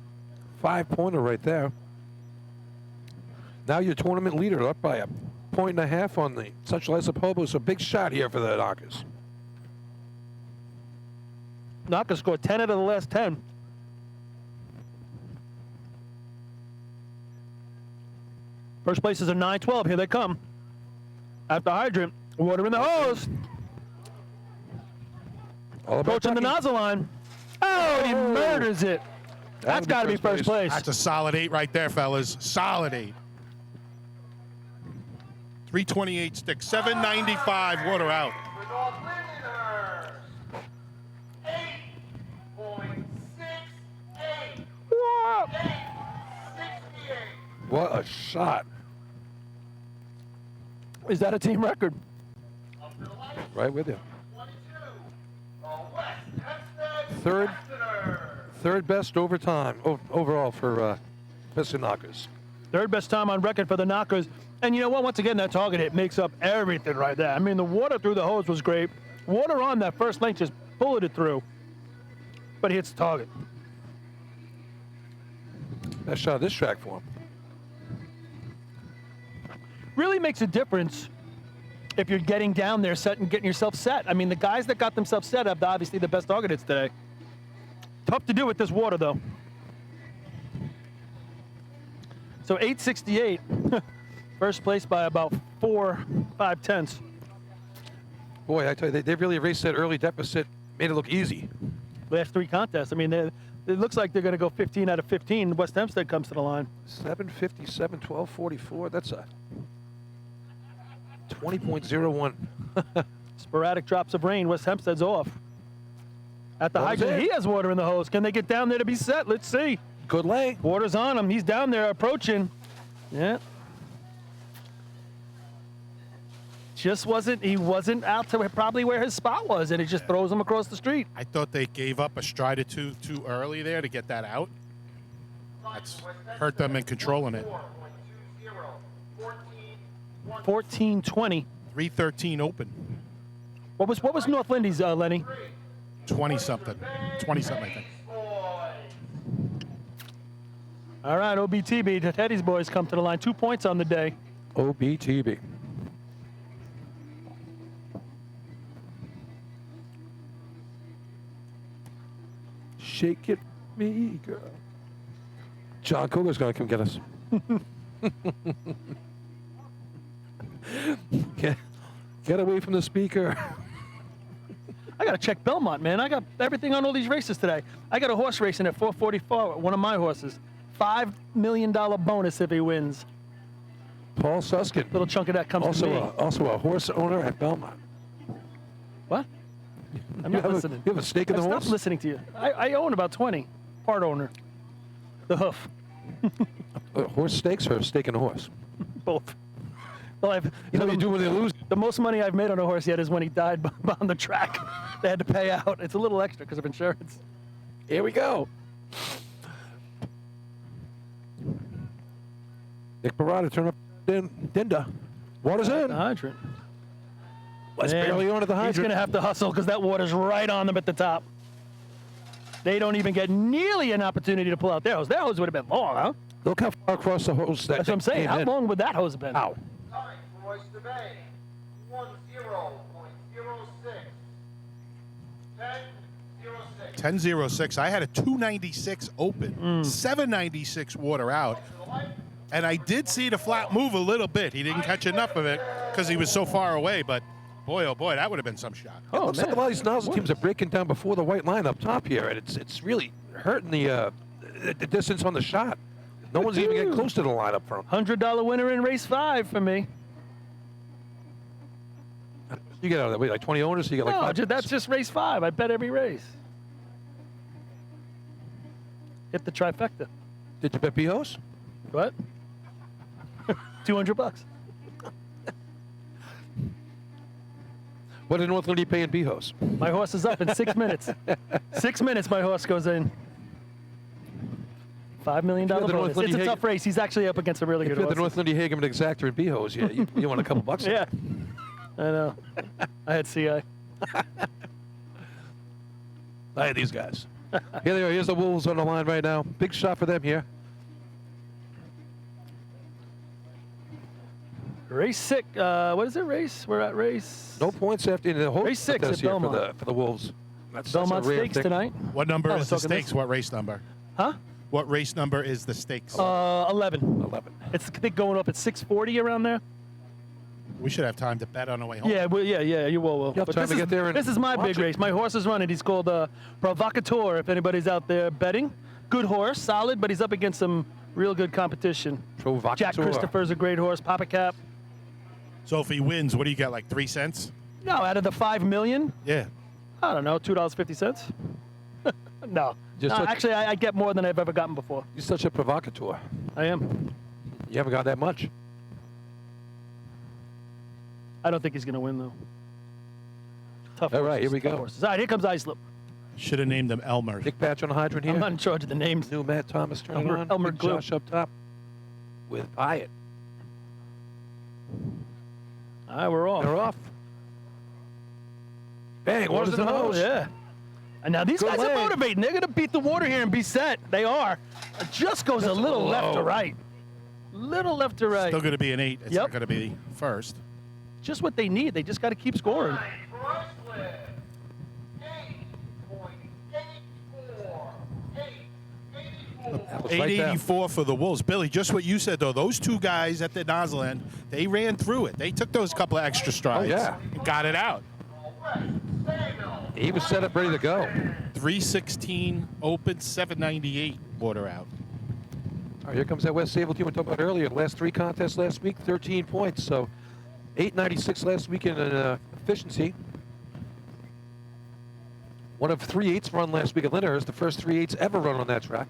S2: 5-pointer right there. Now your tournament leader up by a 1.5 on the Central Essepobo. So big shot here for the Knockers.
S8: Knocker scored 10 out of the last 10. First place is a 9-12. Here they come. At the hydrant. Water in the hose.
S2: All about
S8: Approaching the
S2: Ducky.
S8: nozzle line. Oh, he murders it. That's got to be first place.
S3: That's a solid 8 right there, fellas. Solid 8. 328 stick, 795 water out.
S5: For North Lindenhurst. 8.68.
S8: Whoa.
S5: 8.68.
S2: What a shot.
S8: Is that a team record?
S5: Up to the lights,
S2: Right with you.
S5: 22. The West Hempstead
S2: Third.
S5: Westerners.
S2: Third best overtime overall for Piston Knockers.
S8: Third best time on record for the Knockers. And you know what? Once again, that target hit makes up everything right there. I mean, the water through the hose was great. Water on that first length just bulleted through. But he hits the target.
S2: Best shot of this track for him.
S8: Really makes a difference if you're getting down there set and getting yourself set. I mean, the guys that got themselves set have obviously the best target hits today. Tough to do with this water, though. So 868, first place by about 4.5 tenths.
S2: Boy, I tell you, they really erased that early deficit, made it look easy.
S8: Last 3 contests. I mean, it looks like they're going to go 15 out of 15. West Hempstead comes to the line.
S2: 757, 1244. That's a 20.01.
S8: Sporadic drops of rain. West Hempstead's off. At the
S2: Water's
S8: hydrant,
S2: in.
S8: he has water in the hose. Can they get down there to be set? Let's see.
S2: Good lay.
S8: Water's on him. He's down there approaching. Yeah. He wasn't out to probably where his spot was, and it just throws him across the street.
S3: I thought they gave up a stride or two too early there to get that out. That's hurt them in controlling it.
S8: 14-20.
S3: 313 open.
S8: What was North Lindy's, Lenny?
S3: 20-something. 20-something, I think.
S8: All right, OBTB. The Teddy's boys come to the line. 2 points on the day.
S2: OBTB. Shake it, me girl. John Cougar's going to come get us. Get away from the speaker.
S8: I got to check Belmont, man. I got everything on all these races today. I got a horse racing at 444, one of my horses. $5 million bonus if he wins.
S2: Paul Suskin.
S8: Little chunk of that comes to me.
S2: Also a horse owner at Belmont.
S8: What? I'm
S2: You
S8: not
S2: have a-
S8: listening.
S2: you have a stake in the
S8: Stop
S2: horse?
S8: listening to you. I own about 20. Part owner. The hoof.
S2: Horse stakes or stake in a horse?
S8: Both. Well,
S2: You know what you do when they lose?
S8: the most money I've made on a horse yet is when he died on the track. They had to pay out. It's a little extra because of insurance.
S2: Here we go. Nick Barada, turn up Dinda. Water's in.
S8: The hydrant.
S2: Let's
S8: Man,
S2: barely on at the
S8: He's
S2: hydrant.
S8: going to have to hustle because that water's right on them at the top. They don't even get nearly an opportunity to pull out their hose. Their hose would have been long, huh?
S2: Look how far across the hose that
S8: That's what I'm saying.
S2: came
S8: How
S2: in.
S8: long would that hose have been?
S2: Ow.
S5: Time for Oyster Bay. 10.06. 10.06.
S3: 10.06. I had a 296 open, 796 water out, and I did see the flat move a little bit. He didn't catch enough of it because he was so far away, but boy, oh boy, that would have been some shot.
S2: It looks like a lot of these nozzle teams are breaking down before the white line up top here, and it's really hurting the distance on the shot. No one's even getting close to the line up front.
S8: $100 winner in race 5 for me.
S2: You get out of that, wait, like 20 owners, so you get like
S8: No,
S2: 5.
S8: that's just race 5. I bet every race. Hit the trifecta.
S2: Did you bet Bijos?
S8: What? $200.
S2: What did North Lindy pay in Bijos?
S8: My horse is up in 6 minutes. 6 minutes, my horse goes in. $5 million
S2: If you're the
S8: bonus.
S2: North Lindy
S8: It's a
S2: Hagen-
S8: tough race. He's actually up against a really
S2: If
S8: good
S2: you're the
S8: horse.
S2: North Lindy Hageman exactor in Bijos, you want a couple bucks.
S8: Yeah, I know. I had CI.
S2: I had these guys. Here they are. Here's the Wolves on the line right now. Big shot for them here.
S8: Race 6. What is it? Race? We're at race.
S2: No points after the whole
S8: Race 6 at
S2: here for
S8: Belmont.
S2: the Wolves. That's a
S8: Belmont
S2: rare
S8: Stakes
S2: thing.
S8: tonight.
S3: What number
S8: Oh,
S3: is the
S8: we're talking
S3: stakes?
S8: this?
S3: What race number?
S8: Huh?
S3: What race number is the stakes?
S8: 11.
S2: 11.
S8: It's I think going up at 640 around there.
S3: We should have time to bet on the way home.
S8: Yeah, well, yeah, you will.
S2: You have
S8: But
S2: time
S8: this
S2: to
S8: is,
S2: get there and
S8: this is my
S2: watch
S8: big
S2: it.
S8: race. My horse is running. He's called Provocateur. If anybody's out there betting, good horse, solid, but he's up against some real good competition.
S2: Provocateur.
S8: Jack Christopher's a great horse. Papa Cap.
S3: So if he wins, what do you get, like 3 cents?
S8: No, out of the $5 million,
S3: Yeah.
S8: I don't know, $2.50. No,
S2: Just
S8: no
S2: such-
S8: actually, I get more than I've ever gotten before.
S2: You're such a provocateur.
S8: I am.
S2: You haven't got that much.
S8: I don't think he's going to win though. Tough.
S2: All right,
S8: horses,
S2: here we
S8: tough
S2: go.
S8: horses. All right, here comes Islip.
S3: Should have named him Elmer.
S2: Big patch on the hydrant here.
S8: I'm not in charge of the names.
S2: New Matt Thomas turning
S8: Elmer-
S2: on.
S8: Elmer
S2: Big
S8: Glue.
S2: Josh up top with Hyatt.
S8: All right, we're off.
S2: They're off. Bang, water's in the hose.
S8: Yeah. And now these
S2: Good
S8: guys are
S2: leg.
S8: motivating. They're going to beat the water here and be set. They are. It just goes a little left to right. Little left to right.
S3: Still going to be an 8. It's
S8: Yep.
S3: not going to be first.
S8: Just what they need. They just got to keep scoring.
S2: That was right there.
S3: 884 for the Wolves. Billy, just what you said, though. Those two guys at the nozzle end, they ran through it. They took those couple of extra strides.
S2: yeah.
S3: And got it out.
S2: He was set up ready to go.
S3: 316 open, 798 water out.
S2: All right, here comes that West Sable team we talked about earlier. The last 3 contests last week, 13 points. So 896 last week in efficiency. One of 3 8s run last week at Lyndhurst, the first 3 8s ever run on that track.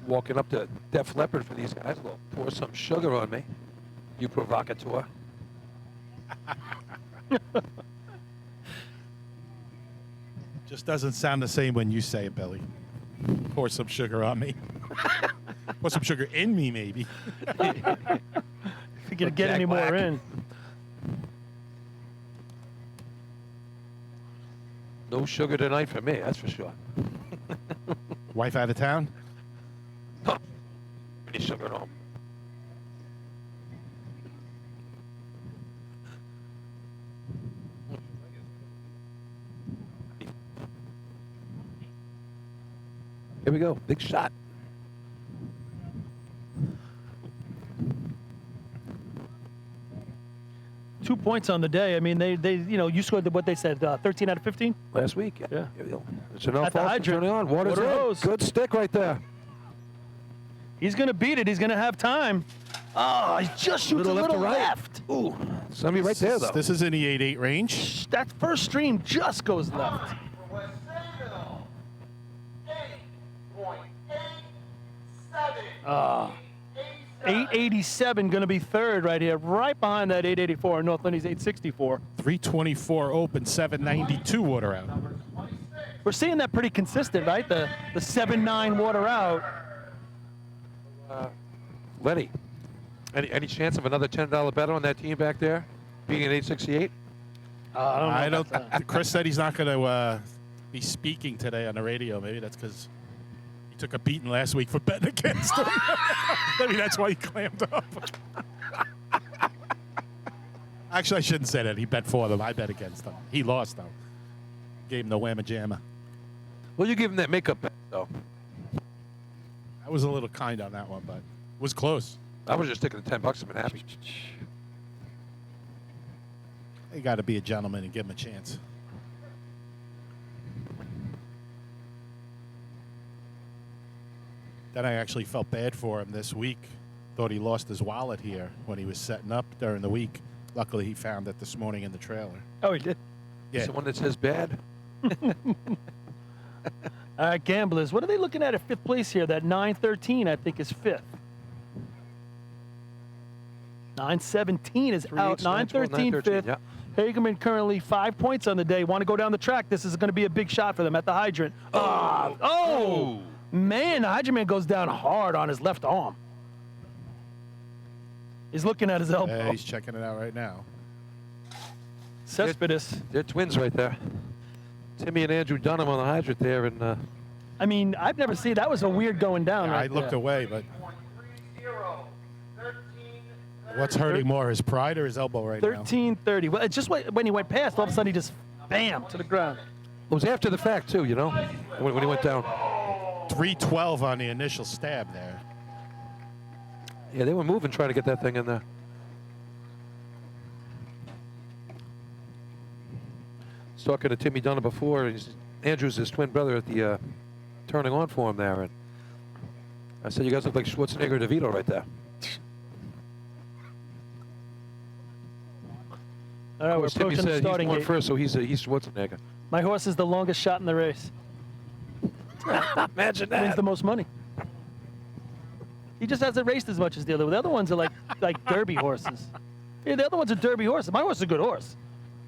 S2: Walking up to Def Leppard for these guys. Well, pour some sugar on me, you provocateur.
S3: Just doesn't sound the same when you say it, Billy. Pour some sugar on me. Pour some sugar in me, maybe.
S8: If you're going to get
S2: Jack
S8: any more
S2: Black.
S8: in.
S2: No sugar tonight for me, that's for sure.
S3: Wife out of town?
S2: Any sugar at home. Here we go, big shot.
S8: Two points on the day. I mean, they you scored what they said, 13 out of 15?
S2: Last week.
S8: Yeah.
S2: Here we go. It's enough
S8: At the
S2: off to
S8: hydrant.
S2: turn it on. Water's
S8: Water
S2: in.
S8: hose.
S2: Good stick right there.
S8: He's going to beat it. He's going to have time. Oh, he just shoots a little
S2: to right.
S8: left.
S2: Ooh, somebody right there though.
S3: This is in the 8-8 range.
S8: That first stream just goes left. 887 going to be third right here, right behind that 884. North Lindy's 864.
S3: 324 open, 792 water out.
S8: We're seeing that pretty consistent, right? The 7-9 water out.
S2: Lenny, any chance of another $10 bet on that team back there being at 868?
S3: I don't. Chris said he's not going to be speaking today on the radio. Maybe that's because he took a beating last week for betting against him. Maybe that's why he clammed up. Actually, I shouldn't say that. He bet for them. I bet against them. He lost, though. Gave him the whamma jamma.
S2: Well, you give him that makeup bet, though.
S3: I was a little kind on that one, but it was close.
S2: I was just taking the $10 and been happy.
S3: You got to be a gentleman and give him a chance. Then I actually felt bad for him this week. Thought he lost his wallet here when he was setting up during the week. Luckily, he found it this morning in the trailer.
S8: Oh, he did.
S3: Yeah.
S2: Someone that says bad.
S8: All right, gamblers. What are they looking at fifth place here? That 913, I think, is fifth. 917 is out. 913 fifth.
S2: Yeah.
S8: Hageman currently 5 points on the day. Want to go down the track? This is going to be a big shot for them at the hydrant. Oh, man, the hydrant man goes down hard on his left arm. He's looking at his elbow.
S3: Yeah, he's checking it out right now.
S8: Cespedes.
S2: They're twins right there. Timmy and Andrew Dunham on the hydrant there, and
S8: I mean, I've never seen that. Was a weird going down.
S3: Yeah,
S8: right
S3: I looked
S8: there.
S3: away, but what's hurting more, his pride or his elbow right now?
S8: 13:30. Well, it's just when he went past, all of a sudden he just bam to the ground.
S2: it was after the fact too, you know, when he went down.
S3: 312 on the initial stab there.
S2: Yeah, they were moving, trying to get that thing in there. I was talking to Timmy Dunham before. Andrew's his twin brother at the turning on for him there, and I said, "You guys look like Schwarzenegger and DeVito right there."
S8: All right,
S2: Of
S8: we're
S2: course, Timmy
S8: approaching the
S2: said he's
S8: starting
S2: going
S8: gate.
S2: first, so he's Schwarzenegger.
S8: My horse is the longest shot in the race.
S2: Imagine
S8: Wins
S2: that.
S8: the most money. He just hasn't raced as much as the other. The other ones are like Derby horses. Yeah, the other ones are Derby horses. My horse is a good horse.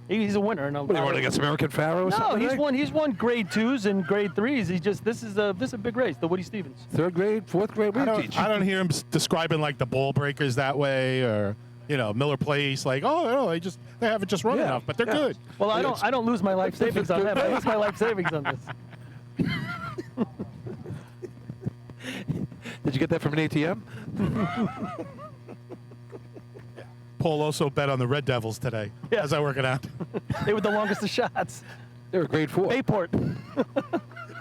S8: He's a winner.
S2: What, do you want against American Pharaoh or
S8: No,
S2: something?
S8: he's won grade 2s and grade 3s. This is a big race, the Woody Stevens.
S2: Third grade, fourth grade. What do you teach?
S3: I don't hear him describing like the ball breakers that way, or Miller Place. Like, oh no, they haven't just run enough, but they're good.
S8: Well, I don't lose my life savings on that. I lose my life savings on this.
S2: Did you get that from an ATM?
S3: Paul also bet on the Red Devils today.
S8: Yeah.
S3: How's that working out?
S8: They were the longest of shots.
S2: They were grade 4.
S8: Bayport.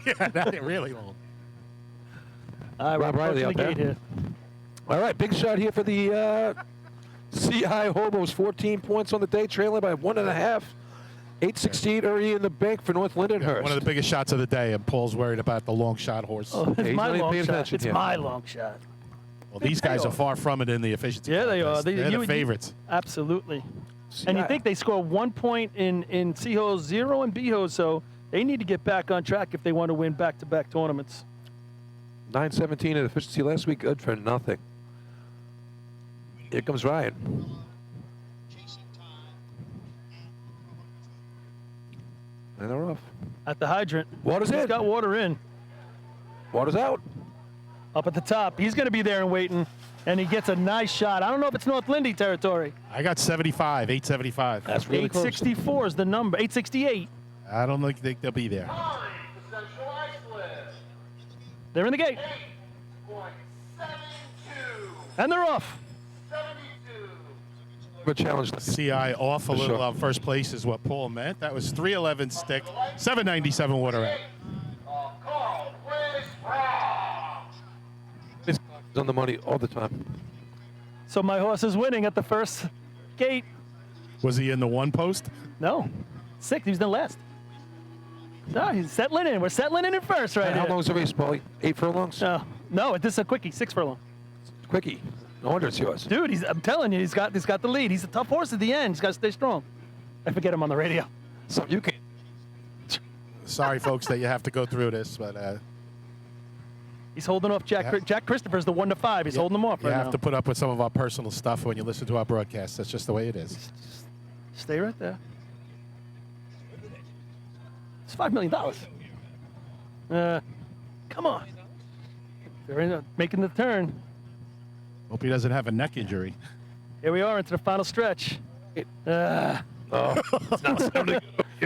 S3: Yeah, that really long.
S8: All right,
S2: Rob
S8: we're
S2: Riley
S8: approaching
S2: out
S8: the
S2: there.
S8: gate here.
S2: All right, big shot here for the CI Hobos. 14 points on the day, trailing by 1.5. 8:16 early in the bank for North Lindenhurst.
S3: One of the biggest shots of the day, and Paul's worried about the long shot horse.
S8: Oh, it's
S2: he's
S8: my
S2: not even
S8: long
S2: paying
S8: shot.
S2: attention
S8: It's
S2: yet.
S8: my long shot.
S3: Well, these guys are far from it in the efficiency.
S8: Yeah, they are.
S3: contest. They're the
S8: you-
S3: favorites.
S8: Absolutely. And you think they score 1 point in C-Hose 0 and B-Hose, so they need to get back on track if they want to win back-to-back tournaments.
S2: 9:17 in efficiency last week, good for nothing. Here comes Ryan. And they're off.
S8: At the hydrant.
S2: Water's
S8: He's
S2: in.
S8: got water in.
S2: Water's out.
S8: Up at the top. He's going to be there and waiting. And he gets a nice shot. I don't know if it's North Lindy territory.
S3: I got 75, 875.
S2: That's really close.
S8: 864 is the number. 868.
S3: I don't think they'll be there.
S5: Time for Central Iceland.
S8: They're in the gate.
S5: 8.72.
S8: And they're off.
S5: 72.
S2: Good challenge.
S3: CI off a little
S2: sure.
S3: on first place is what Paul meant. That was 311 stick, 797 water out.
S5: Carl Chris
S2: This is on the money all the time.
S8: So my horse is winning at the first gate.
S3: Was he in the one post?
S8: No. 6th. He was in last. No, he's settling in. We're settling in at first right
S2: How
S8: here.
S2: long is the race, Paulie? 8 furlongs?
S8: No, this is a quickie. 6 furlong.
S2: Quickie. No wonder it's yours.
S8: Dude, I'm telling you, he's got the lead. He's a tough horse at the end. He's got to stay strong. I forget him on the radio.
S2: So you can.
S3: Sorry, folks, that you have to go through this, but
S8: He's holding off Jack.
S3: Yeah.
S8: Jack Christopher's the 1-5. He's holding him off
S3: you
S8: right
S3: have
S8: now.
S3: to put up with some of our personal stuff when you listen to our broadcast. That's just the way it is.
S8: Stay right there. It's $5 million. Come on. They're making the turn.
S3: Hope he doesn't have a neck injury.
S8: Here we are into the final stretch.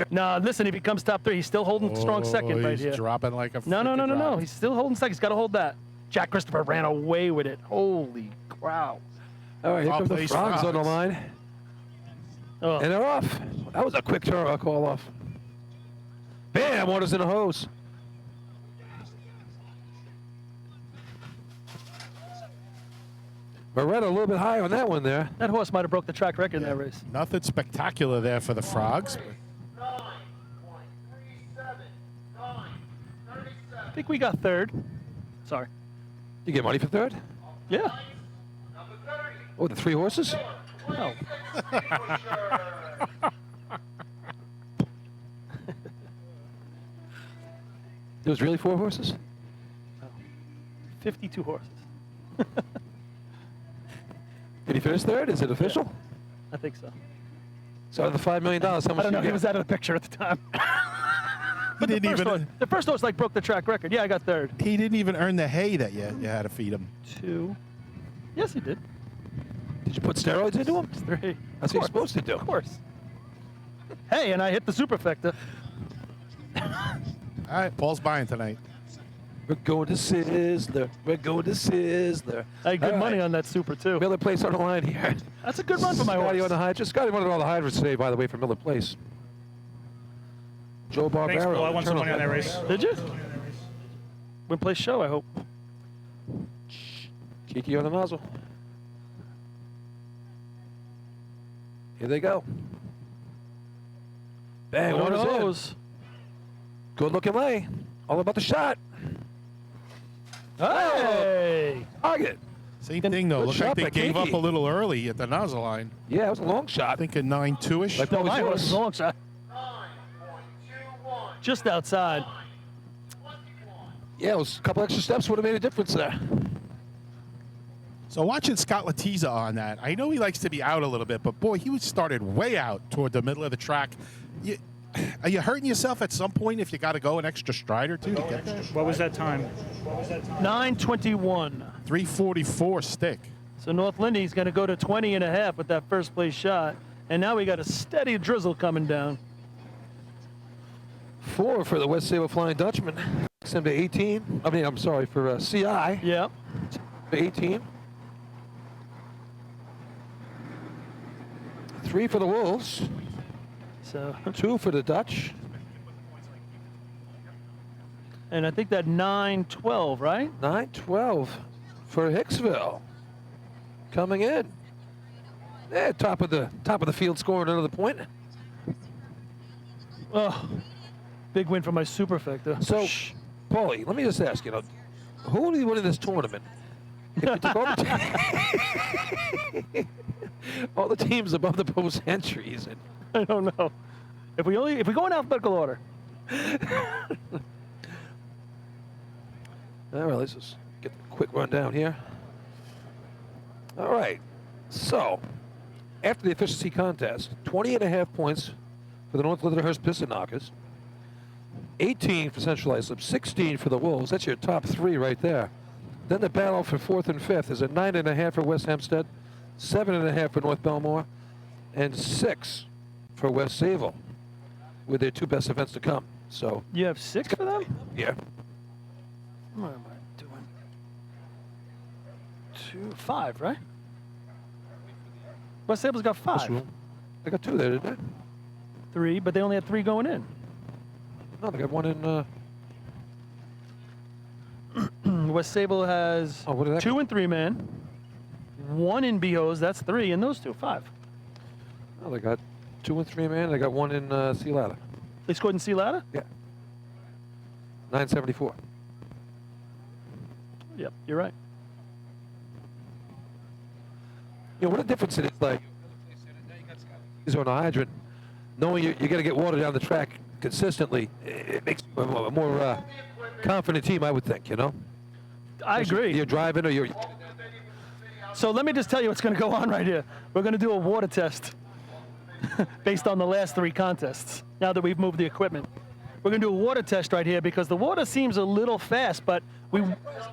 S8: No, listen, he becomes top 3. He's still holding strong second right
S3: he's
S8: here.
S3: dropping like a
S8: No.
S3: freaking rock.
S8: He's still holding second. He's got to hold that. Jack Christopher ran away with it. Holy cow.
S2: All right, here
S3: Top
S2: comes the
S3: place
S2: frogs on the
S3: frogs.
S2: line.
S8: Oh.
S2: And they're off. That was a quick turn call off. Bam! Water's in the hose. Beretta a little bit high on that one there.
S8: That horse might have broke the track record in that race.
S3: Nothing spectacular there for the Frogs.
S5: 9.37. 9.37.
S8: I think we got third. Sorry.
S2: You get money for third?
S8: Yeah.
S5: Number 30.
S2: Oh, the 3 horses?
S8: No.
S2: There was really 4 horses?
S8: 52 horses.
S2: Did he finish third? Is it official?
S8: I think so.
S2: So out of the $5 million, how much
S8: I don't
S2: did
S8: know.
S2: you
S8: He
S2: get?
S8: was out of the picture at the time.
S3: He didn't
S8: The first horse like broke the track record. Yeah, I got third.
S3: He didn't even earn the hay that you had to feed him.
S8: 2. Yes, he did.
S2: Did you put steroids into him?
S8: 3.
S2: That's what you're supposed to do.
S8: Of course. Hey, and I hit the superfecta.
S3: All right, Paul's buying tonight.
S2: We're going to Sizzler. We're going to Sizzler.
S8: I had good
S2: All
S8: money
S2: right.
S8: on that super too.
S2: Miller Place on the line here.
S8: That's a good run for my
S2: Scotty
S8: horse.
S2: on the hydrants. Scotty wanted all the hydrants today, by the way, from Miller Place. Joe Barbaro.
S10: Thanks, Paul. I won some
S2: Eternal
S10: money on that
S2: Hydrants.
S10: race.
S8: Did you? Win place show, I hope.
S2: Kiki on the nozzle. Here they go. Bang,
S8: One
S2: one
S8: of
S2: is in.
S8: those.
S2: Good looking lay. All about the shot.
S8: Hey!
S2: Target.
S3: Same thing, though.
S2: good
S3: Looks
S2: shot
S3: like they
S2: by
S3: gave up
S2: Kiki.
S3: a little early at the nozzle line.
S2: Yeah, it was a long
S3: I
S2: shot.
S3: think a 9.2-ish.
S2: Like
S8: No,
S2: what was
S8: my horse is
S2: yours?
S8: a long shot.
S5: 9.21.
S8: Just outside.
S5: 21.
S2: Yeah, it was a couple extra steps would have made a difference there.
S3: So watching Scott Latiza on that, I know he likes to be out a little bit, but boy, he was started way out toward the middle of the track. Are you hurting yourself at some point if you got to go an extra stride or two to get there?
S10: What was that time?
S8: 9:21.
S3: 3:44 stick.
S8: So North Lindy's going to go to 20 and a half with that first place shot. And now we got a steady drizzle coming down.
S2: 4 for the West Sable Flying Dutchman. Takes him to 18. I mean, I'm sorry, for CI.
S8: Yeah.
S2: 18. 3 for the Wolves.
S8: So,
S2: 2 for the Dutch.
S8: and I think that 9:12, right?
S2: 9-12 for Hicksville. Coming in. Yeah, top of the field, scoring another point.
S8: Oh, big win for my superfecta.
S2: So, Paulie, let me just ask you, who would be winning this tournament? If you took all the teams above the post entries. And
S8: I don't know. If we go in alphabetical order.
S2: all right, let's just get a quick rundown here. All right. So, after the efficiency contest, 20.5 points for the North Lyndhurst Piston Knockers, 18 for Central Islip, 16 for the Wolves. That's your top 3 right there. Then the battle for 4th and 5th is a 9.5 for West Hempstead, 7.5 for North Bellmore, and 6 for West Sable, with their 2 best events to come. So,
S8: You have 6 for them?
S2: yeah.
S8: What am I doing? 2, 5, right? West Sable's got 5.
S2: They got 2 there, didn't they?
S8: 3, but they only had 3 going in.
S2: No, they got 1 in.
S8: West Sable has
S2: Oh, what did that
S8: 2 and 3 man, 1 in BOs, that's 3, and those 2, 5.
S2: Oh, they got 2 and 3 man. They got 1 in Sea Ladder.
S8: They scored in Sea Ladder?
S2: Yeah. 974.
S8: Yep, you're right.
S2: You know what a difference it is. Like, is on a hydrant, knowing you got to get water down the track consistently. It makes you a more confident team, I would think. You know.
S8: I agree.
S2: You're driving, or you're.
S8: So let me just tell you what's going to go on right here. We're going to do a water test based on the last 3 contests, now that we've moved the equipment. We're going to do a water test right here because the water seems a little fast, but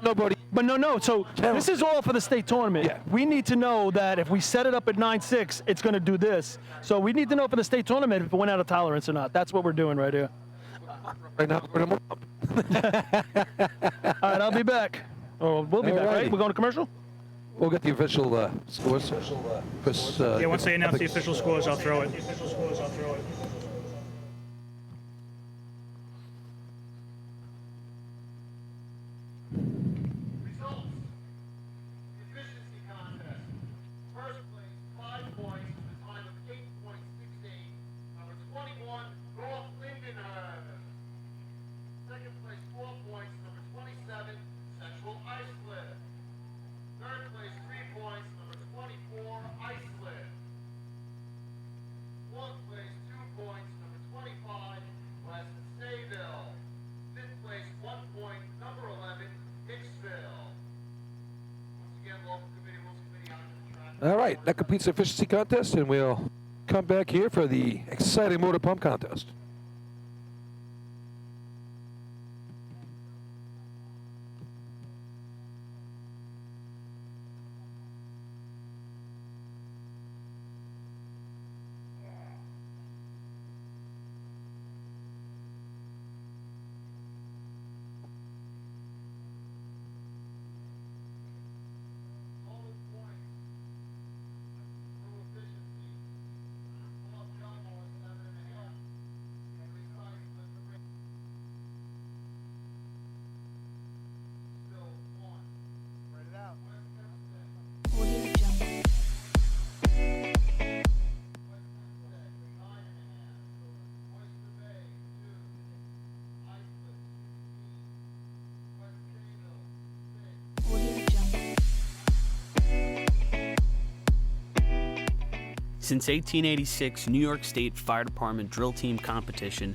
S2: Nobody.
S8: But no. So this is all for the state tournament.
S2: Yeah.
S8: We need to know that if we set it up at 9.6, it's going to do this. So we need to know for the state tournament if it went out of tolerance or not. That's what we're doing right here.
S2: Right now, we're gonna
S8: All right, I'll be back. Oh, we'll be
S2: All
S8: back, right?
S2: righty.
S8: We're going to commercial?
S2: we'll get the official scores. Chris,
S10: Yeah, once they announce the official scores, I'll throw it.
S5: Results. The efficiency contest. First place, 5 points with a time of 8.68. Number 21, North Lindenhurst. Second place, 4 points. Number 27, Central Iceland. Third place, 3 points. Number 24, Iceland. Fourth place, 2 points. Number 25, West Sayville. Fifth place, 1 point. Number 11, Hicksville. Once again, local committee, rules committee on the track.
S2: All right, that completes the efficiency contest, and we'll come back here for the exciting motor pump contest.
S5: Total points. Total efficiency. Bellmore, 7.5. Still 1. Write it out. West Hempstead.
S12: Audio Jungle.
S5: West Hempstead, 9.5. Oyster Bay, 2. Iceland, 16. West Sayville, 6.
S12: Audio Jungle.
S6: Since 1886, New York State Fire Department drill team competition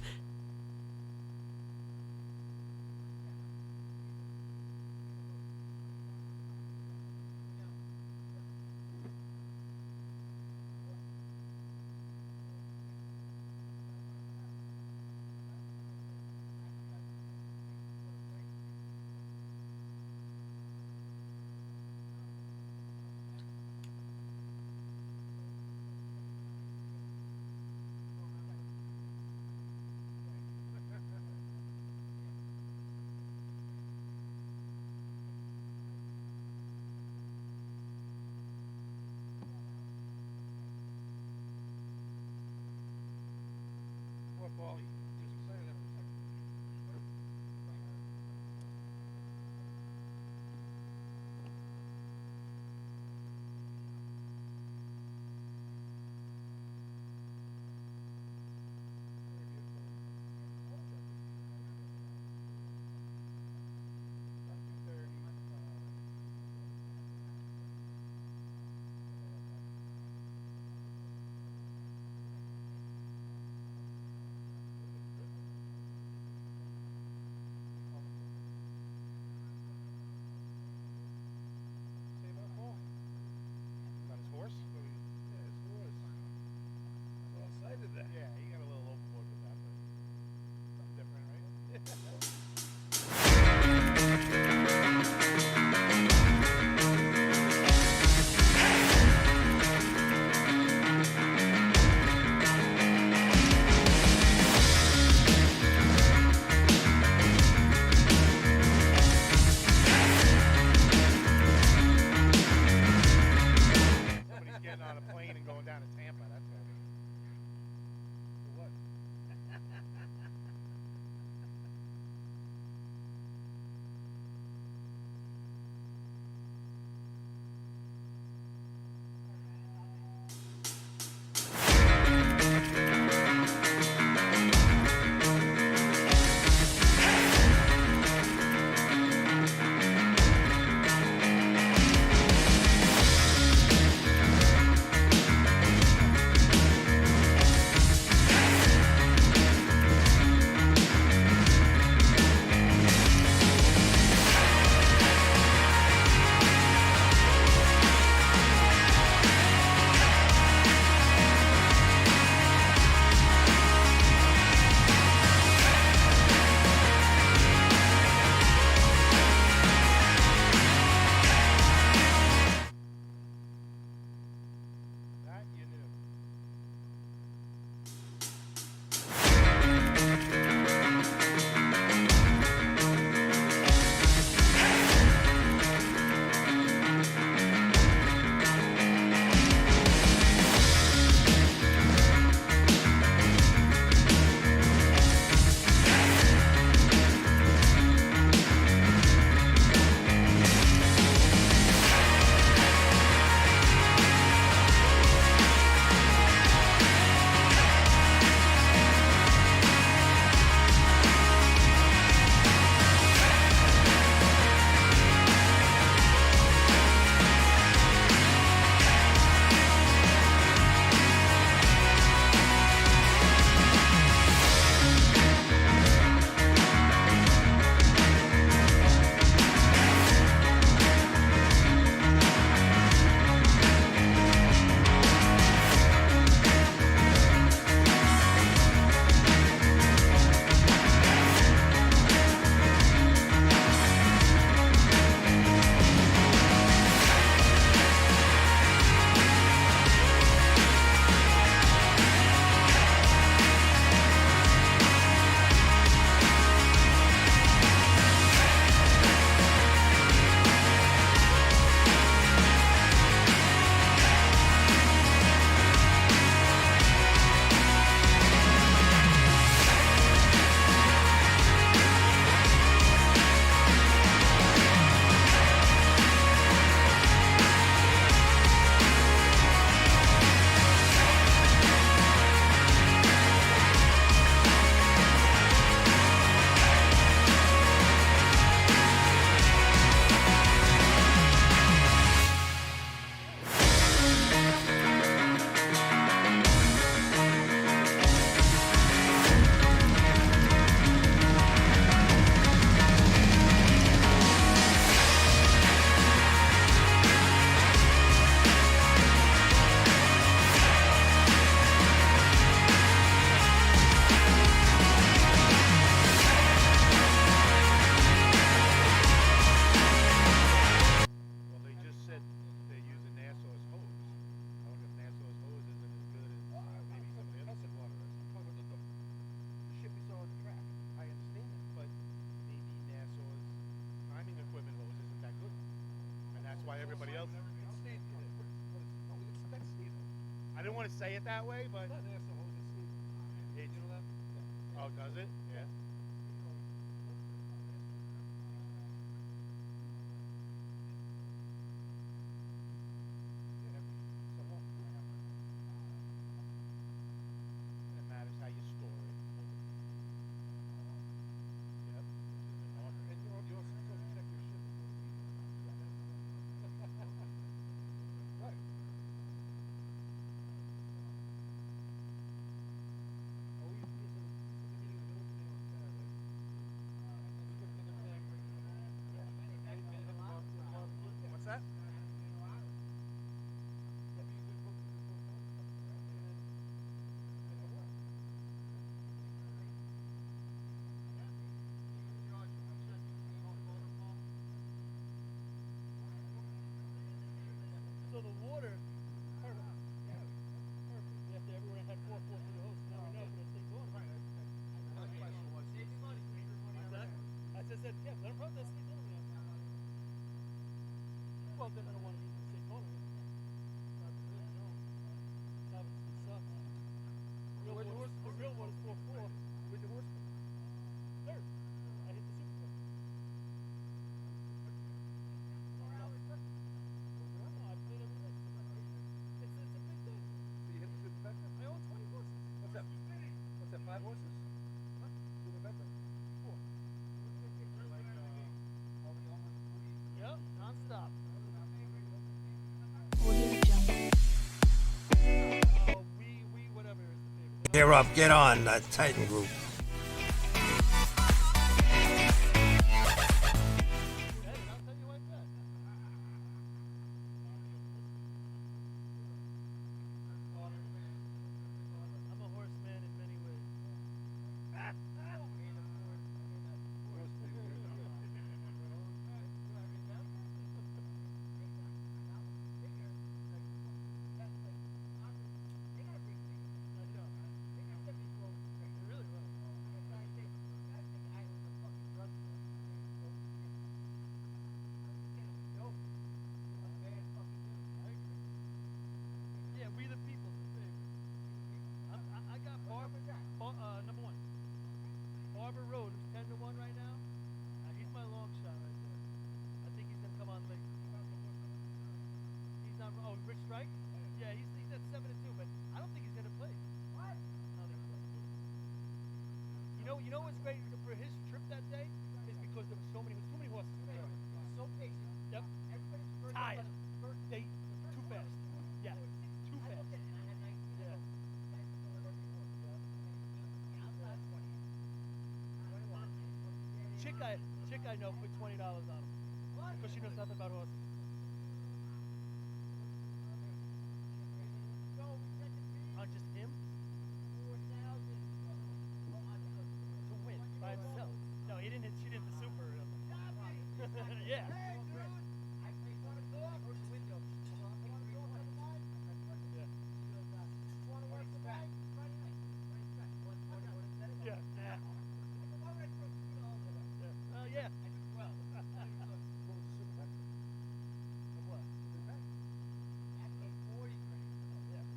S3: That's why everybody else. I didn't want to say it that way, but. Oh, does it? Yeah. It matters how you store it. Yep. And you also check your shit before you eat. Right. Oh, we used to get some meeting in the middle today on Saturday. We get dinner there. What's that?
S11: So the water, perfect. Perfect. After everyone had 4-4 for the host, now we know, but it stays on. Right. What's that? I just said, yeah, let them protest, stays on now. Well, then I don't want to use the state tournament. It's not good, no. It obviously sucks. The real one is 4-4. Where'd the horse go? Third. I hit the Super Cup. No, I played every race. It's a big thing.
S12: So you hit the Superfecta?
S11: I own 20 horses.
S12: What's that? What's that, 5 horses?
S11: Huh?
S12: Superfecta?
S11: 4. Yep, non-stop. We whatever is the favorite.
S9: Gear up, get on, the Titan Group.
S11: Hey, I'll tell you like that. I'm a horseman in many ways. Really well. Yeah, we the people's the favorite. I got number 1. Barber Road is 10-1 right now. He's my long shot right there. I think he's gonna come on late. He's not. Oh, Rich Strike. Yeah, he's at 7-2, but I don't think he's gonna play. What? I don't think he's gonna play. You know what's great for his trip that day is because there was too many horses. So patient. Yep. Tired. They too fast. Yeah. Too fast. Yeah. Chick I know put $20 on him. Because she knows nothing about horses. On just him? To win by himself. No, she didn't hit the super. Yeah. Yeah. Yeah. Oh, yeah. What? Yeah.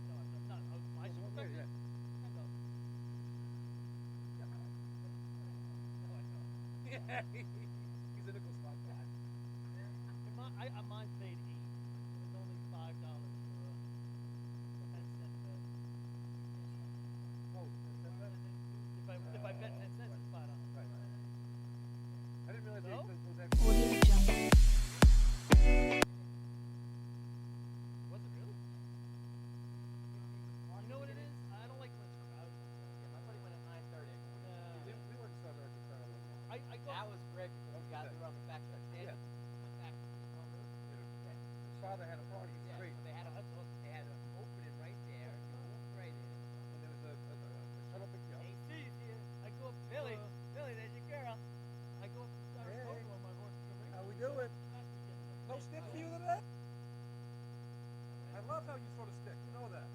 S11: No, not my super.
S12: Yeah. Yeah, he's a nickel spot guy.
S11: Mine paid $8. It was only $5 for a 10-cent bet.
S12: Oh,
S11: If I bet 10 cents, it's $5.
S12: right. I didn't realize
S11: No?
S12: was actually.
S11: Was it really? You know what it is? I don't like when it's crowded.
S13: Yeah, my buddy went at 9:30.
S12: We went to South America for a little while.
S11: I go.
S13: That was great because the guys who were on the backstretch standing.
S12: Yeah.
S13: Went back.
S12: His father had a party. He was
S13: Yeah,
S12: great.
S13: so they had an opening right there. You walked right in.
S12: And there was a shuttle picked you up.
S11: AC's here. I go up to
S13: Billy, there's your girl.
S11: I go up to Sarasota on my horse to the race.
S12: How we doing?
S11: Last weekend.
S12: No stick for you today? I love how you throw the stick. You know that.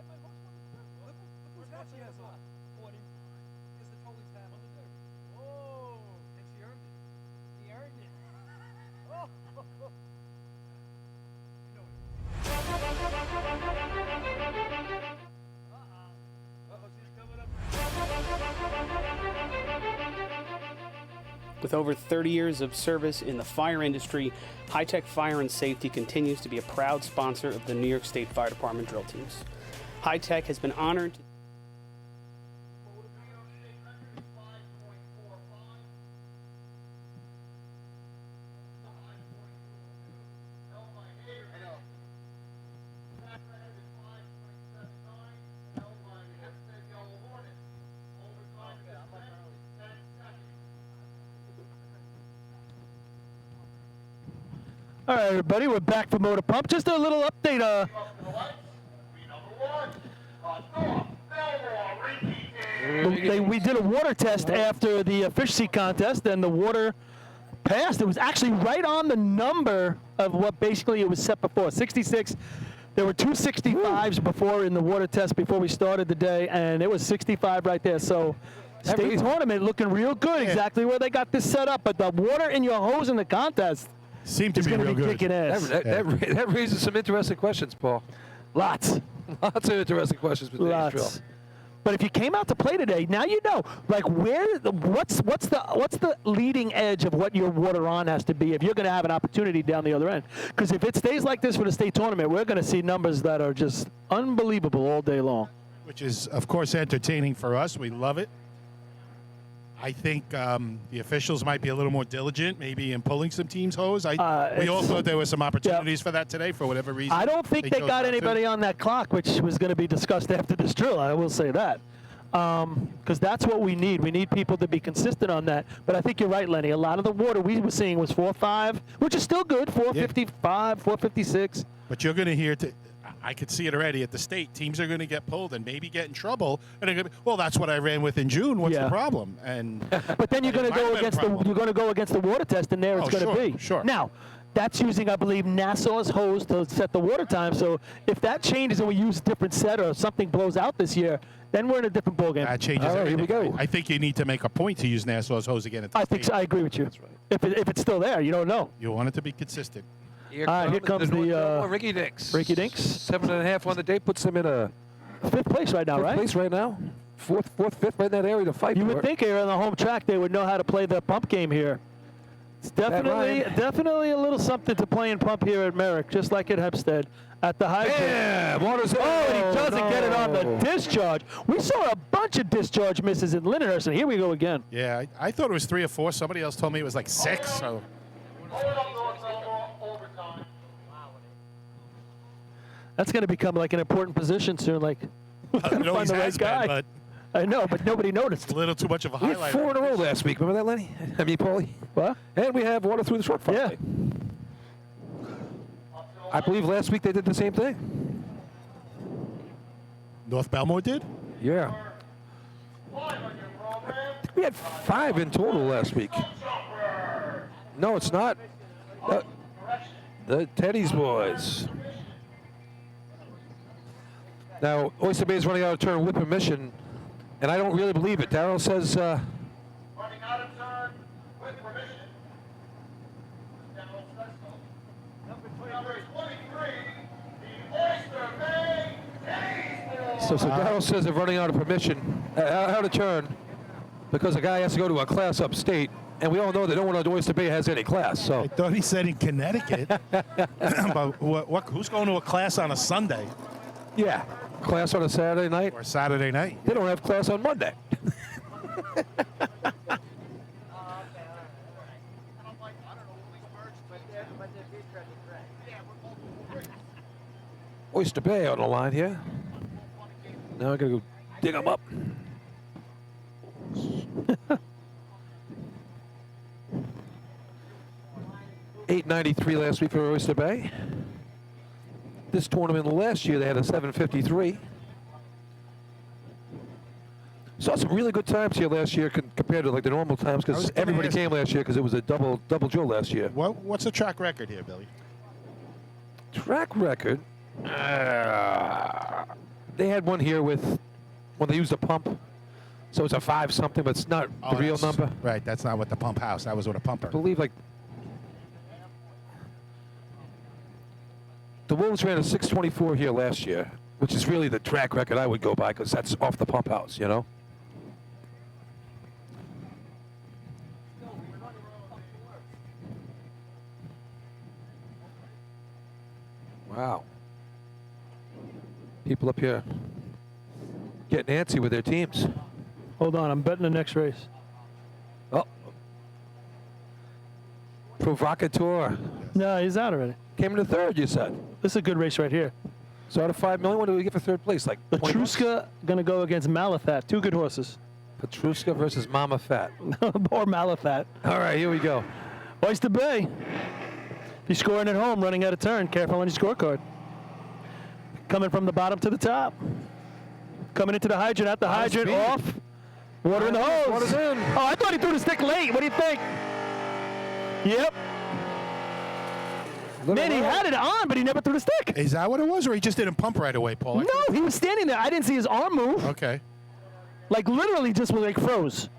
S11: My horse won the dirt.
S12: Look whose hat she has on.
S11: 40.
S12: Is the Tolly's hat
S11: On
S12: on?
S11: the dirt.
S12: Oh, and she earned it.
S11: He earned it.
S12: Oh,
S6: With over 30 years of service in the fire industry, High Tech Fire and Safety continues to be a proud sponsor of the New York State Fire Department drill teams. High Tech has been honored to
S8: All right, everybody, we're back for Motor Pump. Just a little update. We did a water test after the efficiency contest, and the water passed. It was actually right on the number of what basically it was set before, 66. There were 2 65s before in the water test before we started the day, and it was 65 right there. So state tournament looking real good, exactly where they got this set up. But the water in your hose in the contest
S3: seemed to
S8: is
S3: be
S8: going to
S3: real
S8: be
S3: good.
S8: kicking ass.
S2: That raises some interesting questions, Paul.
S8: Lots.
S2: Lots of interesting questions with today's drill.
S8: Lots. But if you came out to play today, now you know, like what's the leading edge of what your water on has to be if you're going to have an opportunity down the other end. Because if it stays like this for the state tournament, we're going to see numbers that are just unbelievable all day long.
S3: Which is, of course, entertaining for us. We love it. I think the officials might be a little more diligent, maybe in pulling some teams' hose. We all thought there were some opportunities for that today, for whatever reason.
S8: I don't think they got anybody on that clock, which was going to be discussed after this drill. I will say that. Because that's what we need. We need people to be consistent on that. But I think you're right, Lenny. A lot of the water we were seeing was 4.5, which is still good, 4.55, 4.56.
S3: But you're going to hear, I could see it already at the state. Teams are going to get pulled and maybe get in trouble. And they're going to be, well, that's what I ran with in June. What's the problem? And
S8: but then you're going to go against the water test, and there it's going to be.
S3: Sure.
S8: Now, that's using, I believe, Nassau's hose to set the water time. So if that changes and we use a different set or something blows out this year, then we're in a different ballgame.
S3: That changes everything. Here we go. I think you need to make a point to use Nassau's hose again at the state.
S8: I agree with you.
S3: That's right.
S8: If it's still there, you don't know.
S3: You want it to be consistent.
S2: Here
S8: comes the
S2: Ricky Dinks.
S8: Ricky Dinks.
S2: 7.5 on the day puts him in a
S8: 5th place right now,
S2: fifth
S8: right?
S2: place right now. Fourth, fifth, right in that area to fight.
S8: You
S2: for
S8: would
S2: it.
S8: think here on the home track they would know how to play the pump game here. It's definitely a little something to play and pump here at Merrick, just like at Hempstead. At the high
S2: and
S8: he doesn't get it on the discharge. We saw a bunch of discharge misses in Lindenhurst, and here we go again.
S3: Yeah, I thought it was 3 or 4. Somebody else told me it was like 6. So.
S8: That's going to become like an important position soon. Like, we got to find the right guy.
S3: But
S8: I know, but nobody noticed.
S3: a little too much of a
S2: We had
S3: highlight.
S2: 4 in a row last week. Remember that, Lenny? I mean, Paulie?
S8: What?
S2: And we have water through the short front.
S8: Yeah.
S2: I believe last week they did the same thing.
S3: North Bellmore did?
S2: Yeah. We had 5 in total last week. No, it's not. The Teddy's boys. Now, Oyster Bay is running out of turn with permission, and I don't really believe it. Darryl says...
S5: Running out of turn with permission. Darryl says so. Number 23, the Oyster Bay Teddy's boys.
S2: So Darryl says they're running out of permission, out of turn, because a guy has to go to a class upstate, and we all know that no one on Oyster Bay has any class. So
S3: I thought he said in Connecticut. But who's going to a class on a Sunday
S2: yeah, class on a Saturday night.
S3: or Saturday night?
S2: They don't have class on Monday. Oyster Bay on the line here. Now I gotta go dig them up. $893 last week for Oyster Bay. This tournament last year they had a 753. Saw some really good times here last year compared to like the normal times because everybody came last year because it was a double drill last year.
S3: What's the track record here, Billy?
S2: Track record. They had one here with when they used a pump, so it's a 5 something, but it's not the real number.
S3: Right, that's not with the pump house. That was with a pumper.
S2: I believe like the Wolves ran a 624 here last year, which is really the track record I would go by because that's off the pump house, you know. Wow. People up here getting antsy with their teams.
S8: Hold on, I'm betting the next race.
S2: Oh. Provocateur.
S8: No, he's out already.
S2: Came into third, you said.
S8: This is a good race right here.
S2: So out of $5 million, what do we get for third place? Like
S8: Petrushka going to go against Malafat. Two good horses.
S2: Petrushka versus Mama Fat.
S8: Or Malafat.
S2: All right, here we go.
S8: Oyster Bay. If you're scoring at home, running out of turn, careful on your scorecard. Coming from the bottom to the top. Coming into the hydrant, at the hydrant, off. Water in the hose.
S2: Water's in.
S8: Oh, I thought he threw the stick late. What do you think? Yep. Man, he had it on, but he never threw the stick.
S3: Is that what it was, or he just didn't pump right away, Paul?
S8: No, he was standing there. I didn't see his arm move.
S3: Okay.
S8: Like literally just like froze.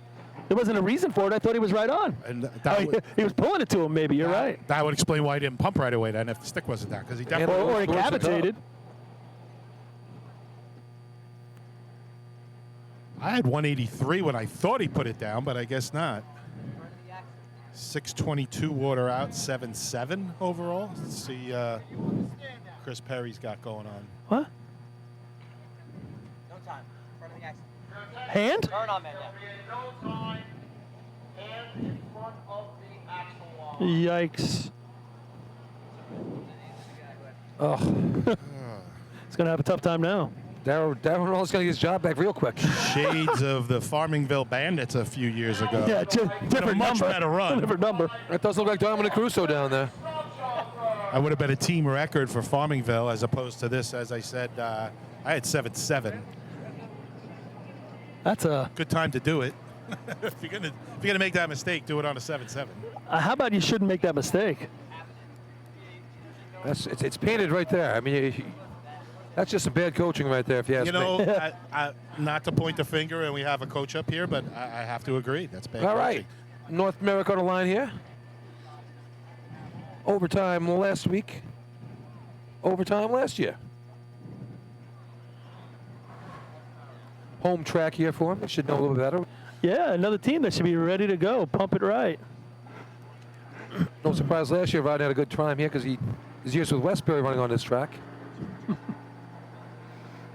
S8: There wasn't a reason for it. I thought he was right on.
S3: And that would,
S8: he was pulling it to him, maybe. You're right.
S3: That would explain why he didn't pump right away then if the stick wasn't down, because he definitely...
S8: Or he cavitated.
S3: I had 183 when I thought he put it down, but I guess not. 622 water out, 7-7 overall. Let's see Chris Perry's got going on.
S8: What?
S13: No time. In front of the accident.
S8: Hand?
S13: Turn on, man.
S5: No time. Hand in front of the axle line.
S8: Yikes.
S2: Oh.
S8: He's going to have a tough time now.
S2: Darren Roll's going to get his job back real quick.
S3: Shades of the Farmingville Bandits a few years ago.
S8: Yeah, different
S3: much
S8: number.
S3: better run.
S8: Different number.
S2: That does look like Dominic Crusoe down there.
S3: I would have been a team record for Farmingville as opposed to this. As I said, I had 7-7.
S8: That's a
S3: good time to do it. if you're gonna make that mistake, do it on a 7-7.
S8: How about you shouldn't make that mistake?
S2: It's painted right there. I mean, that's just some bad coaching right there, if you ask
S3: You know,
S2: me.
S3: not to point the finger, and we have a coach up here, but I have to agree. That's bad
S2: All
S3: coaching.
S2: right. North America on the line here. Overtime last week. Overtime last year. Home track here for him. They should know a little bit better.
S8: Yeah, another team that should be ready to go. Pump it right.
S2: No surprise last year, Rod had a good time here because his years with Westbury running on this track.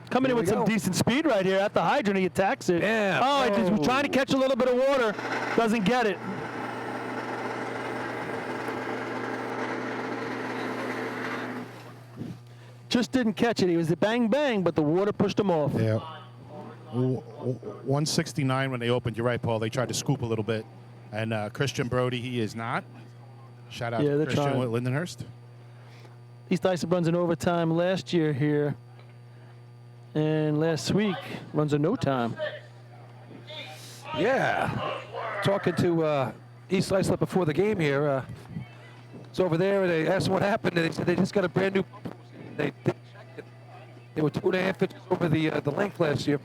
S8: Coming in with some decent speed right here at the hydrant. He attacks it.
S2: Yeah.
S8: Oh, he was trying to catch a little bit of water. Doesn't get it. Just didn't catch it. He was a bang, bang, but the water pushed him off.
S3: Yeah. 169 when they opened. You're right, Paul. They tried to scoop a little bit. And Christian Brody, he is not. Shout out to Christian
S8: trying.
S3: with Lindenhurst.
S8: East Islip runs in overtime last year here. And last week runs a no time.
S2: Yeah. Talking to East Islip before the game here. It's over there, and they asked him what happened, and they said they just got a brand new. They checked it. They were 2.5 inches over the length last year,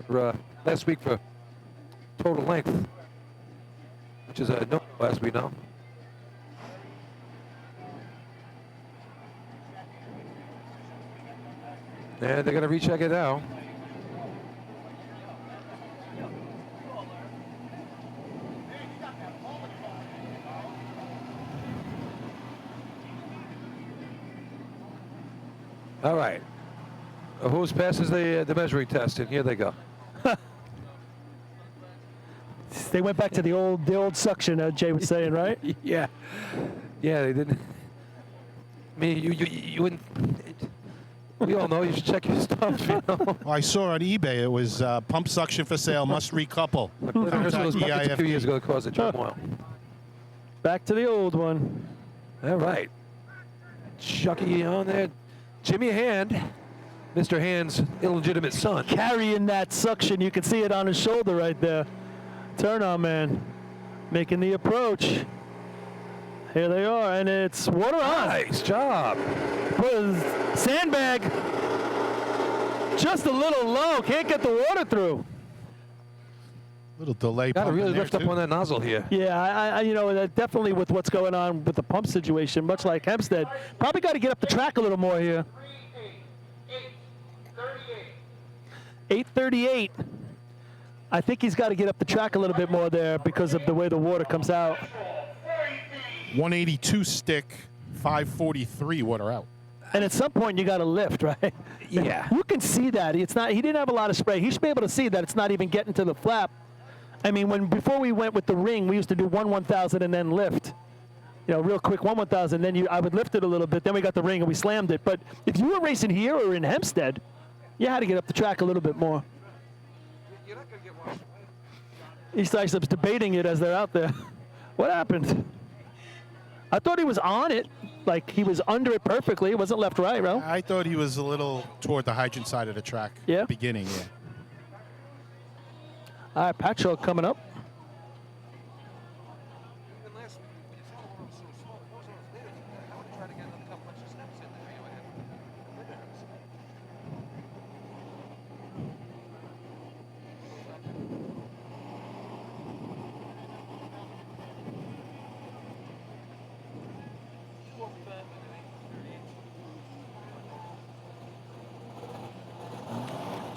S2: last week for total length, which is a no, as we know. And they're going to recheck it now. All right. Who's passes the measuring test? And here they go.
S8: They went back to the old suction, Jay was saying, right?
S2: Yeah. Yeah, they didn't. I mean, you wouldn't. We all know you should check your stuff. You know?
S3: Well, I saw on eBay it was pump suction for sale, must recouple.
S2: Here's one of those buckets a few years ago that caused a turmoil.
S8: Back to the old one.
S2: All right. Chucky on there. Jimmy Hand, Mr. Hand's illegitimate son.
S8: Carrying that suction. You can see it on his shoulder right there. Turn on, man. Making the approach. Here they are, and it's water on.
S2: Nice job.
S8: Sandbag. Just a little low. Can't get the water through.
S3: Little delay.
S2: Got to really lift up on that nozzle here.
S8: Yeah, I you know, definitely with what's going on with the pump situation, much like Hempstead, probably got to get up the track a little more here. 838. I think he's got to get up the track a little bit more there because of the way the water comes out.
S3: 182 stick, 543 water out.
S8: And at some point, you got to lift, right?
S2: Yeah.
S8: You can see that. It's not. He didn't have a lot of spray. He should be able to see that it's not even getting to the flap. I mean, before we went with the ring, we used to do 1,000 and then lift. You know, real quick, 1,000. Then I would lift it a little bit. Then we got the ring and we slammed it. But if you were racing here or in Hempstead, you had to get up the track a little bit more.
S12: You're not going to get washed away.
S8: East Islip's debating it as they're out there. What happened? I thought he was on it, like he was under it perfectly. It wasn't left, right, bro.
S3: I thought he was a little toward the hydrant side of the track.
S8: Yeah?
S3: Beginning, yeah.
S8: All right, Patchell coming up.
S12: Even last week, when you saw the one was so slow, if those ones later, I would have tried to get another couple extra steps in there anyway.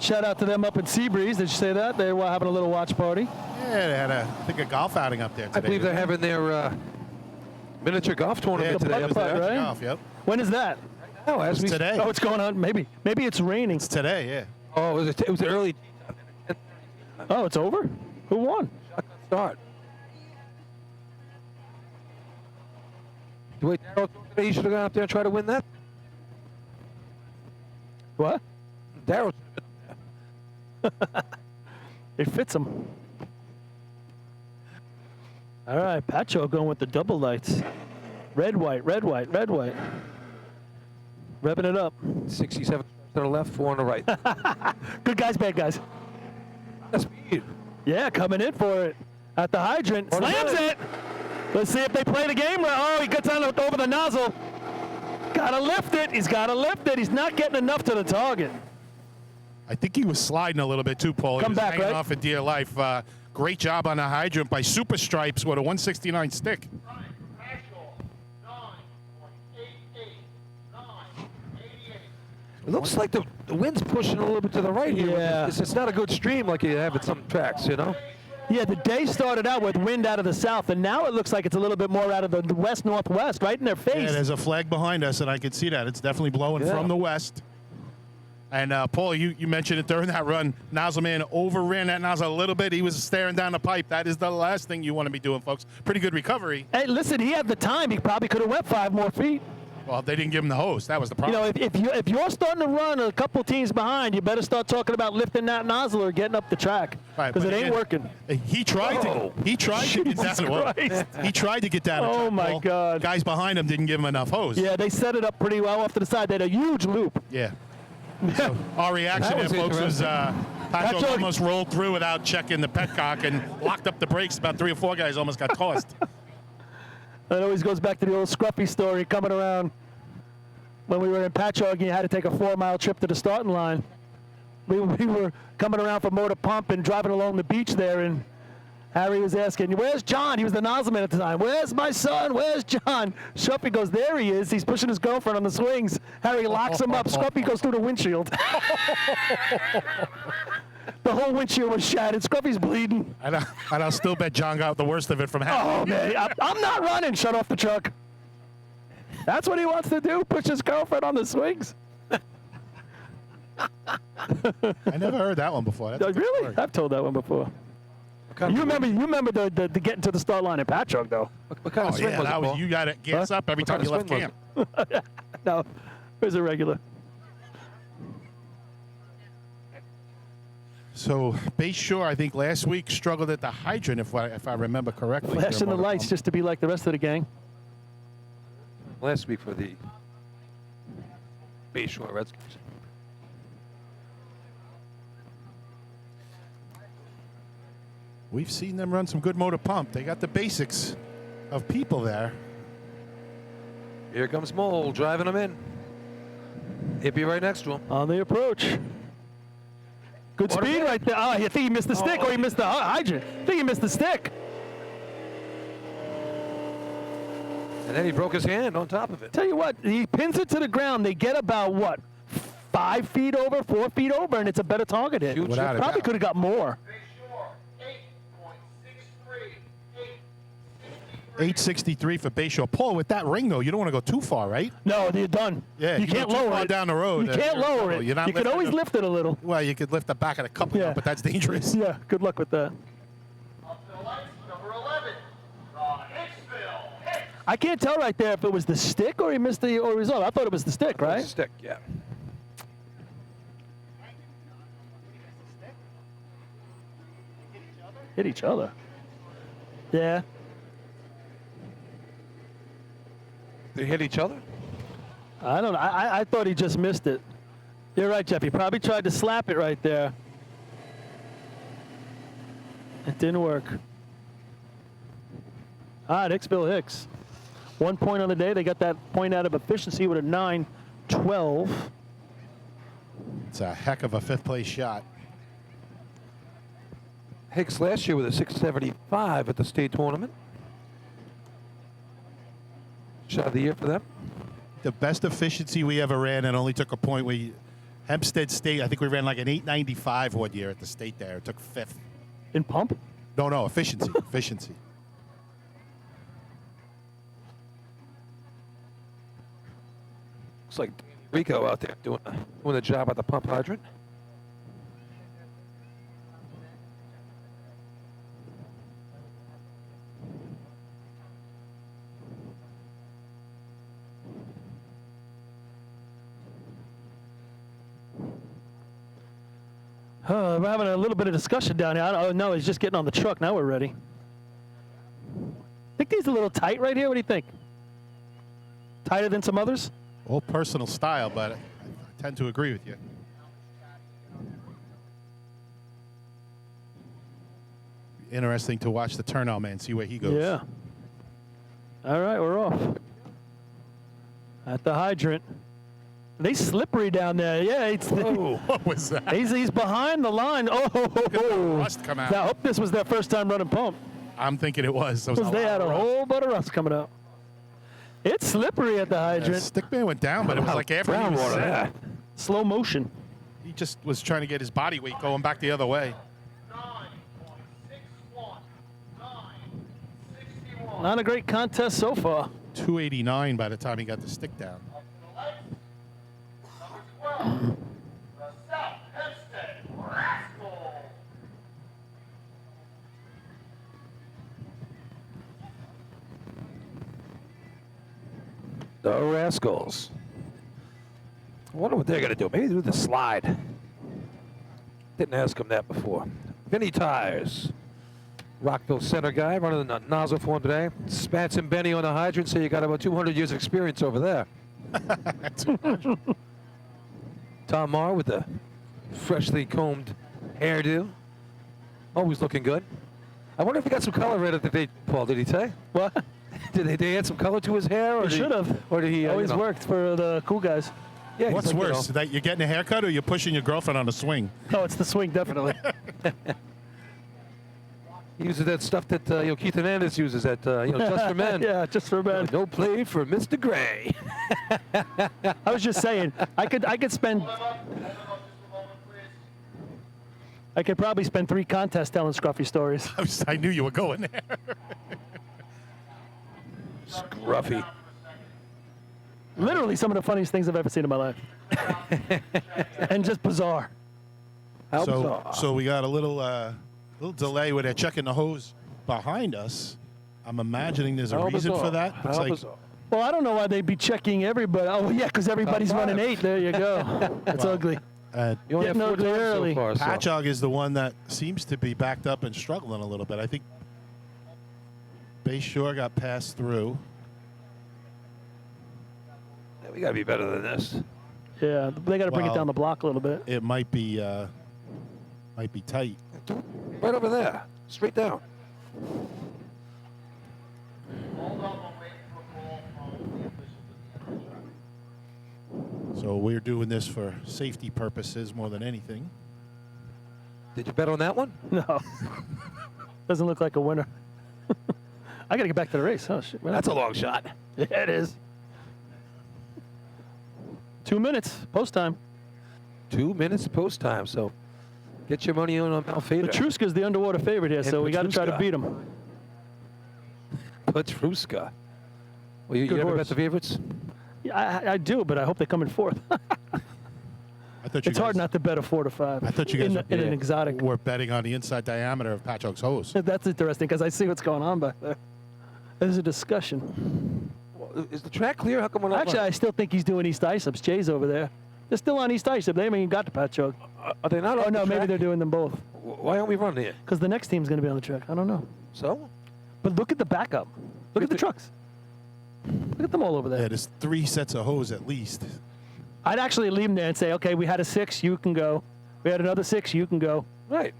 S8: Shout out to them up in Seabreeze. Did you say that? They were having a little watch party.
S3: Yeah, they had I think a golf outing up there today.
S2: I believe they're having their miniature golf tournament
S3: Yeah,
S2: today.
S3: the
S2: up there.
S8: right?
S3: golf, yep.
S8: When is that?
S2: Oh, as we
S3: Today.
S8: Oh, it's going on. Maybe it's raining.
S3: It's today, yeah.
S2: Oh, it was early
S8: Oh, it's over? Who won?
S2: start. The way Darryl threw today, he should have gone up there and tried to win that.
S8: What?
S2: Darryl.
S8: It fits him. All right, Pacho going with the double lights. Red, white, red, white, red, white. Revving it up.
S2: 67 to the left, 4 on the right.
S8: Good guys, bad guys.
S2: That's speed.
S8: Yeah, coming in for it. At the hydrant. Slams it. Let's see if they play the game. Oh, he gets on over the nozzle. Gotta lift it. He's gotta lift it. He's not getting enough to the target.
S3: I think he was sliding a little bit too, Paul.
S8: Come
S3: he was
S8: back,
S3: hanging
S8: right?
S3: off for dear life. Great job on the hydrant by Super Stripes with a 169 stick.
S2: It looks like the wind's pushing a little bit to the right here.
S8: Yeah.
S2: It's not a good stream like you have at some tracks, you know?
S8: Yeah, the day started out with wind out of the south, and now it looks like it's a little bit more out of the west-northwest, right in their face.
S3: Yeah, there's a flag behind us, and I can see that. It's definitely blowing from the west. And, Paul, you mentioned it during that run. Nozzleman overran that nozzle a little bit. He was staring down the pipe. That is the last thing you want to be doing, folks. Pretty good recovery.
S8: Hey, listen, he had the time. He probably could have went 5 more feet.
S3: Well, they didn't give him the hose. That was the problem.
S8: You know, if you're starting to run a couple teams behind, you better start talking about lifting that nozzle or getting up the track because it ain't working.
S3: He tried to get down. Well, he tried to get down.
S8: Oh my God!
S3: Guys behind him didn't give him enough hose.
S8: Yeah, they set it up pretty well off to the side. They had a huge loop.
S3: Yeah. So our reaction there, folks, was Patrick almost rolled through without checking the petcock and locked up the brakes. About 3 or 4 guys almost got tossed.
S8: It always goes back to the old Scruffy story coming around when we were in Patchogue and you had to take a 4-mile trip to the starting line. We were coming around from Motor Pump and driving along the beach there, and Harry was asking, "Where's John?" He was the nozzleman at the time. "Where's my son? Where's John?" Scruffy goes, "There he is. He's pushing his girlfriend on the swings." Harry locks him up. Scruffy goes through the windshield. The whole windshield was shattered. Scruffy's bleeding.
S3: And I'll still bet John got the worst of it from Harry.
S8: Oh, man. I'm not running. Shut off the truck. That's what he wants to do, push his girlfriend on the swings.
S3: I never heard that one before. That's a good
S8: Really?
S3: story.
S8: I've told that one before. You remember the getting to the start line at Patchogue, though.
S2: What kind of swing was it, Paul?
S3: You got to gas up every time you left
S2: kind of
S3: camp.
S8: No, it was a regular.
S3: So Bayshore, I think last week struggled at the hydrant, if I remember correctly.
S8: Flashing the lights just to be like the rest of the gang.
S2: Last week for the Bayshore Redskins.
S3: We've seen them run some good motor pump. They got the basics of people there.
S2: Here comes Mole driving them in. He'd be right next to him.
S8: On the approach. Good speed right there. Oh, I think he missed the stick or he missed the hydrant. I think he missed the stick.
S2: And then he broke his hand on top of it.
S8: Tell you what, he pins it to the ground. They get about, what, 5 feet over, 4 feet over, and it's a better target hit.
S3: Without a
S8: Probably
S3: doubt.
S8: could have got more.
S3: 863 for Bayshore. Paul, with that ring, though, you don't want to go too far, right?
S8: No, you're done.
S3: Yeah,
S8: you
S3: go
S8: can't
S3: too
S8: lower
S3: far
S8: it
S3: down the road.
S8: You can't
S3: you're in
S8: lower
S3: trouble.
S8: it.
S3: You're not
S8: You can
S3: lifting
S8: always lift it a little.
S3: Well, you could lift the back of the coupling
S8: Yeah.
S3: up, but that's dangerous.
S8: Yeah, good luck with that.
S5: Up to the lights, number 11, Hicksville.
S8: I can't tell right there if it was the stick or he missed the result. I thought it was the stick, right?
S12: Stick, yeah.
S8: Hit each other. Yeah.
S12: They hit each other?
S8: I don't know. I thought he just missed it. You're right, Jeff. He probably tried to slap it right there. It didn't work. All right, Hicksville Hicks. 1 point on the day. They got that point out of efficiency with a 9-12.
S3: It's a heck of a fifth-place shot.
S12: Hicks last year with a 675 at the state tournament. Shot of the year for them.
S3: The best efficiency we ever ran and only took a point. Hempstead State, I think we ran like an 895 one year at the state there. It took fifth.
S8: In pump?
S3: No, efficiency. Efficiency.
S12: Looks like Rico out there doing the job at the pump hydrant.
S8: We're having a little bit of discussion down here. Oh, no, he's just getting on the truck. Now we're ready. I think he's a little tight right here. What do you think? Tighter than some others?
S3: All personal style, but I tend to agree with you. Interesting to watch the turnout man, see where he goes.
S8: Yeah. All right, we're off. At the hydrant. They slippery down there. Yeah, it's
S3: What was that?
S8: he's behind the line.
S3: Look at the
S8: Oh,
S3: rust come out.
S8: I hope this was their first time running pump.
S3: I'm thinking it was.
S8: Because they had a whole butt of rust coming out. It's slippery at the hydrant.
S3: Stickman went down, but it was like after he was set.
S8: Slow motion.
S3: He just was trying to get his body weight going back the other way.
S5: 9.61. 9.61.
S8: Not a great contest so far.
S3: 289 by the time he got the stick down.
S5: Number 12, the South Hempstead Rascals.
S12: The Rascals. I wonder what they're going to do. Maybe do the slide. Didn't ask him that before. Vinny Tires. Rockville Center guy running the nozzle for him today. Spats and Benny on the hydrant, so you got about 200 years experience over there. Tom Marr with the freshly combed hairdo. Always looking good. I wonder if he got some color in it today, Paul. Did he say?
S8: What?
S12: Did they add some color to his hair? Or
S8: He should have.
S12: Or did he
S8: Always worked for the cool guys.
S12: Yeah, he's
S3: What's
S12: like,
S3: worse, that you're getting a haircut or you're pushing your girlfriend on a swing?
S8: No, it's the swing, definitely.
S12: He uses that stuff that Keith Hernandez uses that just for men.
S8: Yeah, just for men.
S12: No play for Mr. Gray.
S8: I was just saying, I could spend. I could probably spend 3 contests telling Scruffy stories.
S3: I knew you were going there.
S12: Scruffy.
S8: Literally some of the funniest things I've ever seen in my life. And just bizarre.
S12: How bizarre.
S3: So we got a little delay where they're checking the hose behind us. I'm imagining there's a
S12: How
S3: reason
S12: bizarre.
S3: for that. It's
S12: How
S3: like
S12: bizarre.
S8: Well, I don't know why they'd be checking everybody. Oh, yeah, because everybody's
S12: Top
S8: running
S12: five.
S8: 8. There you go. That's ugly.
S12: You only have
S8: Getting
S12: 4
S8: ugly
S12: times
S8: early.
S12: so far. So.
S3: Patchogue is the one that seems to be backed up and struggling a little bit. I think Bayshore got passed through.
S12: Yeah, we got to be better than this.
S8: Yeah, they got to bring it
S3: Well,
S8: down the block a little bit.
S3: It might be tight.
S12: Right over there. Straight down.
S5: Hold up, I'm waiting for a call from the officials at the end of the track.
S3: So we're doing this for safety purposes more than anything.
S12: Did you bet on that one?
S8: No. Doesn't look like a winner. I got to get back to the race. Oh, shit.
S12: That's a long shot.
S8: Yeah, it is. 2 minutes, post time.
S12: 2 minutes post time. So get your money on Malfader.
S8: Petruska's the underwater favorite here,
S12: And
S8: so we got to try to
S12: Petruska.
S8: beat him.
S12: Petruska. Well, you
S8: Good
S12: ever bet
S8: horse.
S12: the favorites?
S8: Yeah, I do, but I hope they come in fourth.
S3: I thought you
S8: It's hard
S3: guys-
S8: not to bet a 4 to 5.
S3: I thought you guys
S8: in an exotic.
S3: were betting on the inside diameter of Patchogue's hose.
S8: That's interesting because I see what's going on back there. There's a discussion.
S12: Well, is the track clear? How come we're not
S8: Actually, I still think he's doing East Islip. Jay's over there. They're still on East Islip. They haven't even got to Patchogue.
S12: are they not
S8: Oh
S12: on
S8: no,
S12: the
S8: maybe
S12: track?
S8: they're doing them both.
S12: Why aren't we running it?
S8: Because the next team's going to be on the track. I don't know.
S12: So?
S8: But look at the backup. Look at the trucks. Look at them all over there.
S3: Yeah, there's 3 sets of hose at least.
S8: I'd actually leave them there and say, okay, we had a 6, you can go. We had another 6, you can go.
S12: Right.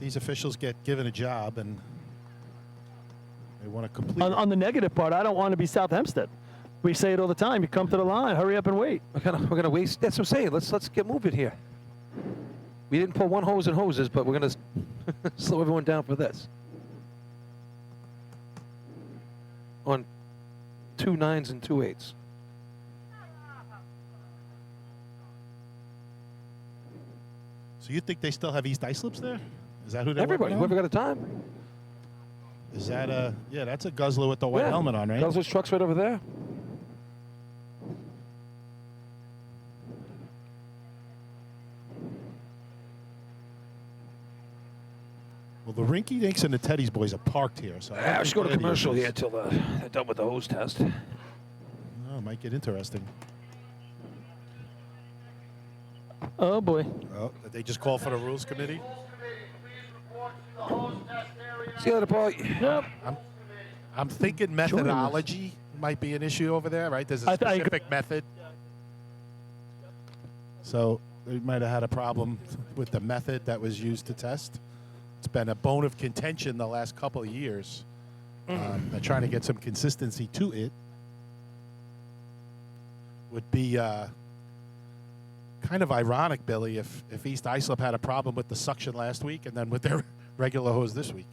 S3: These officials get given a job and they want to complete it.
S8: On the negative part, I don't want to be South Hempstead. We say it all the time. You come to the line, hurry up and wait.
S12: We're gonna waste. That's what I'm saying. Let's get moving here. We didn't pull one hose in hoses, but we're gonna slow everyone down for this. On 2 9s and 2 8s.
S3: So you think they still have East Islips there? Is that who they're
S12: Everybody,
S3: working
S12: whoever
S3: on?
S12: got a time.
S3: Is that a yeah? That's a guzzler with the white
S12: Yeah.
S3: helmet on, right?
S12: Guzzler's truck's right over there.
S3: Well, the Rinky Dinks and the Teddy's boys are parked here, so
S12: I should go to
S3: they're the
S12: commercial
S3: issues.
S12: here till they're done with the hose test.
S3: Oh, it might get interesting.
S8: Oh, boy.
S3: Oh, did they just call for the rules committee?
S12: See you later, Paul.
S8: Yep.
S3: I'm thinking methodology might be an issue over there, right? There's a
S8: I agree.
S3: specific method. So they might have had a problem with the method that was used to test. It's been a bone of contention the last couple of years. They're trying to get some consistency to it. Would be kind of ironic, Billy, if East Islip had a problem with the suction last week and then with their regular hose this week.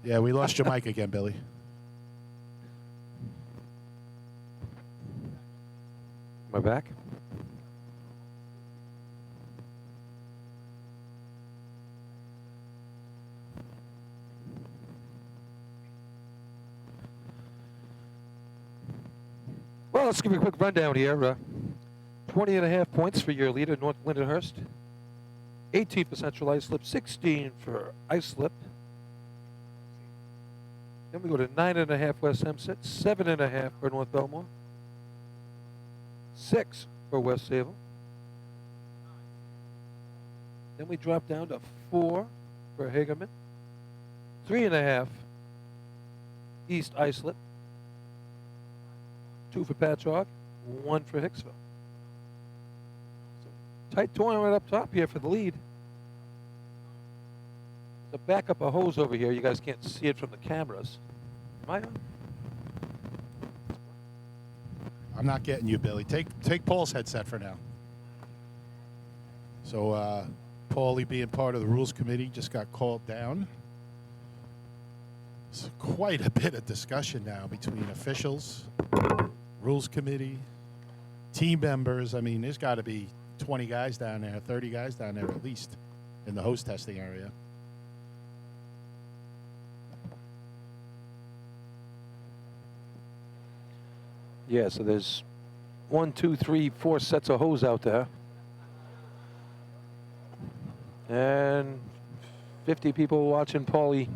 S3: Yeah, we lost your mic again, Billy.
S12: Am I back? Well, let's give you a quick rundown here. 20 and a half points for your leader, North Lindenhurst. 18 for Central Islip, 16 for Islip. Then we go to 9.5 West Hempstead, 7.5 for North Bellmore, 6 for West Sable. Then we drop down to 4 for Hagerman, 3.5 East Islip, 2 for Patchogue, 1 for Hicksville. So tight tournament up top here for the lead. The backup a hose over here. You guys can't see it from the cameras. Am I on?
S3: I'm not getting you, Billy. Take Paul's headset for now. So Paulie, being part of the rules committee, just got called down. It's quite a bit of discussion now between officials, rules committee, team members. I mean, there's got to be 20 guys down there, 30 guys down there at least in the hose testing area.
S12: Yeah, so there's 1, 2, 3, 4 sets of hose out there. And 50 people watching Paulie.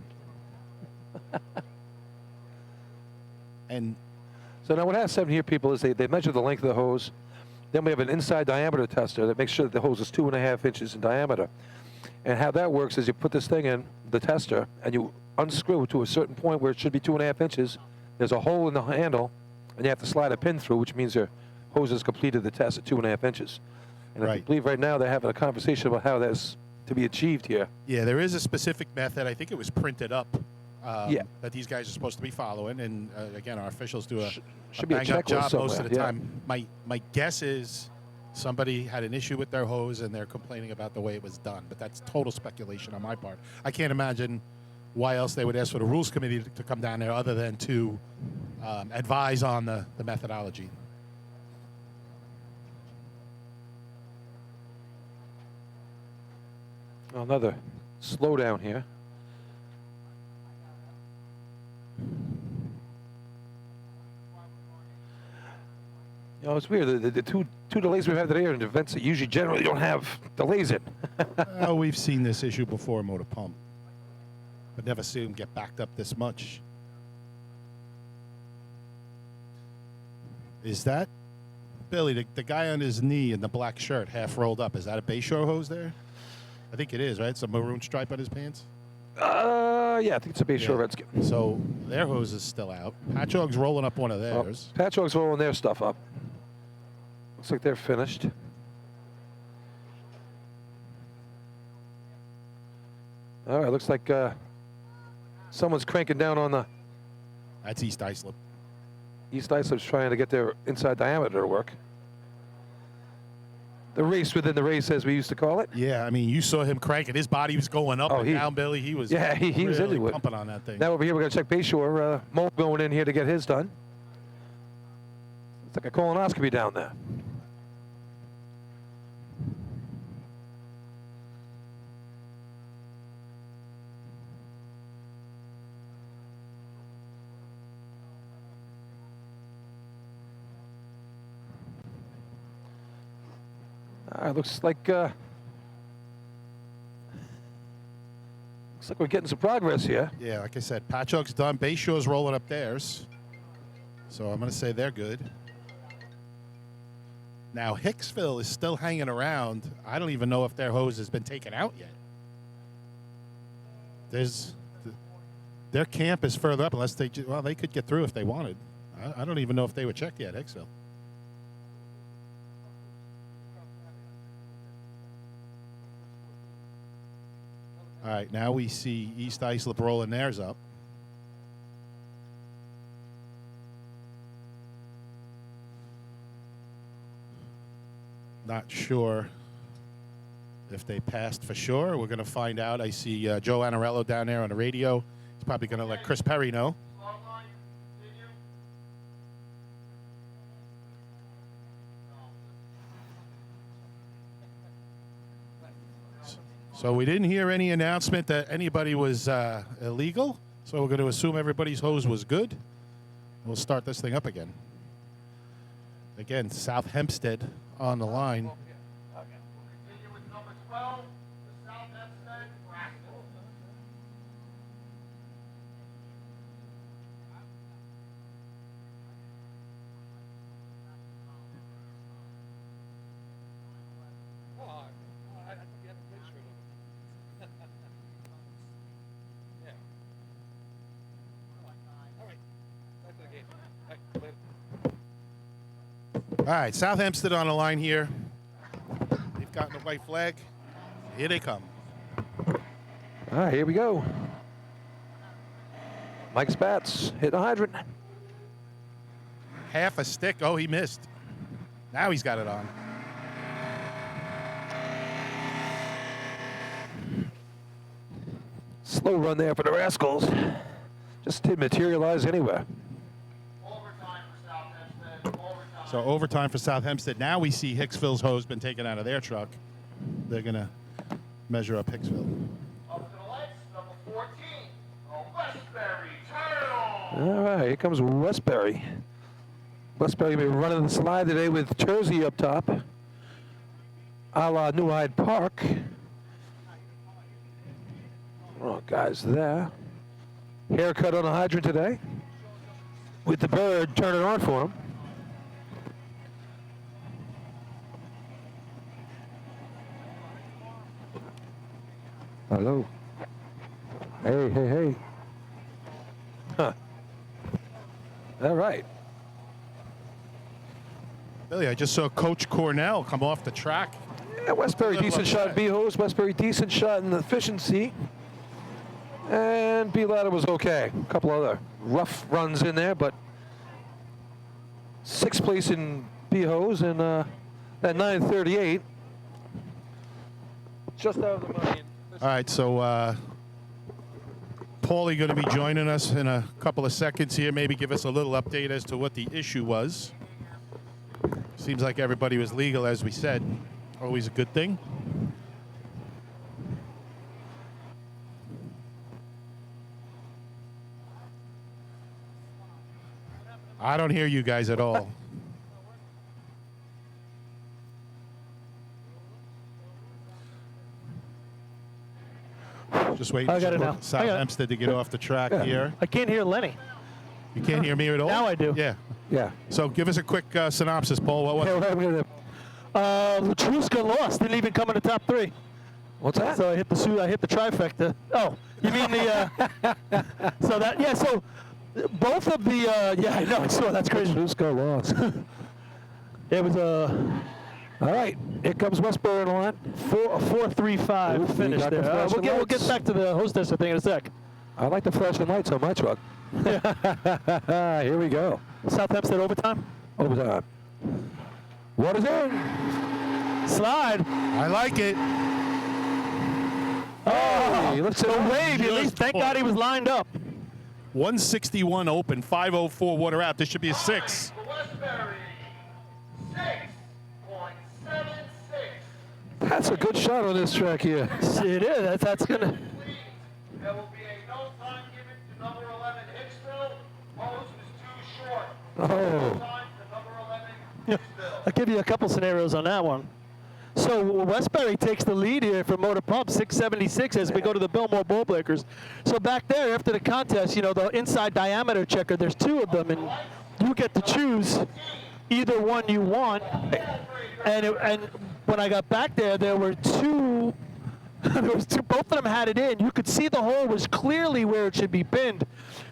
S3: And
S12: so now what has happened here, people, is they measure the length of the hose. Then we have an inside diameter tester that makes sure that the hose is 2.5 inches in diameter. And how that works is you put this thing in, the tester, and you unscrew to a certain point where it should be 2.5 inches. There's a hole in the handle, and you have to slide a pin through, which means your hose has completed the test at 2.5 inches. And I believe right now they're having a conversation about how that's to be achieved here.
S3: yeah, there is a specific method. I think it was printed up
S12: Yeah.
S3: that these guys are supposed to be following. And again, our officials do a
S12: should be a
S3: bang-up
S12: checklist
S3: job most of
S12: somewhere,
S3: the
S12: yeah.
S3: time. My guess is somebody had an issue with their hose and they're complaining about the way it was done. But that's total speculation on my part. I can't imagine why else they would ask for the rules committee to come down there other than to advise on the methodology.
S12: Another slowdown here. You know, it's weird. The two delays we've had today are in events that usually generally don't have delays in.
S3: We've seen this issue before, motor pump, but never seen them get backed up this much. Is that, Billy, the guy on his knee in the black shirt, half rolled up, is that a Bayshore hose there? I think it is, right? It's a maroon stripe on his pants?
S12: Yeah, I think it's a Bayshore Redskin.
S3: So their hose is still out. Patchogue's rolling up one of theirs.
S12: Patchogue's rolling their stuff up. Looks like they're finished. All right, looks like someone's cranking down on the...
S3: That's East Islip.
S12: East Islip's trying to get their inside diameter to work. The race within the race, as we used to call it.
S3: Yeah, I mean, you saw him cranking. His body was going up and down, Billy. He was
S12: he was
S3: really
S12: into it.
S3: pumping on that thing.
S12: Now over here, we're going to check Bayshore. Mo going in here to get his done. It's like a colonoscopy down there. Looks like we're getting some progress here.
S3: Yeah, like I said, Patchogue's done. Bayshore's rolling up theirs. So I'm going to say they're good. Now, Hicksville is still hanging around. I don't even know if their hose has been taken out yet. Their camp is further up unless they could get through if they wanted. I don't even know if they were checked yet, Hicksville. All right, now we see East Islip rolling theirs up. Not sure if they passed for sure. We're going to find out. I see Joe Anarello down there on the radio. He's probably going to let Chris Perry know. So we didn't hear any announcement that anybody was illegal. So we're going to assume everybody's hose was good. We'll start this thing up again. Again, South Hempstead on the line.
S5: Continue with number 12, the South Hempstead Rascals.
S3: All right, South Hempstead on the line here. They've gotten the white flag. Here they come.
S12: All right, here we go. Mike Spatz hit the hydrant.
S3: Half a stick. Oh, he missed. Now he's got it on.
S12: Slow run there for the Rascals. Just didn't materialize anywhere.
S3: So overtime for South Hempstead. Now we see Hicksville's hose been taken out of their truck. They're going to measure up Hicksville.
S5: Up to the lights, number 14, the Westbury Turtles.
S12: All right, here comes Westbury. Westbury may be running the slide today with Jersey up top, a la New Hyde Park. Oh, guys there. Haircut on the hydrant today with the bird turning on for him. Hello. Hey, hey, hey. Huh. All right.
S3: Billy, I just saw Coach Cornell come off the track.
S12: Yeah, Westbury decent shot in B-hose. Westbury decent shot in efficiency. And B-ladder was okay. A couple other rough runs in there, but sixth place in B-hose and at 9:38. Just out of the money.
S3: All right, so Paulie going to be joining us in a couple of seconds here. Maybe give us a little update as to what the issue was. Seems like everybody was legal, as we said. Always a good thing. I don't hear you guys at all. Just waiting
S8: I got it
S3: for
S8: now.
S3: South
S8: I got it.
S3: Hempstead to get off the track here.
S8: I can't hear Lenny.
S3: You can't hear me at all?
S8: Now I do.
S3: Yeah.
S2: Yeah.
S3: So give us a quick synopsis, Paul. What was
S2: Hey, what happened to the,
S8: Latruska lost. Didn't even come in the top 3.
S2: what's that?
S8: So I hit the trifecta. Oh, you mean the? So that yeah. So both of the yeah, I know. I saw that's crazy.
S2: Latruska lost.
S8: It was
S2: All right, here comes Westboro in the line.
S8: 4.35
S2: Ooh,
S8: finish
S2: we got the
S8: there.
S2: flashing
S8: We'll
S2: lights.
S8: get back to the hostess thing in a sec.
S2: I like the flashing lights on my truck. Here we go.
S8: South Hempstead overtime.
S2: Overtime. Water's in.
S8: Slide.
S3: I like it.
S2: Hey, let's
S8: The
S2: see.
S8: wave. At least thank God he was lined up.
S3: 161 open, 504 water out. This should be a 6.
S5: For Westbury, 6.76.
S2: That's a good shot on this track here.
S8: It is. That's gonna.
S5: There will be a no time given to number 11 Hicksville. Hose was too short.
S2: Oh.
S5: Time to number 11 Hicksville.
S8: I'll give you a couple scenarios on that one. So Westbury takes the lead here for Motor Pump, 676 as we go to the Bellmore Ball Breakers. So back there after the contest, you know, the inside diameter checker, there's 2 of them, and you get to choose either one you want. And when I got back there, there were 2. Both of them had it in. You could see the hole was clearly where it should be pinned,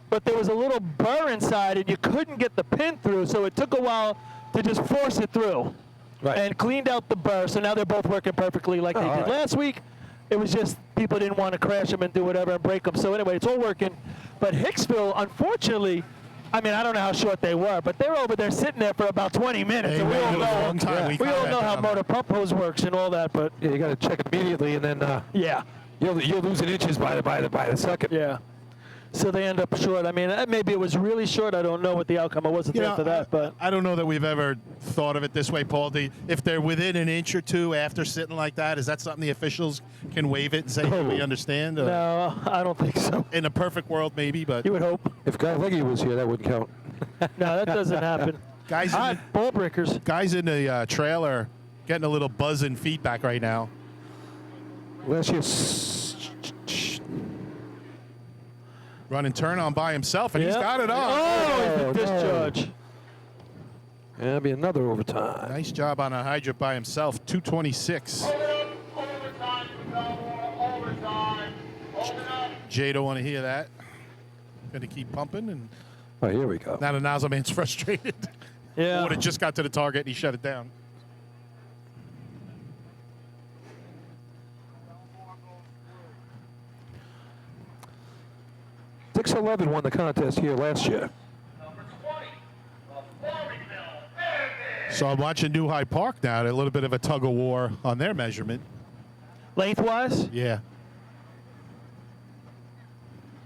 S8: but there was a little burr inside, and you couldn't get the pin through. So it took a while to just force it through.
S2: Right.
S8: And cleaned out the burr, so now they're both working perfectly like they did
S2: right.
S8: last week. It was just people didn't want to crash them and do whatever and break them. So anyway, it's all working. But Hicksville, unfortunately, I mean, I don't know how short they were, but they're over there sitting there for about 20 minutes.
S3: They
S8: and we all
S3: waited a
S8: know,
S3: long time. We
S8: we all know how
S3: commented on
S8: motor pump hose works and all that. But
S2: Yeah, you got to check immediately, and then
S8: yeah,
S2: you're losing inches by the second.
S8: yeah. So they end up short. I mean, maybe it was really short. I don't know what the outcome. I wasn't there for that, but
S3: I don't know that we've ever thought of it this way, Paul. If they're within an inch or 2 after sitting like that, is that something the officials can waive it and say, "Hey, we understand"?
S8: no, I don't think so.
S3: In a perfect world, maybe, but
S8: You would hope.
S2: If Guy Leggy was here, that wouldn't count.
S8: No, that doesn't happen.
S3: guys,
S8: All right, ball breakers.
S3: guys in the trailer getting a little buzzing feedback right now.
S2: Last year,
S3: Running turn on by himself, and he's
S8: Yep.
S3: got it on.
S8: Oh, he's a
S2: no.
S8: discharge.
S2: that'll be another overtime.
S3: Nice job on a hydrant by himself. 226.
S5: Overtime for Bellmore. Overtime. Open up.
S3: Jay don't want to hear that. Going to keep pumping, and
S2: Oh, here we go.
S3: now the nozzle man's frustrated.
S8: Yeah.
S3: Would have just got to the target, and he shut it down.
S2: Dix 11 won the contest here last year.
S5: Number 20 of Farmingville. Andy.
S3: So I'm watching New Hyde Park now. A little bit of a tug of war on their measurement.
S8: Lengthwise?
S3: Yeah.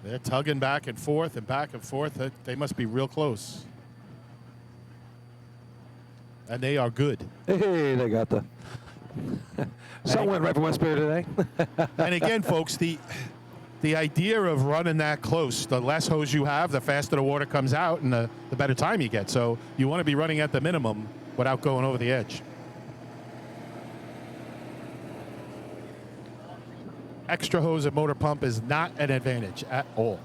S3: They're tugging back and forth and back and forth. They must be real close. And they are good.
S2: Hey, they got the. Something went right for Westbury today.
S3: And again, folks, the idea of running that close, the less hose you have, the faster the water comes out and the better time you get. So you want to be running at the minimum without going over the edge. Extra hose at motor pump is not an advantage at all.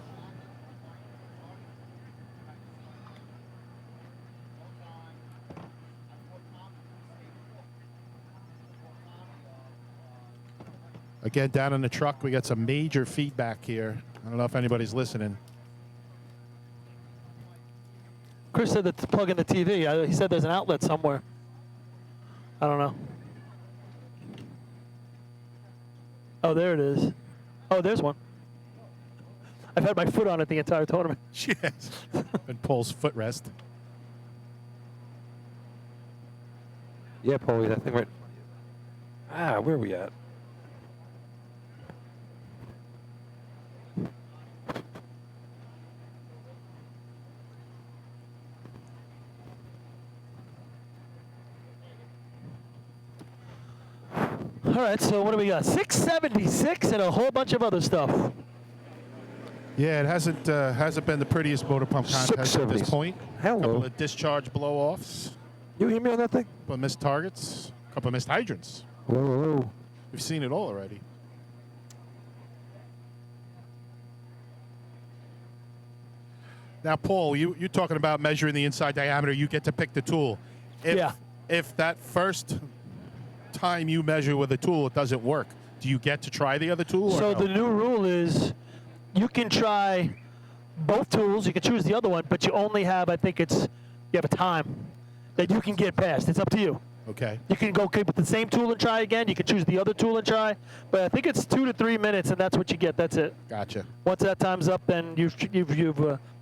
S3: Again, down in the truck, we got some major feedback here. I don't know if anybody's listening.
S8: Chris said that to plug in the TV. He said there's an outlet somewhere. I don't know. Oh, there it is. Oh, there's one. I've had my foot on it the entire tournament.
S3: Yes. And Paul's footrest.
S2: Yeah, Paulie, that thing right. Where are we at?
S8: All right, so what do we got? 676 and a whole bunch of other stuff.
S3: Yeah, it hasn't been the prettiest motor pump contest at this
S12: 670s.
S3: point.
S12: Hello.
S3: Couple of discharge blow-offs,
S12: You hear me on that thing?
S3: couple of missed targets, couple of missed hydrants.
S12: Whoa, whoa.
S3: We've seen it all already. Now, Paul, you're talking about measuring the inside diameter. You get to pick the tool. If that first time you measure with a tool, it doesn't work, do you get to try the other tool?
S8: So
S3: or no?
S8: the new rule is you can try both tools. You can choose the other one, but you only have, I think you have a time that you can get past. It's up to you.
S3: Okay.
S8: You can go with the same tool and try again. You can choose the other tool and try. But I think it's 2 to 3 minutes, and that's what you get. That's it.
S3: Gotcha.
S8: Once that time's up, then you've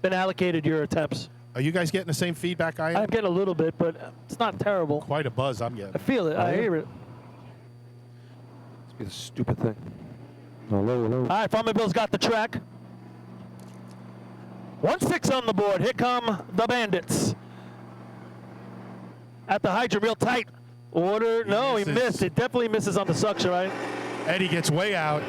S8: been allocated your attempts.
S3: Are you guys getting the same feedback I am?
S8: I'm getting a little bit, but it's not terrible.
S3: Quite a buzz I'm getting.
S8: I feel it. I hear it.
S12: Must be the stupid thing. No, low, low.
S8: All right, Farmerville's got the track. 1-6 on the board. Here come the Bandits. At the hydrant, real tight. Order. No, he missed. It definitely misses on the suction, right?
S3: Eddie gets way out.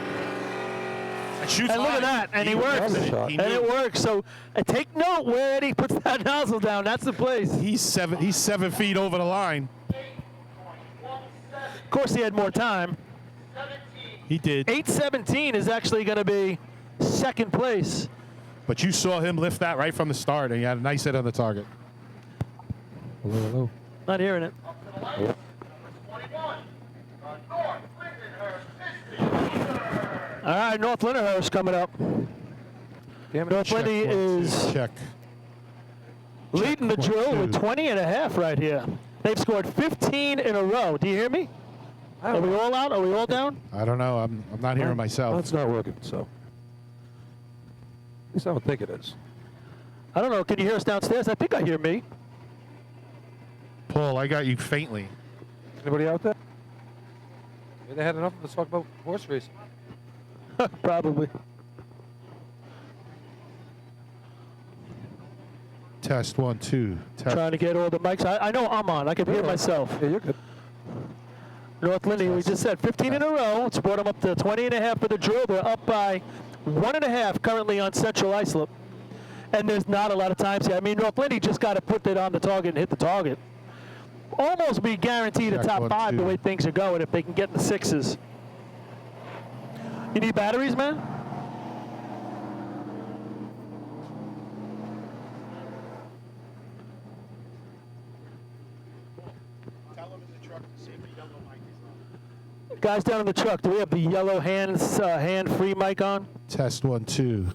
S3: And shoots
S8: And look
S3: high.
S8: at that. And he works.
S3: He
S8: And
S3: knew.
S8: it works. So take note where Eddie puts that nozzle down. That's the place.
S3: He's 7 feet over the line.
S8: Of course, he had more time.
S3: He did.
S8: 8:17 is actually going to be second place.
S3: But you saw him lift that right from the start, and he had a nice hit on the target.
S12: Low, low.
S8: Not hearing it. All right, North Lindenhurst coming up.
S12: Damn it.
S8: North Lindy is
S3: Check.
S8: leading the drill with 20 and a half right here. They've scored 15 in a row. Do you hear me? Are we all out? Are we all down?
S3: I don't know. I'm not hearing myself.
S12: That's not working, so. At least I don't think it is.
S8: I don't know. Can you hear us downstairs? I think I hear me.
S3: Paul, I got you faintly.
S12: Anybody out there? Maybe they had enough to talk about horse racing.
S8: Probably.
S3: Test 1, 2. Test.
S8: Trying to get all the mics. I know I'm on. I can hear myself.
S12: Yeah, you're good.
S8: North Lindy, we just said 15 in a row. It's brought them up to 20 and a half for the drill. They're up by 1.5 currently on Central Islip. And there's not a lot of times here. I mean, North Lindy just got to put it on the target and hit the target. Almost be guaranteed a
S3: Check
S8: top
S3: 1,
S8: 5 the
S3: 2.
S8: way things are going if they can get in the 6s. You need batteries, man? Guys down in the truck, do we have the yellow hand-free mic on?
S3: Test 1, 2.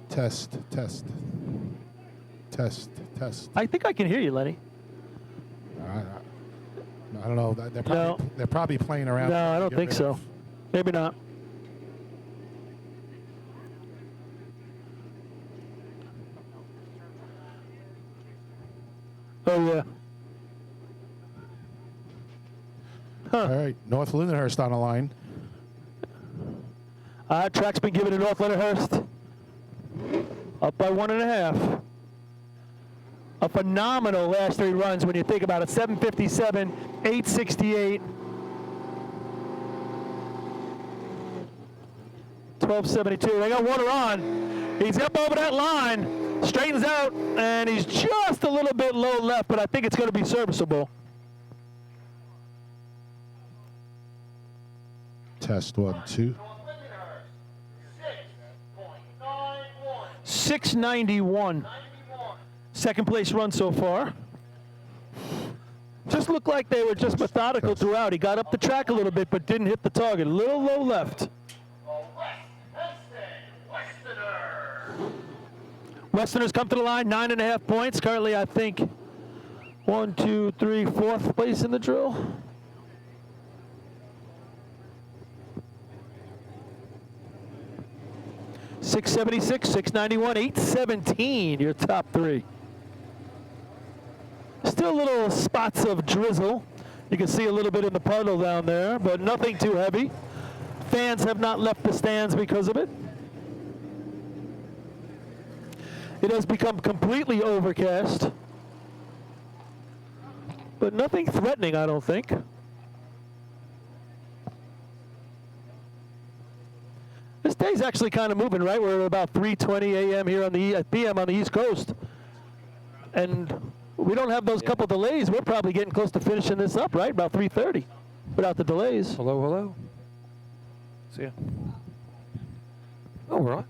S3: Test. Test. Test. Test.
S8: I think I can hear you, Lenny.
S3: I don't know. They're probably playing around.
S8: No, I
S3: to
S8: don't
S3: get
S8: think
S3: rid
S8: so.
S3: of-
S8: Maybe not. Oh, yeah.
S3: All right, North Lindenhurst on the line.
S8: Track's been given to North Lindenhurst. Up by 1.5. A phenomenal last 3 runs when you think about it. 757, 868, 1272. They got water on. He's up over that line, straightens out, and he's just a little bit low left, but I think it's going to be serviceable.
S3: Test 1, 2.
S8: 691. Second place run so far. Just looked like they were just methodical throughout. He got up the track a little bit, but didn't hit the target. A little low left. Westerners come to the line, 9.5 points. Currently, I think 1, 2, 3, 4th place in the drill. .676, 691, 817, your top 3. Still little spots of drizzle. You can see a little bit in the puddle down there, but nothing too heavy. Fans have not left the stands because of it. It has become completely overcast, but nothing threatening, I don't think. This Day's actually kind of moving, right? We're at about 3:20 a.m. here on the p.m. on the East Coast, and we don't have those couple delays. We're probably getting close to finishing this up, right? About 3:30, without the delays.
S12: Hello, hello. See ya. Oh, we're on.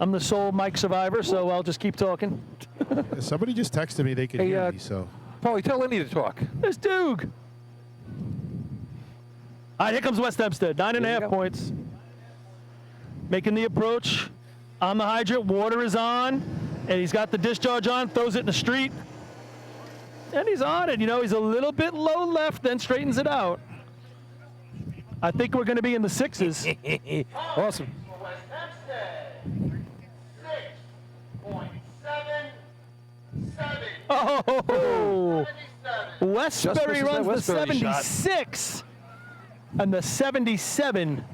S8: I'm the sole mic survivor, so I'll just keep talking.
S3: Somebody just texted me they could
S12: Hey,
S3: hear me, so.
S12: Paulie, tell Lenny to talk.
S8: There's Duke. All right, here comes West Hempstead, 9.5 points. Making the approach on the hydrant. Water is on, and he's got the discharge on, throws it in the street. And he's on it. You know, he's a little bit low left, then straightens it out. I think we're going to be in the sixes.
S12: Awesome.
S5: For West Hempstead, 6.77.
S8: Oh!
S5: 77.
S8: Westbury
S12: Just
S8: runs
S12: misses
S8: the
S12: that Westbury shot.
S8: 76 and the 77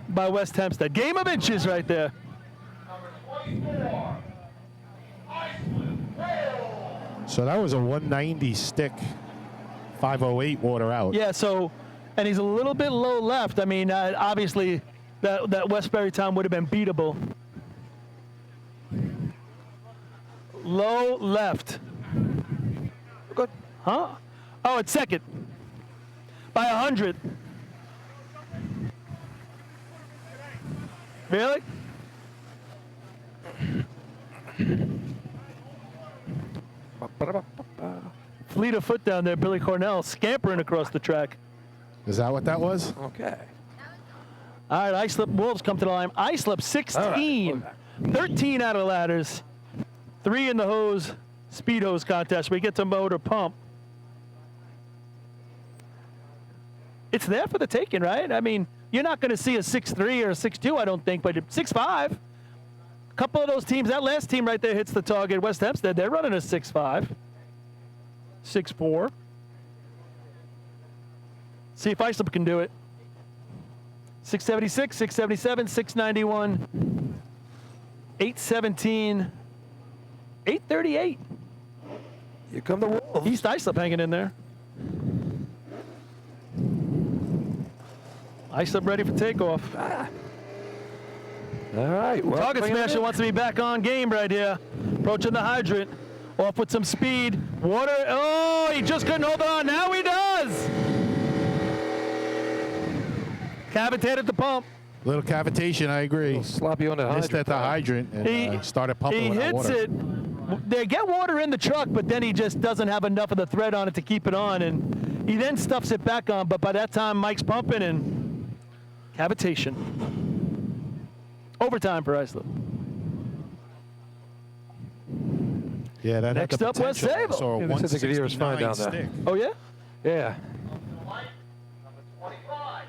S8: by West Hempstead. Game of inches right there.
S5: Number 24, Iceland Wales.
S3: So that was a 190 stick, 508 water out.
S8: Yeah, so, and he's a little bit low left. I mean, obviously, that Westbury time would have been beatable. Low left.
S12: Good.
S8: Huh? Oh, it's second. By 100. Really? Fleet of foot down there, Billy Cornell scampering across the track.
S3: Is that what that was?
S12: Okay.
S8: All right, Islip Wolves come to the line. Islip 16, 13 out of ladders, 3 in the hose, speed hose contest. We get to motor pump. It's there for the taking, right? I mean, you're not going to see a 6'3 or a 6'2, I don't think, but 6'5. A couple of those teams, that last team right there hits the target, West Hempstead, they're running a 6'5, 6'4. See if Islip can do it. 676, 677, 691, 817, 838.
S12: Here come the Wolves.
S8: East Islip hanging in there. Islip ready for takeoff.
S12: All right. Well,
S8: Target
S12: bring it
S8: Smasher
S12: in.
S8: wants to be back on game right here. Approaching the hydrant. Off with some speed. Water. Oh, he just couldn't hold on. Now he does. Cavitated the pump.
S3: Little cavitation, I agree.
S12: Sloppy on the hydrant.
S3: Missed at the hydrant and started pumping
S8: He
S3: without
S8: hits
S3: water.
S8: it. They get water in the truck, but then he just doesn't have enough of the thread on it to keep it on, and he then stuffs it back on. But by that time, Mike's pumping and cavitation. Overtime for Islip.
S3: Yeah, that
S8: Next
S3: had the
S8: up, West
S3: potential.
S8: Sable.
S3: I saw a
S12: Yeah, they said they could hear us fine
S3: 169
S12: down there.
S3: stick.
S8: Oh yeah.
S12: Yeah.
S5: White, number 25,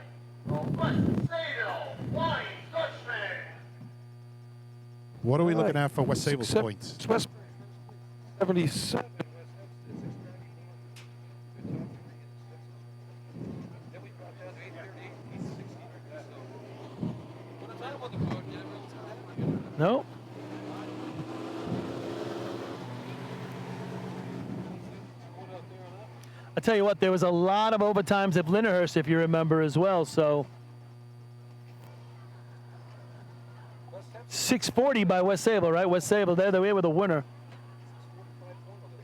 S5: from West Sable, Wayne Dutchman.
S3: What are we
S12: All
S3: looking
S12: right.
S3: at for West Sable's
S12: Six-
S3: points?
S12: It's West 77.
S8: No. I tell you what, there was a lot of overtimes at Lindenhurst, if you remember as well. So 640 by West Sable, right? West Sable, they're the way with a winner.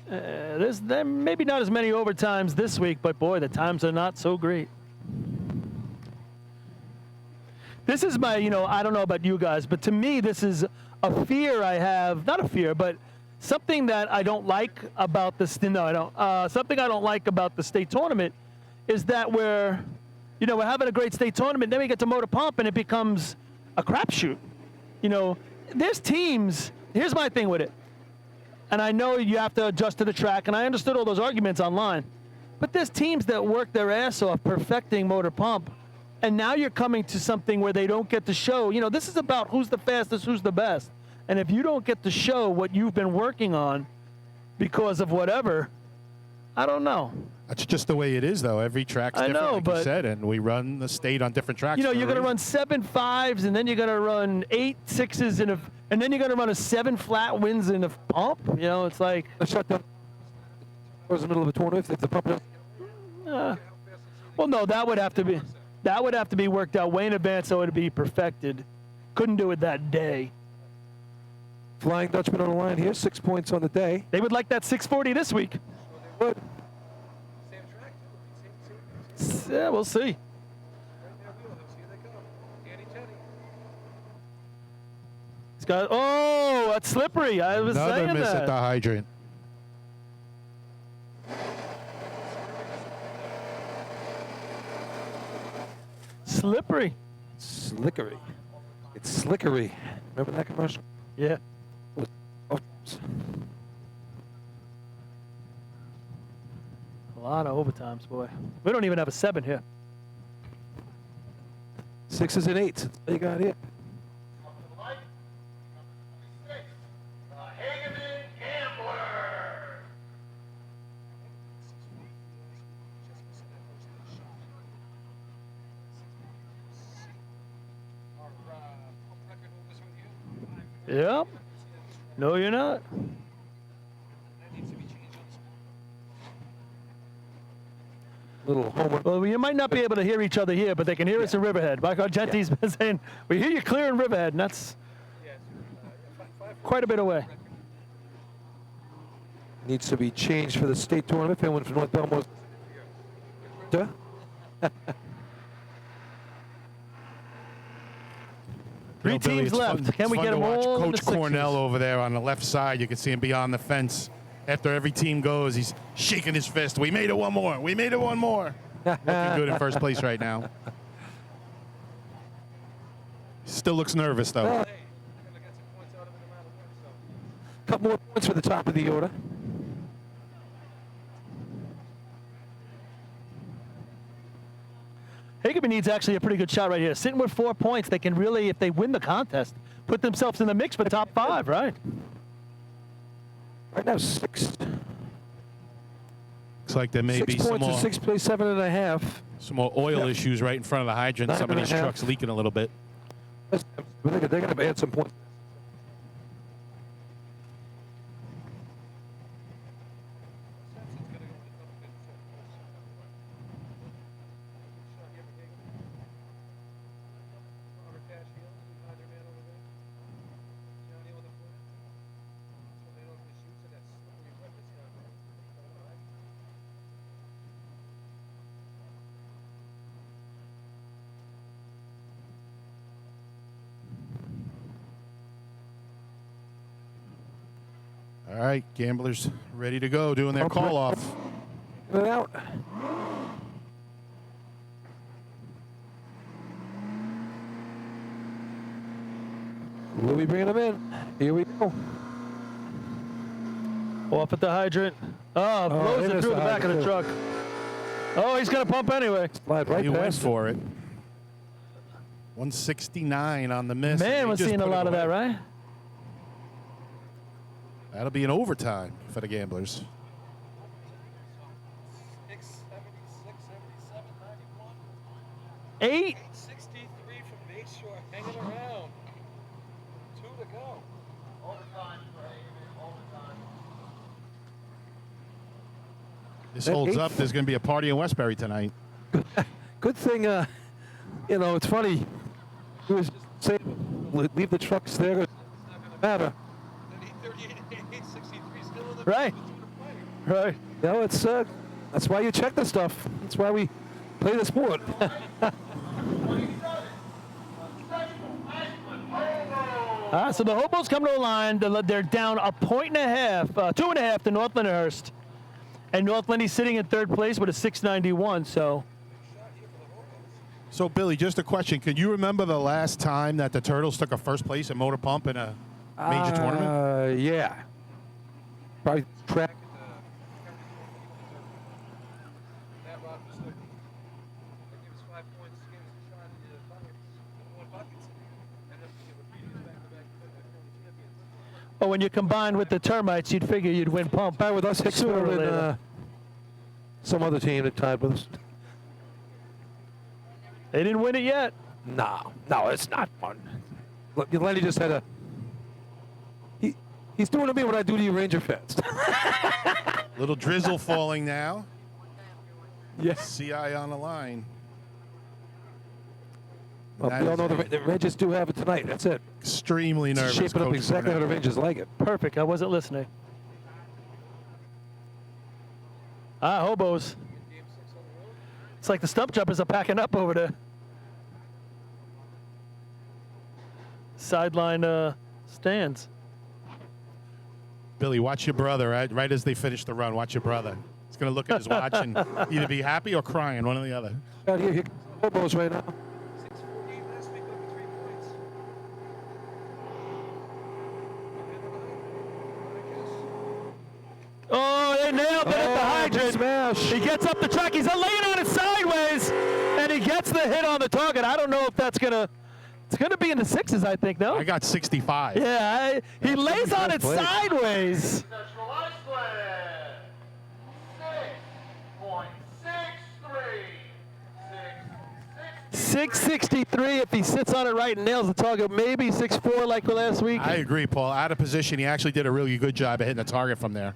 S8: There maybe not as many overtimes this week, but boy, the times are not so great. This is my, I don't know about you guys, but to me, this is a fear I have, not a fear, but something that I don't like about the, something I don't like about the state tournament is that we're having a great state tournament, then we get to motor pump and it becomes a crapshoot. There's teams, here's my thing with it. And I know you have to adjust to the track, and I understood all those arguments online. But there's teams that work their ass off perfecting motor pump, and now you're coming to something where they don't get to show. This is about who's the fastest, who's the best. And if you don't get to show what you've been working on because of whatever, I don't know.
S3: That's just the way it is, though. Every track's
S8: I
S3: different,
S8: know,
S3: like
S8: but-
S3: you said, and we run the state on different tracks.
S8: You're
S3: for a
S8: going to run
S3: reason.
S8: 7 5s, and then you're going to run 8 6s, and then you're going to run a 7 flat wins in a pump. It's like,
S12: Let's shut down. Was the middle of a tournament if the pump.
S8: well, no, that would have to be. That would have to be worked out way in advance so it'd be perfected. Couldn't do it that day.
S12: Flying Dutchman on the line here, 6 points on the day.
S8: They would like that 640 this week.
S12: Good.
S8: Yeah, we'll see. He's got, oh, that's slippery. I was
S3: Another
S8: saying
S3: miss
S8: that.
S3: at the hydrant.
S8: Slippery.
S12: Slickery. It's slickery. Remember that commercial?
S8: Yeah.
S12: Oh,
S8: A lot of overtimes, boy. We don't even have a 7 here.
S12: 6s and 8s. That's all you got here.
S8: Yep. No, you're not.
S12: Little homework.
S8: Well, you might not be able to hear each other here, but they can hear us in Riverhead. Mike Argenti's been saying, we hear you clear in Riverhead, and that's quite a bit away.
S12: Needs to be changed for the state tournament. Anyone from North Bellmore? Duh.
S8: Three
S3: Billy,
S8: teams
S3: it's
S8: left.
S3: fun-
S8: Can we
S3: it's
S8: get
S3: fun
S8: them
S3: to watch
S8: all in
S3: Coach
S8: the Sixers?
S3: Cornell over there on the left side. You can see him beyond the fence. After every team goes, he's shaking his fist. We made it one more. We made it one more. Looking good in first place right now. Still looks nervous, though.
S12: Couple more points for the top of the order.
S8: Hagerman needs actually a pretty good shot right here. Sitting with 4 points, they can really, if they win the contest, put themselves in the mix for top 5, right?
S12: Right now, 6.
S3: Looks like there may
S12: 6
S3: be some
S12: points
S3: more,
S12: to 6 place, 7.5.
S3: some more oil issues right in front of the hydrant. Some of these
S12: 9.5.
S3: trucks leaking a little bit.
S12: They're going to add some points.
S3: All right, gamblers ready to go, doing their call off.
S12: Get it out. We'll be bringing them in. Here we go.
S8: Off at the hydrant. Oh, blows it
S12: there's
S8: through the
S12: the
S8: back of the truck.
S12: hydrant.
S8: Oh, he's going to pump anyway.
S12: Slide right
S3: He went
S12: past it.
S3: for it. 169 on the miss.
S8: Man,
S3: He
S8: we're
S3: just
S8: seeing a
S3: put it
S8: lot of that,
S3: away.
S8: right?
S3: That'll be an overtime for the gamblers.
S8: 8.
S11: 63 from Bayshore, hanging around. 2 to go.
S5: Overtime for Hagerman, overtime.
S3: This
S12: That
S3: holds
S12: eighth-
S3: up. There's going to be a party in Westbury tonight.
S12: Good thing, you know, it's funny. He was saying, leave the trucks there. It's not going to matter.
S11: Then 838, 63 still in the
S8: Right. Right.
S12: No, it's that's why you check the stuff. That's why we play the sport.
S8: So the Hobos come to the line. They're down 1.5 points, 2.5 to North Lyndhurst. And North Lindy's sitting in third place with a 691. So
S3: Billy, just a question. Could you remember the last time that the Turtles took a first place in motor pump in a major tournament?
S12: Yeah. Probably track.
S11: That Rob was looking. They gave us 5 points, gave us a shot at the buckets. 1 buckets. And then we repeated back-to-back champions.
S8: when you combine with the Termites, you'd figure you'd win pump.
S12: With us,
S8: Sooner or
S12: Hicksville,
S8: later.
S12: and some other team that tied with us.
S8: They didn't win it yet.
S12: No, it's not fun. Look, Lenny just had a. He's doing to me what I do to you Ranger fans.
S3: Little drizzle falling now.
S12: Yes.
S3: CI on the line.
S12: Well,
S3: That
S12: we all
S3: is
S12: know the Rangers do have it tonight. That's it.
S3: extremely
S12: It's
S3: nervous.
S12: shaping up
S3: Coach
S12: exactly how
S3: Burnett.
S12: the Rangers like it.
S8: Perfect. I wasn't listening. Hobos. It's like the stump jumpers are packing up over there. Sideline stands.
S3: Billy, watch your brother. Right as they finish the run, watch your brother. He's going to look at his watch and either be happy or crying, one or the other.
S12: Out here, Hobos right now.
S11: 6:48 last week over 3 points.
S8: Oh, they nailed it at the hydrant.
S12: Smash.
S8: He gets up the track. He's laying on it sideways, and he gets the hit on the target. I don't know if that's gonna. It's gonna be in the sixes, I think. No.
S3: I got 65.
S8: Yeah, he lays on it
S12: play.
S8: sideways.
S5: Central Iceland, 6.63.
S8: 663 if he sits on it right and nails the target. Maybe 6'4 like last week.
S3: I agree, Paul. Out of position, he actually did a really good job of hitting the target from there.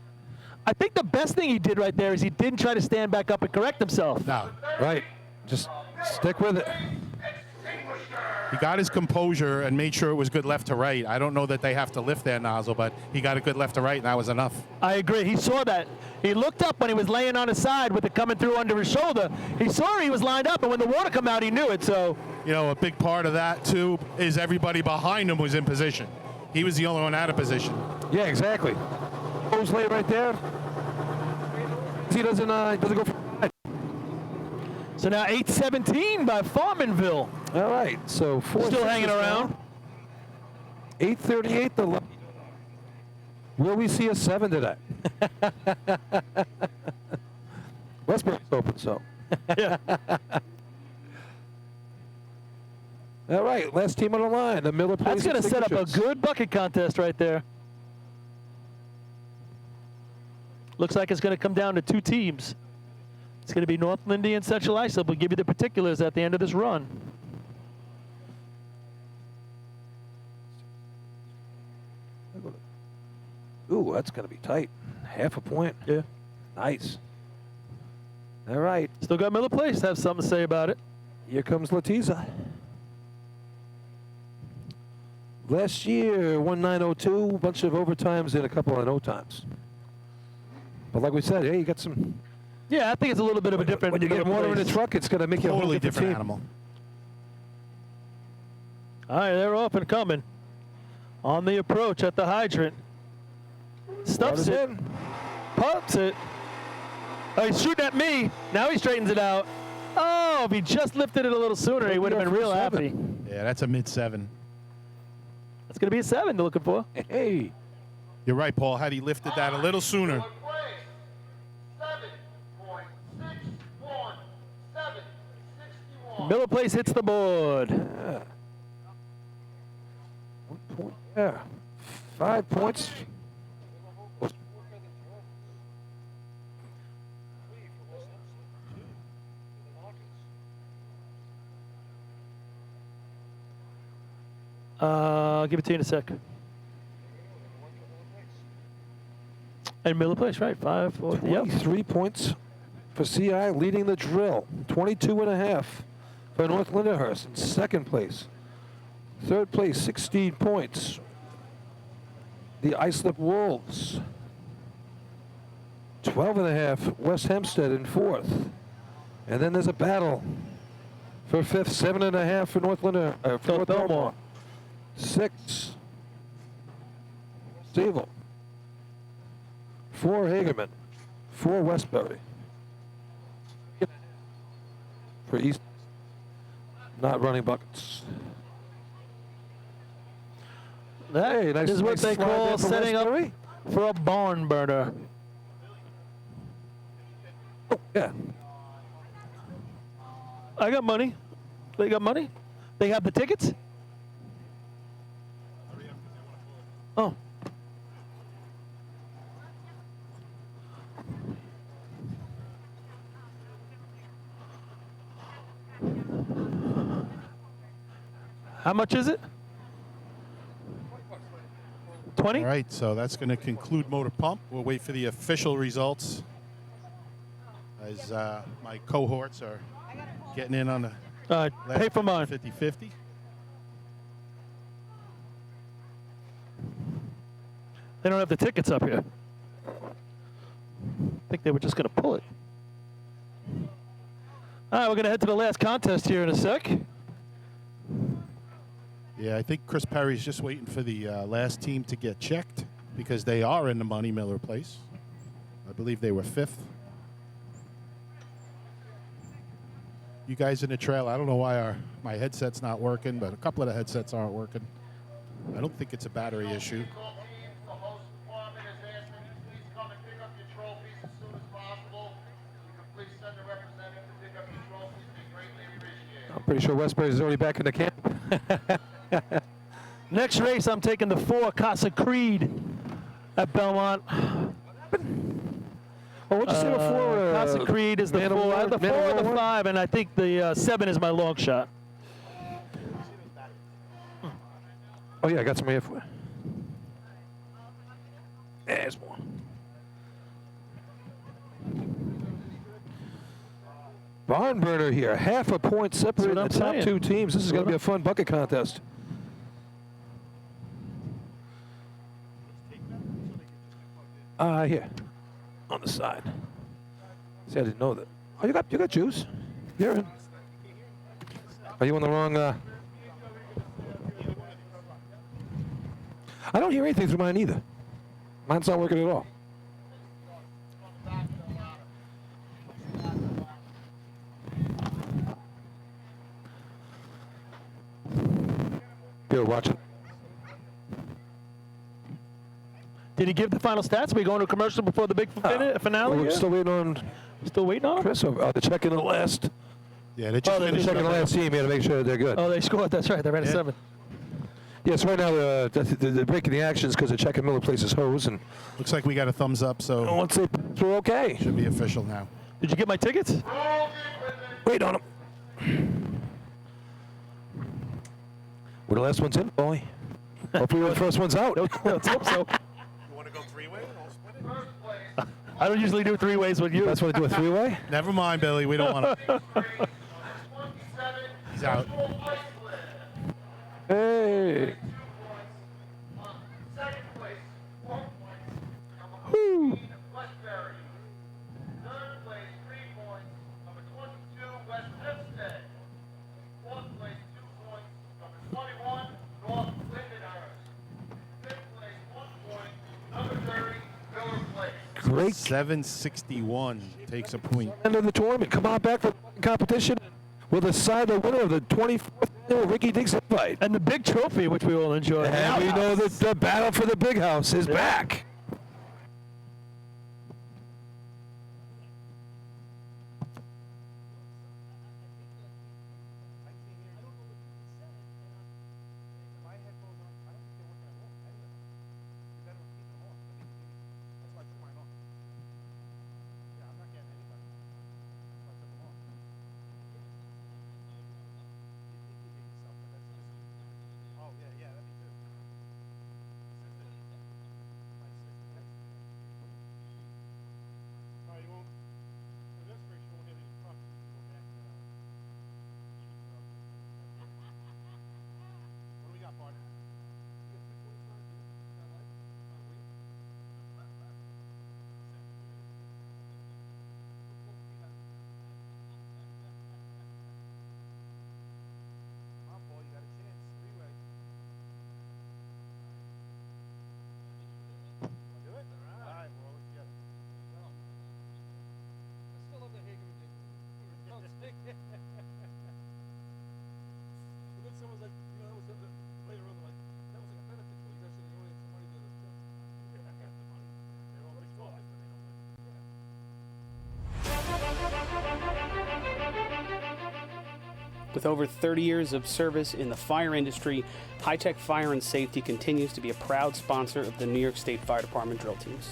S8: I think the best thing he did right there is he didn't try to stand back up and correct himself.
S3: No.
S12: Right. Just stick with it.
S3: He got his composure and made sure it was good left to right. I don't know that they have to lift their nozzle, but he got a good left to right, and that was enough.
S8: I agree. He saw that. He looked up when he was laying on his side with it coming through under his shoulder. He saw he was lined up, and when the water come out, he knew it. So,
S3: You know, a big part of that, too, is everybody behind him was in position. He was the only one out of position.
S12: Yeah, exactly. Hose lay right there. He doesn't go for it.
S8: so now 817 by Farmanville.
S12: All right, so 4
S8: Still hanging around.
S12: 8:38. Will we see a 7 today? Westbrook's open, so.
S8: Yeah.
S12: All right, last team on the line, the Miller Place.
S8: That's going to set up a good bucket contest right there. Looks like it's going to come down to 2 teams. It's going to be North Lindy and Central Islip. We'll give you the particulars at the end of this run.
S12: Ooh, that's going to be tight. Half a point.
S8: Yeah.
S12: Nice. All right,
S8: Still got Miller Place to have something to say about it.
S12: here comes Latiza. Last year, 1902, a bunch of overtimes and a couple of no times. But like we said, hey, you got some.
S8: Yeah, I think it's a little bit of a different.
S12: When you get
S8: Miller
S12: water in the
S8: Place.
S12: truck, it's going to make you a whole
S3: Totally
S12: different
S3: different
S12: team.
S3: animal.
S8: All right, they're off and coming. On the approach at the hydrant. Stuffs
S12: Water's
S8: it.
S12: in.
S8: Pumps it. Oh, he's shooting at me. Now he straightens it out. Oh, if he just lifted it a little sooner, he would have been real happy.
S3: Yeah, that's a mid-7.
S8: That's going to be a 7 they're looking for.
S12: Hey.
S3: You're right, Paul. Had he lifted that a little sooner.
S5: 7.61761.
S8: Miller Place hits the board.
S12: Yeah. 1 point. Yeah. 5 points.
S8: I'll give it to you in a sec. And Miller Place, right? 5, 4. Yep.
S12: 23 points for CI, leading the drill. 22.5 for North Lindenhurst in second place. Third place, 16 points. The Islip Wolves. 12.5, West Hempstead in fourth. And then there's a battle for fifth, 7.5 for North Lindenhurst. For North Bellmore. 6, Stevel. 4, Hagerman. 4, Westbury. For East, not running buckets.
S8: That
S12: Hey, nice-
S8: is what
S12: nice
S8: they
S12: slide
S8: call
S12: there from
S8: setting up
S12: Westbury.
S8: for a barn burner.
S12: Oh, yeah.
S8: I got money. They got money. They have the tickets. Oh. How much is it? 20?
S3: All right, so that's going to conclude Motor Pump. We'll wait for the official results as my cohorts are getting in on the
S8: Pay for mine.
S3: 50-50.
S8: They don't have the tickets up here. I think they were just going to pull it. All right, we're going to head to the last contest here in a sec.
S3: Yeah, I think Chris Perry's just waiting for the last team to get checked because they are in the money, Miller Place. I believe they were 5th. You guys in the trail, I don't know why my headset's not working, but a couple of the headsets aren't working. I don't think it's a battery issue.
S5: The host department is asking you please come and pick up your trophies as soon as possible. You can please send a representative to pick up your trophies. Be greatly appreciated.
S12: I'm pretty sure Westbury is already back in the camp.
S8: Next race, I'm taking the 4 Casa Creed at Belmont.
S12: Well, what'd you say before?
S8: Casa Creed is the 4. The 4 or the 5, and I think the 7 is my long shot.
S12: Oh, yeah, I got some here for you. There's one. Barn burner here. Half a point separating the top
S8: saying.
S12: 2 teams. This is going to be a fun bucket contest. Here. On the side. See, I didn't know that. Oh, you got juice. You're in. Are you on the wrong? I don't hear anything through mine either. Mine's not working at all. Bill, watch it.
S8: Did he give the final stats? Are we going to commercial before the big finale?
S12: We're
S8: here?
S12: still waiting on
S8: Still waiting on him?
S12: Chris. They're checking the last.
S3: Yeah, they just
S12: They're
S3: finished
S12: checking the
S3: up.
S12: last team here to make sure they're good.
S8: Oh, they scored. That's right. They're at a 7.
S12: Yes, right now they're breaking the actions because they're checking Miller Place's hose, and
S3: Looks like we got a thumbs up, so
S12: once they we're okay.
S3: should be official now.
S8: Did you get my tickets?
S12: Wait on them. We're the last ones in, boy. Hopefully we're the first ones out.
S8: Let's hope so.
S3: You want to go 3-way? I'll split it.
S8: I don't usually do 3 ways with you.
S12: That's what I do a 3-way?
S3: Never mind, Billy. We don't want to. He's out.
S12: Hey.
S5: Second place, 4 points. Number
S12: Whew.
S5: 14, Westbury. Third place, 3 points. Number 22, West Hempstead. Fourth place, 2 points. Number 21, North Lindenhurst. Fifth place, 1 point. Number 30, Miller Place.
S12: Great
S3: 761 takes a point.
S12: end of the tournament. Come on back for the competition. We'll decide the winner of the 24th annual Ricky Diggs Invite.
S8: And the big trophy, which we all enjoy.
S12: And we know that the battle for the big house is back.
S6: With over 30 years of service in the fire industry, High Tech Fire and Safety continues to be a proud sponsor of the New York State Fire Department drill teams.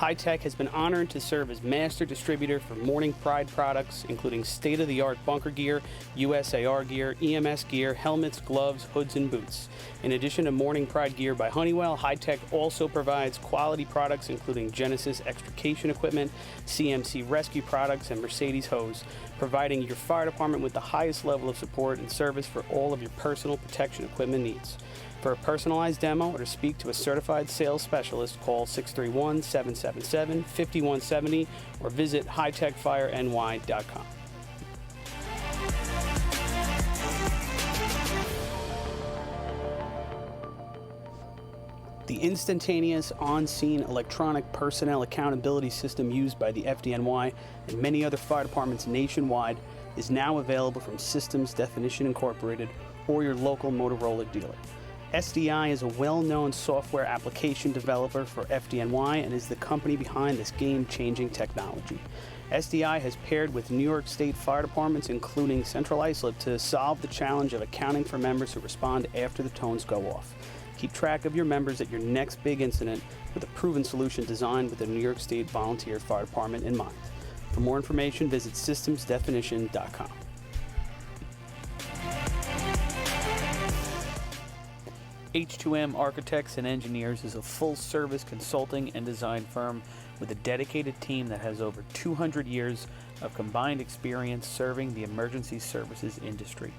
S6: High Tech has been honored to serve as master distributor for Morning Pride products, including state-of-the-art bunker gear, USAR gear, EMS gear, helmets, gloves, hoods, and boots. In addition to Morning Pride gear by Honeywell, High Tech also provides quality products including Genesis extrication equipment, CMC rescue products, and Mercedes hose, providing your fire department with the highest level of support and service for all of your personal protection equipment needs. For a personalized demo or to speak to a certified sales specialist, call 631-777-5170 or visit hightechfireny.com. The instantaneous on-scene electronic personnel accountability system used by the FDNY and many other fire departments nationwide is now available from Systems Definition Incorporated or your local Motorola dealer. SDI is a well-known software application developer for FDNY and is the company behind this game-changing technology. SDI has paired with New York State fire departments, including Central Islip, to solve the challenge of accounting for members who respond after the tones go off. Keep track of your members at your next big incident with a proven solution designed with the New York State Volunteer Fire Department in mind. For more information, visit systemsdefinition.com. H2M Architects and Engineers is a full-service consulting and design firm with a dedicated team that has over 200 years of combined experience serving the emergency services industry.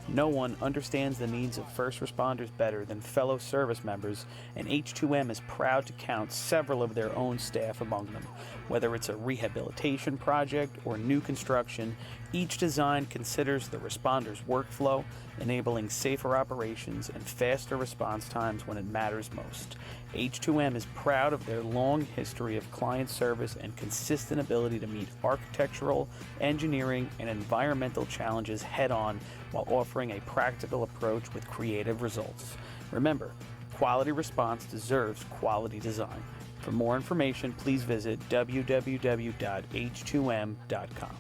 S6: No one understands the needs of first responders better than fellow service members, and H2M is proud to count several of their own staff among them. Whether it's a rehabilitation project or new construction, each design considers the responder's workflow, enabling safer operations and faster response times when it matters most. H2M is proud of their long history of client service and consistent ability to meet architectural, engineering, and environmental challenges head-on while offering a practical approach with creative results. Remember, quality response deserves quality design. For more information, please visit www.h2m.com.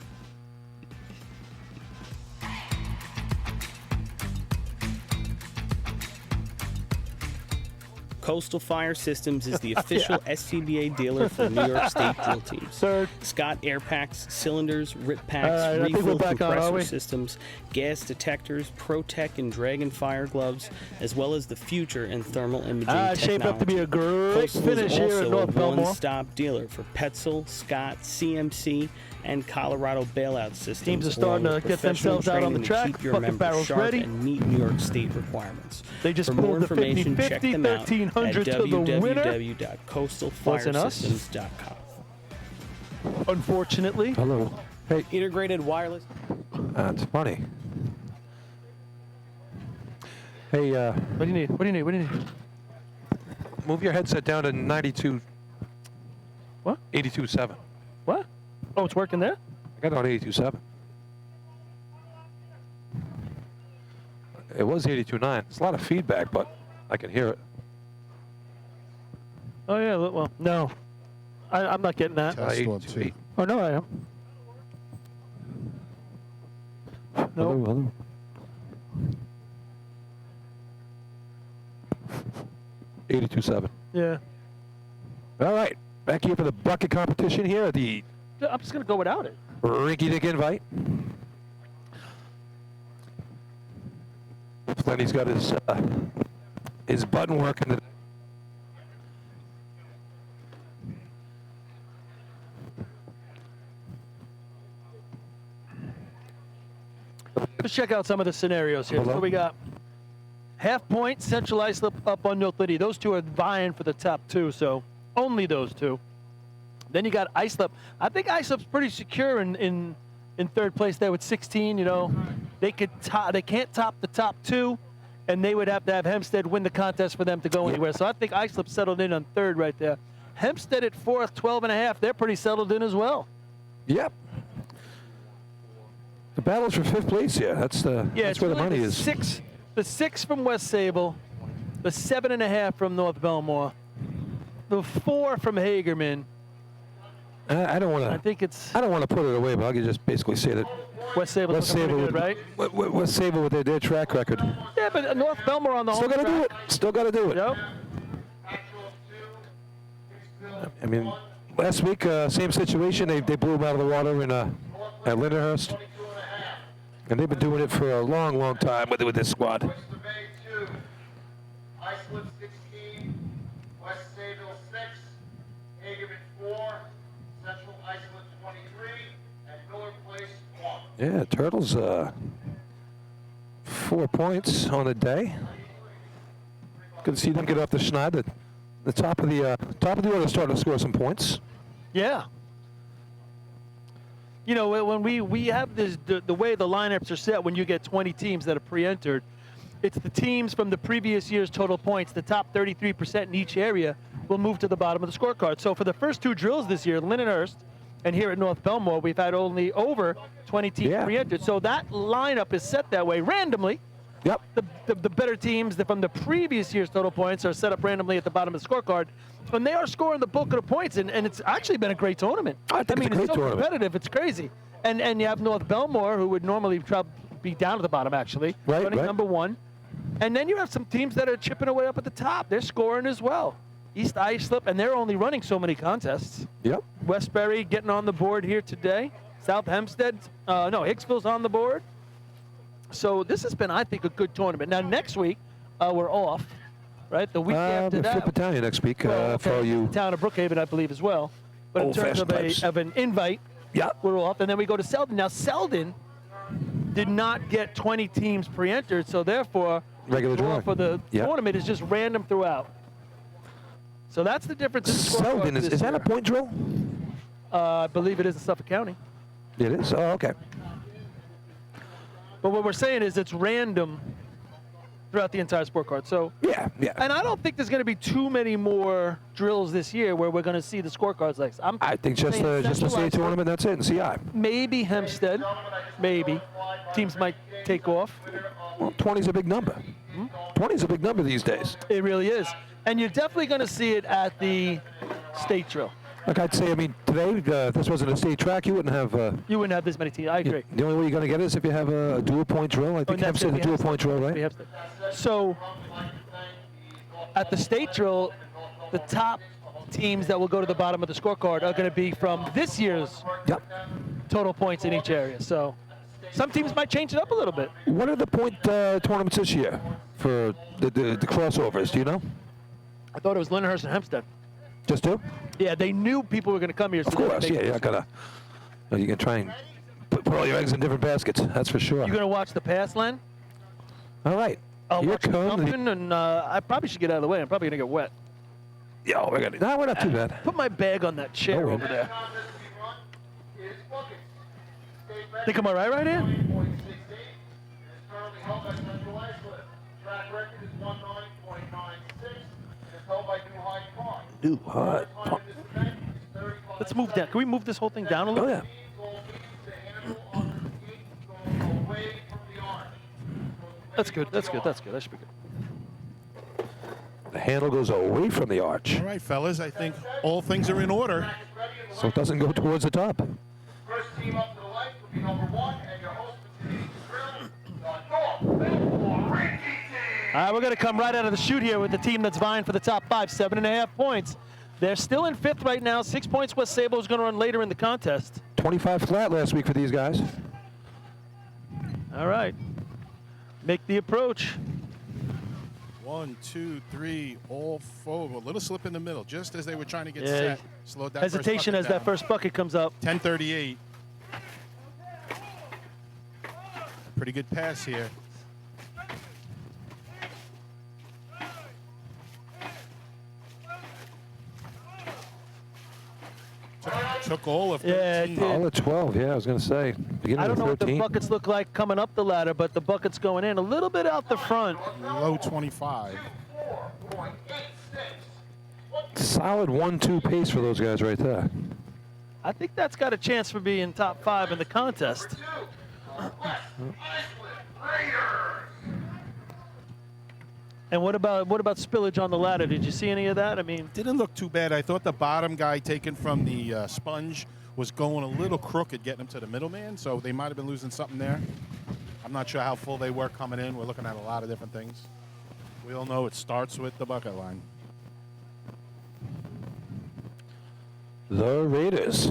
S6: Coastal Fire Systems is the official SCBA dealer for New York State drill teams. Scott air packs, cylinders, rip packs, refill compressor systems, gas detectors, ProTech and Dragon fire gloves, as well as the future in thermal imaging technology.
S8: Shaped up to be a great
S6: Coastal
S8: finish
S6: is
S8: here
S6: also
S8: in North
S6: a
S8: Bellmore.
S6: one-stop dealer for Petzl, Scott, CMC, and Colorado bailout systems.
S8: Teams are starting
S6: along
S8: to
S6: with
S8: get themselves out on the
S6: professional
S8: track,
S6: training to keep your
S8: fucking
S6: members
S8: barrels
S6: sharp
S8: ready.
S6: and meet New York State requirements.
S8: They just
S6: For more
S8: pulled the
S6: information, check
S8: 50-50,
S6: them out at
S8: 1300 to the winner.
S6: www.coastalfiresystems.com.
S8: Unfortunately.
S12: Hello. Hey.
S6: Integrated wireless.
S12: That's funny. Hey,
S8: what do you need? What do you need? What do you need?
S12: move your headset down to 92.
S8: What?
S12: 82.7.
S8: What? Oh, it's working there?
S12: I got it on 82.7. It was 82.9. It's a lot of feedback, but I can hear it.
S8: Oh, yeah. Well, no. I'm not getting that.
S3: Test 1, 2.
S8: Oh, no, I am. No.
S12: Hello. 82.7.
S8: Yeah.
S12: All right. Back here for the bucket competition here at the
S8: I'm just going to go without it.
S12: Rinky Dink Invite. Lenny's got his button working today.
S8: Let's check out some of the scenarios here. So we got half point, Central Islip up on North Liddy. Those two are vying for the top two, so only those two. Then you got Islip. I think Islip's pretty secure in third place there with 16. You know, they can't top the top two, and they would have to have Hempstead win the contest for them to go anywhere. So I think Islip settled in on third right there. Hempstead at fourth, 12.5. They're pretty settled in as well.
S12: Yep. The battle's for fifth place here. That's where the money is.
S8: The 6 from West Sable, the 7.5 from North Belmore, the 4 from Hagerman.
S12: I don't want to.
S8: I think it's.
S12: I don't want to put it away, but I can just basically say that
S8: West Sable's looking pretty good, right?
S12: West Sable with their track record.
S8: Yeah, but North Belmore on the
S12: Still got to do it. Still got to do it.
S8: Yep.
S12: I mean,
S2: Last week, same situation. They blew them out of the water in at Lindenhurst, and they've been doing it for a long, long time with this squad.
S5: Oyster Bay 2, Islip 16, West Sayville 6, Hagerman 4, Central Islip 23, and Miller Place 1.
S2: Yeah, Turtles, 4 points on the day. Good to see them get off the schneid. The top of the order starting to score some points.
S8: Yeah. You know, when we have this, the way the lineups are set, when you get 20 teams that are pre-entered, it's the teams from the previous year's total points, the top 33% in each area, will move to the bottom of the scorecard. So for the first 2 drills this year, Lindenhurst and here at North Bellmore, we've had only over 20 teams pre-entered. So that lineup is set that way randomly.
S2: Yep.
S8: The better teams from the previous year's total points are set up randomly at the bottom of the scorecard, and they are scoring the bulk of the points, and it's actually been a great tournament.
S2: I mean,
S8: it's so competitive, it's crazy. And you have North Bellmore, who would normally be down at the bottom, actually, running number 1. And then you have some teams that are chipping away up at the top. They're scoring as well. East Islip, and they're only running so many contests.
S2: Yep.
S8: Westbury getting on the board here today. South Hempstead, Hicksville's on the board. So this has been, I think, a good tournament. Now, next week, we're off, right? The week after that.
S2: Flip Italian next week for all you.
S8: Town of Brookhaven, I believe, as well. But in terms of an invite, we're off. And then we go to Selden. Now, Selden did not get 20 teams pre-entered, so therefore,
S2: regular draw
S8: for the tournament is just random throughout. So that's the difference in the
S2: Selden, is that a point drill?
S8: I believe it is in Suffolk County.
S2: It is? Oh, okay.
S8: But what we're saying is it's random throughout the entire sport card. So
S2: yeah.
S8: And I don't think there's going to be too many more drills this year where we're going to see the scorecards like this.
S2: I think just the state tournament, that's it, and CI.
S8: Maybe Hempstead, maybe. Teams might take off.
S2: Well, 20's a big number. 20's a big number these days.
S8: It really is. And you're definitely going to see it at the state drill.
S2: Like I'd say, I mean, today, if this wasn't a state track, you wouldn't have...
S8: you wouldn't have this many teams. I agree.
S2: The only way you're going to get it is if you have a dual-point drill. I think Hempstead's a dual-point drill, right?
S8: So, at the state drill, the top teams that will go to the bottom of the scorecard are going to be from this year's total points in each area. So, some teams might change it up a little bit.
S2: What are the point tournaments this year for the crossovers? Do you know?
S8: I thought it was Lindenhurst and Hempstead.
S2: Just 2?
S8: Yeah, they knew people were going to come here. So
S2: of course, yeah, you can try and put all your eggs in different baskets. That's for sure.
S8: You going to watch the pass, Len?
S2: All right.
S8: I'll watch jumping, and I probably should get out of the way. I'm probably going to get wet.
S2: Yeah, we're not too bad.
S8: Put my bag on that chair over there. Think I'm all right here?
S2: New hot.
S8: Let's move that. Can we move this whole thing down a little?
S2: Oh, yeah.
S8: That's good. That should be good.
S2: The handle goes away from the arch.
S3: All right, fellas. I think all things are in order.
S2: So it doesn't go towards the top.
S5: First team up to the left will be number 1, and your host for today's drill, the North Bellmore Ranging Team.
S8: All right, we're going to come right out of the chute here with the team that's vying for the top 5, 7.5 points. They're still in 5th right now. 6 points. West Sable is going to run later in the contest.
S2: 25 flat last week for these guys.
S8: All right. Make the approach.
S3: 1, 2, 3, all forward. A little slip in the middle, just as they were trying to get set. Slowed that
S8: hesitation as that first bucket comes up.
S3: 10:38. Pretty good pass here. Took all of 13.
S2: All of 12, yeah, I was going to say. Beginning
S8: I don't
S2: of
S8: know
S2: 13.
S8: what the buckets look like coming up the ladder, but the bucket's going in a little bit out the front.
S3: Low 25.
S2: Solid 1-2 pace for those guys right there.
S8: I think that's got a chance for being top 5 in the contest. And what about spillage on the ladder? Did you see any of that? I mean,
S3: didn't look too bad. I thought the bottom guy taken from the sponge was going a little crooked, getting him to the middleman, so they might have been losing something there. I'm not sure how full they were coming in. We're looking at a lot of different things. We all know it starts with the bucket line.
S12: The Raiders.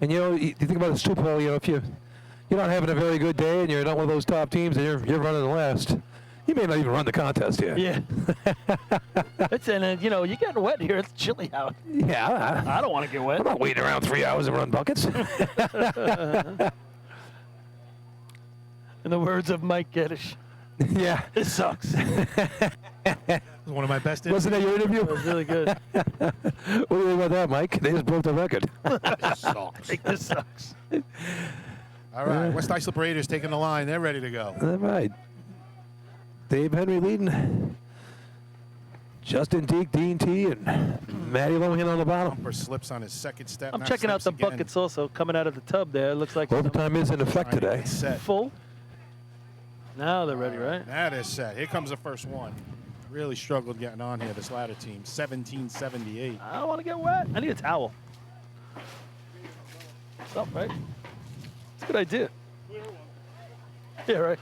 S12: And you think about this too, Paul. If you're not having a very good day and you're not one of those top teams and you're running last, you may not even run the contest here.
S8: Yeah. You're getting wet here. It's chilly out.
S12: Yeah.
S8: I don't want to get wet.
S12: I'm not waiting around 3 hours to run buckets.
S8: In the words of Mike Geddes.
S12: Yeah.
S8: It sucks.
S3: It was one of my best
S12: Wasn't that your interview?
S8: It was really good.
S12: What do you think about that, Mike? They just broke the record.
S8: This sucks.
S3: All right, West Islip Raiders taking the line. They're ready to go.
S12: All right. Dave Henry leading. Justin Deek, Dean T, and Matty Lohan on the bottom.
S3: Bumper slips on his second step.
S8: I'm
S3: now
S8: checking out the
S3: slips again.
S8: buckets also coming out of the tub there. It looks like
S12: Overtime is in effect
S3: Trying to
S12: today.
S3: get set.
S8: full. Now they're ready, right?
S3: That is set. Here comes the first one. Really struggled getting on here, this ladder team. 1778.
S8: I don't want to get wet. I need a towel. What's up, right? It's a good idea. Yeah, right.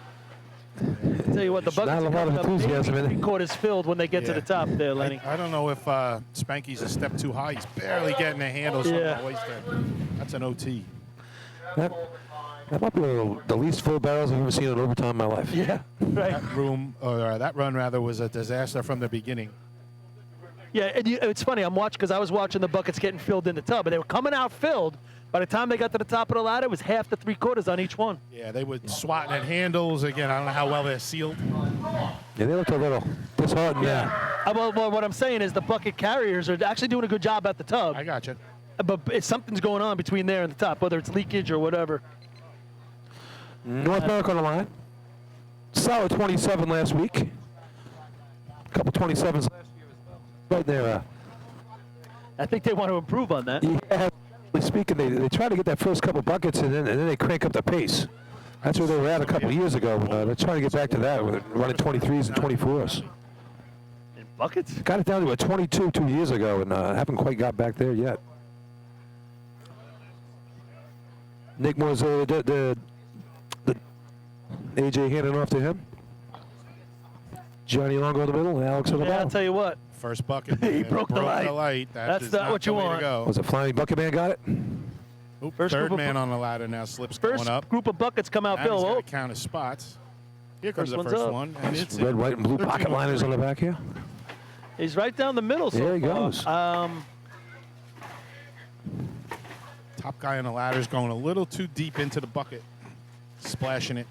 S8: Tell you what, the buckets
S12: Not a
S8: are
S12: lot of
S8: coming up
S12: enthusiasm in it.
S8: 3/4 filled when they get to the top there, Lenny.
S3: I don't know if Spanky's a step too high. He's barely getting the handles from
S8: Yeah.
S3: the waist there. That's an OT.
S12: That might be one of the least full barrels I've ever seen in overtime in my life.
S8: Yeah, right.
S3: That run rather was a disaster from the beginning.
S8: Yeah, and it's funny. I'm watching because I was watching the buckets getting filled in the tub, and they were coming out filled. By the time they got to the top of the ladder, it was half to 3/4 on each one.
S3: Yeah, they were swatting at handles. Again, I don't know how well they're sealed.
S12: Yeah, they looked a little disheartened. Yeah.
S8: Well, what I'm saying is the bucket carriers are actually doing a good job at the tub.
S3: I got you.
S8: But something's going on between there and the top, whether it's leakage or whatever.
S12: North America on the line. Solid 27 last week. A couple 27s last year as well. Right there.
S8: I think they want to improve on that.
S12: Yeah, speaking, they try to get that first couple buckets and then they crank up the pace. That's where they were at a couple years ago. They're trying to get back to that, with running 23s and 24s.
S8: In buckets?
S12: Got it down to a 22 2 years ago and haven't quite got back there yet. Nick Moore's the AJ handing off to him. Johnny Longo in the middle and Alex on the
S8: Yeah, I'll
S12: bottom.
S8: tell you what.
S3: First bucket.
S8: He broke the light.
S3: That
S8: That's
S3: is
S8: not what
S3: the
S8: you
S3: way to
S8: want.
S3: go.
S12: Was it Flying Bucket Man got it?
S3: Oop,
S8: First
S3: third
S8: group of
S3: man on the ladder now slips
S8: First
S3: going up.
S8: group of buckets come out,
S3: Now he's
S8: Bill.
S3: got
S8: Oh,
S3: to count his spots. Here comes
S8: First
S3: the
S8: one's
S3: first
S8: up.
S3: one. And it's
S12: Red,
S3: in.
S12: white, and blue
S3: 13
S12: pocket liners on the back here.
S8: he's right down the middle.
S12: There he
S8: so far.
S12: goes.
S3: Top guy on the ladder is going a little too deep into the bucket, splashing it.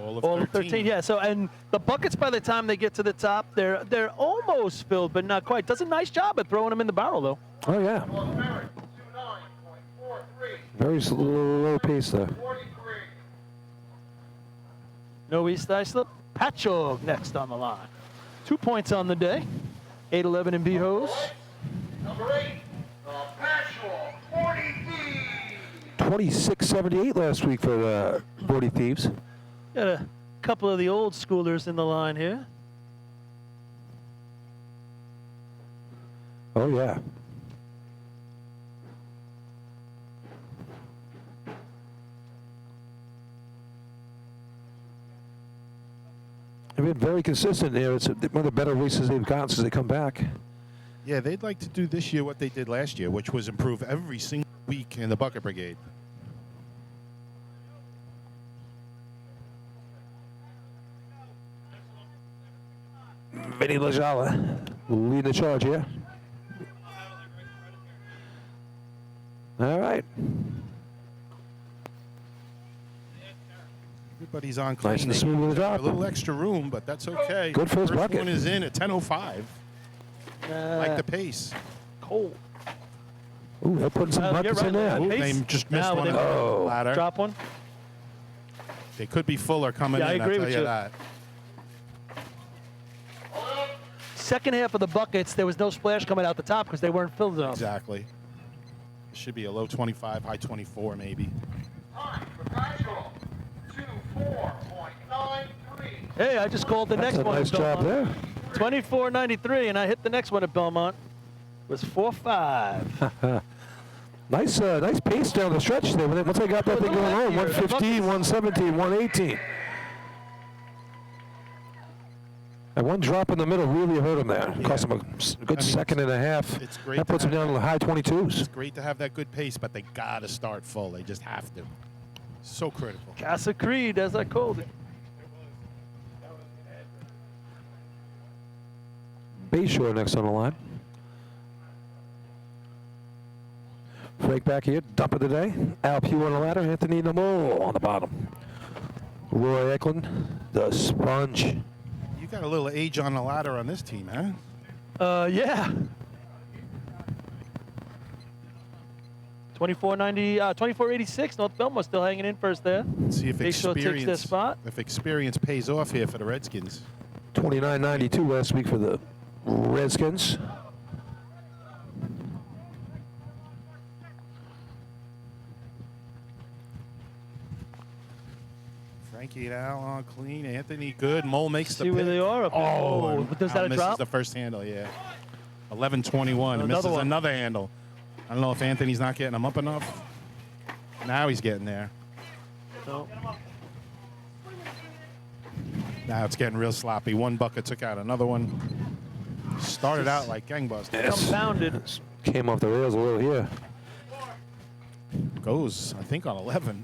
S3: All of 13.
S8: Yeah. So and the buckets by the time they get to the top, they're almost filled, but not quite. Does a nice job at throwing them in the barrel though.
S12: Oh, yeah. Very low pace there.
S8: No East Islip. Patchogue next on the line. 2 points on the day. 8-11 in B-Hose.
S5: Number 8, Patchwell, 40 Thieves.
S12: 26-78 last week for the 40 Thieves.
S8: Got a couple of the old schoolers in the line here.
S12: Oh, yeah. They've been very consistent there. It's one of the better races they've gotten since they come back.
S3: Yeah, they'd like to do this year what they did last year, which was improve every single week in the bucket brigade.
S12: Vinny Lajala leading the charge here. All right.
S3: Everybody's on clean.
S12: Nice and
S3: They
S12: smooth with the
S3: got
S12: drop.
S3: A little extra room, but that's okay.
S12: Good first bucket.
S3: one is in at 10:05. Like the pace.
S8: Cold.
S12: Ooh, they're putting some
S8: You're
S12: buckets
S8: right,
S12: in there.
S8: Larry.
S3: They
S8: Pace.
S3: just missed
S8: Now
S3: one
S8: they-
S3: on the
S12: Oh.
S3: ladder.
S8: Drop one.
S3: They could be fuller coming
S8: Yeah, I
S3: in,
S8: agree
S3: I'll tell
S8: with
S3: you
S8: you.
S3: that.
S8: Second half of the buckets, there was no splash coming out the top because they weren't filled enough.
S3: Exactly. It should be a low 25, high 24 maybe.
S5: Time for Patchwell, 24.93.
S8: Hey, I just called the
S12: That's
S8: next
S12: a
S8: one.
S12: nice
S8: at
S12: job
S8: Belmont.
S12: there.
S8: 24.93, and I hit the next one at Belmont. It was 4.5.
S12: Nice pace down the stretch there. Once they got that thing going on, 115, 117, 118. And one drop in the middle really hurt him there.
S3: Yeah.
S12: Cost him a good second and a half.
S3: It's great.
S12: That puts him down in the high 22s.
S3: It's great to have that good pace, but they got to start full. They just have to. So critical.
S8: Casa Creed, as I called it.
S12: Bayshore next on the line. Frank back here, dump of the day. Al Pugh on the ladder, Anthony Namo on the bottom. Roy Eklund, the sponge.
S3: You got a little age on the ladder on this team, huh?
S8: Yeah. 2486. North Bellmore still hanging in first there.
S3: Let's see if
S8: Bayshore takes their spot.
S3: if experience pays off here for the Redskins.
S12: 29.92 last week for the Redskins.
S3: Frankie and Al on clean. Anthony good. Mole makes the
S8: See where
S3: pick.
S8: they are. Up
S3: Oh,
S8: does
S3: Al
S8: that a
S3: misses
S8: drop?
S3: the first handle, yeah. 11:21.
S8: Another
S3: Misses
S8: one.
S3: another handle. I don't know if Anthony's not getting him up enough. Now he's getting there.
S8: No.
S3: Now it's getting real sloppy. One bucket took out another one. Started out like gangbusters.
S8: Compounded.
S12: Came off the rails a little here.
S3: Goes, I think, on 11.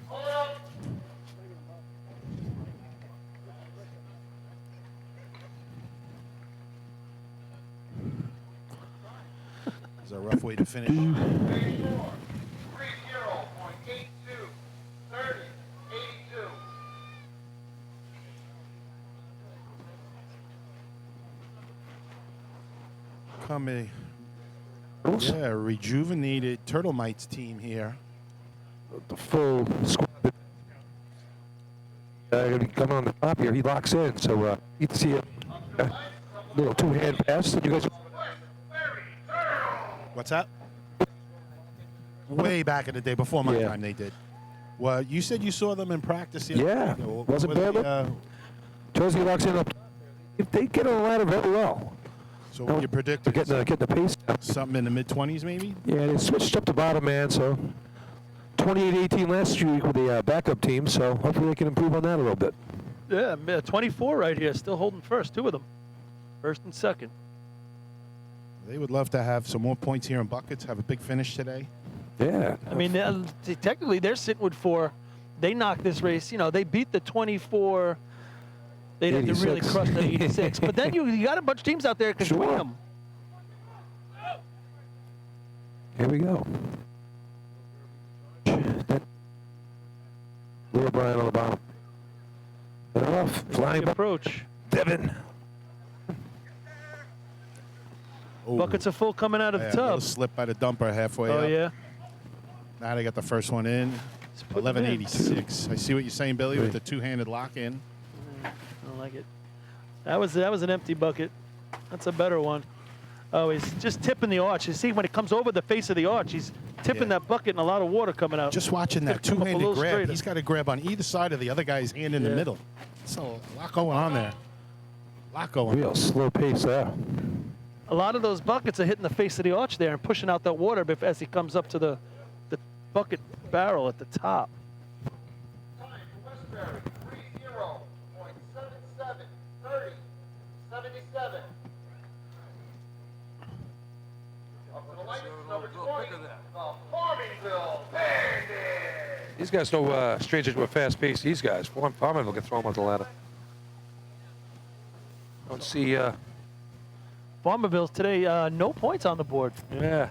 S3: It's a rough way to finish.
S5: 30, 82.
S3: Come a rejuvenated Turtle Mites team here.
S12: The full squad. Coming on the top here, he locks in. So you can see a little two-hand pass. You guys.
S3: What's that? Way back in the day, before my time, they did. Well, you said you saw them in practice.
S12: Yeah, wasn't bad. Josie locks in up. If they get on the ladder very well.
S3: So what you predict?
S12: Get the pace down.
S3: Something in the mid-20s, maybe?
S12: Yeah, they switched up the bottom man, so 28-18 last week with the backup team, so hopefully they can improve on that a little bit.
S8: Yeah, 24 right here, still holding first. Two of them, first and second.
S3: They would love to have some more points here in buckets, have a big finish today.
S12: Yeah.
S8: I mean, technically they're sitting with 4. They knocked this race. You know, they beat the 24. They'd have to really
S12: 86.
S8: crush the 86. But then you got a bunch of teams out there that can swing them.
S12: Here we go. Little Brian on the bottom. And off, flying
S8: approach.
S12: Devin.
S8: Buckets are full coming out of the
S3: A
S8: tub.
S3: little slip by the dumper halfway up.
S8: Oh, yeah.
S3: Now they got the first one in.
S8: put them in.
S3: 11:86. I see what you're saying, Billy, with the two-handed lock-in.
S8: I don't like it. That was an empty bucket. That's a better one. Oh, he's just tipping the arch. You see, when it comes over the face of the arch, he's tipping that bucket and a lot of water coming out.
S3: Just watching that
S8: Come up a
S3: two-handed
S8: little
S3: grab.
S8: straighter.
S3: He's got to grab on either side of the other guy's hand in the middle. So a lot going on there. A lot going on.
S12: Real slow pace there.
S8: A lot of those buckets are hitting the face of the arch there and pushing out that water as he comes up to the bucket barrel at the top.
S5: Time for Westbury, 30.77, 30.77. Up to the lights, number 20, the Farmingville Bandits.
S12: These guys no stranger to a fast pace. These guys. Farmingville can throw them on the ladder. Don't see.
S8: Farmerville's today, no points on the board.
S12: Yeah.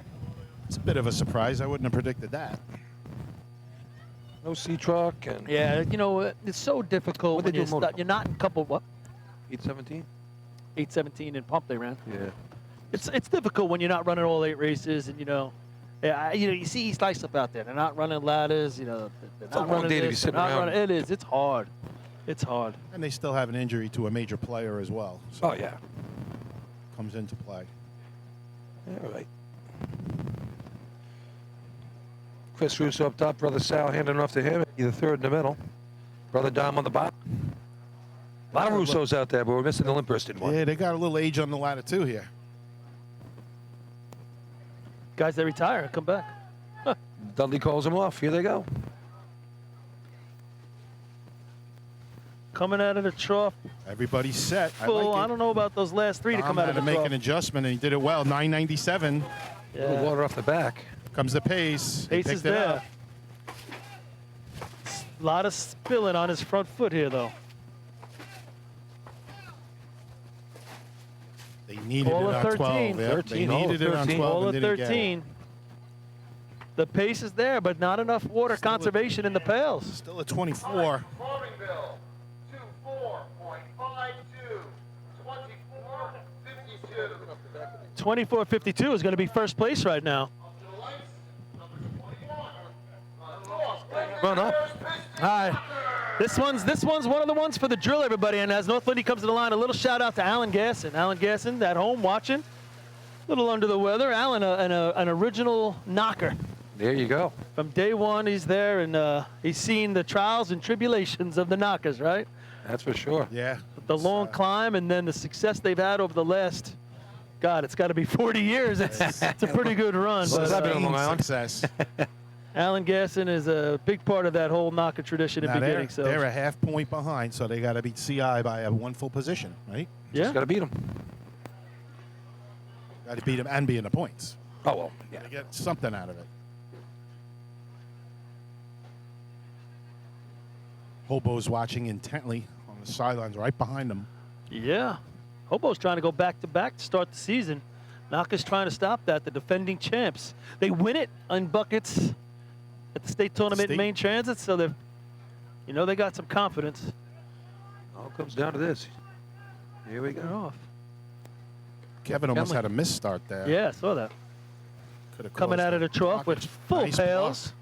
S3: It's a bit of a surprise. I wouldn't have predicted that.
S12: No C-truck and.
S8: Yeah, you know, it's so difficult
S12: What
S8: when
S12: they do
S8: you're not in couple, what?
S12: 817.
S8: 817 in pump they ran.
S12: Yeah.
S8: It's difficult when you're not running all 8 races and, you see East Islip out there. They're not running ladders, they're
S12: It's a
S8: not
S12: long
S8: running
S12: day to be
S8: this,
S12: sitting
S8: they're not
S12: around.
S8: running- It is. It's hard. It's hard.
S3: And they still have an injury to a major player as well. So
S12: Oh, yeah.
S3: comes into play.
S12: All right. Chris Russo up top, Brother Sal handing off to him. The third in the middle. Brother Dom on the bottom. A lot of Russos out there, but we're missing the Limperston one.
S3: Yeah, they got a little age on the ladder too here.
S8: Guys that retire and come back.
S12: Dudley calls him off. Here they go.
S8: Coming out of the trough.
S3: Everybody's set.
S8: Full.
S3: I like it.
S8: don't know about those last three to come out
S3: had
S8: of
S3: to
S8: the
S3: make
S8: trough.
S3: an adjustment, and he did it well. 997.
S12: A little water off the back.
S3: Comes the pace. He
S8: Pace
S3: picked
S8: is
S3: it
S8: there.
S3: up.
S8: A lot of spilling on his front foot here, though.
S3: They needed
S8: All
S3: it
S8: of
S3: on 12.
S8: 13.
S3: Yeah.
S12: 13,
S3: They
S12: all of
S3: needed it on
S12: 13.
S3: 12
S8: All
S3: and
S8: of
S3: didn't get it.
S8: 13. The pace is there, but not enough water conservation in the pails.
S3: Still at 24.
S5: Farmingville, 24.52, 24.52.
S8: 24.52 is going to be first place right now.
S12: Run up.
S8: All right. This one's one of the ones for the drill, everybody. And as North Lindy comes to the line, a little shout out to Alan Gasson. Alan Gasson at home watching. A little under the weather. Alan, an original knocker.
S12: There you go.
S8: From day one, he's there, and he's seen the trials and tribulations of the knockers, right?
S12: That's for sure.
S3: Yeah.
S8: The long climb and then the success they've had over the last, God, it's got to be 40 years. It's a pretty good run.
S12: Well,
S8: But,
S12: I've been on Long Island.
S3: Success.
S8: Alan Gasson is a big part of that whole knocker tradition in
S3: Now
S8: beginning. So
S3: they're a half point behind, so they got to beat CI by a one full position, right?
S8: yeah,
S12: Just got to beat him.
S3: Got to beat them and be in the points.
S12: Oh, well. Yeah.
S3: To get something out of it. Hobo's watching intently on the sidelines right behind them.
S8: yeah. Hobo's trying to go back to back to start the season. Knocker's trying to stop that. The defending champs. They win it on buckets at the state tournament in
S3: State.
S8: Main Transit, so they they got some confidence.
S12: All comes down to this. Here we
S8: They're
S12: go.
S8: off.
S3: Kevin almost
S8: Kenley.
S3: had a misstart there.
S8: Yeah, I saw that.
S3: Could've
S8: Coming
S3: caused
S8: out of the trough with
S3: blockage.
S8: full
S3: Nice
S8: pails.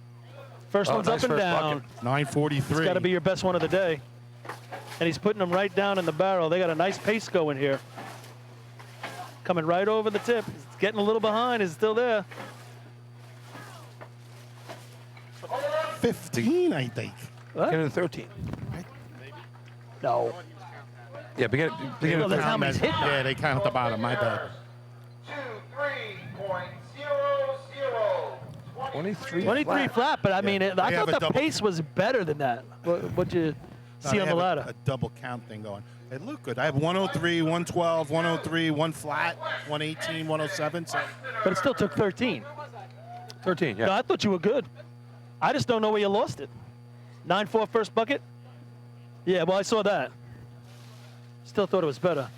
S8: First
S12: Oh,
S8: one's
S12: nice
S8: up and
S12: first
S8: down.
S12: bucket.
S3: 943.
S8: It's got to be your best one of the day. And he's putting them right down in the barrel. They got a nice pace going here. Coming right over the tip. He's getting a little behind. Is still there.
S3: 15, I think.
S8: What?
S12: Beginning of 13.
S8: No.
S12: Yeah, beginning
S8: Well,
S12: of
S8: that's
S12: 13.
S8: how many hit.
S3: Yeah, they count at the bottom. My bad.
S5: 23.00.
S12: 23.
S8: 23 flat, but I mean, I
S3: They
S8: thought
S3: have a
S8: the
S3: double-
S8: pace was better than that. What'd you
S3: No,
S8: see
S3: they
S8: on the
S3: have
S8: ladder?
S3: A double count thing going. It looked good. I have 103, 112, 103, one flat, 118, 107. So
S8: But it still took 13.
S12: 13,
S8: No,
S12: yeah.
S8: I thought you were good. I just don't know where you lost it. 9-4 first bucket? Yeah, well, I saw that. Still thought it was better.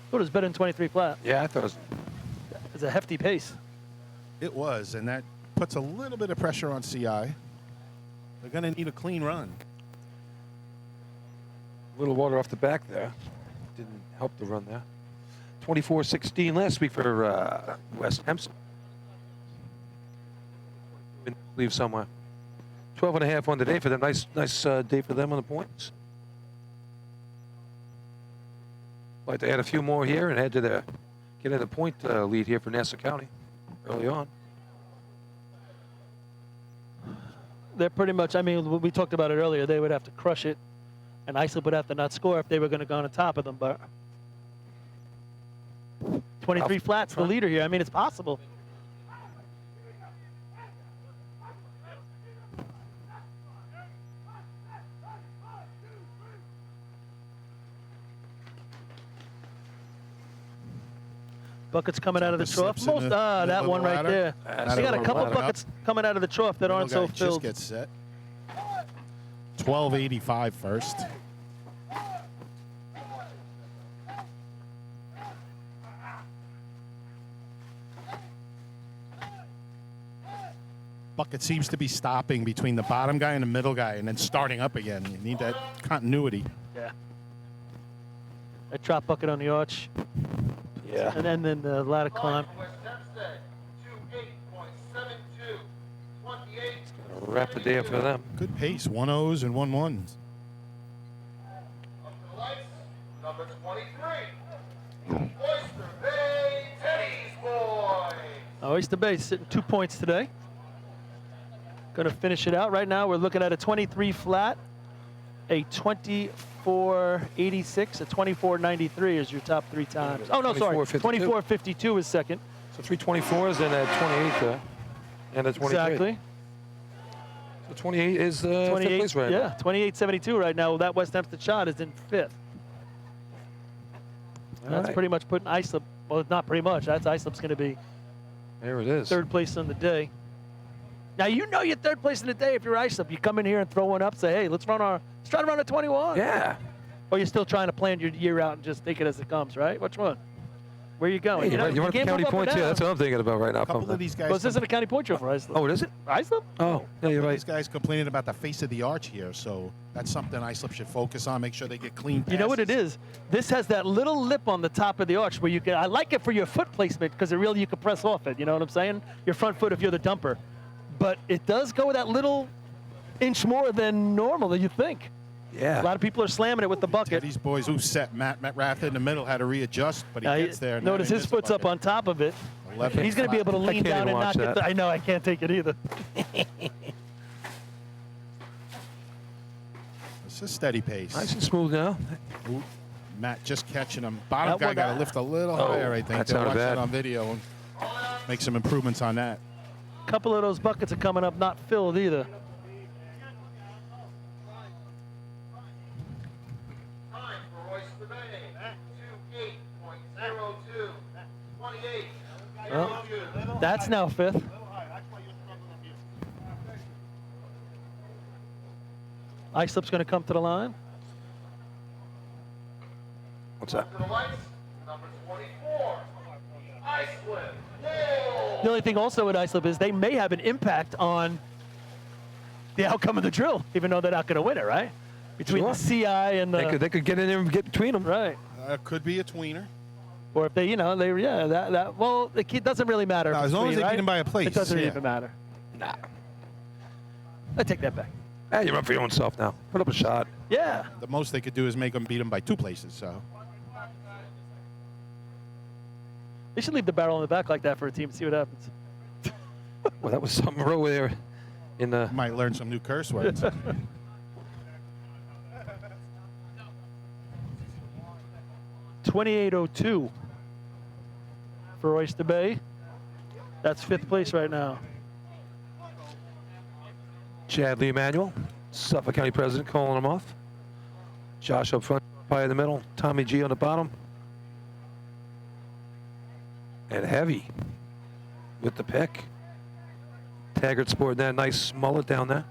S8: Thought it was better than 23 flat.
S12: Yeah, I thought it was.
S8: It's a hefty pace.
S3: it was, and that puts a little bit of pressure on CI. They're going to need a clean run.
S12: A little water off the back there. Didn't help the run there. 24-16 last week for West Hempstead. Leave somewhere. 12.5 on the day for them. Nice day for them on the points. Like to add a few more here and head to the get in the point lead here for Nassau County early on.
S8: They're pretty much, I mean, we talked about it earlier. They would have to crush it, and Islip would have to not score if they were going to go on top of them. But 23 flats, the leader here. I mean, it's possible. Buckets coming out of the trough.
S3: Slips in
S8: Most,
S3: the
S8: that
S3: middle
S8: one
S3: of the
S8: right
S3: ladder.
S8: there.
S3: That's
S8: They got a
S3: the
S8: couple
S3: ladder.
S8: buckets coming out of the trough that aren't so
S3: Middle guy
S8: filled.
S3: Just gets set. 1285 first. Bucket seems to be stopping between the bottom guy and the middle guy and then starting up again. You need that continuity.
S8: Yeah. A drop bucket on the arch.
S12: Yeah.
S8: And then the ladder climb.
S5: West Hempstead, 28.72, 28.
S12: Wrap the day up for them.
S3: Good pace, 1-0s and 1-1s.
S5: Up to the lights, number 23. Oyster Bay Tennis Boys.
S8: Oyster Bay sitting 2 points today. Going to finish it out. Right now we're looking at a 23 flat, a 24.86, a 24.93 is your top three times. Oh, no, sorry.
S12: 24.52.
S8: 24.52 is second.
S12: So 324s and a 28 there. And a 23.
S8: Exactly.
S12: So 28 is fifth
S8: 28,
S12: place right now.
S8: yeah, 28.72 right now. That West Hempstead shot is in 5th. That's
S12: right.
S8: pretty much putting Islip. Well, not pretty much. That's Islip's going to be
S12: There it is.
S8: 3rd place on the day. Now you know you're 3rd place in the day if you're Islip. You come in here and throw one up, say, hey, let's try to run a 21.
S12: Yeah.
S8: Or you're still trying to plan your year out and just take it as it comes, right? Which one? Where are you going?
S12: Hey, you want the
S8: can't
S12: county
S8: move up or
S12: points? Yeah,
S8: down.
S12: that's what I'm thinking about right now.
S3: A couple of these guys.
S8: Well, this isn't a county point show for Islip.
S12: Oh, it isn't?
S8: Islip?
S12: Oh, yeah, you're right.
S3: These guys complaining about the face of the arch here, so that's something Islip should focus on. Make sure they get clean passes.
S8: You know what it is? This has that little lip on the top of the arch where you can. I like it for your foot placement because it really you can press off it. You know what I'm saying? Your front foot if you're the dumper, but it does go that little inch more than normal than you think.
S12: Yeah.
S8: A lot of people are slamming it with the bucket.
S3: These boys who set Matt Rath in the middle had to readjust, but he gets there. Now
S8: Notice
S3: he
S8: his
S3: missed the
S8: foot's up
S3: bucket.
S8: on top of it.
S3: 11
S8: He's going to be able to
S12: I
S8: lean
S12: can't
S8: down
S12: even
S8: and
S12: watch
S8: knock it.
S12: that.
S8: I know I can't take it either.
S3: It's a steady pace.
S12: Nice and smooth now.
S3: Ooh, Matt just catching him. Bottom
S8: That
S3: guy
S8: one-
S3: got to lift a little higher, I think.
S12: that's
S3: They'll
S12: not
S3: watch
S12: bad.
S3: that on video and make some improvements on that.
S8: A couple of those buckets are coming up not filled either.
S5: Time for Royce the Bay. 28.02. 28.
S8: Well, that's now 5th. Islip's going to come to the line.
S12: What's that?
S5: To the lights, number 24. Iceland. Whoa!
S8: The only thing also with Islip is they may have an impact on the outcome of the drill, even though they're not going to win it, right? Between
S12: Sure.
S8: the CI and the
S12: They could get in there and get between them.
S8: right,
S3: Could be a tweener.
S8: or if they, that well, it doesn't really matter.
S3: No,
S8: if
S3: as
S8: it's
S3: long as
S8: green,
S3: they
S8: right?
S3: get him by a place,
S8: it doesn't
S3: yeah.
S8: even matter.
S12: Nah.
S8: I take that back.
S12: Hey, you're up for your own self now. Put up a shot.
S8: Yeah,
S3: The most they could do is make them beat him by 2 places. So
S8: they should leave the barrel in the back like that for a team and see what happens.
S12: Well, that was something over there in the.
S3: might learn some new curse words.
S8: 28.02 for Oyster Bay. That's 5th place right now.
S12: Chad Lee Emanuel, Suffolk County President, calling him off. Josh up front, Pie in the middle, Tommy G on the bottom. And Heavy with the pick. Taggart sporting that nice mullet down there.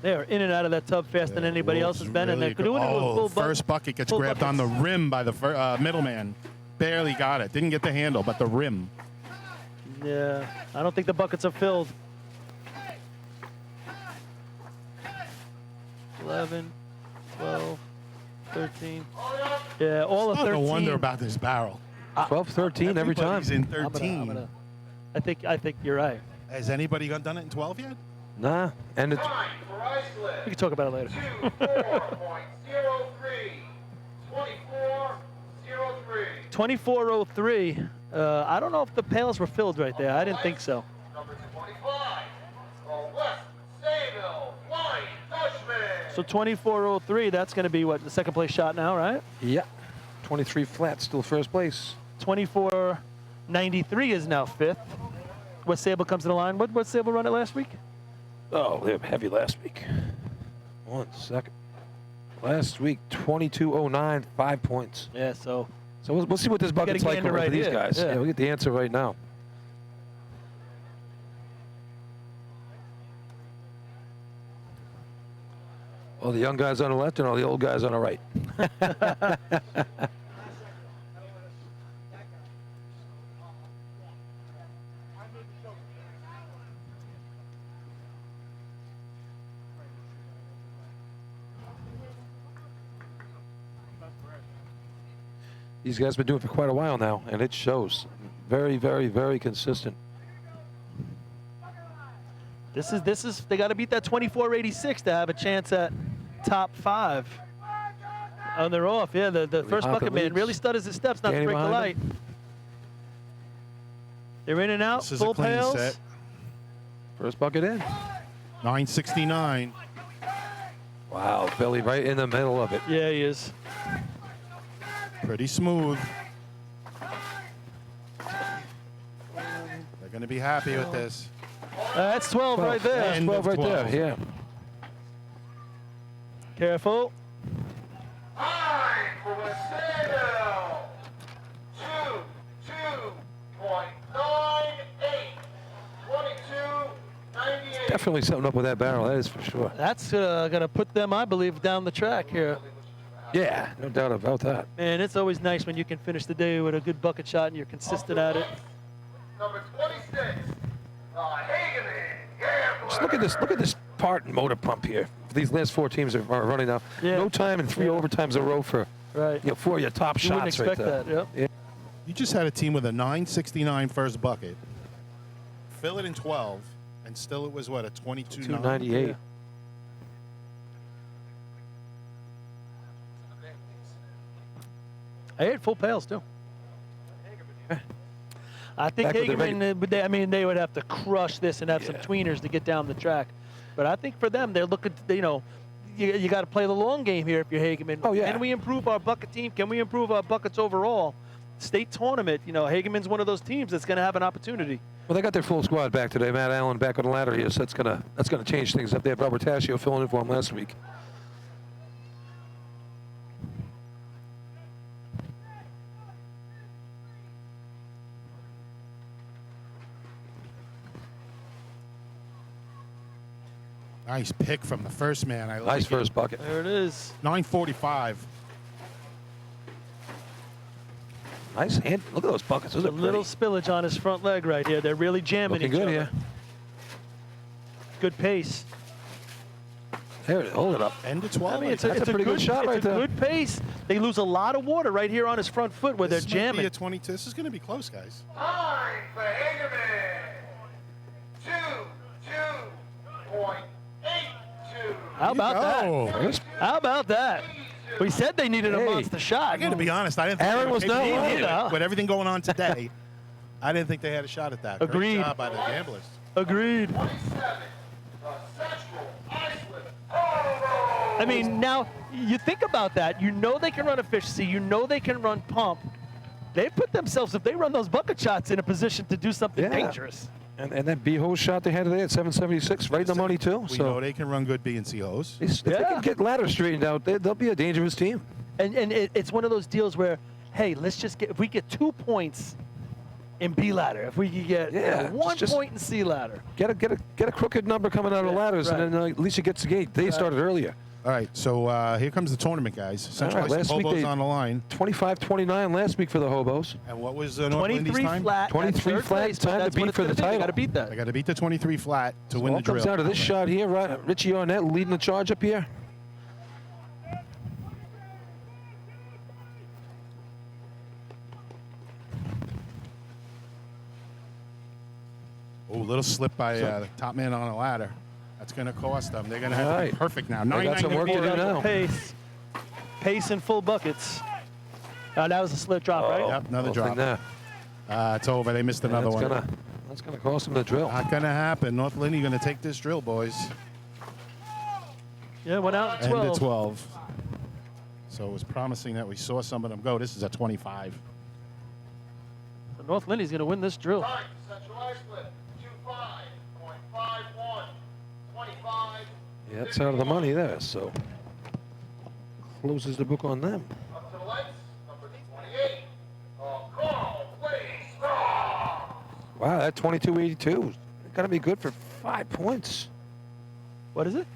S8: They are in and out of that tub faster than anybody else has been, and
S3: Really
S8: they're doing it with
S3: good.
S8: full
S3: First bucket gets
S8: full
S3: grabbed on the
S8: buckets.
S3: rim by the middleman. Barely got it. Didn't get the handle, but the rim.
S8: Yeah, I don't think the buckets are filled. 11, 12, 13. Yeah, all of
S3: No
S8: 13.
S3: wonder about this barrel.
S12: 12, 13 every time.
S3: Everybody's in
S8: I'm
S3: 13.
S8: gonna- I think you're right.
S3: Has anybody done it in 12 yet?
S12: Nah, and it's
S5: Time for
S8: We
S5: Iceland.
S8: can talk about it later.
S5: 24.03. 24.03.
S8: 24.03. I don't know if the pails were filled right there. I didn't think so.
S5: Number 25. The West Sayville Flying Dutchman.
S8: So 24.03. That's going to be what the 2nd place shot now, right?
S12: yeah, 23 flat, still first place.
S8: 24.93 is now 5th. West Sable comes to the line. What Sable run it last week?
S12: Oh, they were heavy last week. 1 second. Last week, 22.09, 5 points.
S8: Yeah, so
S12: So we'll see what this bucket's like
S8: gander
S12: for
S8: right
S12: these
S8: here.
S12: guys.
S8: Yeah.
S12: Yeah, we'll get the answer right now. All the young guys on the left and all the old guys on the right. These guys have been doing it for quite a while now, and it shows. Very, very, very consistent.
S8: this is they got to beat that 24.86 to have a chance at top 5. Oh, they're off. Yeah, the first
S12: Hopping
S8: bucket man
S12: leads.
S8: really stutters his steps not
S12: Danny
S8: to break the
S12: behind
S8: light. They're in and out.
S3: This is a
S8: Full
S3: clean
S8: pails.
S3: set.
S12: First bucket in.
S3: 969.
S12: Wow, Billy right in the middle of it.
S8: Yeah, he is.
S3: Pretty smooth. They're going to be happy with this.
S8: That's 12 right there.
S12: That's
S3: End
S12: 12
S3: of
S12: right
S3: 12.
S12: there, yeah.
S8: Careful.
S5: Time for Westano. 22.98. 22.98.
S12: Definitely something up with that barrel, that is for sure.
S8: That's going to put them, I believe, down the track here.
S12: Yeah, no doubt about that.
S8: Man, it's always nice when you can finish the day with a good bucket shot and you're consistent at it.
S5: Number 26. Hageman.
S12: Just look at this part and motor pump here. These last 4 teams are running now.
S8: Yeah.
S12: No time and 3 overtimes a row for
S8: Right.
S12: 4 of your top
S8: You wouldn't
S12: shots right
S8: expect
S12: there.
S8: that, yep.
S3: You just had a team with a 969 first bucket. Fill it in 12, and still it was, what, a 22.9?
S12: 298.
S8: Yeah. I had full pails too. I think
S12: Back with the
S8: Hageman, they would have to crush this and have some tweeners to get down the track. But I think for them, they're looking, you got to play the long game here if you're Hageman.
S12: Oh, yeah.
S8: Can we improve our bucket team? Can we improve our buckets overall? State tournament, Hageman's one of those teams that's going to have an opportunity.
S12: Well, they got their full squad back today. Matt Allen back on the ladder here, so that's gonna change things up there. Robert Tascio filling in for him last week.
S3: Nice pick from the first man. I like
S12: Nice
S3: it.
S12: first bucket.
S8: There it is.
S3: 9:45.
S12: Nice hand. Look at those buckets. Those
S8: A
S12: are
S8: little
S12: pretty.
S8: spillage on his front leg right here. They're really jamming
S12: Looking
S8: each
S12: good
S8: other.
S12: here.
S8: Good pace.
S12: There it is. Hold it up.
S3: End of 12.
S8: I mean, it's
S12: That's
S8: a
S12: a pretty good shot right
S8: it's a
S12: there.
S8: good pace. They lose a lot of water right here on his front foot where
S3: This
S8: they're
S3: might be
S8: jamming.
S3: a 22. This is going to be close, guys.
S5: Time for Hageman. 22.82.
S8: How about that? How about that? We said they needed a
S12: Hey.
S8: monster shot.
S3: I got to be honest. I didn't think
S12: Aaron
S3: they were
S12: was not
S3: capable of
S12: lying.
S3: doing it.
S8: No.
S3: With everything going on today, I didn't think they had a shot at that.
S8: Agreed.
S3: Great job by the gamblers.
S8: Agreed.
S5: 27. The Central Iceland Hobo.
S8: I mean, now you think about that. You know they can run efficiency. You know they can run pump. They put themselves, if they run those bucket shots, in a position to do something
S12: Yeah.
S8: dangerous.
S12: And that B-hose shot they had today at 776, right in the money too.
S3: We
S12: So
S3: know they can run good B and C hose.
S12: if they
S8: Yeah.
S12: can get ladders straightened out, they'll be a dangerous team.
S8: And it's one of those deals where, hey, let's just get, if we get 2 points in B ladder, if we could get
S12: Yeah,
S8: 1
S12: just-
S8: point in C ladder.
S12: Get a crooked number coming out of
S8: Yeah,
S12: ladders,
S8: right.
S12: and then at least you get the gate. They started earlier.
S3: All right, so here comes the tournament, guys. Central
S12: right,
S3: Iceland
S12: last week
S3: Hobos
S12: they-
S3: on the line.
S12: 25-29 last week for the Hobos.
S3: And what was North Lindy's
S8: 23
S3: time?
S8: flat.
S12: 23
S8: that's third
S12: flat,
S8: place, but
S12: time to
S8: that's
S12: beat
S8: what it's
S12: for the
S8: gonna be. They
S12: title.
S8: got to beat that.
S3: They got to beat the 23 flat to win
S12: All
S3: the drill.
S12: comes down to this shot here, right? Richie Arnett leading the charge up here.
S3: Oh, little slip by the top man on a ladder. That's going to cost them. They're going to have
S12: All
S3: to be
S12: right.
S3: perfect now.
S12: They got some work to do
S3: 9-9-4.
S12: now.
S8: Pace and full buckets. That was a slip drop, right?
S3: Yep, another
S12: Well,
S3: drop.
S12: then,
S3: It's over. They missed another one.
S12: That's gonna cost them the drill.
S3: Not going to happen. North Lindy going to take this drill, boys.
S8: Yeah, went out at
S3: End
S8: 12.
S3: of 12. So it was promising that we saw some of them go. This is a 25.
S8: So North Lindy's going to win this drill.
S5: Time for Central Iceland. 25.51. 25.
S12: Yeah, it's out of the money there, so closes the book on them.
S5: Up to the lights. Number 28. Carl Blaze.
S12: Wow, that 22-82 got to be good for 5 points.
S8: What is it?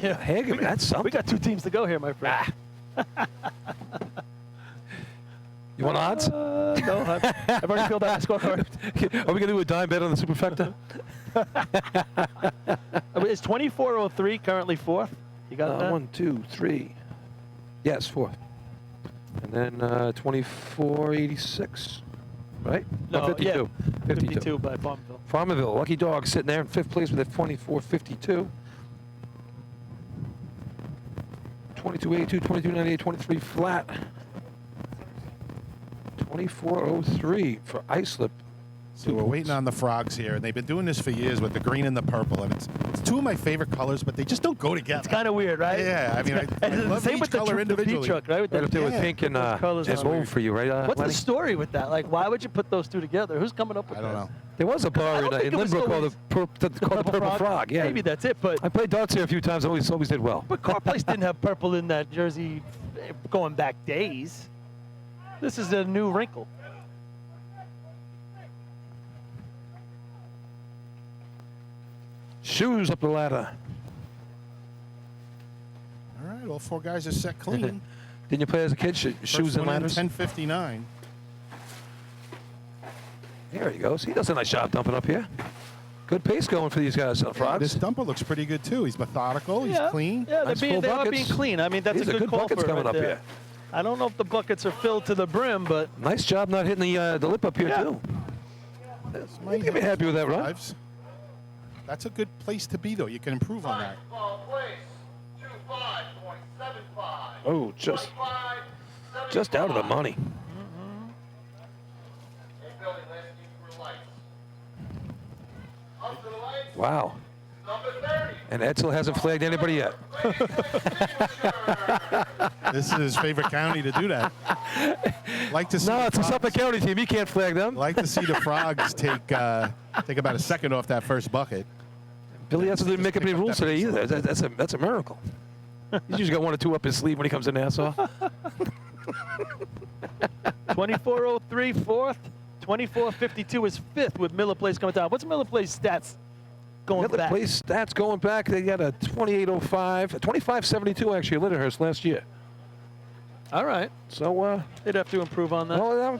S8: Yeah,
S12: Hageman, that's something.
S8: We got 2 teams to go here, my friend.
S12: You want odds?
S8: No, I've already filled out my scorecard.
S12: Are we gonna do a dime bet on the superfecta?
S8: Is 2403 currently 4th? You got that?
S12: 1, 2, 3. Yes, 4th. And then 2486, right?
S8: No,
S12: 52.
S8: yeah, 52 by Farmville.
S12: Farmerville, lucky dog sitting there in 5th place with a 2452. 2282, 2298, 23 flat. 2403 for Islip.
S3: So we're waiting on the frogs here, and they've been doing this for years with the green and the purple, and it's two of my favorite colors, but they just don't go together.
S8: It's kind of weird, right?
S3: Yeah, I mean, I love
S8: same
S3: each
S8: with the
S3: color individually.
S8: truck, right? With
S2: Right up there with
S3: Yeah.
S2: pink and
S8: colors on
S2: gold
S8: weird.
S2: for you, right?
S8: What's
S2: Lenny?
S8: the story with that? Like, why would you put those two together? Who's coming up with
S3: I don't
S8: this?
S3: know.
S2: There was a bar
S8: don't think
S2: in
S8: it was
S2: Lynbrook called
S8: always
S2: the Purple Frog. Yeah,
S8: Maybe that's it, but
S2: I played darts there a few times. Always did well.
S8: but Car Place didn't have purple in that jersey going back days. This is a new wrinkle.
S2: Shoes up the ladder.
S3: All right, all four guys are set clean.
S2: Didn't you play as a kid? Shoes and ladders.
S3: 10:59.
S2: There he goes. He does a nice job dumping up here. Good pace going for these guys, Frogs.
S3: This dumper looks pretty good too. He's methodical. He's clean.
S8: Yeah,
S2: Nice
S8: they
S2: full
S8: are being
S2: buckets.
S8: clean. I mean, that's
S2: These
S8: a
S2: are
S8: good call
S2: buckets
S8: for it
S2: coming
S8: right
S2: up
S8: there.
S2: here.
S8: I don't know if the buckets are filled to the brim, but
S2: Nice job not hitting the lip up here too.
S3: Might
S2: You be happy with that, right?
S3: fives. That's a good place to be, though. You can improve on that.
S5: Ball place, 25.75.
S2: Oh, just out of the money.
S5: Hey, Billy, last team for lights. Up to the lights,
S2: Wow.
S5: number 30.
S2: And Edsel hasn't flagged anybody yet.
S3: This is his favorite county to do that. Like to see.
S2: No,
S3: the
S2: it's a
S3: Frogs-
S2: Suffolk County team. You can't flag them.
S3: Like to see the Frogs take about a second off that first bucket.
S2: Billy Edsel didn't make up any
S3: pick up
S2: rules
S3: that
S2: today
S3: pace a
S2: either.
S3: little
S2: That's a miracle. He's usually got one or two up his sleeve when he comes to Nassau.
S8: 24:03 fourth, 24:52 is fifth with Miller Place coming down. What's Miller Place stats going
S2: Miller
S8: back?
S2: Place stats going back. They got a 28.05, a 25.72 actually at Lyndhurst last year.
S8: All right,
S2: So,
S8: they'd have to improve on that.
S2: well,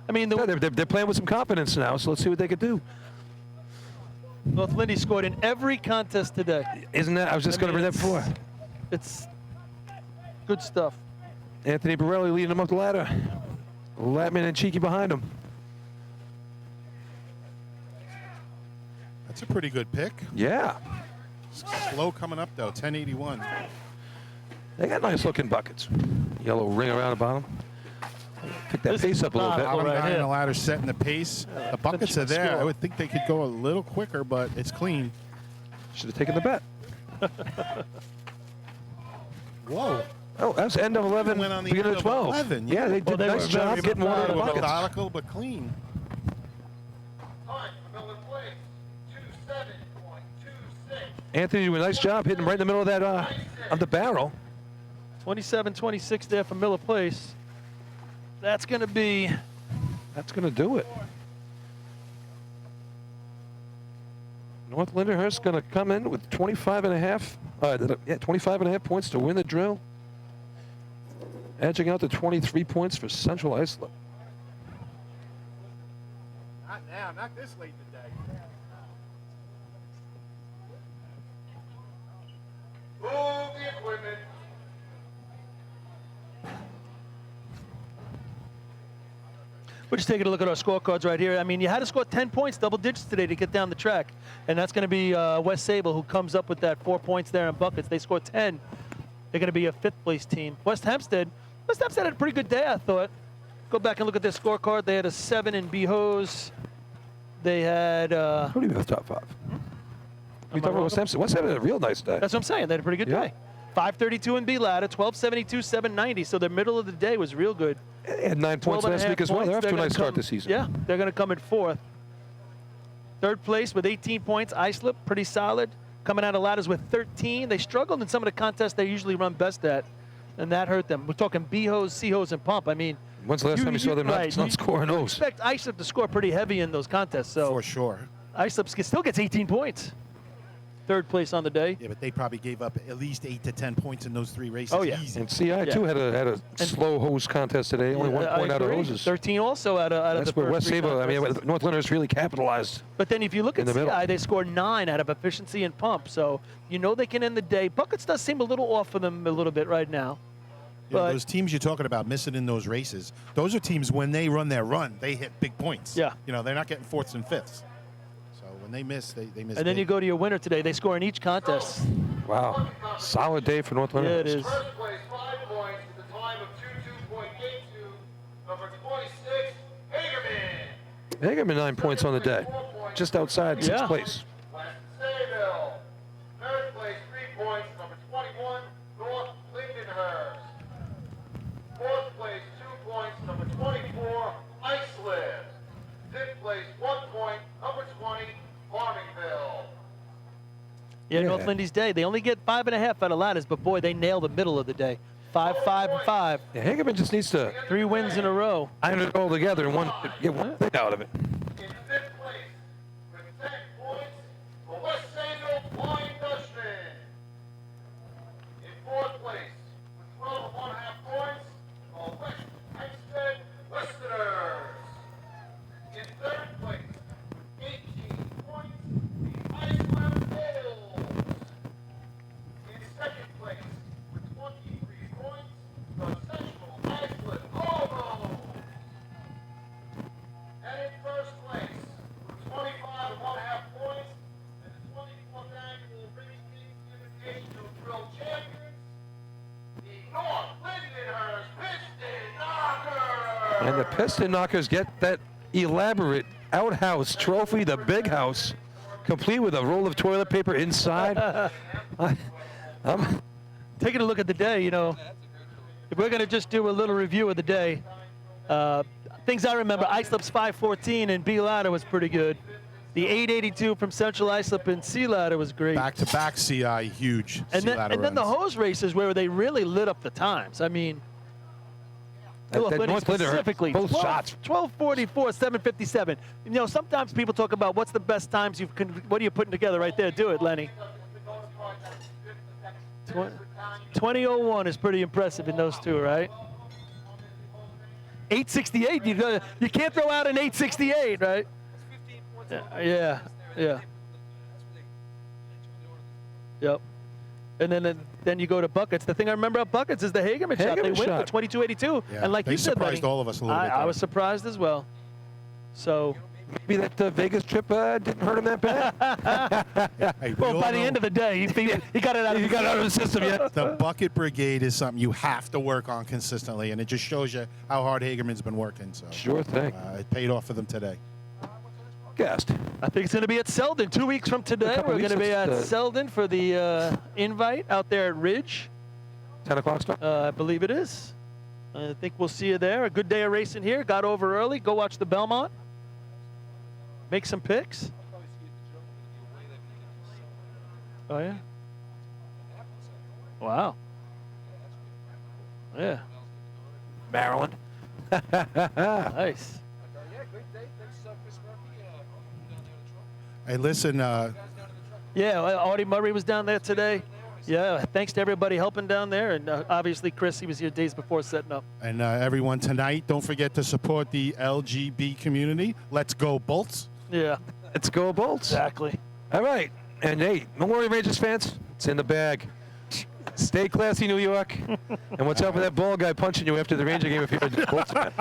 S8: I mean,
S2: they're playing with some confidence now. So let's see what they could do.
S8: North Lindy scored in every contest today.
S2: Isn't that? I was just going to bring that before.
S8: It's good stuff.
S2: Anthony Borelli leading them up the ladder. Latman and Cheeky behind him.
S3: That's a pretty good pick.
S2: Yeah.
S3: Slow coming up, though. 10:81.
S2: They got nice looking buckets. Yellow ring around the bottom. Pick that
S8: This
S2: pace
S8: is
S2: up a little bit.
S8: phenomenal.
S3: Bottom
S8: right
S3: guy in
S8: here.
S3: the ladder setting the pace. The buckets are there.
S8: score.
S3: I would think they could go a little quicker, but it's clean.
S2: Should have taken the bet.
S3: Whoa.
S2: Oh, that's end of 11,
S3: Went on the
S2: beginning
S3: end
S2: of
S3: of
S2: 12.
S3: 11,
S2: Yeah, they did
S8: they
S2: a nice
S8: were
S2: job
S8: very
S2: getting one of the
S8: methodical.
S2: buckets.
S3: Methodical, but clean.
S5: Time for Miller Place, 27.26.
S2: Anthony did a nice job hitting right in the middle of that of the barrel.
S8: 27-26 there for Miller Place. That's going to be
S2: That's going to do it. North Lyndhurst going to come in with 25 and a half, 25 and a half points to win the drill. Edging out to 23 points for Central Islip.
S5: Not now, not this late in the day. Move the equipment.
S8: We're just taking a look at our scorecards right here. I mean, you had to score 10 points, double digits today to get down the track. And that's going to be West Sable who comes up with that 4 points there in buckets. They scored 10. They're going to be a fifth place team. West Hempstead had a pretty good day, I thought. Go back and look at their scorecard. They had a 7 in B-Hose. They had...
S2: Who do you have top 5? We talking about West Hempstead. West Hempstead had a real nice day.
S8: That's what I'm saying. They had a pretty good
S2: Yeah.
S8: day. 532 in B ladder, 1272, 790. So their middle of the day was real good.
S2: They had 9 points
S8: 12 and a
S2: last
S8: half
S2: week as well.
S8: points.
S2: They're off to a
S8: gonna
S2: nice start
S8: come-
S2: this season.
S8: Yeah, they're going to come in fourth. Third place with 18 points, Islip, pretty solid. Coming out of ladders with 13. They struggled in some of the contests they usually run best at, and that hurt them. We're talking B-Hose, C-Hose, and Pump. I mean,
S2: When's the last time you saw them not scoring
S8: you
S2: those?
S8: expect Islip to score pretty heavy in those contests. So
S3: For sure.
S8: Islip still gets 18 points. Third place on the day.
S3: Yeah, but they probably gave up at least 8 to 10 points in those 3 races.
S8: Oh, yeah.
S3: Easy.
S2: And CI too had a slow hose contest today. Only 1
S8: I
S2: point out of
S8: agree.
S2: hoses.
S8: 13 also out of
S2: That's
S8: the
S2: where
S8: first
S2: West
S8: 3
S2: Sable, I mean,
S8: contests.
S2: North Lyndhurst really capitalized.
S8: But then if you look
S2: in
S8: at
S2: the middle.
S8: CI, they scored 9 out of efficiency and pump. So you know they can end the day. Buckets does seem a little off for them a little bit right now.
S3: Yeah,
S8: But
S3: those teams you're talking about missing in those races, those are teams when they run their run, they hit big points.
S8: Yeah.
S3: You know, they're not getting 4ths and 5ths. So when they miss, they miss.
S8: and then
S3: big.
S8: you go to your winner today. They score in each contest.
S2: Wow. Solid day for North
S8: Yeah,
S2: Lyndhurst.
S8: it is.
S5: First place, 5 points with a time of 22.82. Number 26, Hagerman.
S12: Hagerman 9 points on the day, just outside sixth
S8: Yeah.
S12: place.
S5: Sayville. Third place, 3 points, number 21, North Lindenhurst. Fourth place, 2 points, number 24, Iceland. Fifth place, 1 point, number 20, Farmingville.
S8: Yeah, North Lindy's day. They only get 5.5 out of ladders, but boy, they nail the middle of the day. 5, 5, and 5.
S12: Yeah, Hagerman just needs to
S8: 3 wins in a row.
S12: iron it all together and get one thing out of it.
S5: In fifth place, with 10 points, for West Sayville, Flying Dutchman. In fourth place, with 12.5 points, for West Hempstead Westerners. In third place, with 18 points, the Iceland Bulls. In second place, with 23 points, the Central Iceland Lobos. And in first place, with 25.5 points, and the 24th annual British Kings Invitational Drill Champions, the North Lindenhurst Piston Knockers.
S12: And the Piston Knockers get that elaborate outhouse trophy, the big house, complete with a roll of toilet paper inside. I'm
S8: Taking a look at the day, you know, if we're going to just do a little review of the day, things I remember, Islip's 514 and B ladder was pretty good. The 882 from Central Islip and C ladder was great.
S3: Back-to-back CI, huge
S8: And then,
S3: C-ladder
S8: and then the
S3: runs.
S8: hose races where they really lit up the times. I mean,
S12: That
S8: North Lindy
S12: North Lindy,
S8: specifically,
S12: both shots.
S8: 12:44, 7:57. You know, sometimes people talk about what's the best times what are you putting together right there? Do it, Lenny. 20:01 is pretty impressive in those two, right? 8:68. You can't throw out an 8:68, right? Yeah. Yep. And then you go to buckets. The thing I remember about buckets is the Hagerman shot. They
S12: Hagerman
S8: went
S12: shot.
S8: for 22.82.
S3: Yeah,
S8: And like
S3: they
S8: you said,
S3: surprised
S8: Lenny,
S3: all of us a little bit
S8: I
S3: there.
S8: was surprised as well. So,
S12: maybe that Vegas trip didn't hurt him that bad.
S3: Hey, we
S8: well,
S3: all
S8: by the
S3: know
S8: end of the day, he got it out of
S12: He got out of the system yet.
S3: the bucket brigade is something you have to work on consistently, and it just shows you how hard Hagerman's been working. So
S12: Sure thing.
S3: it paid off for them today.
S12: Guest.
S8: I think it's going to be at Selden 2 weeks from today.
S12: couple
S8: We're going to
S12: weeks,
S8: be at
S12: it's,
S8: Selden for the invite out there at Ridge.
S12: 10 o'clock start.
S8: I believe it is. I think we'll see you there. A good day of racing here. Got over early. Go watch the Belmont. Make some picks. Oh, yeah? Wow. Yeah.
S12: Maryland.
S8: Nice.
S3: Hey, listen,
S8: Yeah, Audie Murray was down there today. Yeah, thanks to everybody helping down there. And obviously, Chris, he was here days before setting up.
S3: and everyone tonight, don't forget to support the LGB community. Let's go Bolts.
S8: Yeah,
S12: Let's go Bolts.
S8: exactly.
S12: All right. And hey, don't worry, Rangers fans. It's in the bag. Stay classy, New York. And what's up with that ball guy punching you after the Ranger game if you're a Bolts fan?